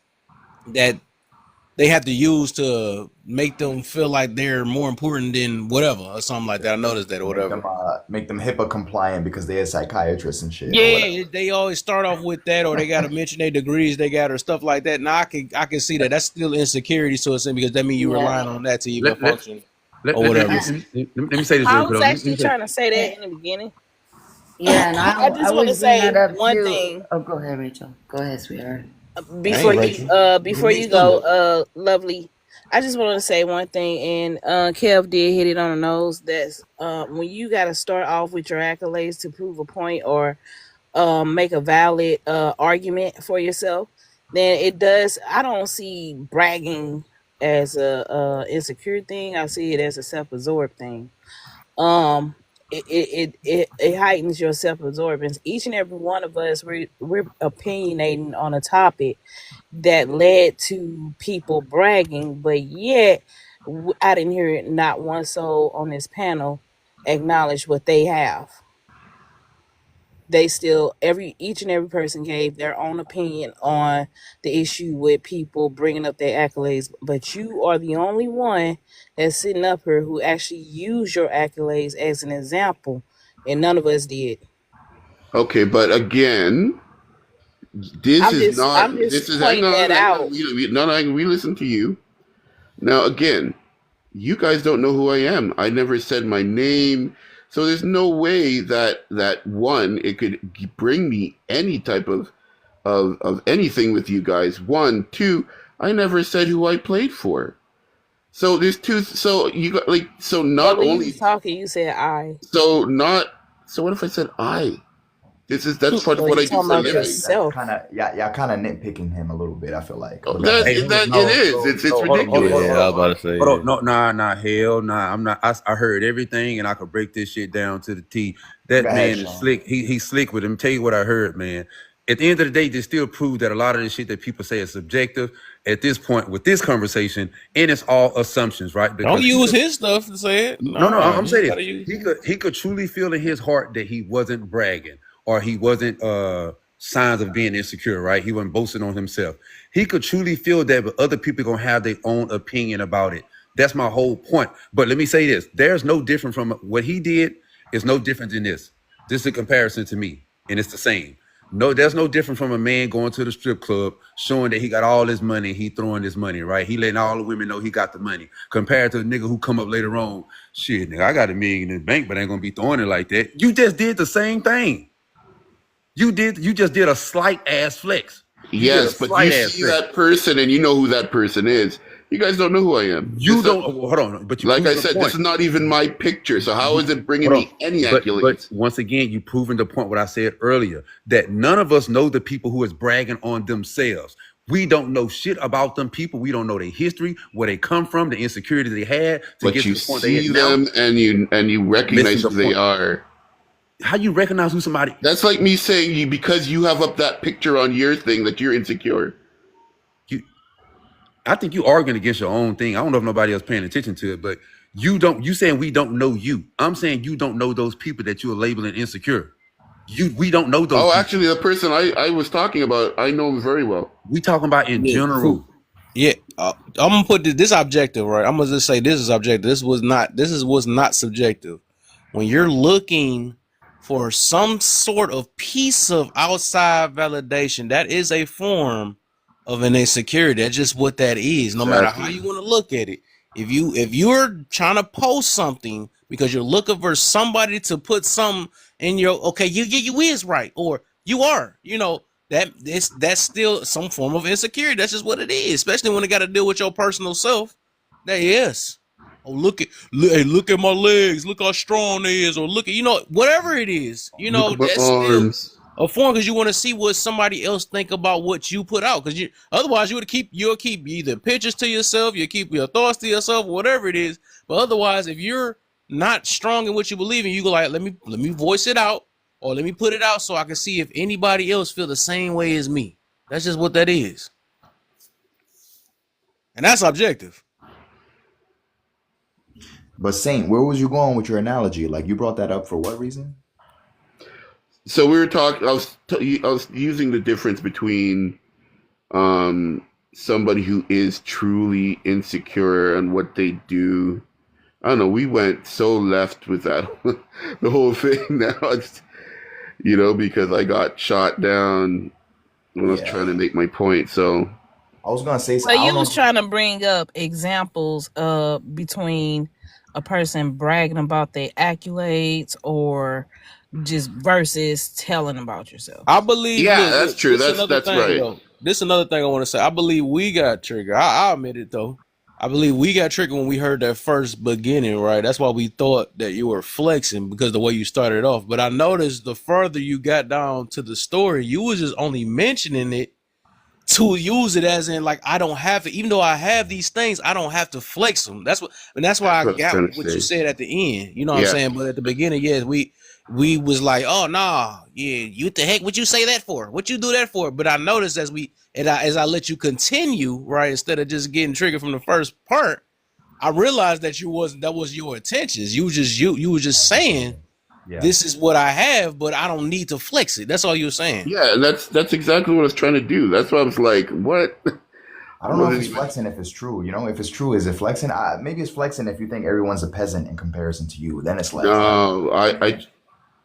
they have to use to make them feel like they're more important than whatever or something like that. I noticed that or whatever. Make them HIPAA compliant because they're a psychiatrist and shit or whatever. Yeah, they always start off with that, or they got to mention their degrees they got or stuff like that. Now I can see that that's still insecurity, so it's because that means you Yeah. relying on that to even Let let function let, or let, let, whatever. me, let me say this I real quick. was Though. Let me actually say, trying to say that in the beginning. Yeah, and I I just want to always bring that say up one too. thing Oh, go ahead, Rachel. Go ahead, sweetheart. Dang, Rachel, you before you mixed them go, up. Lovely. I just want to say one thing, and Kev did hit it on the nose. That's when you got to start off with your accolades to prove a point or make a valid argument for yourself, then it does. I don't see bragging as a insecure thing. I see it as a self-absorbed thing. um it heightens your self-absorbance. Each and every one of us, we're opinionating on a topic that led to people bragging, but yet I didn't hear it, not one soul on this panel acknowledge what they have. They still, every each and every person gave their own opinion on the issue with people bringing up their accolades, but you are the only one that's sitting up here who actually used your accolades as an example, and none of us did. Okay, but again, this is not. I'm This just is pointing that hang out. on. No, no, we listen to you now. Again, you guys don't know who I am. I never said my name. So there's no way that one, it could bring me any type of anything with you guys. One, two, I never said who I played for. So there's two. So you got like so not Lovely, you was only talking, you said I. so not so. What if I said I? That's part of Well, what you I do talking for a about living. That's yourself. kind of y'all kind of nitpicking him a little bit. I feel like, Oh, but go that ahead. hey, hold on, that it no, is. no, It's no, ridiculous. Yeah, I was about to say hold on, that. no, nah, hell, nah. I'm not. I heard everything, and I could break this shit down to the T. Go That ahead, man is Sean. slick. He's slick with him. Tell you what I heard, man. At the end of the day, they still prove that a lot of the shit that people say is subjective. At this point, with this conversation, and it's all assumptions, right? Don't Because he use could. his stuff to say it. No, no, Nah, I'm you ain't saying this. gotta use. He could truly feel in his heart that he wasn't bragging or he wasn't signs of being insecure, right? He wasn't boasting on himself. He could truly feel that, but other people gonna have their own opinion about it. That's my whole point. But let me say this: there's no different from what he did. Is no different than this. This is a comparison to me, and it's the same. No, there's no different from a man going to the strip club, showing that he got all his money, he throwing his money, right? He letting all the women know he got the money. Compared to the nigga who come up later on, shit, nigga, I got $1 million in the bank, but I ain't gonna be throwing it like that. You just did the same thing. You just did a slight ass flex. You did a Yes, but you slight ass see flex. that person and you know who that person is. You guys don't know who I am. You don't hold on, but you Like I proving a said, this point. is not even my picture. So how is it bringing Hold on. me any But accolades? once again, you proving the point what I said earlier that none of us know the people who is bragging on themselves. We don't know shit about them people. We don't know their history, where they come from, the insecurity they had to But get to you the point they see at now. them and you You're missing recognize the who they point. are. How you recognize who somebody? That's like me saying you because you have up that picture on your thing that you're insecure. You, I think you arguing against your own thing. I don't know if nobody else paying attention to it, but you don't. You saying we don't know you. I'm saying you don't know those people that you are labeling insecure. We don't know those Oh, people. actually, the person I was talking about, I know him very well. We talking about in Yeah, general. cool. Yeah, I'm gonna put this objective right. I'm gonna just say this is objective. This was not subjective. When you're looking for some sort of piece of outside validation, that is a form of an insecurity. That's just what that is, no matter how Exactly. you want to look at it. If you're trying to post something because you're looking for somebody to put something in your, okay, you is right, or you are, that's still some form of insecurity. That's just what it is, especially when it got to deal with your personal self. That is. Oh, look at my legs. Look how strong they is. Or look at, whatever it is. Look at my That's still arms. a form because you want to see what somebody else think about what you put out. Because otherwise you'll keep either pictures to yourself, you'll keep your thoughts to yourself, whatever it is. But otherwise, if you're not strong in what you believe in, you go like, let me voice it out, or let me put it out so I can see if anybody else feel the same way as me. That's just what that is, and that's objective. But Saint, where was you going with your analogy? Like you brought that up for what reason? So we were talking. I was using the difference between somebody who is truly insecure and what they do. I don't know. We went so left with that the whole thing. Now it's because I got shot down when I was Yeah, trying to make my point. So I was gonna say. I Well, don't you know. was trying to bring up examples between a person bragging about their accolades or just versus telling about yourself. I believe. yeah, Look, that's look. true. This is another That's thing, right. though. This is another thing I want to say. I believe we got triggered. I admit it, though. I believe we got triggered when we heard that first beginning, right? That's why we thought that you were flexing because the way you started off. But I noticed the further you got down to the story, you was just only mentioning it to use it as in like I don't have to, even though I have these things, I don't have to flex them. That's why That's I what I was got trying to what you say. said at the end. You know what I'm Yeah, saying? But at the beginning, yes, we was like, oh nah, yeah, you what the heck would you say that for? What you do that for? But I noticed as I let you continue, right, instead of just getting triggered from the first part, I realized that that was your intentions. You were just saying Yeah, this is what I have, but I don't need to flex it. That's all you were saying. yeah, and that's exactly what I was trying to do. That's why I was like, what? I I don't know if wasn't it's even. flexing. If it's true, if it's true, is it flexing? Maybe it's flexing if you think everyone's a peasant in comparison to you. Then it's like, No,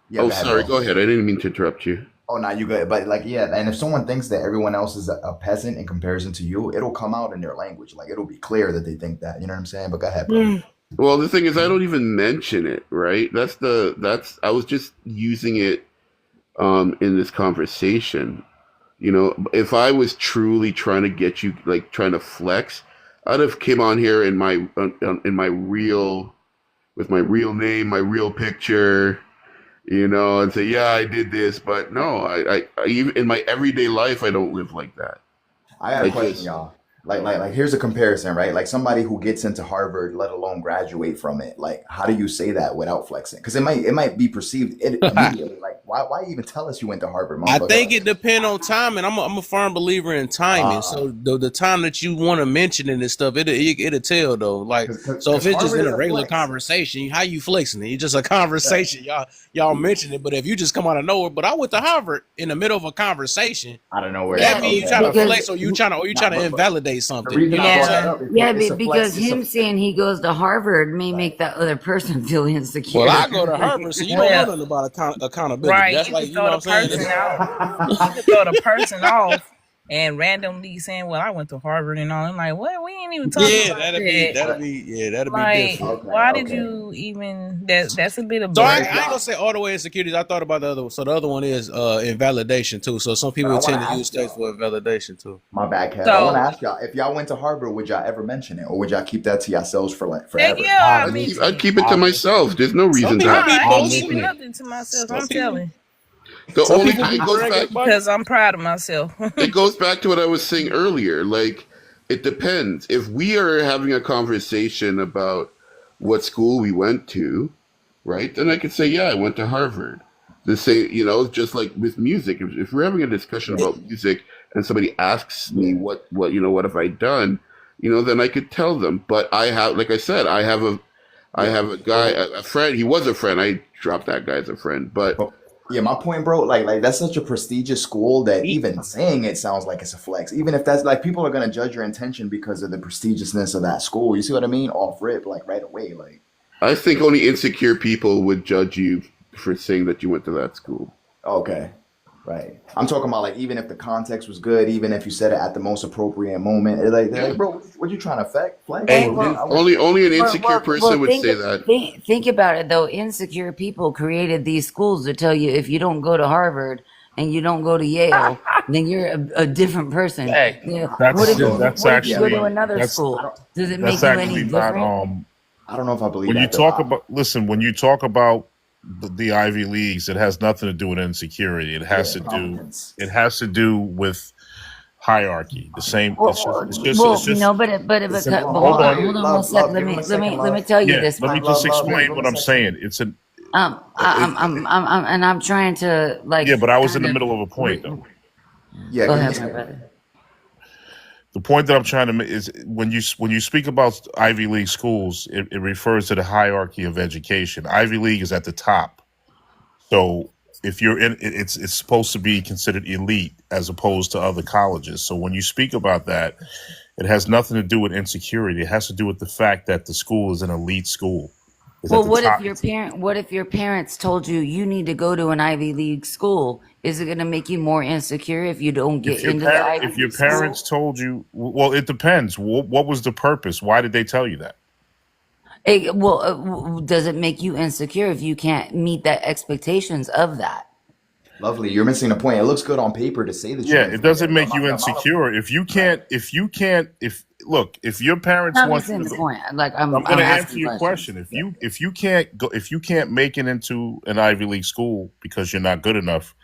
yeah, Oh, go ahead, sorry. bro. Go ahead. I didn't mean to interrupt you. Oh, no, you good. But like, yeah, and if someone thinks that everyone else is a peasant in comparison to you, it'll come out in their language. Like it'll be clear that they think that. You know what I'm saying? But go ahead, bro. Well, the thing is, I don't even mention it, right? I was just using it in this conversation. If I was truly trying to get you, like trying to flex, I'd have came on here in my real with my real name, my real picture, and say, yeah, I did this. But no, I even in my everyday life, I don't live like that. I got a I question, just y'all. Like, here's a comparison, right? Like somebody who gets into Harvard, let alone graduate from it. Like, how do you say that without flexing? Because it might be perceived immediately. Like, why even tell us you went to Harvard, I motherfucker? think it depends on timing. I'm a firm believer in timing. Uh, So the time that you want to mention it and stuff, it'll tell though. Like, so if because it's just Harvard in is a a regular flex. conversation, how you flexing it? It's just a Yeah. conversation. Y'all mention it. But if you just come out of nowhere, but I went to Harvard in the middle of a conversation, I don't know where. that Yeah, mean you Okay, trying to okay. because flex, or you trying Nah, to but invalidate the something. reason You know I what I'm brought saying? that yeah, up is yeah, it's a flex. because It's a him saying he goes to Harvard may right. make that other person feel Well, insecure. I go to Harvard, so you don't know Well, nothing about accountability. right, That's you like, could you know throw what the I'm saying? person out. You could throw the person off and randomly saying, "Well, I went to Harvard and all." I'm like, "What? We ain't even talking Yeah, about that." that'll be Like, different. Okay, why did okay. you even? That's a bit of So I But ain't if blurry. gonna y'all, say all the way insecurities. I thought about the other one. So the other one is invalidation too. So some but people I want to tend to use ask text y'all. for invalidation too. My bad, Kev. I want to So, ask y'all if y'all went to Harvard, would y'all ever mention it, or would y'all keep that to yourselves for like heck forever? yeah, I I'd keep mention I'd it. keep it to myself. There's no Some reason to people have be to I ain't post posting keeping it. it. nothing to myself. Some I'm people, telling, The some only people thing be it goes bragging back about it. because I'm proud of myself. it goes back to what I was saying earlier. Like, it depends. If we are having a conversation about what school we went to, right? Then I could say, yeah, I went to Harvard. The same, just like with music. If we're having a discussion Yeah, about music and somebody asks me yeah, what have I done, then I could tell them. But I have, like I said, I yeah. have a guy, a friend. He was a friend. I dropped that guy as a friend, but But yeah, my point, bro, like that's such a prestigious school that He- even saying it sounds like it's a flex. Even if that's like people are gonna judge your intention because of the prestigiousness of that school. You see what I mean? Off rip, like right away. Like I think only insecure people would judge you for saying that you went to that school. Okay. Right. I'm talking about like even if the context was good, even if you said it at the most appropriate moment, they're Yeah. like, bro, what you trying to flex? Hey, Well, Or well, only an insecure well, person would say that. think about it though. Insecure people created these schools to tell you if you don't go to Harvard and you don't go to Yale, then you're a different person. Hey, You know, that's so that's what if you yeah, go to actually but another that's I school? don't Does it that's make you any actually not different? I don't know if I believe when you that though. talk about listen, when you talk about the Ivy Leagues, it has nothing to do with insecurity. Yeah, competence. It has to do with hierarchy. The same. It's just. No, but if It's it an. but Hold Hold on, on. hold on one sec. love, give him a second, Let me love. tell you Yeah. this, Let me Mike. just Love, explain give what him a I'm second. saying. It's an. And I'm trying to Yeah, like but I was in kind the of middle of a point though. Yeah, go give him a ahead, my second. brother. The point that I'm trying to make is when you speak about Ivy League schools, it refers to the hierarchy of education. Ivy League is at the top. So if you're in, it's supposed to be considered elite as opposed to other colleges. So when you speak about that, it has nothing to do with insecurity. It has to do with the fact that the school is an elite school. It's at Well, the top. what if your parents told you you need to go to an Ivy League school? Is it going to make you more insecure if you don't get into the Ivy If your League school? parents told you, well, it depends. What was the purpose? Why did they tell you that? Does it make you insecure if you can't meet the expectations of that? Lovely, you're missing the point. It looks good on paper to say that you're Yeah, it insecure. doesn't make you The amount of insecure right. if look, if your parents Not want you missing to the go, point. Like I'm going I'm to answer asking your questions. question. Yeah. If you can't make it into an Ivy League school because you're not good enough,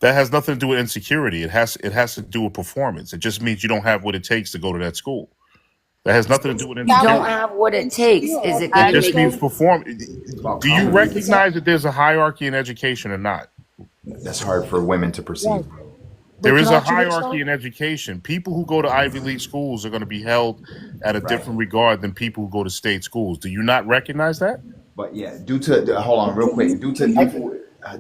that has nothing to do with insecurity. It has to do with performance. It just means you don't have what it takes to go to that school. That has nothing to do with You That don't was insecurity. have what it takes. insecure. Is it going It to I just make means you? perform. It's about Do you competence. recognize that there's a hierarchy in education or not? That's hard for women to Right. perceive, bro. There But can is I a ask you this hierarchy though? in education. People who go to Ivy League schools are going to be held at a Right. different regard than people who go to state schools. Do you not recognize that? But yeah, due to hold on real quick, Can you?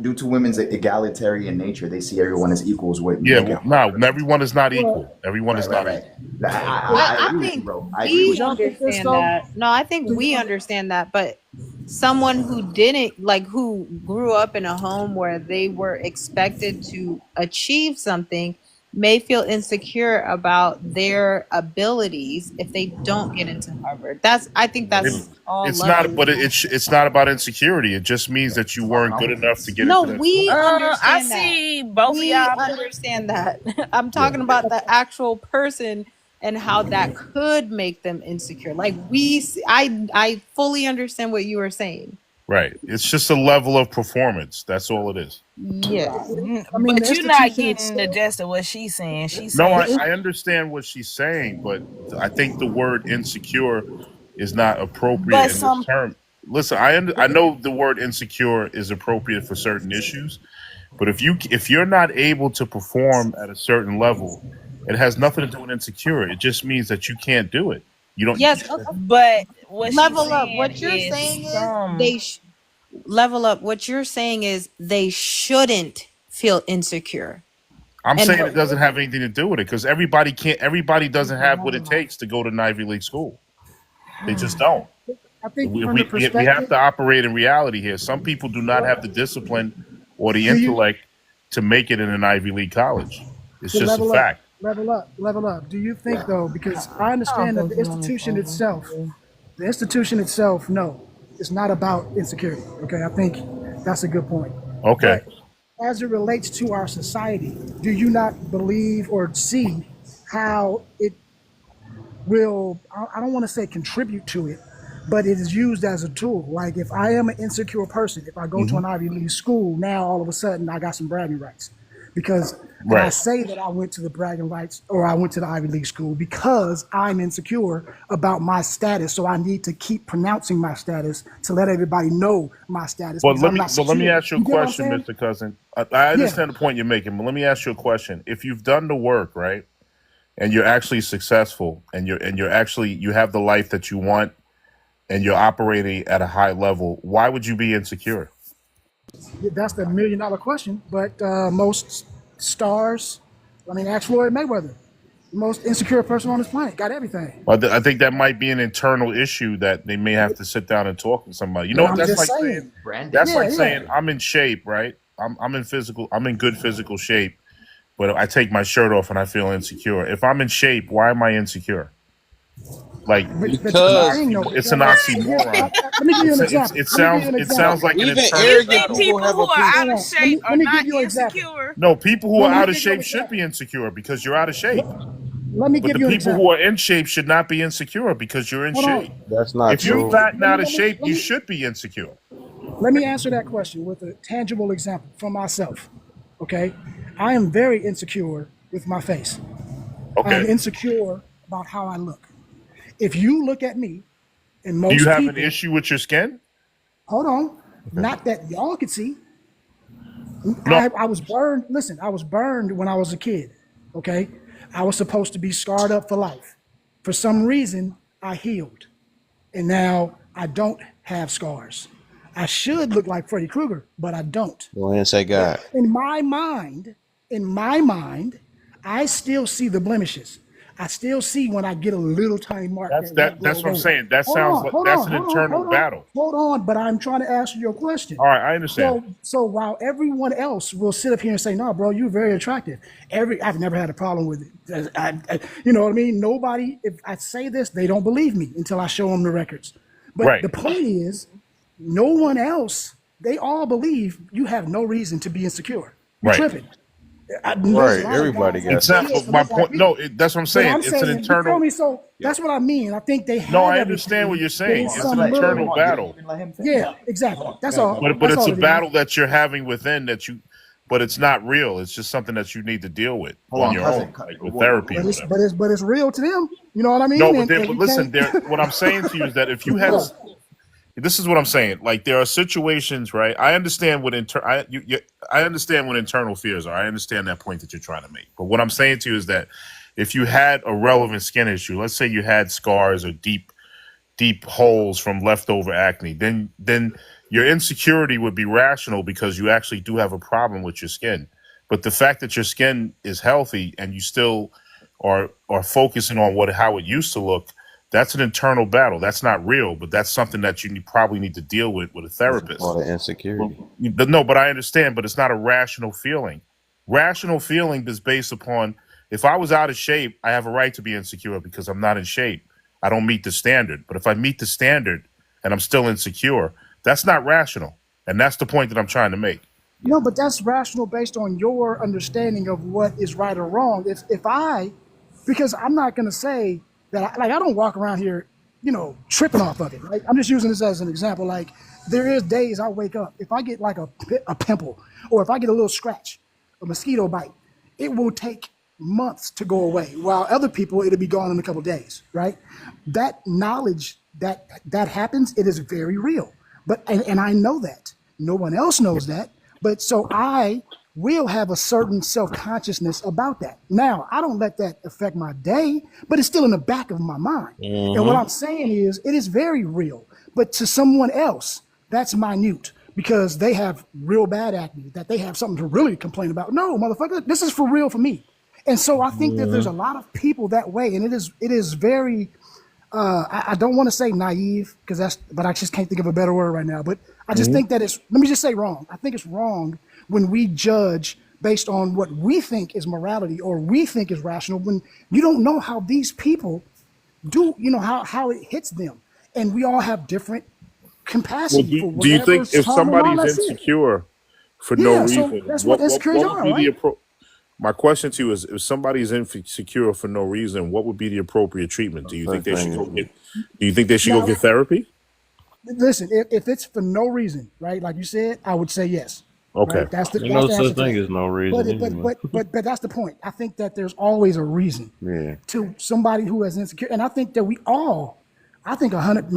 due to women's egalitarian nature, they see everyone as equals, what Yeah, make it well, hard no, for them to. everyone is not Well, equal. Everyone Right, is right, not right. equal. I I agree with you, think bro. I agree would we with you. y'all think this understand though? that. No, I think Do we y'all? understand that, but someone who didn't, like, who grew up in a home where they were expected to achieve something may feel insecure about their abilities if they don't get into Harvard. I think It, that's all it's not, level. but it's not about insecurity. It just means that It's you about weren't good enough to competence. get No, into that we school. I understand that. see both of We y'all. understand that. I'm Yeah, talking about the actual person and how that could make them insecure. Like I fully understand what you were saying. Right. It's just a level of performance. That's all it is. Yes. I mean, the But you're not institution getting the itself. gist of what she's saying. She's No, saying The, I understand what she's saying, but I think the word insecure is not appropriate but in this some term. Listen, I know the word insecure is appropriate for certain issues, but if you're not able to perform at a certain level, it has nothing to do with insecure. It just means that you can't do it. You don't. Yes. but what she's Level up. saying What you're is saying is some level up. What you're saying is they shouldn't feel insecure. I'm And saying it doesn't have anything to do with it because everybody can't. Everybody doesn't have what it takes to go to an Ivy League school. They just don't. I think We, from the we have perspective, to operate in reality here. Some people do not have the discipline or the do you intellect to make it in an Ivy League college. It's to just a level up, fact. level up? Do you think though? Because I I don't understand that think the institution itself, no, it's not about insecurity. Okay, I think that's a good point. Okay. But as it relates to our society, do you not believe or see how it will, I don't want to say contribute to it, but it is used as a tool. Like if I am an insecure person, if I go to Hmm. an Ivy League school, now all of a sudden I got some bragging rights. Because, and I Right. say that I went to the bragging rights or I went to the Ivy League school because I'm insecure about my status. So I need to keep pronouncing my status to let everybody know my status But because I'm not let me secure. ask you a You get what I'm question, saying? Mr. Cousin. I Yeah. understand the point you're making, but let me ask you a question. If you've done the work, right, and you're actually successful, and you're actually you have the life that you want, and you're operating at a high level, why would you be insecure? That's the $1 million question. But most stars, I mean, ask Floyd Mayweather. Most insecure person on this planet. Got everything. Well, I think that might be an internal issue that they may have to sit down and talk with somebody. You know But what? I'm That's just like saying saying. Branding. that's Yeah, like yeah. saying I'm in shape, right? I'm in good physical shape, but I take my shirt off and I feel insecure. If I'm in shape, why am I insecure? Like But here's the Because thing, though. it's an Because oxymoron. let me give you an example. It Let me give you sounds an it example. sounds like an even internal You arrogant think battle. people people have who a are peace. out of Hold on. shape are Let me not give you an example. insecure? No, people who No, are let me out of give you an shape should example. be insecure because you're out of shape. Let me But give the you an people who example. are in shape should not be insecure because you're in Hold on. shape. That's not If you're Let me true. fat and let me out of let me shape, let you me should be insecure. let me answer that question with a tangible example from myself. Okay, I am very insecure with my face. I am Okay. insecure about how I look. If you look at me, and Do you most have an people, issue with your skin? hold on, Okay. not that y'all could see. No. I was burned. Listen, I was burned when I was a kid. Okay, I was supposed to be scarred up for life. For some reason, I healed, and now I don't have scars. I should look like Freddy Krueger, but I don't. Go ahead and say God. In my mind, in my mind, I still see the blemishes. I still see when I get a little tiny mark that won't go That's what I'm away. saying. That Hold sounds on, like hold that's on, an hold on, internal hold on, battle. hold on. But I'm trying to answer your question. All right, I understand. So while everyone else will sit up here and say, "No, bro, you're very attractive," I've never had a problem with it. You know what I mean? Nobody, if I say this, they don't believe me until I show them the records. But Right. the point is, no one else. They all believe you have no reason to be insecure. You're Right. tripping. There's a Right. lot of Everybody guys on got It's this not. something. list But that my look like point. me. No, that's what I'm But saying. I'm It's an saying, you feel internal. me? So Yo, that's what I mean. I think they No, have I understand what everything, you're but saying. it's hold on, It's an some let internal little. Ramon. You didn't battle. even let him finish. Yeah, exactly. That's Okay, all. go But That's ahead. it's all a it is. battle that you're having within that you. But it's not real. It's just something that you need to deal with Hold on on, your own, cousin. like with therapy But or Whoa. whatever. it's real to them. You know what I No, mean? but And you listen, can't. there. What I'm saying to you is that if you had, this is what I'm saying. Like there are situations, right? I understand what I understand what internal fears are. I understand that point that you're trying to make. But what I'm saying to you is that if you had a relevant skin issue, let's say you had scars or deep holes from leftover acne, then your insecurity would be rational because you actually do have a problem with your skin. But the fact that your skin is healthy and you still are focusing on how it used to look, that's an internal battle. That's not real, but that's something that probably need to deal with a That's a part therapist. of insecurity. No, but I understand, but it's not a rational feeling. Rational feeling is based upon if I was out of shape, I have a right to be insecure because I'm not in shape. I don't meet the standard. But if I meet the standard and I'm still insecure, that's not rational. And that's the point that I'm trying to make. No, but that's rational based on your understanding of what is right or wrong. Because I'm not going to say that, I don't walk around here, tripping off of it, right? I'm just using this as an example. Like, there is days I wake up, if I get like a pimple or if I get a little scratch, a mosquito bite, it will take months to go away. While other people, it'll be gone in a couple of days, right? That knowledge that happens, it is very real. And I know that. No one else knows that. But so I will have a certain self-consciousness about that. Now, I don't let that affect my day, but it's still in the back of my mind. And what Mm-hmm. I'm saying is, it is very real. But to someone else, that's minute because they have real bad acne, that they have something to really complain about. No, motherfucker, this is for real for me. And so I think that there's a lot of people that way, and it is very I don't want to say naive but I just can't think of a better word right now. But I just Mm-hmm. think that let me just say wrong. I think it's wrong when we judge based on what we think is morality or we think is rational when you don't know how these people do, how it hits them. And we all have different Well, capacity for do you think whatever's if calm and mind. somebody's That's it. insecure for no Yeah. So reason, that's what insecurities what would are, be the right? my question to you is if somebody's insecure for no reason, what would be the appropriate treatment? Do you think First they should thing go is, get do you think they should go Now, get therapy? listen, if it's for no reason, right? Like you said, I would say yes, Okay. right? That's the ain't that's no the answer such to thing that. as no But reason it, but anyway. but but but that's the point. I think that there's always a reason Yeah. to somebody who has insecure, and I think that we all, I think 100.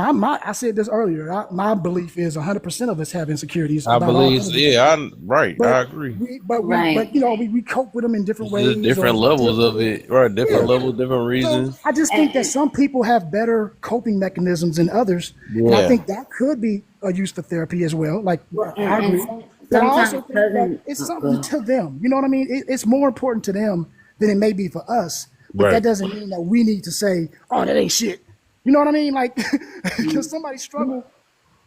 I said this earlier. My belief is 100% of us have insecurities I about all believe, kinds of different yeah, things. right. But I agree. Right. we cope with them in different It's just ways, different or levels of it, right? Different yeah. levels, different So reasons. I just think that And some people have better coping mechanisms than others, and I Yeah. think that could be a use for therapy as well. Like well, I and agree, but I sometimes also think that cousin. it's Oh, go something ahead. to them. You know what I mean? It's more important to them than it may be for us. but Right. that doesn't mean that we need to say, "Oh, that ain't shit." You know what I mean? Like, because somebody struggle.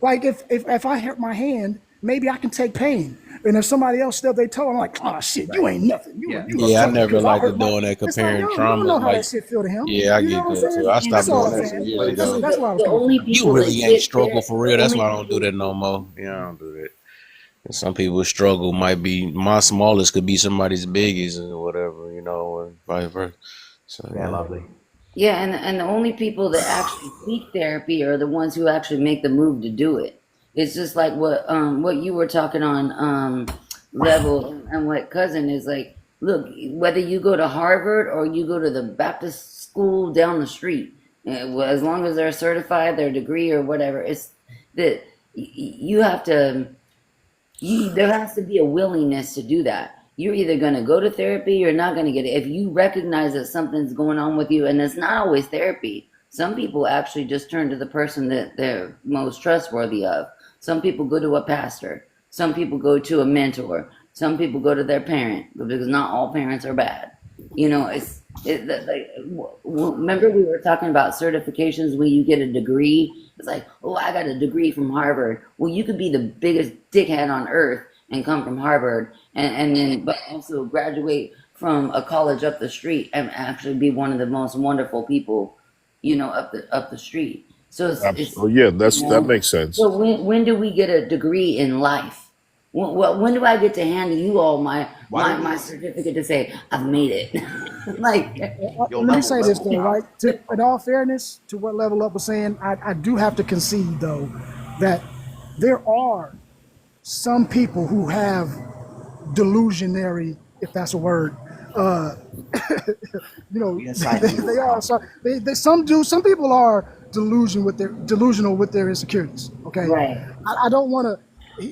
Like if I hurt my hand, maybe I can take pain. And if somebody else stubbed their toe, I'm like, oh shit, you ain't nothing. Yeah. You Yeah, I struggle never because I liked to hurt my. doing that It's like comparing you don't know traumas. how Like, that shit feel to him. yeah, I You know get what I'm that too. saying? I And stopped That's all doing I'm that some saying. years but That's ago. see, that's the, where I was the coming only from. You people that really ain't get struggle for real. the That's only why I don't do people. that no more. Yeah, I don't do that. And some people's struggle might be my smallest could be somebody's biggest or whatever, or vice versa. So Yeah, yeah. lovely. Yeah, and the only people that actually seek therapy are the ones who actually make the move to do it. It's just like what you were talking on level and what cousin is like. Look, whether you go to Harvard or you go to the Baptist school down the street, well, as long as they're certified, their degree or whatever, it's that you have to. There has to be a willingness to do that. You're either going to go to therapy or not going to get it. If you recognize that something's going on with you, and it's not always therapy, some people actually just turn to the person that they're most trustworthy of. Some people go to a pastor. Some people go to a mentor. Some people go to their parent, because not all parents are bad. Remember we were talking about certifications when you get a degree. It's like, oh, I got a degree from Harvard. Well, you could be the biggest dickhead on earth and come from Harvard, and then but also graduate from a college up the street and actually be one of the most wonderful people, up the street. So it's Oh yeah, you that know. makes sense. So when do we get a degree in life? When do I get to hand you all my Why do we? my certificate to say I've made it? Like, Yo, Let me level, say this level. though, right? In all fairness to what Level Up was saying, I do have to concede though that there are some people who have delusionary, if that's a word, uh, We assign evil they are. So accountability. some people are delusional with their insecurities. Okay, right. I don't want to.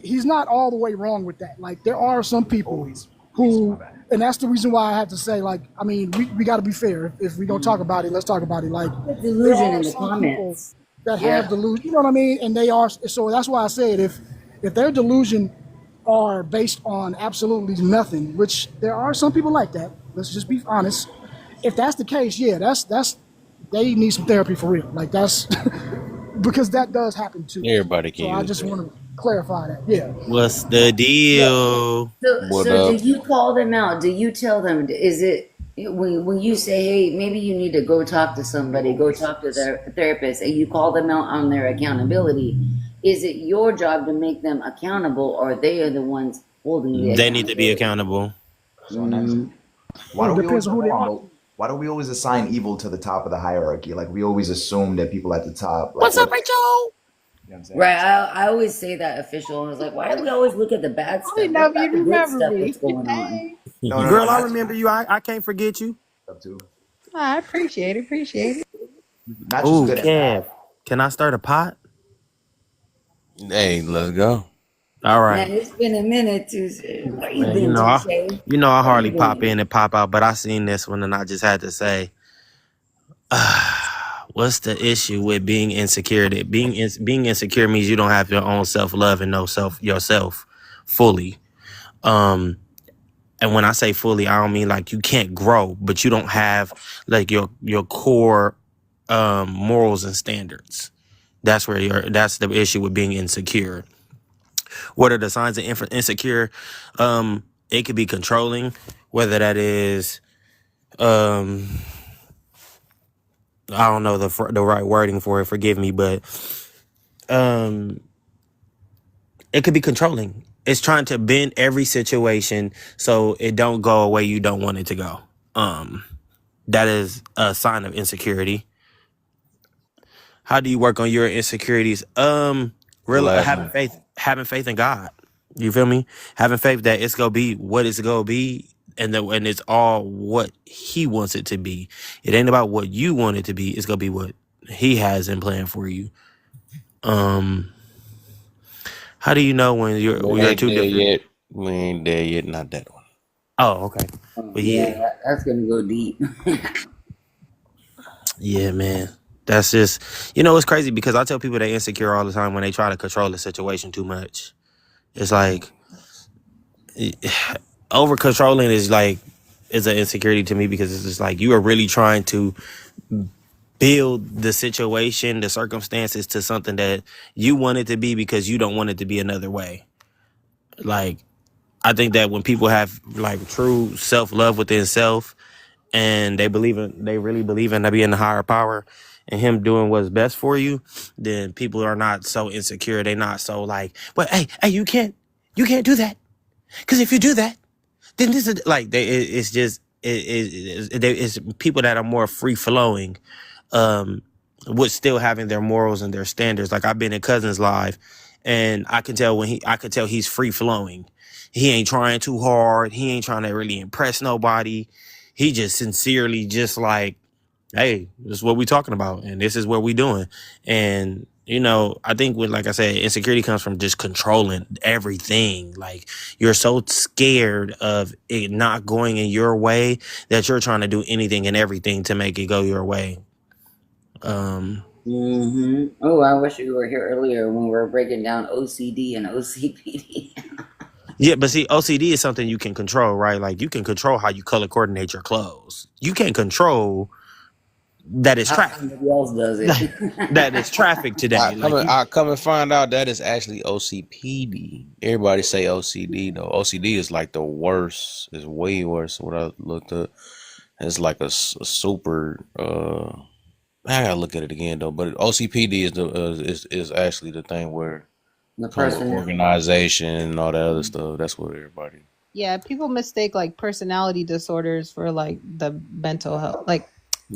He's not all the way wrong with that. Like there are some people Always. Yes, my who, bad. and that's the reason why I had to say, like, I mean, we got to be fair. If we don't talk about it, let's talk about it. Like Put there delusion are in the some people comments. that have Yep. delusion. You know what I mean? And they are. So that's why I said if their delusion are based on absolutely nothing, which there are some people like that. Let's just be honest. If that's the case, yeah, that's they need some therapy for real. Like that's because that does happen too. Everybody can So I use just that. want to clarify that. Yeah. What's the Yeah. deal? What So do up? you call them out? Do you tell them? Is it when you say, hey, maybe you need to go talk to somebody, go talk to their therapist, and you call them out on their accountability? Is it your job to make them accountable, or they are the ones holding the They need to be accountability? accountable. So next, why It do we always depends on who they hold on? are. But why do we always assign evil to the top of the hierarchy? Like we always assume that people at the top, like What's up, what? Rachel? You know what I'm Right. saying? I always say that official. I was like, why do we always look at the bad I stuff? didn't What know if about you'd the good remember stuff me. that's going on? Hey. No, no, no. Girl, I Not remember you. I can't forget you. up to. I appreciate it. Appreciate it. Not just Ooh, good and bad. Kev. Can I start a pot? Hey, let's go. All Man, right. it's been a minute, Touche. Where you Man, been, Touche? I Where you hardly pop been? in and pop out, but I seen this one and I just had to say, what's the issue with being insecure? Being insecure means you don't have your own self love and know yourself fully. Um, and when I say fully, I don't mean like you can't grow, but you don't have like your core morals and standards. That's the issue with being insecure. What are the signs of insecure? It could be controlling, whether that is I don't know the right wording for it. Forgive me, but um, it could be controlling. It's trying to bend every situation so it don't go away you don't want it to go. That is a sign of insecurity. How do you work on your insecurities? The Real last one. having faith in God. You feel me? Having faith that it's gonna be what it's gonna be, and it's all what He wants it to be. It ain't about what you want it to be. It's gonna be what He has in plan for you. Um, how do you know when We you're ain't two there different? yet. We ain't there yet. Not that one. Oh, okay. But Yeah, yeah, that's gonna go deep. yeah, man. That's just it's crazy because I tell people they insecure all the time when they try to control the situation too much. It's like over controlling is like is an insecurity to me, because it's just like you are really trying to build the situation, the circumstances to something that you want it to be because you don't want it to be another way. Like, I think that when people have like true self love within self, and they really believe in being the higher power and him doing what's best for you, then people are not so insecure. They're not so like, well, hey, you can't do that, because if you do that, then this is like it's just it's people that are more free flowing, um, with still having their morals and their standards. Like, I've been in Cousin's live, and I could tell he's free flowing. He ain't trying too hard. He ain't trying to really impress nobody. He just sincerely just like, hey, this is what we talking about, and this is what we doing. And I think when, like I said, insecurity comes from just controlling everything. Like, you're so scared of it not going in your way that you're trying to do anything and everything to make it go your way. Oh, I wish you were here earlier when we were breaking down OCD and OCPD. Yeah, but see, OCD is something you can control, right? Like, you can control how you color coordinate your clothes. You can't control that it's How traffic. somebody else does it. That it's traffic today. Like, I come and find out that is actually OCPD. Everybody say OCD though. OCD is like the worst. It's way worse. What I looked up, it's like a super. I gotta look at it again though. But OCPD is the is actually the thing where The come with person. organization and all that other stuff. That's what everybody. Yeah, people mistake like personality disorders for like the mental health. Like,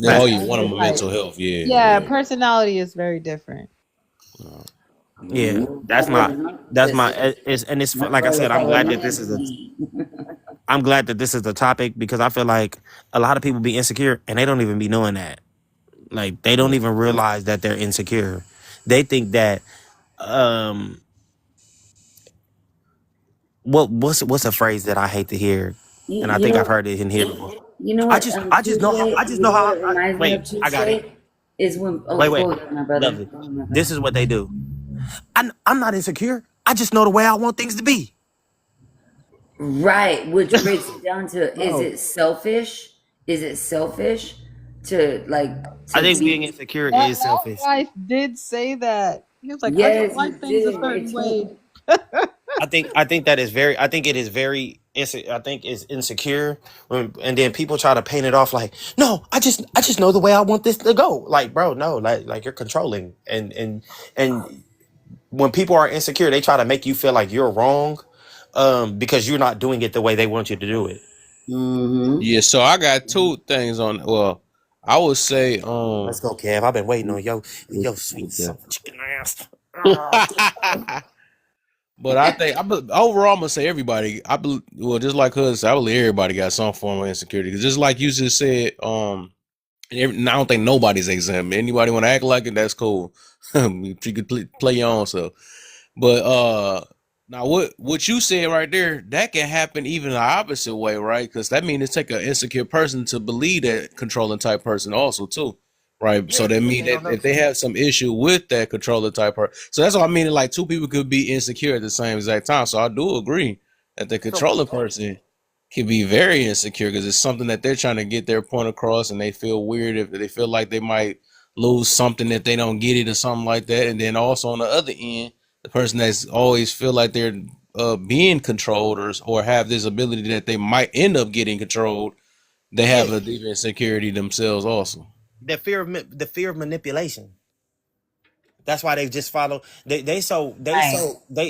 Oh, right. you want it's them like, mental health? Yeah, yeah, yeah. personality is very different. Yeah, That doesn't help. that's This my, is it's my like I brother said, calling my OCD. I'm glad that this is the topic, because I feel like a lot of people be insecure and they don't even be knowing that. Like, they don't even realize that they're insecure. They think that, um, what's a phrase that I hate to hear, and I You think I've know, heard it in here before. you know I what? just, I just know how, Touche. I just You know know what how. it reminds me of? I got it. Touche is when. Oh, Wait, go ahead, my brother. lovely. Go ahead, my This brother. is what they do. I'm not insecure. I just know the way I want things to be. Right, which breaks it down to: is Bro, it selfish? Is it selfish to I to think being be? insecure That is selfish. wife did say that. He was like, I just Yes, like you things a did, certain Rachel. way. I think that is very. I think it is very. I think it's insecure and then people try to paint it off like, no, I just know the way I want this to go. Like, bro, no, like you're controlling, and when people are insecure, they try to make you feel like you're wrong, because you're not doing it the way they want you to do it. Mm-hmm. Yeah. So I got two things on. Well, I would say Let's go, Kev. I've been waiting on yo sweet Okay. chicken ass. But I think overall, I'm gonna say everybody. Well, just like us, I believe everybody got some form of insecurity. Because just like you just said, and I don't think nobody's exempt. Anybody want to act like it? That's cool. You could play your own self. But now what you said right there, that can happen even the opposite way, right? Because that means it take an insecure person to believe that controlling type person also too, right? So Yeah, that because mean they don't that know. if they have some issue with that controller type person, so that's what I mean. Like two people could be insecure at the same exact time. So I do agree that the So controlling person can be very insecure because it's something that they're trying to get their point across, and they feel weird if they feel like they might lose something if they don't get it or something like that. And then also on the other end, the person that's always feel like they're being controlled or have this ability that they might end up getting controlled, they yeah, have a deep insecurity themselves also. the fear of manipulation. That's why they just follow. Right.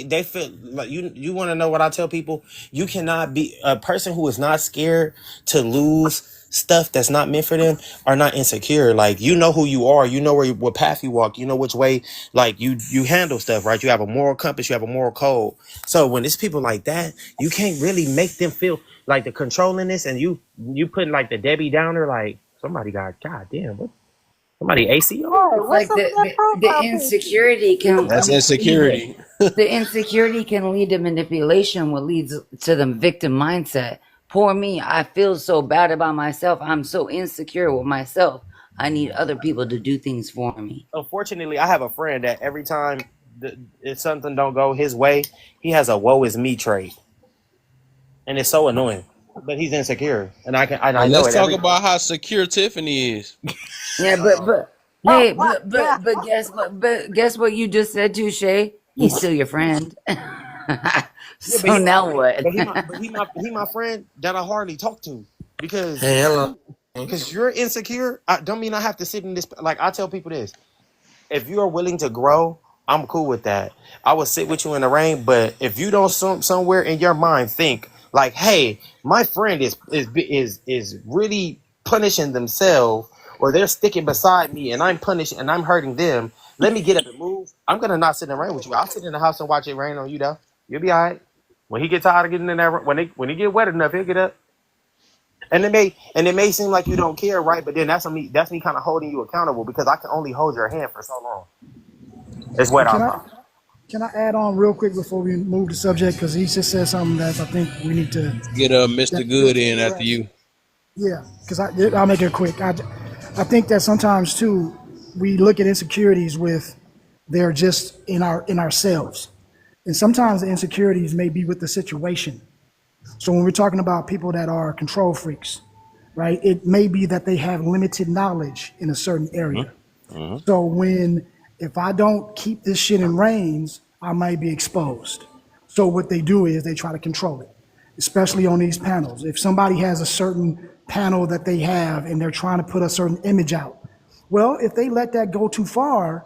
They feel like you want to know what I tell people. You cannot be a person who is not scared to lose stuff that's not meant for them are not insecure. Like, you know who you are. You know what path you walk. You know which way like you handle stuff. Right. You have a moral compass. You have a moral code. So when it's people like that, you can't really make them feel like the controlling this, and you putting like the Debbie Downer. Like, somebody got, God damn, what, somebody AC on? Hey, It's what's like up with that the profile picture? insecurity can That's lead insecurity. the insecurity can lead to manipulation, what leads to the victim mindset. Poor me, I feel so bad about myself. I'm so insecure with myself. I need other people to do things for me. Unfortunately, I have a friend that every time if something don't go his way, he has a woe is me trait, and it's so annoying. but he's insecure, and I And know let's it talk every. about how secure Tiffany is. Yeah, but hey, but guess what? But guess what you just said to Shay? He's still your friend. Yeah, but So now what? he my friend that I hardly talk to because Hey, hello. you're insecure. I don't mean I have to sit in this. Like I tell people this: if you are willing to grow, I'm cool with that. I will sit with you in the rain. But if you don't somewhere in your mind think like, hey, my friend is really punishing themselves, or they're sticking beside me, and I'm punishing and I'm hurting them. Let me get up and move. I'm gonna not sit in the rain with you. I'll sit in the house and watch it rain on you, though. You'll be all right. When he get tired of getting in there, when he get wet enough, he'll get up. And it may seem like you don't care, right? But then that's me kind of holding you accountable because I can only hold your hand for so long. It's wet Can I outside. can I add on real quick before we move the subject because he just said something that I think we need to Get Mr. that needs Good to be in after addressed. you. Yeah, because I'll make it quick. I think that sometimes too we look at insecurities with they're just in ourselves, and sometimes the insecurities may be with the situation. So when we're talking about people that are control freaks, right? It may be that they have limited knowledge in a certain area. Mm-hmm. So if I don't keep this shit in reins, I might be exposed. So what they do is they try to control it, especially on these panels. If somebody has a certain panel that they have and they're trying to put a certain image out, well, if they let that go too far,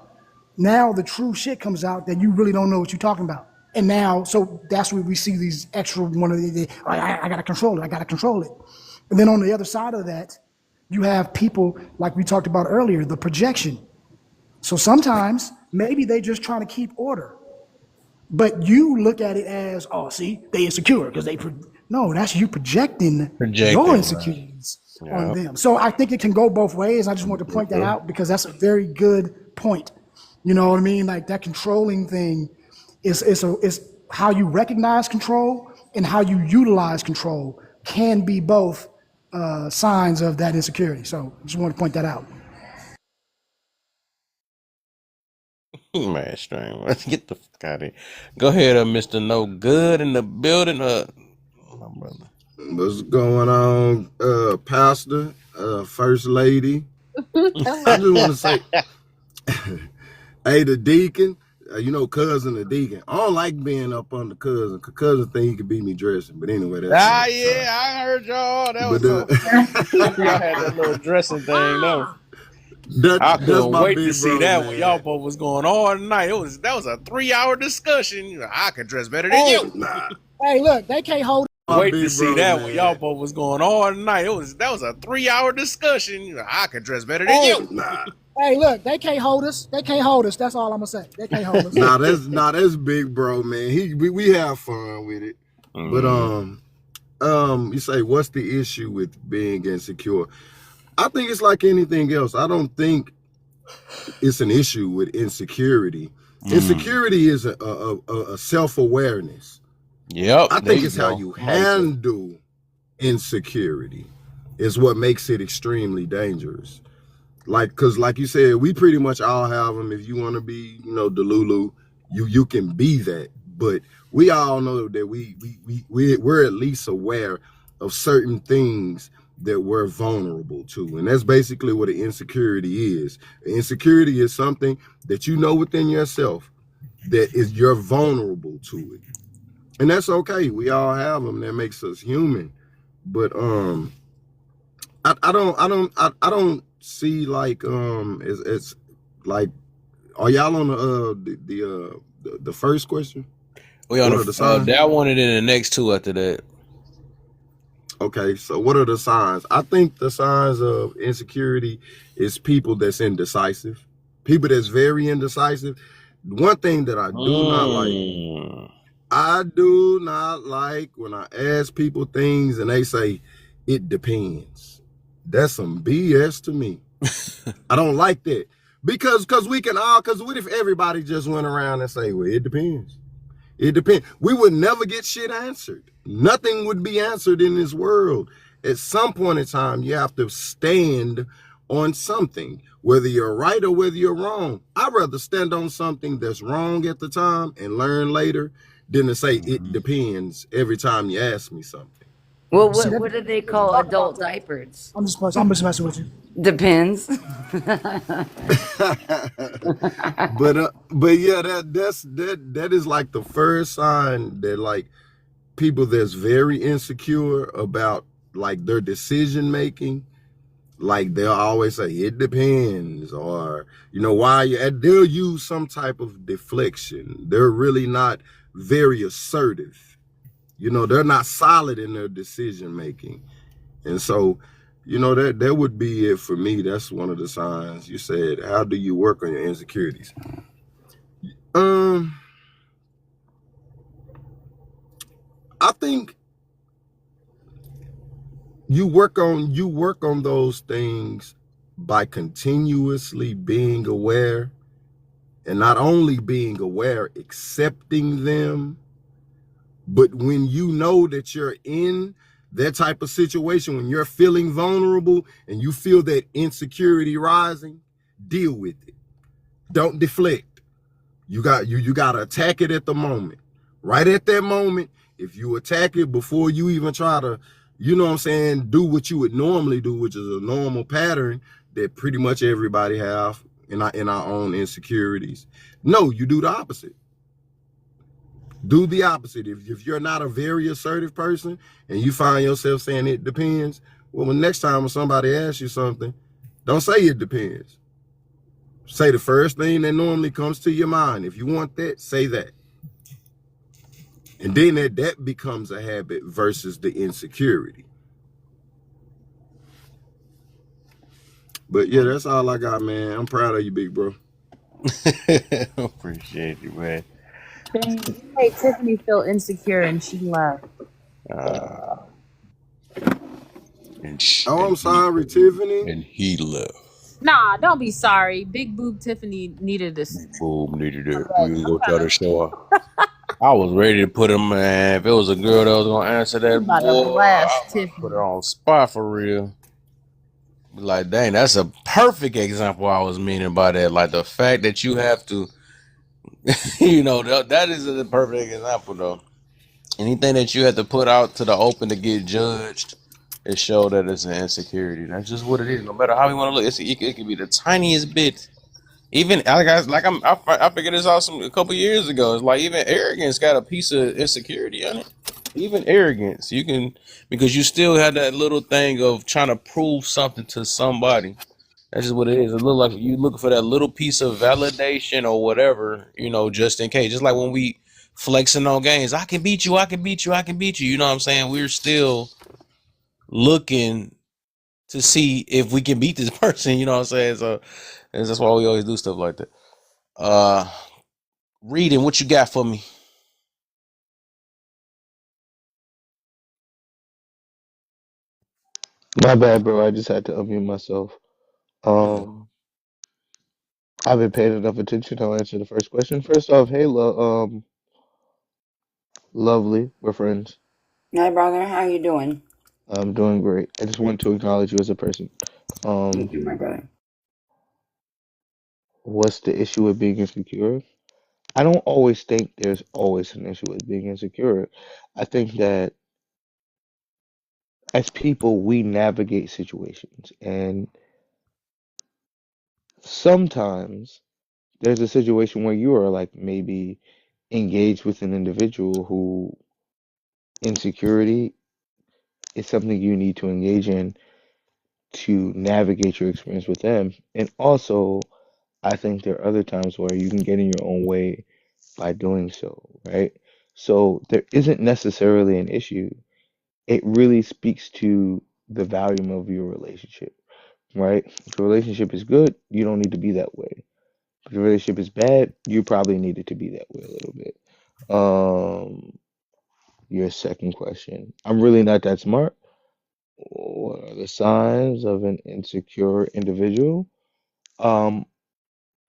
now the true shit comes out that you really don't know what you're talking about. And now, so that's where we see these extra one of the, I gotta control it, I gotta control it. And then on the other side of that, you have people like we talked about earlier, the projection. So sometimes maybe they just trying to keep order, but you look at it as, oh, see, they insecure because no, that's you projecting your Projecting, right? insecurities on Yeah. them. So I think it can go both ways. I just want to point that out because that's a very good point. You know what I mean? Like that controlling thing is how you recognize control and how you utilize control can be both signs of that insecurity. So I just want to point that out. Man, strange. Let's get the fuck out of here. Go ahead, Mr. No Good in the building. My brother. What's going on, Pastor, First Lady? I just want to say, hey, the deacon, cousin the deacon. I don't like being up on the cousin, because cousin think he could beat me dressing. But anyway, that's another time. Yeah, I heard y'all. That But was y'all had that little dressing thing, though. I that's couldn't my wait to big see bro, that when y'all man. both was going all night. That was a 3-hour discussion. I could dress better than Hey, you. Nah, hey, look, they can't hold. my Wait to big see bro, that when y'all man. both was going all night. That was a 3-hour discussion. I could dress better than Hey, you. Nah, hey, look, they can't hold us. They can't hold us. That's all I'm gonna say. They can't hold us. that's big bro, man. We have fun with it. But Mm. you say what's the issue with being insecure? I think it's like anything else. I don't think it's an issue with insecurity. Mm. Insecurity is a self-awareness. Yep, I there think you it's how go. you Mindset. handle insecurity is what makes it extremely dangerous. Because like you said, we pretty much all have them. If you want to be, Delulu, you can be that. But we all know that we're at least aware of certain things that we're vulnerable to. And that's basically what an insecurity is. Insecurity is something that you know within yourself that is you're vulnerable to it. And that's okay. We all have them. That makes us human. But I don't see like it's like, are y'all on the first question? We on What are the signs? that one and then the next two after that. Okay, so what are the signs? I think the signs of insecurity is people that's indecisive, people that's very indecisive. One thing that Mm. I do not like when I ask people things and they say it depends. That's some BS to me. I don't like that because what if everybody just went around and say, well, it depends. It depends. We would never get shit answered. Nothing would be answered in this world. At some point in time, you have to stand on something, whether you're right or whether you're wrong. I'd rather stand on something that's wrong at the time and learn later than to say it depends every time you ask me something. Well, See what do they we can call talk about adult that. diapers? I'm just messing with you. Depends. But yeah, that is like the first sign that like people that's very insecure about like their decision making, like they'll always say it depends, or why they'll use some type of deflection. They're really not very assertive. They're not solid in their decision making. And so, that would be it for me. That's one of the signs. You said, how do you work on your insecurities? Um, I think you work on those things by continuously being aware, and not only being aware, accepting them. But when you know that you're in that type of situation, when you're feeling vulnerable and you feel that insecurity rising, deal with it. Don't deflect. You got to attack it at the moment. Right at that moment, if you attack it before you even try to, do what you would normally do, which is a normal pattern that pretty much everybody have in our own insecurities. No, you do the opposite. Do the opposite. If you're not a very assertive person and you find yourself saying it depends, well, the next time when somebody asks you something, don't say it depends. Say the first thing that normally comes to your mind. If you want that, say that. And then that becomes a habit versus the insecurity. But yeah, that's all I got, man. I'm proud of you, big bro. Appreciate you, man. Dang, you made Tiffany feel insecure and she left. Uh, and Oh, and I'm he sorry, Tiffany. and he left. Nah, don't be sorry. Big boob Tiffany needed this. Boom, needed it. But We I'm go try about to show her. I was ready to put him, man. If it was a girl that was gonna answer I'm that, about to boy, I blast was about to put Tiffany. her on spot for real. Be like, dang, that's a perfect example I was meaning by that. Like the fact that you have to, that is a perfect example though. Anything that you have to put out to the open to get judged, it show that it's an insecurity. That's just what it is. No matter how you want to look, it could be the tiniest bit. Even I figured this out a couple years ago. It's like even arrogance got a piece of insecurity on it. Even arrogance, you can, because you still have that little thing of trying to prove something to somebody. That's just what it is. It look like you looking for that little piece of validation or whatever, just in case. Just like when we flexing on games, I can beat you, I can beat you, I can beat you. You know what I'm saying? We're still looking to see if we can beat this person. You know what I'm saying? So that's why we always do stuff like that. Uh, Reading, what you got for me? My bad, bro. I just had to unmute myself. Um, I've been paying enough attention. I'll answer the first question. First off, hey, lovely. We're friends. Hi, brother. How you doing? I'm doing great. I just want to acknowledge you as a person. Thank Um, you, my brother. what's the issue with being insecure? I don't always think there's always an issue with being insecure. I think that as people, we navigate situations, and sometimes there's a situation where you are like maybe engaged with an individual who insecurity is something you need to engage in to navigate your experience with them. And also, I think there are other times where you can get in your own way by doing so, right? So there isn't necessarily an issue. It really speaks to the value of your relationship, right? If the relationship is good, you don't need to be that way. If the relationship is bad, you probably need it to be that way a little bit. Your second question. I'm really not that smart. What are the signs of an insecure individual? Um,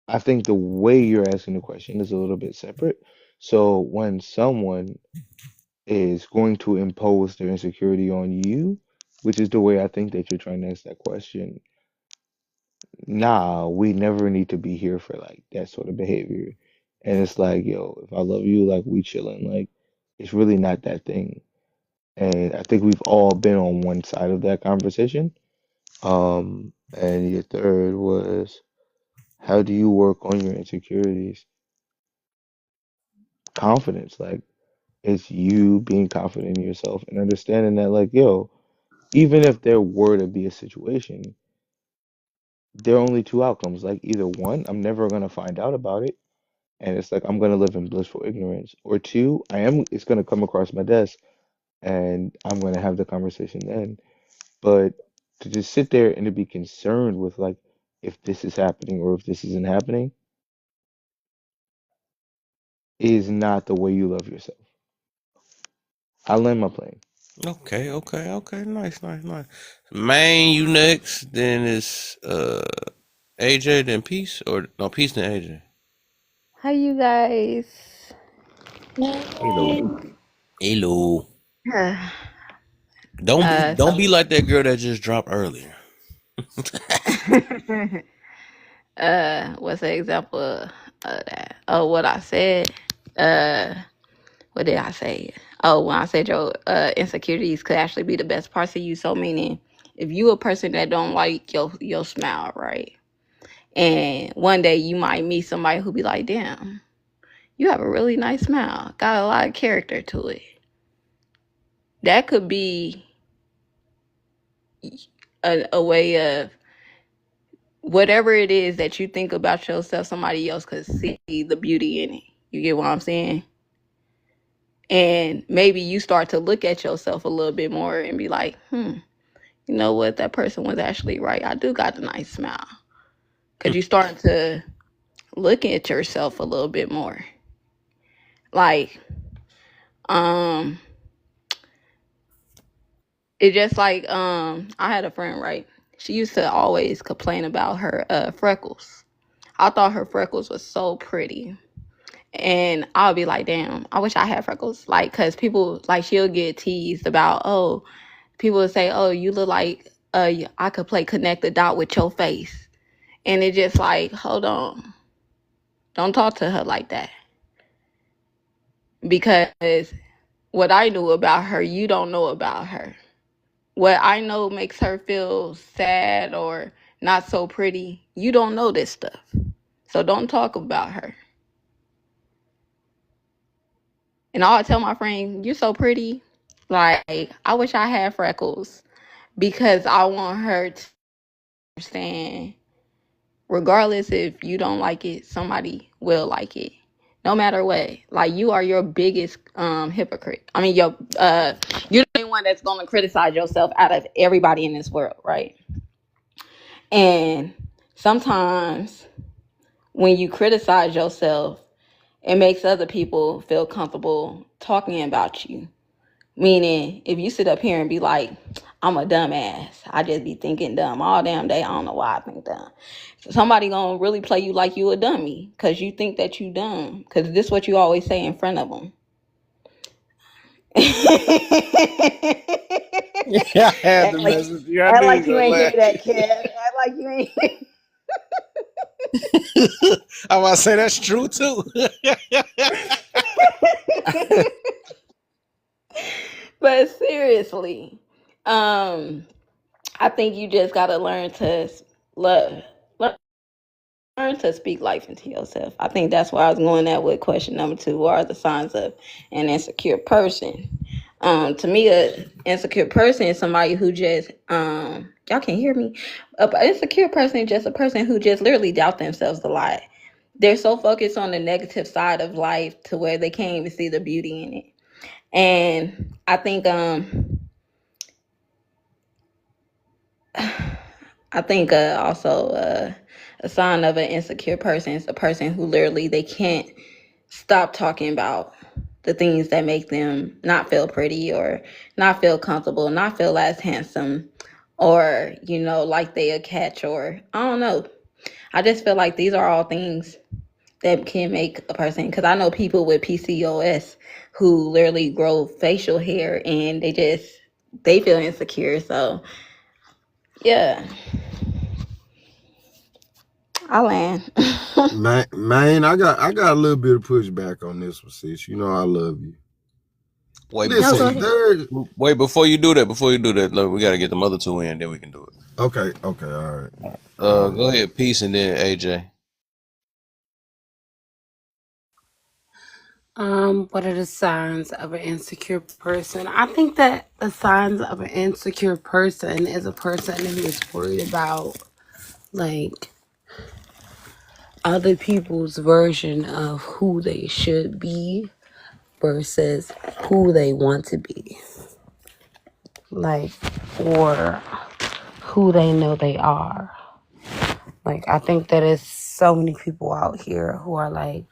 I think the way you're asking the question is a little bit separate. So when someone is going to impose their insecurity on you, which is the way I think that you're trying to ask that question, nah, we never need to be here for like that sort of behavior. And it's like, yo, if I love you, like we chilling, like it's really not that thing. And I think we've all been on one side of that conversation. And your third was, how do you work on your insecurities? Confidence, like it's you being confident in yourself and understanding that, like, yo, even if there were to be a situation, there are only two outcomes. Like, either one, I'm never gonna find out about it, and it's like I'm gonna live in blissful ignorance, or two, it's gonna come across my desk, and I'm gonna have the conversation then. But to just sit there and to be concerned with, like, if this is happening or if this isn't happening is not the way you love yourself. I land my plane. Okay. Nice. Man, you next. Then it's AJ, then Peace, or no, Peace then AJ. Hi, you guys. Hello. Hello. uh, Don't so, be like that girl that just dropped earlier. what's an example of that? Oh, what I said. Uh, what did I say? Oh, when I said your insecurities could actually be the best parts of you. So, meaning, if you a person that don't like your smile, right? And one day you might meet somebody who be like, damn, you have a really nice smile. Got a lot of character to it. That could be a way of whatever it is that you think about yourself, somebody else could see the beauty in it. You get what I'm saying? And maybe you start to look at yourself a little bit more and be like, you know what? That person was actually right. I do got a nice smile. Because you starting to look at yourself a little bit more. Like, it just like, I had a friend, right? She used to always complain about her freckles. I thought her freckles was so pretty. And I'll be like, damn, I wish I had freckles. Like, cause people, like, she'll get teased about, oh, people will say, oh, you look like I could play connect the dot with your face. And it just like, hold on. Don't talk to her like that. Because what I knew about her, you don't know about her. What I know makes her feel sad or not so pretty, you don't know this stuff. So don't talk about her. And I'll tell my friend, you're so pretty. Like, I wish I had freckles because I want her to understand, regardless if you don't like it, somebody will like it. No matter what. Like, you are your biggest hypocrite. I mean, you're the only one that's gonna criticize yourself out of everybody in this world, right? And sometimes when you criticize yourself, it makes other people feel comfortable talking about you. Meaning, if you sit up here and be like, I'm a dumbass, I just be thinking dumb all damn day, I don't know why I think dumb. So somebody gonna really play you like you a dummy because you think that you dumb. Because this is what you always say in front of them. Yeah, I had act to like mess with you. I act knew you like was you gonna ain't hear laugh. that, kid. Act like you ain't. I was to say that's true too. But seriously, I think you just gotta learn to love, learn to speak life into yourself. I think that's where I was going at with question number 2. What are the signs of an insecure person? To me, an insecure person is somebody who just y'all can hear me. An insecure person is just a person who just literally doubt themselves a lot. They're so focused on the negative side of life to where they can't even see the beauty in it. And I think also a sign of an insecure person is a person who literally they can't stop talking about the things that make them not feel pretty or not feel comfortable, not feel as handsome, or like they a catch, or I don't know. I just feel like these are all things that can make a person, because I know people with PCOS who literally grow facial hair and they feel insecure. So yeah, I land. Man, I got a little bit of pushback on this one, sis. You know I love you. Wait No, before go Listen, you ahead. there. wait before you do that. Look, we gotta get the other two in, then we can do it. Okay, okay, all right. Um, Go ahead, peace, and then AJ. What are the signs of an insecure person? I think that the signs of an insecure person is a person who is worried about like other people's version of who they should be versus who they want to be. Like, or who they know they are. Like, I think that there's so many people out here who are like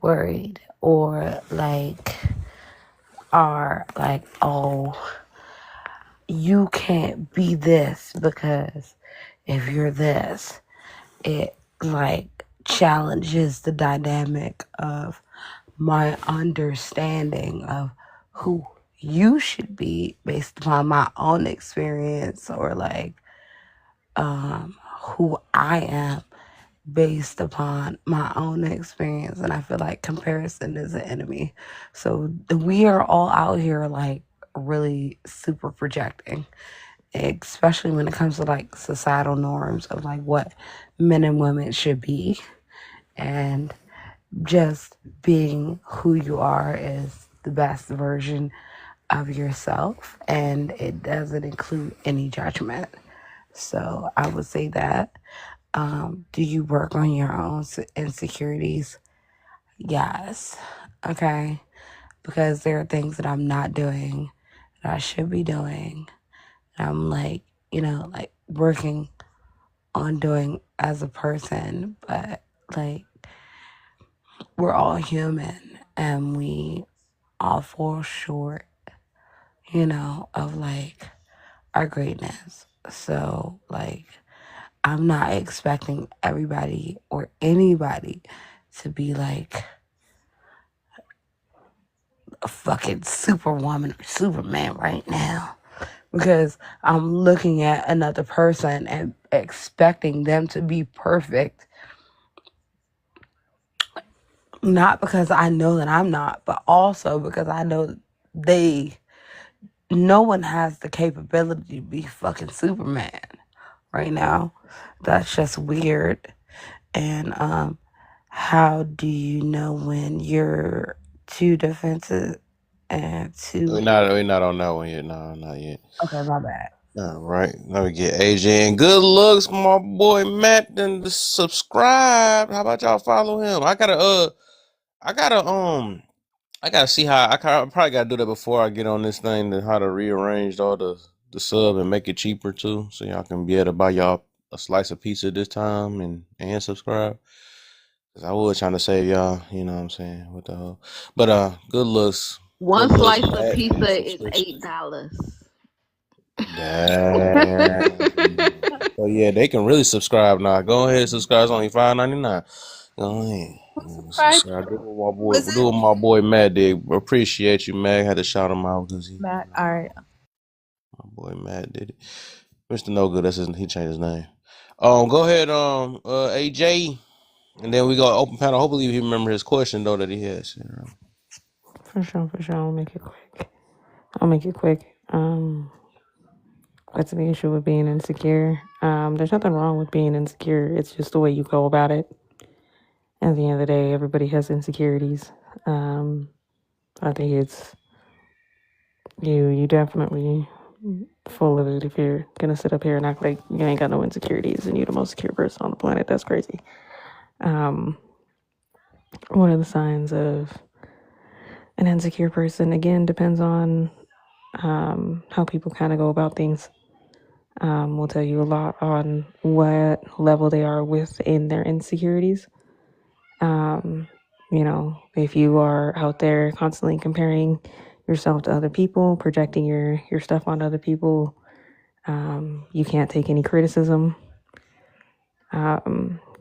worried or like are like, oh, you can't be this because if you're this, it like challenges the dynamic of my understanding of who you should be based upon my own experience or like who I am based upon my own experience. And I feel like comparison is an enemy. So we are all out here like really super projecting, especially when it comes to like societal norms of like what men and women should be. And just being who you are is the best version of yourself. And it doesn't include any judgment. So I would say that. Do you work on your own insecurities? Yes. Okay. Because there are things that I'm not doing that I should be doing. I'm like, like working on doing as a person, but like we're all human and we all fall short, of like our greatness. So like I'm not expecting everybody or anybody to be like a fucking superwoman or superman right now because I'm looking at another person and expecting them to be perfect, not because I know that I'm not, but also because I know they no one has the capability to be fucking Superman right now. That's just weird. And how do you know when you're too defensive and too We're not on that one yet. No, not yet. okay, my bad. All right, let me get AJ and good looks, my boy Matt. Then subscribe. How about y'all follow him? I gotta see how I probably gotta do that before I get on this thing. To how to rearrange all the sub and make it cheaper too, so y'all can be able to buy y'all a slice of pizza this time and subscribe. Cause I was trying to save y'all, you know what I'm saying, with the whole. But good One looks, slice of Matt, and pizza is subscription. $8. Damn. So yeah, they can really subscribe now. Go ahead, subscribe. It's only $5.99. Go ahead. Right. Subscribe. Was Do it what my boy Matt did. Appreciate you, Matt. Had to shout him out because Matt? All right. my boy Matt did it. Mr. No Good. He changed his name. Go ahead, AJ, and then we go open panel. Hopefully he remember his question though that he has. For sure, for sure. I'll make it quick. What's the issue with being insecure? There's nothing wrong with being insecure. It's just the way you go about it. At the end of the day, everybody has insecurities. I think it's you definitely full of it if you're gonna sit up here and act like you ain't got no insecurities and you're the most secure person on the planet. That's crazy. Um, one of the signs of an insecure person again depends on how people kind of go about things. Will tell you a lot on what level they are within their insecurities. If you are out there constantly comparing yourself to other people, projecting your stuff on other people, you can't take any criticism,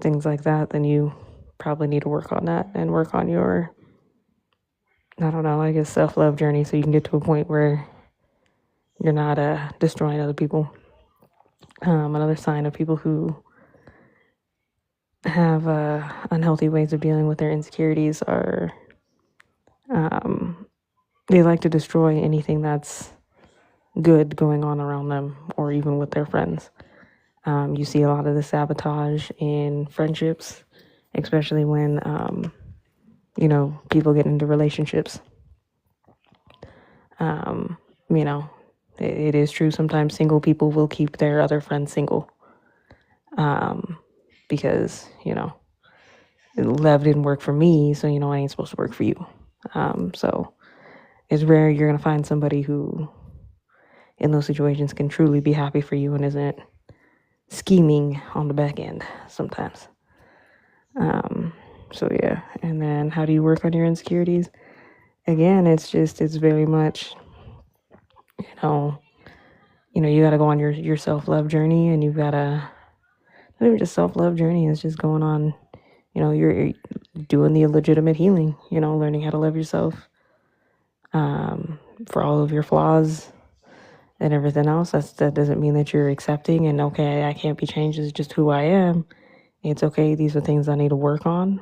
things like that, then you probably need to work on that and work on your, I don't know, I guess self-love journey so you can get to a point where you're not destroying other people. Another sign of people who have unhealthy ways of dealing with their insecurities are They like to destroy anything that's good going on around them or even with their friends. You see a lot of the sabotage in friendships, especially when, people get into relationships. You know, it is true. Sometimes single people will keep their other friends single because, love didn't work for me, so, I ain't supposed to work for you. So it's rare you're going to find somebody who, in those situations, can truly be happy for you and isn't scheming on the back end sometimes. So yeah, and then how do you work on your insecurities? Again, it's very much, you got to go on your self-love journey, and you've got to, not even just self-love journey, it's just going on, you're doing the legitimate healing, learning how to love yourself, for all of your flaws and everything else. That doesn't mean that you're accepting and, okay, I can't be changed, it's just who I am. It's okay, these are things I need to work on,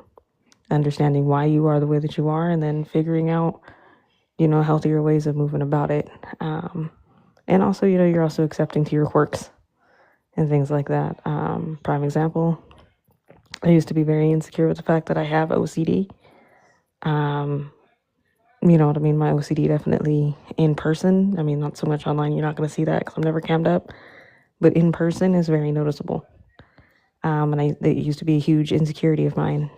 understanding why you are the way that you are, and then figuring out, healthier ways of moving about it. And also, you're also accepting to your quirks and things like that. Prime example, I used to be very insecure with the fact that I have OCD. You know what I mean? My OCD definitely in person. I mean, not so much online. You're not going to see that because I'm never cammed up. But in person is very noticeable. And it used to be a huge insecurity of mine.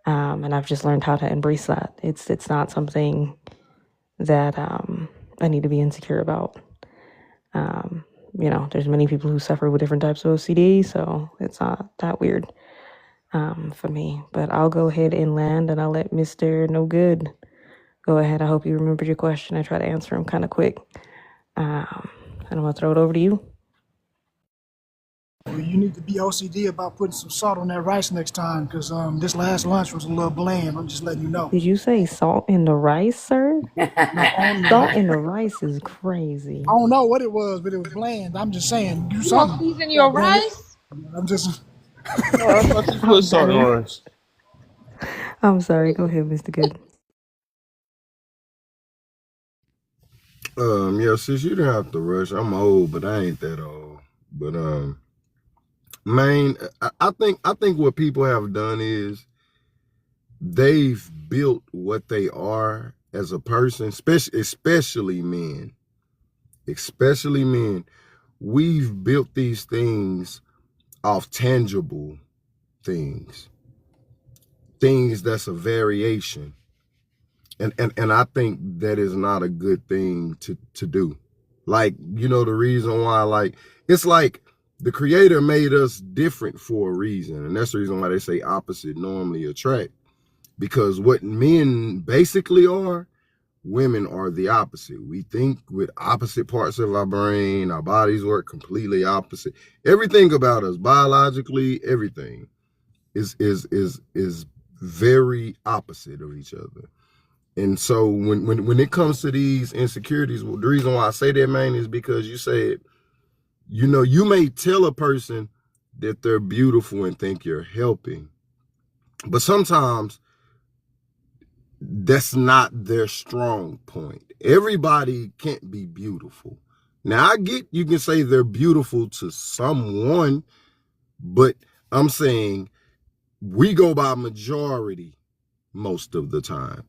And I've just learned how to embrace that. It's not something that I need to be insecure about. There's many people who suffer with different types of OCD, so it's not that weird for me. But I'll go ahead and land, and I'll let Mr. No Good go ahead. I hope you remembered your question. I try to answer them kind of quick. And I'm going to throw it over to you. Well, you need to be OCD about putting some salt on that rice next time, because this last lunch was a little bland. I'm just letting you know. Did you say salt in the rice, sir? No, Salt in the rice is crazy. I don't know what it was, but it was bland. I'm just saying, do You gonna something. season your God dang it. rice? I'm just. Oh, I thought you put I'm salt in sorry. rice. I'm sorry. Go ahead, Mr. Good. Yeah, sis, you don't have to rush. I'm old, but I ain't that old. But man, I think what people have done is they've built what they are as a person, especially men. Especially men. We've built these things off tangible things. Things that's a variation. And I think that is not a good thing to do. Like, the reason why, like, it's like the creator made us different for a reason. And that's the reason why they say opposite normally attract. Because what men basically are, women are the opposite. We think with opposite parts of our brain, our bodies work completely opposite. Everything about us, biologically, everything is very opposite of each other. And so when it comes to these insecurities, well, the reason why I say that, man, is because you said, you may tell a person that they're beautiful and think you're helping, but sometimes that's not their strong point. Everybody can't be beautiful. Now, I get you can say they're beautiful to someone, but I'm saying we go by majority most of the time.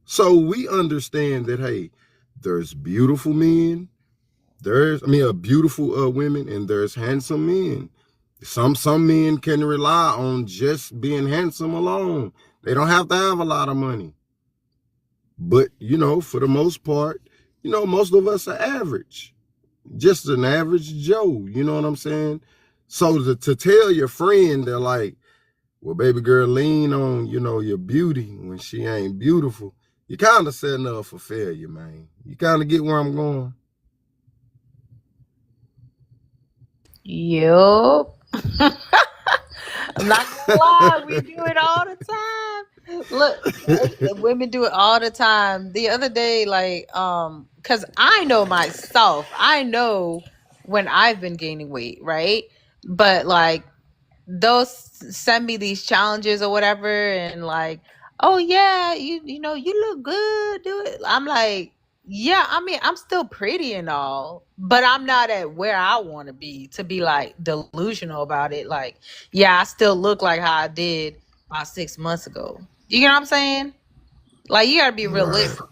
So we understand that, hey, there's beautiful men, beautiful women, and there's handsome men. Some men can rely on just being handsome alone. They don't have to have a lot of money. But, for the most part, most of us are average. Just an average Joe, you know what I'm saying? So to tell your friend, they're like, well, baby girl, lean on, your beauty when she ain't beautiful. You kind of setting up for failure, man. You kind of get where I'm going. Yup. I'm not gonna lie, we do it all the time. Look, women do it all the time. The other day, like, because I know myself, I know when I've been gaining weight, right? But like, they'll send me these challenges or whatever, and like, oh yeah, you know, you look good, do it. I'm like, Yeah, I mean, I'm still pretty and all, but I'm not at where I want to be like delusional about it. Like, yeah, I still look like how I did about 6 months ago. You know what I'm saying? Like, you gotta be Right. realistic.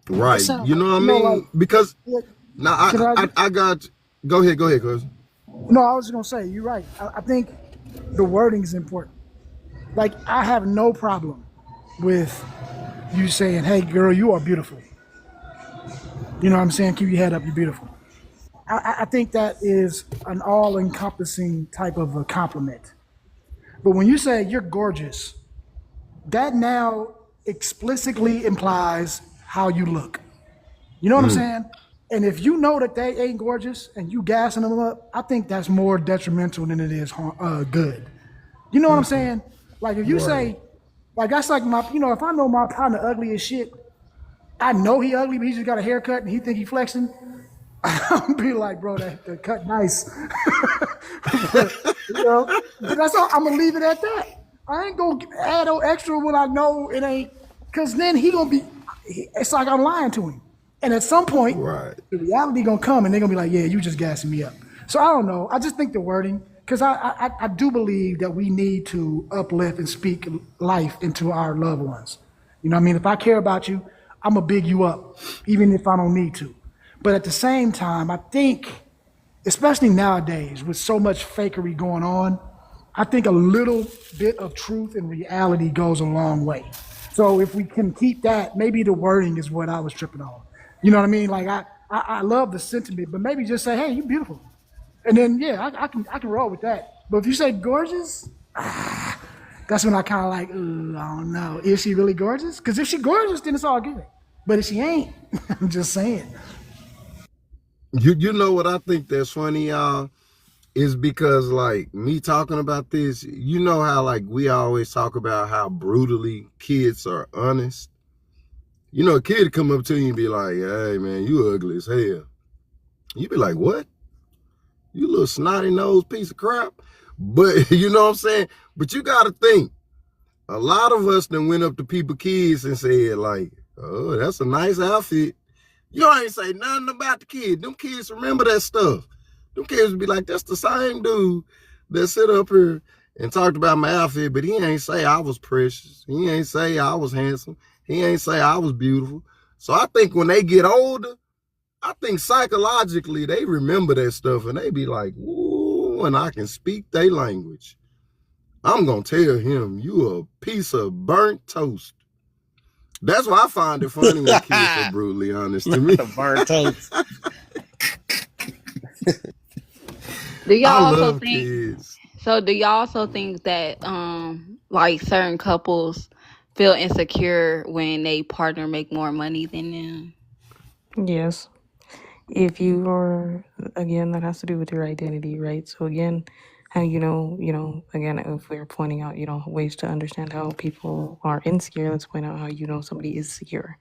It Right. sounds You like, know what I like, mean? Because yeah, now can I? I got. Go ahead, cuz. No, I was just gonna say you're right. I think the wording is important. Like, I have no problem with you saying, "Hey, girl, you are beautiful." You know what I'm saying? Keep your head up. You're beautiful. I think that is an all-encompassing type of a compliment. But when you say you're gorgeous, that now explicitly implies how you look. You know what I'm Mm, saying? And if you know that they ain't gorgeous and you gassing them up, I think that's more detrimental than it is good. You know what I'm saying? Like if you right. say, like that's like my, if I know my partner ugly as shit, I know he ugly, but he just got a haircut and he think he flexing. I'll be like, bro, that cut nice. But that's all. I'm gonna leave it at that. I ain't gonna add no extra when I know it ain't, because then he gonna be. It's like I'm lying to him. And at some point, Right. the reality gonna come, and they're gonna be like, "Yeah, you just gassing me up." So I don't know. I just think the wording, because I do believe that we need to uplift and speak life into our loved ones. You know what I mean? If I care about you, I'm gonna big you up, even if I don't need to. But at the same time, I think, especially nowadays with so much fakery going on, I think a little bit of truth and reality goes a long way. So if we can keep that, maybe the wording is what I was tripping on. You know what I mean? Like I love the sentiment, but maybe just say, "Hey, you're beautiful," and then yeah, I can roll with that. But if you say gorgeous, that's when I kind of like, I don't know, is she really gorgeous? Because if she gorgeous, then it's all good. But if she ain't, I'm just saying. You know what I think that's funny, y'all? Is because like me talking about this, you know how like we always talk about how brutally kids are honest. You know, a kid come up to you and be like, "Hey man, you ugly as hell." You be like, "What? You little snotty nosed piece of crap." But you know what I'm saying? But you gotta think, a lot of us then went up to people kids and said, like, "Oh, that's a nice outfit." You ain't say nothing about the kid. Them kids remember that stuff. Them kids would be like, "That's the same dude that sit up here and talked about my outfit, but he ain't say I was precious. He ain't say I was handsome. He ain't say I was beautiful." So I think when they get older, I think psychologically they remember that stuff and they be like, "Ooh," and I can speak their language. I'm gonna tell him you a piece of burnt toast. That's why I find it funny when kids are brutally honest to Not me. the burnt toast. Do y'all I also love think kids. so? Do y'all also think that like certain couples feel insecure when they partner make more money than them? Yes. If you are, again, that has to do with your identity, right? So again, how again, if we're pointing out, ways to understand how people are insecure, let's point out how somebody is secure,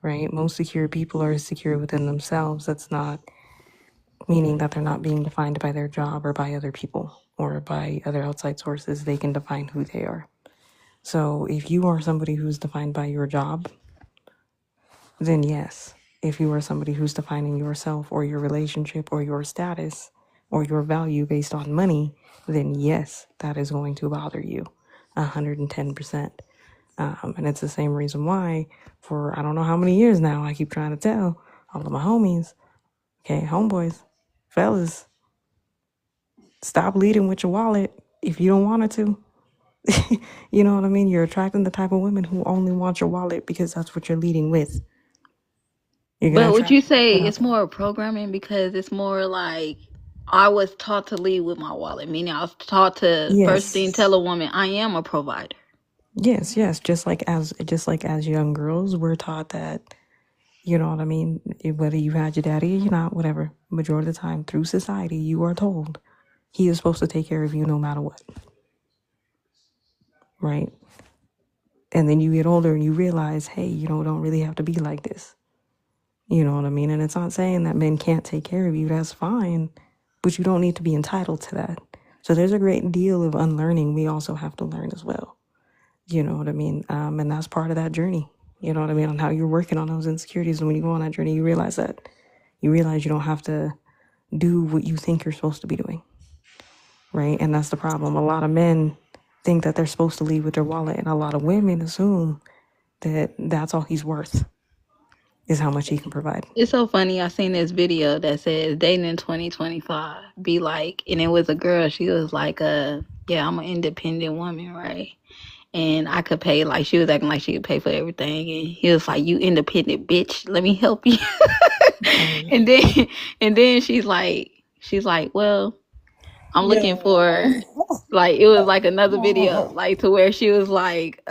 right? Most secure people are secure within themselves. That's not meaning that they're not being defined by their job or by other people or by other outside sources. They can define who they are. So if you are somebody who's defined by your job, then yes. If you are somebody who's defining yourself or your relationship or your status or your value based on money, then yes, that is going to bother you 110%. And it's the same reason why for I don't know how many years now, I keep trying to tell all of my homies, okay, homeboys, fellas, stop leading with your wallet if you don't want it to. You know what I mean? You're attracting the type of women who only want your wallet because that's what you're leading with. You're going to But would attract. you say it's more programming because it's more like I was taught to lead with my wallet, meaning I was taught to first Yes. thing tell a woman I am a provider. Yes. Just like as young girls, we're taught that, you know what I mean, whether you had your daddy or you're not, whatever, majority of the time through society, you are told he is supposed to take care of you no matter what, right? And then you get older and you realize, hey, don't really have to be like this. You know what I mean? And it's not saying that men can't take care of you. That's fine. But you don't need to be entitled to that. So there's a great deal of unlearning we also have to learn as well. You know what I mean? And that's part of that journey. You know what I mean? On how you're working on those insecurities. And when you go on that journey, you realize you don't have to do what you think you're supposed to be doing. Right? And that's the problem. A lot of men think that they're supposed to lead with their wallet, and a lot of women assume that that's all he's worth is how much he can provide. It's so funny. I seen this video that says dating in 2025 be like, and it was a girl. She was like, yeah, I'm an independent woman, right? And I could pay, like, she was acting like she could pay for everything. And he was like, you independent bitch, let me help you. Right. and then she's like, well, I'm looking Yeah. for, like, it was like another video, like, to where she was like,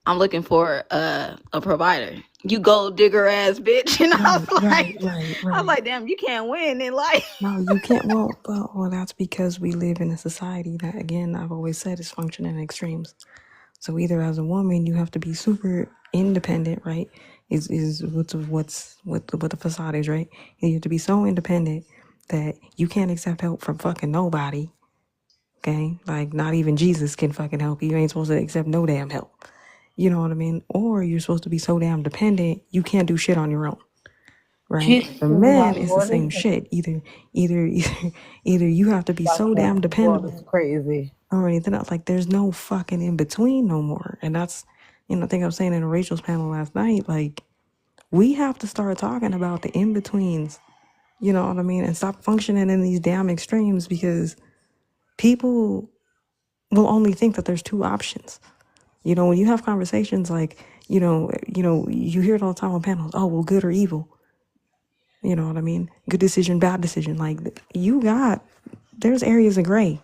I'm looking for a provider. You gold digger ass bitch. And Right, right, right, I was right. like, damn, you can't win in life. No, you can't. Well, that's because we live in a society that, again, I've always said is functioning in extremes. So either as a woman, you have to be super independent, right? Is what the facade is, right? And you have to be so independent that you can't accept help from fucking nobody. Okay, like not even Jesus can fucking help you. You ain't supposed to accept no damn help. You know what I mean? Or you're supposed to be so damn dependent you can't do shit on your own, right? Jesus, For my men, it's the Lord, same shit. Either, either you have to be so damn world is dependable crazy. or anything else. Like there's no fucking in between no more. And that's, I think I was saying in Rachel's panel last night, like we have to start talking about the in betweens. You know what I mean? And stop functioning in these damn extremes because people will only think that there's two options. You know, when you have conversations like, you hear it all the time on panels. Oh, well, good or evil. You know what I mean? Good decision, bad decision. Like there's areas of gray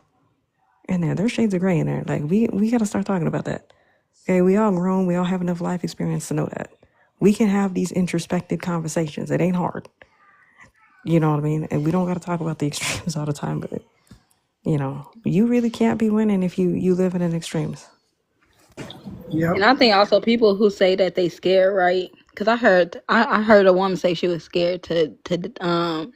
in there. There's shades of gray in there. Like we got to start talking about that. Okay, we all grown. We all have enough life experience to know that we can have these introspective conversations. It ain't hard. You know what I mean? And we don't got to talk about the extremes all the time. But you really can't be winning if you live in an extremes. Yep. And I think also people who say that they scared, right? Because I heard a woman say she was scared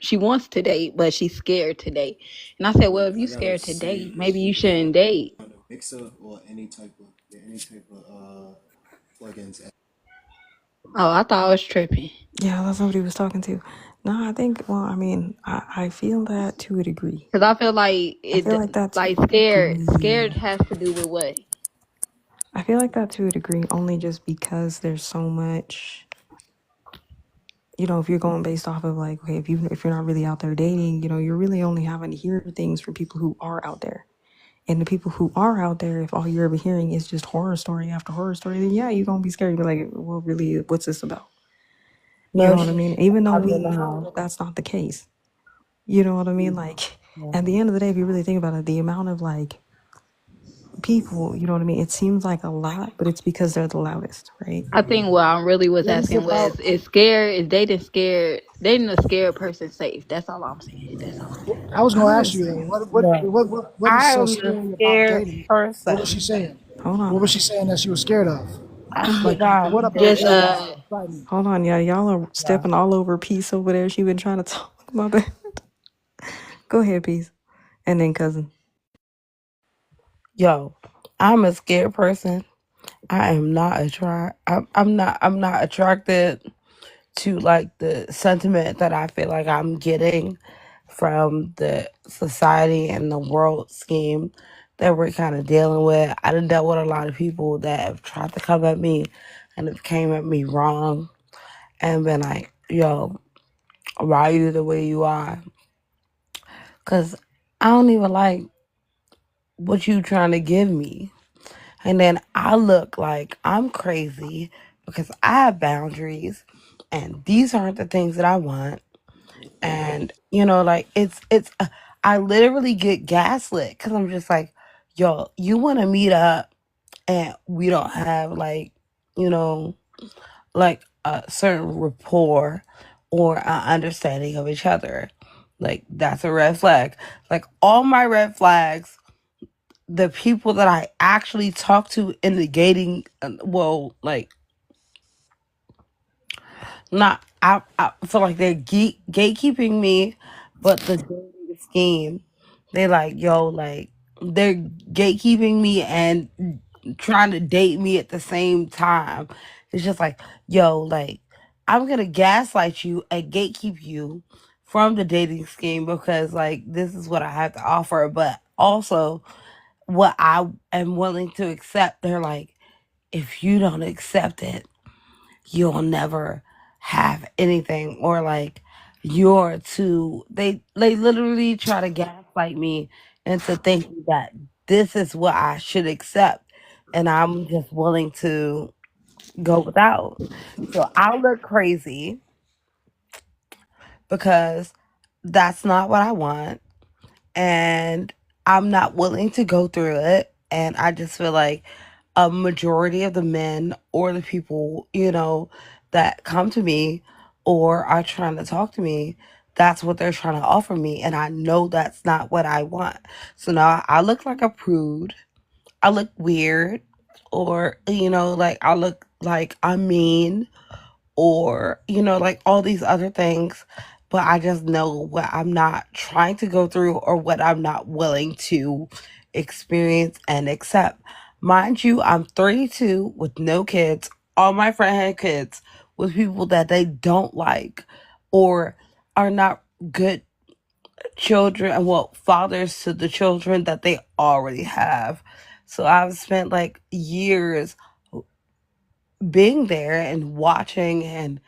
she wants to date, but she's scared to date. And I said, well, if you scared to date, maybe you shouldn't date. Oh, I thought I was tripping. Yeah, that's what he was talking to. No, I think. Well, I mean, I feel that to a degree. Because I feel like I feel like that to like a scared degree. has to do with what? I feel like that to a degree, only just because there's so much. If you're going based off of like, okay, if you're not really out there dating, you're really only having to hear things from people who are out there. And the people who are out there, if all you're ever hearing is just horror story after horror story, then yeah, you're gonna be scared. You're like, well, really, what's this about? You know No, what I mean? Even though I've we been in the know house. that that's not the case. You know what I mean? Like, Yeah. at the end of the day, if you really think about it, the amount of like people, you know what I mean? It seems like a lot, but it's because they're the loudest, right? I think what I really was What is asking about? was, dating a scared person safe? That's all I'm saying. That's all. I was I gonna wouldn't ask you say that. it. Yeah, What is I so am a scary about scared dating? What was person. she saying? Hold What on. was she saying that she was scared of? I'm Like, not. what about Just dating is frightening? Hold on, yeah. Y'all are Yeah. stepping all over Peace over there. She been trying to talk about that. Go ahead, Peace. And then cousin. Yo, I'm a scared person. I am not I'm not attracted to like the sentiment that I feel like I'm getting from the society and the world scheme that we're kind of dealing with. I done dealt with a lot of people that have tried to come at me and have came at me wrong and been like, yo, why are you the way you are? Cause I don't even like what you trying to give me. And then I look like I'm crazy because I have boundaries and these aren't the things that I want. And like I literally get gaslit because I'm just like, yo, you want to meet up and we don't have you know like a certain rapport or an understanding of each other. Like that's a red flag. Like all my red flags, the people that I actually talk to in the gating, well, like not I feel like they're gatekeeping me, but the dating scheme, they like, yo, like they're gatekeeping me and trying to date me at the same time. It's just like, yo, like, I'm gonna gaslight you and gatekeep you from the dating scheme because like this is what I have to offer, but also what I am willing to accept. They're like, if you don't accept it, you'll never have anything, or like you're too, they literally try to gaslight me into thinking that this is what I should accept, and I'm just willing to go without. So I look crazy because that's not what I want, and I'm not willing to go through it. And I just feel like a majority of the men or the people, that come to me or are trying to talk to me, that's what they're trying to offer me. And I know that's not what I want. So now I look like a prude. I look weird. Or, like I look like I'm mean, or like all these other things, but I just know what I'm not trying to go through or what I'm not willing to experience and accept. Mind you, I'm 32 with no kids. All my friends had kids with people that they don't like or are not good children, well, fathers to the children that they already have. So I've spent like years being there and watching and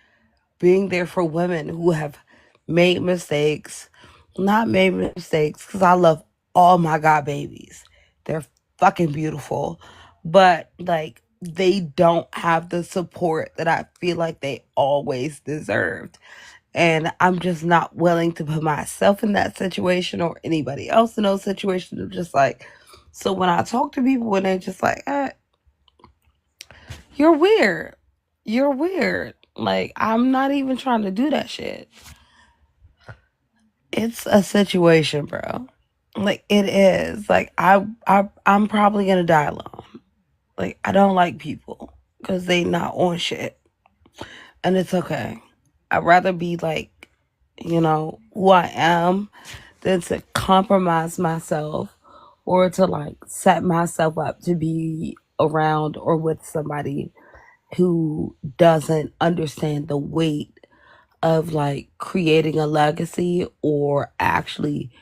being there for women who have made mistakes, not made mistakes, because I love all my god babies. They're fucking beautiful. But like they don't have the support that I feel like they always deserved. And I'm just not willing to put myself in that situation or anybody else in those situations. I'm just like, so when I talk to people, when they're just like, you're weird. You're weird. Like, I'm not even trying to do that shit. It's a situation, bro. Like, it is. Like, I'm probably gonna die alone. Like, I don't like people because they not on shit. And it's okay. I'd rather be like, who I am than to compromise myself or to like set myself up to be around or with somebody who doesn't understand the weight of like creating a legacy or actually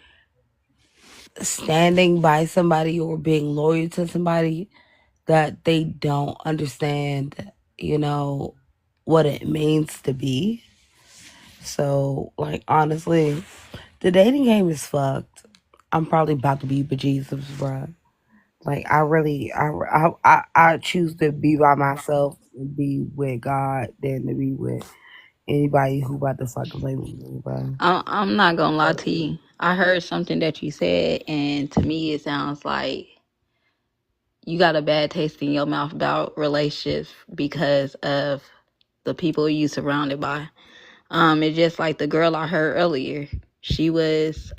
standing by somebody or being loyal to somebody that they don't understand, what it means to be. So, like, honestly, the dating game is fucked. I'm probably about to be bejesus, bruh. Like, I really, I choose to be by myself and be with God than to be with anybody who about to fucking play with me, bro. I'm not gonna lie to you. I heard something that you said, and to me, it sounds like you got a bad taste in your mouth about relationships because of the people you surrounded by. It's just like the girl I heard earlier. She was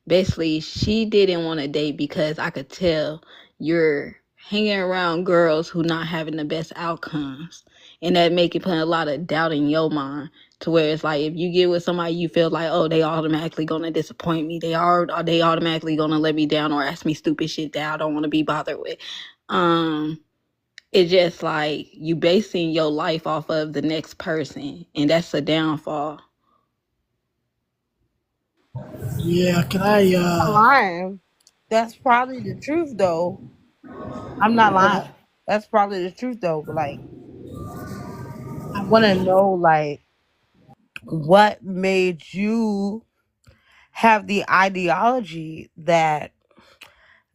basically she didn't want to date because I could tell you're hanging around girls who not having the best outcomes, and that make it put a lot of doubt in your mind to where it's like if you get with somebody you feel like, oh, they automatically gonna disappoint me, they automatically gonna let me down or ask me stupid shit that I don't want to be bothered with. It's just like you basing your life off of the next person, and that's a downfall. Yeah, can I I'm not lying. That's probably the truth, though. I'm not can lying. I That's probably the truth, though. But like, I want to know, like, what made you have the ideology that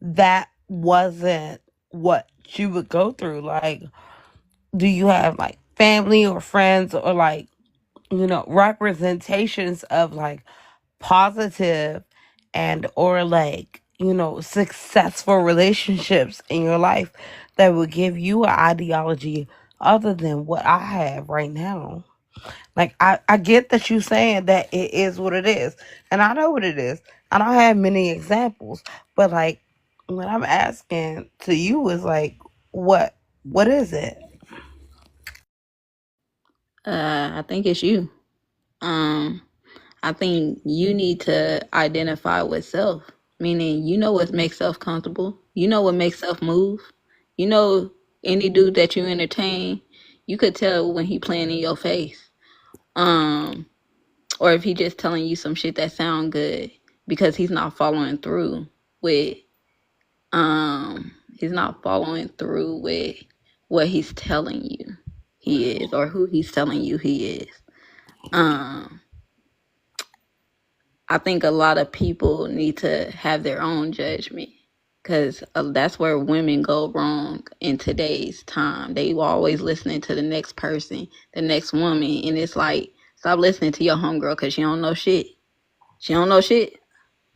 that wasn't what you would go through? Like, do you have like family or friends or like, representations of like positive and or like, successful relationships in your life that would give you an ideology other than what I have right now? Like, I get that you saying that it is what it is. And I know what it is. I don't have many examples. But like when I'm asking to you is like what is it? I think it's you. Um, I think you need to identify with self, meaning you know what makes self comfortable. You know what makes stuff move. You know, any dude that you entertain, you could tell when he playing in your face. Um, or if he just telling you some shit that sound good because he's not following through with what he's telling you he is or who he's telling you he is. Um, I think a lot of people need to have their own judgment because that's where women go wrong in today's time. They always listening to the next person, the next woman, and it's like, stop listening to your homegirl because she don't know shit. She don't know shit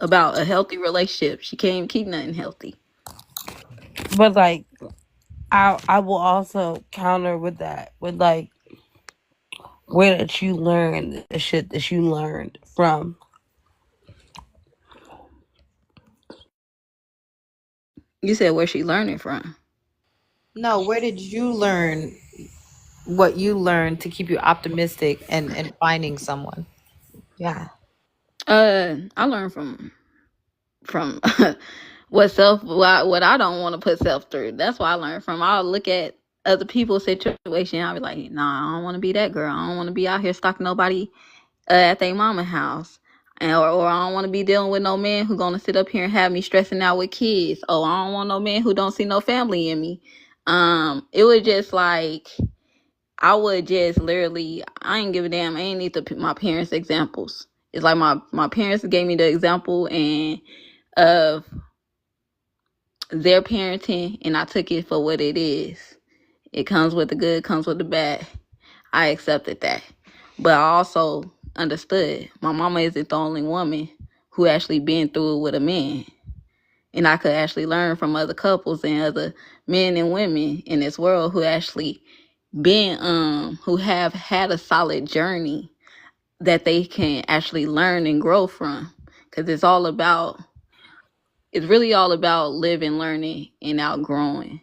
about a healthy relationship. She can't even keep nothing healthy. But like, I will also counter with that with like, where did you learn the shit that you learned from? You said where she learning from? No, where did you learn what you learned to keep you optimistic and finding someone? Yeah. I learned from what I don't want to put self through. That's what I learned from. I'll look at other people's situation. I'll be like, nah, I don't want to be that girl. I don't want to be out here stalking nobody at their mama house. Or I don't want to be dealing with no man who gonna sit up here and have me stressing out with kids. Oh, I don't want no man who don't see no family in me. It was just like I would just literally, I ain't give a damn. I ain't need my parents' examples. It's like my parents gave me the example and of their parenting, and I took it for what it is. It comes with the good, comes with the bad. I accepted that. But I also understood my mama isn't the only woman who actually been through it with a man. And I could actually learn from other couples and other men and women in this world who actually been who have had a solid journey that they can actually learn and grow from. Cause it's really all about living, learning, and outgrowing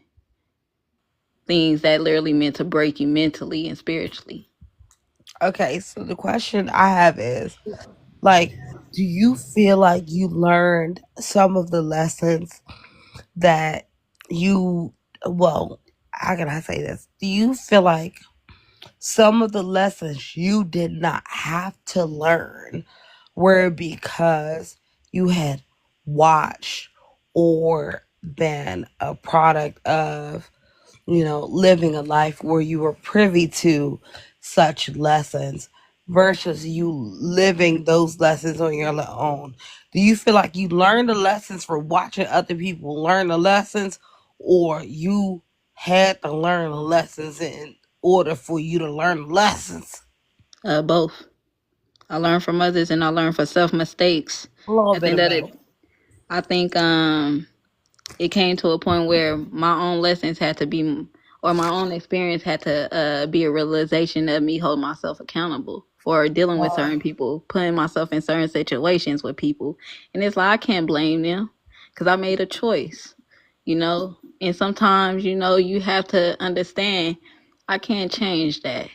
things that literally meant to break you mentally and spiritually. Okay, so the question I have is like, do you feel like you learned some of the lessons that you, well, how can I say this? Do you feel like some of the lessons you did not have to learn were because you had watched or been a product of, living a life where you were privy to such lessons versus you living those lessons on your own? Do you feel like you learned the lessons for watching other people learn the lessons, or you had to learn the lessons in order for you to learn lessons? Both. I learned from others and I learned for self mistakes. A little I bit think of that both. I think it came to a point where my own lessons had to be, or my own experience had to be a realization of me holding myself accountable for dealing with certain people, putting myself in certain situations with people. And it's like, I can't blame them because I made a choice, you know? And sometimes, you have to understand I can't change that.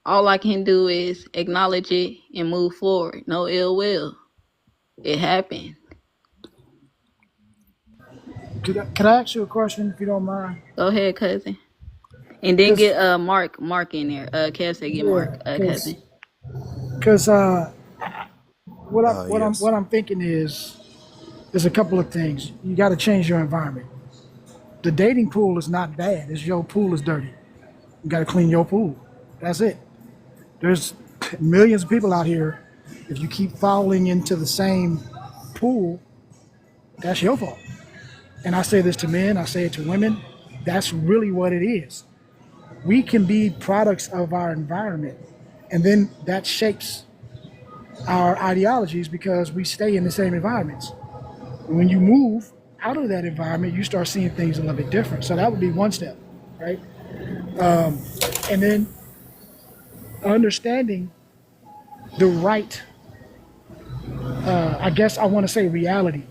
All I can do is acknowledge it and move forward. No ill will. It happened. Could I ask you a question if you don't mind? Go ahead, cousin. And then Because get Mark in there. Kev said get yeah, Mark, because cousin. because Yes. what I'm thinking is there's a couple of things. You got to change your environment. The dating pool is not bad. It's your pool is dirty. You got to clean your pool. That's it. There's millions of people out here. If you keep falling into the same pool, that's your fault. And I say this to men, I say it to women. That's really what it is. We can be products of our environment, and then that shapes our ideologies because we stay in the same environments. And when you move out of that environment, you start seeing things a little bit different. So that would be one step, right? And then understanding the right, I guess I want to say reality.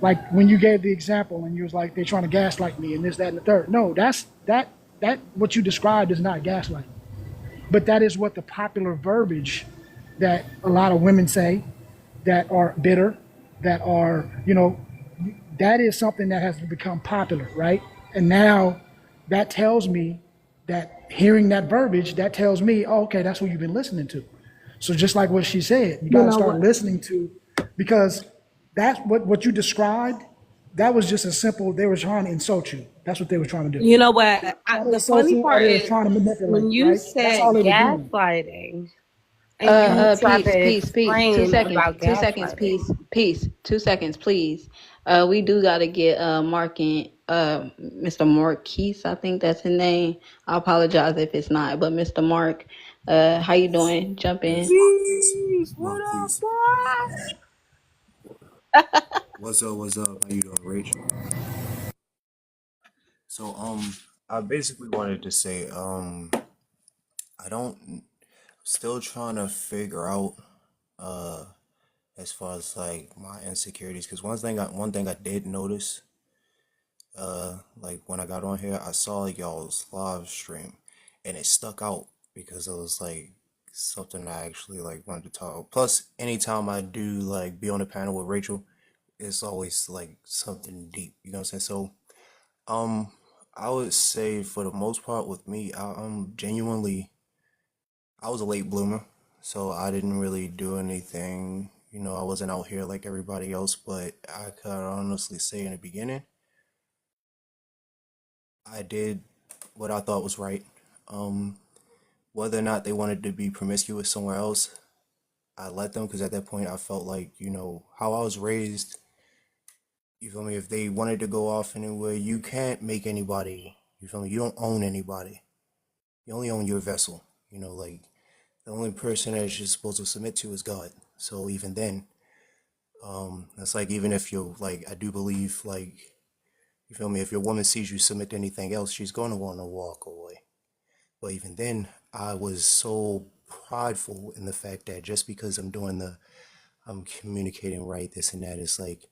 Like when you gave the example and you was like, they're trying to gaslight me and this, that, and the third. No, that what you described is not gaslighting. But that is what the popular verbiage that a lot of women say that are bitter, that are, that is something that has become popular, right? And now that tells me that hearing that verbiage, that tells me, oh, okay, that's what you've been listening to. So just like what she said, you You got to know start what? listening to, because that's what you described. That was just a simple. They were trying to insult you. That's what they were trying to do. You know what? Trying to The insult funny you, or part they were is trying to manipulate, when you right? That's all said they were doing. gaslighting and you tried Peace, to peace, peace. Two explain seconds. about 2 seconds, gaslighting. peace, peace. 2 seconds, please. We do gotta get Mark and Mr. Marquise, I think that's his name. I apologize if it's not, but Mr. Mark, how you doing? Jump Yes, in. Marquise. Jeez, what up, Marquise. boy? What's up? What's up? How you doing, Rachel? So, I basically wanted to say, I don't, still trying to figure out, uh, as far as like my insecurities, because one thing I did notice, like when I got on here, I saw y'all's live stream, and it stuck out because it was like something I actually like wanted to talk. Plus, anytime I do like be on a panel with Rachel, it's always like something deep. You know what I'm saying? So, um, I would say for the most part with me, genuinely, I was a late bloomer, so I didn't really do anything. You know, I wasn't out here like everybody else, but I could honestly say in the beginning, I did what I thought was right. Um, Whether or not they wanted to be promiscuous somewhere else, I let them, because at that point I felt like, you know, how I was raised, you feel me? If they wanted to go off anywhere, you can't make anybody, you feel me? You don't own anybody. You only own your vessel. You know, like the only person that you're supposed to submit to is God. So even then, that's like even if you're like, I do believe like, you feel me? If your woman sees you submit to anything else, she's gonna want to walk away. But even then, I was so prideful in the fact that just because I'm communicating right, this and that, it's like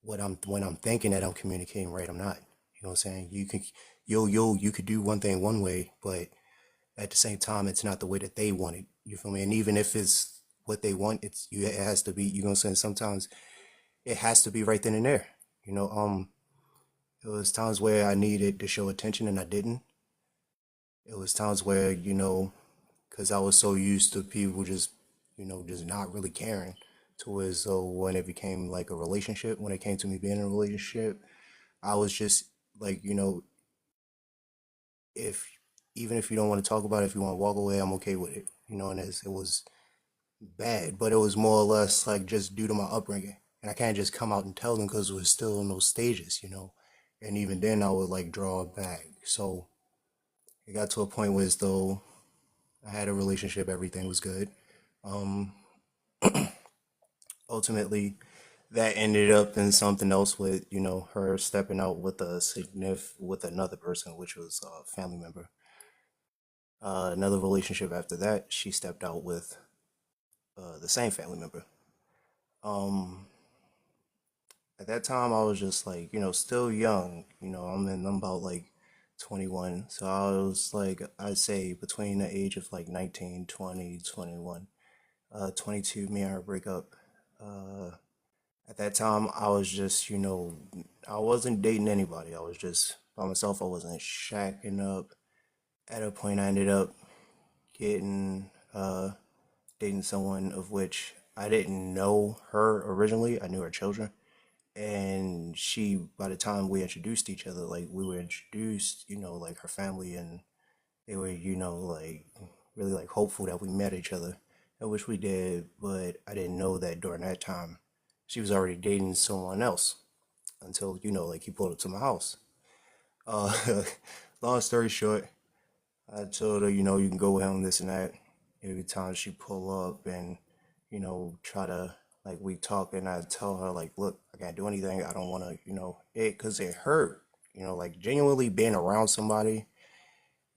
when I'm thinking that I'm communicating right, I'm not. You know what I'm saying? You could do one thing one way, but at the same time, it's not the way that they want it. You feel me? And even if it's what they want, it has to be. You know what I'm saying? Sometimes it has to be right then and there. You know, it was times where I needed to show attention and I didn't. It was times where, you know, because I was so used to people just, you know, just not really caring, to where so when it became like a relationship, when it came to me being in a relationship, I was just like, you know, if even if you don't want to talk about it, if you want to walk away, I'm okay with it. You know, and it was bad, but it was more or less like just due to my upbringing. And I can't just come out and tell them because we're still in those stages, you know. And even then, I would like draw back. So it got to a point where as though I had a relationship, everything was good. Um, Ultimately, that ended up in something else with, you know, her stepping out with with another person, which was a family member. Another relationship after that, she stepped out with the same family member. Um, at that time, I was just like, you know, still young. You know, I'm about like 21. So I was like, I'd say between the age of like 19, 20, 21, 22, me and her break up. Uh, at that time, I was just, you know, I wasn't dating anybody. I was just by myself. I wasn't shacking up. At a point, I ended up getting, dating someone of which I didn't know her originally. I knew her children. And she, by the time we introduced each other, like we were introduced, you know, like her family, and they were, you know, like really like hopeful that we met each other, I wish we did, but I didn't know that during that time she was already dating someone else until, you know, like he pulled up to my house. uh Long story short, I told her, you know, you can go with him, this and that. Every time she pull up and, you know, try to, like, we talk, and I tell her, like, look, I can't do anything. I don't want to, you know, because it hurt, you know, like, genuinely being around somebody,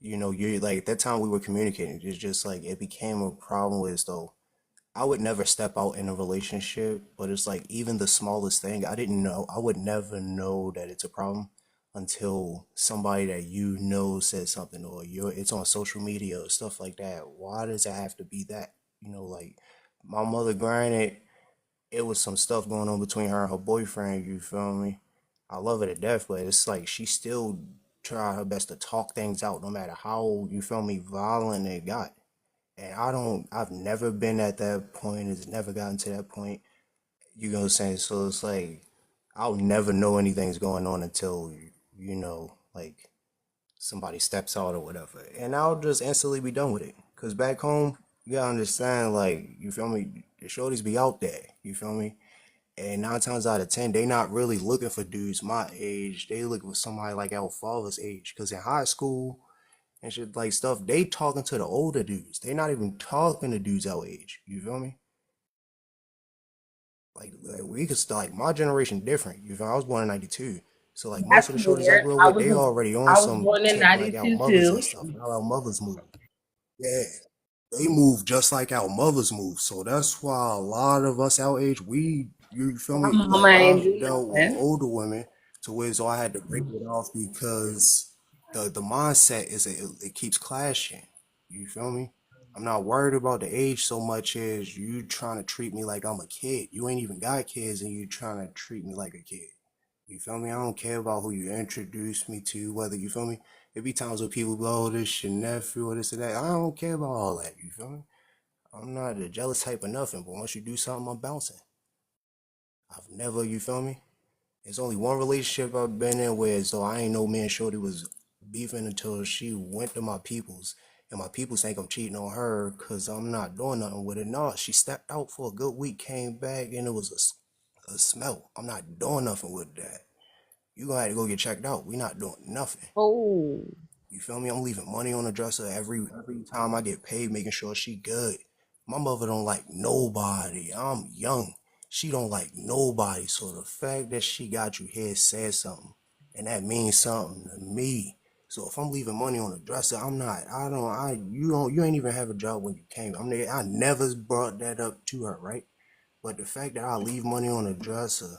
you know, you like, that time we were communicating, it's just like, it became a problem with, though, I would never step out in a relationship, but it's like even the smallest thing, I didn't know. I would never know that it's a problem until somebody that you know said something, or it's on social media or stuff like that. Why does it have to be that? You know, like my mother, granted, it was some stuff going on between her and her boyfriend, you feel me? I love her to death, but it's like she still tried her best to talk things out no matter how, you feel me, violent it got. And I've never been at that point, it's never gotten to that point. You know what I'm saying? So it's like I'll never know anything's going on until, you know, like somebody steps out or whatever. And I'll just instantly be done with it. Cause back home, you gotta understand, like, you feel me, the shorties be out there, you feel me? And 9 times out of 10, they not really looking for dudes my age. They looking for somebody like our father's age. Cause in high school and shit like stuff, they talking to the older dudes. They not even talking to dudes our age. You feel me? Like we could start, like my generation different. You feel I was born in '92. So like most That's of the shorties I weird. grew up with, they already on I was some born in tip like our '92 mothers and too. stuff. How our mothers move. Yeah. They move just like our mothers move. So that's why a lot of us our age, you feel My me? mama Like ain't I've do dealt with nothing. older women to where so I had to break it off because the mindset is it keeps clashing. You feel me? I'm not worried about the age so much as you trying to treat me like I'm a kid. You ain't even got kids and you trying to treat me like a kid. You feel me? I don't care about who you introduce me to, whether you feel me. There be times where people go, oh, this your nephew or this or that. I don't care about all that. You feel me? I'm not a jealous type of nothing, but once you do something, I'm bouncing. I've never, you feel me? There's only one relationship I've been in where so I ain't know me and Shorty was beefing until she went to my peoples. And my peoples think I'm cheating on her because I'm not doing nothing with it. No, she stepped out for a good week, came back, and it was a smell. I'm not doing nothing with that. You gonna have to go get checked out. We not doing nothing. Oh. You feel me? I'm leaving money on the dresser every time I get paid, making sure she good. My mother don't like nobody. I'm young. She don't like nobody. So the fact that she got you here says something. And that means something to me. So if I'm leaving money on the dresser, you ain't even have a job when you came. I never brought that up to her, right? But the fact that I leave money on the dresser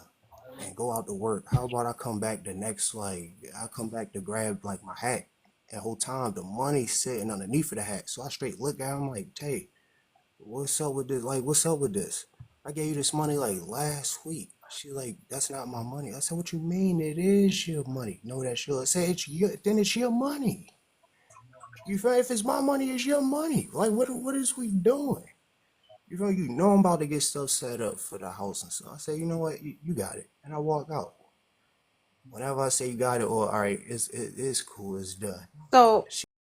and go out to work, how about I come back I come back to grab like my hat. And whole time the money's sitting underneath of the hat. So I straight look at him like, Tay, what's up with this? Like, what's up with this? I gave you this money like last week. She like, that's not my money. I said, what you mean? It is your money. No, that's yours. I said, then it's your money. You feel if it's my money, it's your money. Like, what is we doing? You know I'm about to get stuff set up for the house and stuff. I say, you know what, you got it. And I walk out. Whenever I say you got it, or all right, it's cool, it's done. So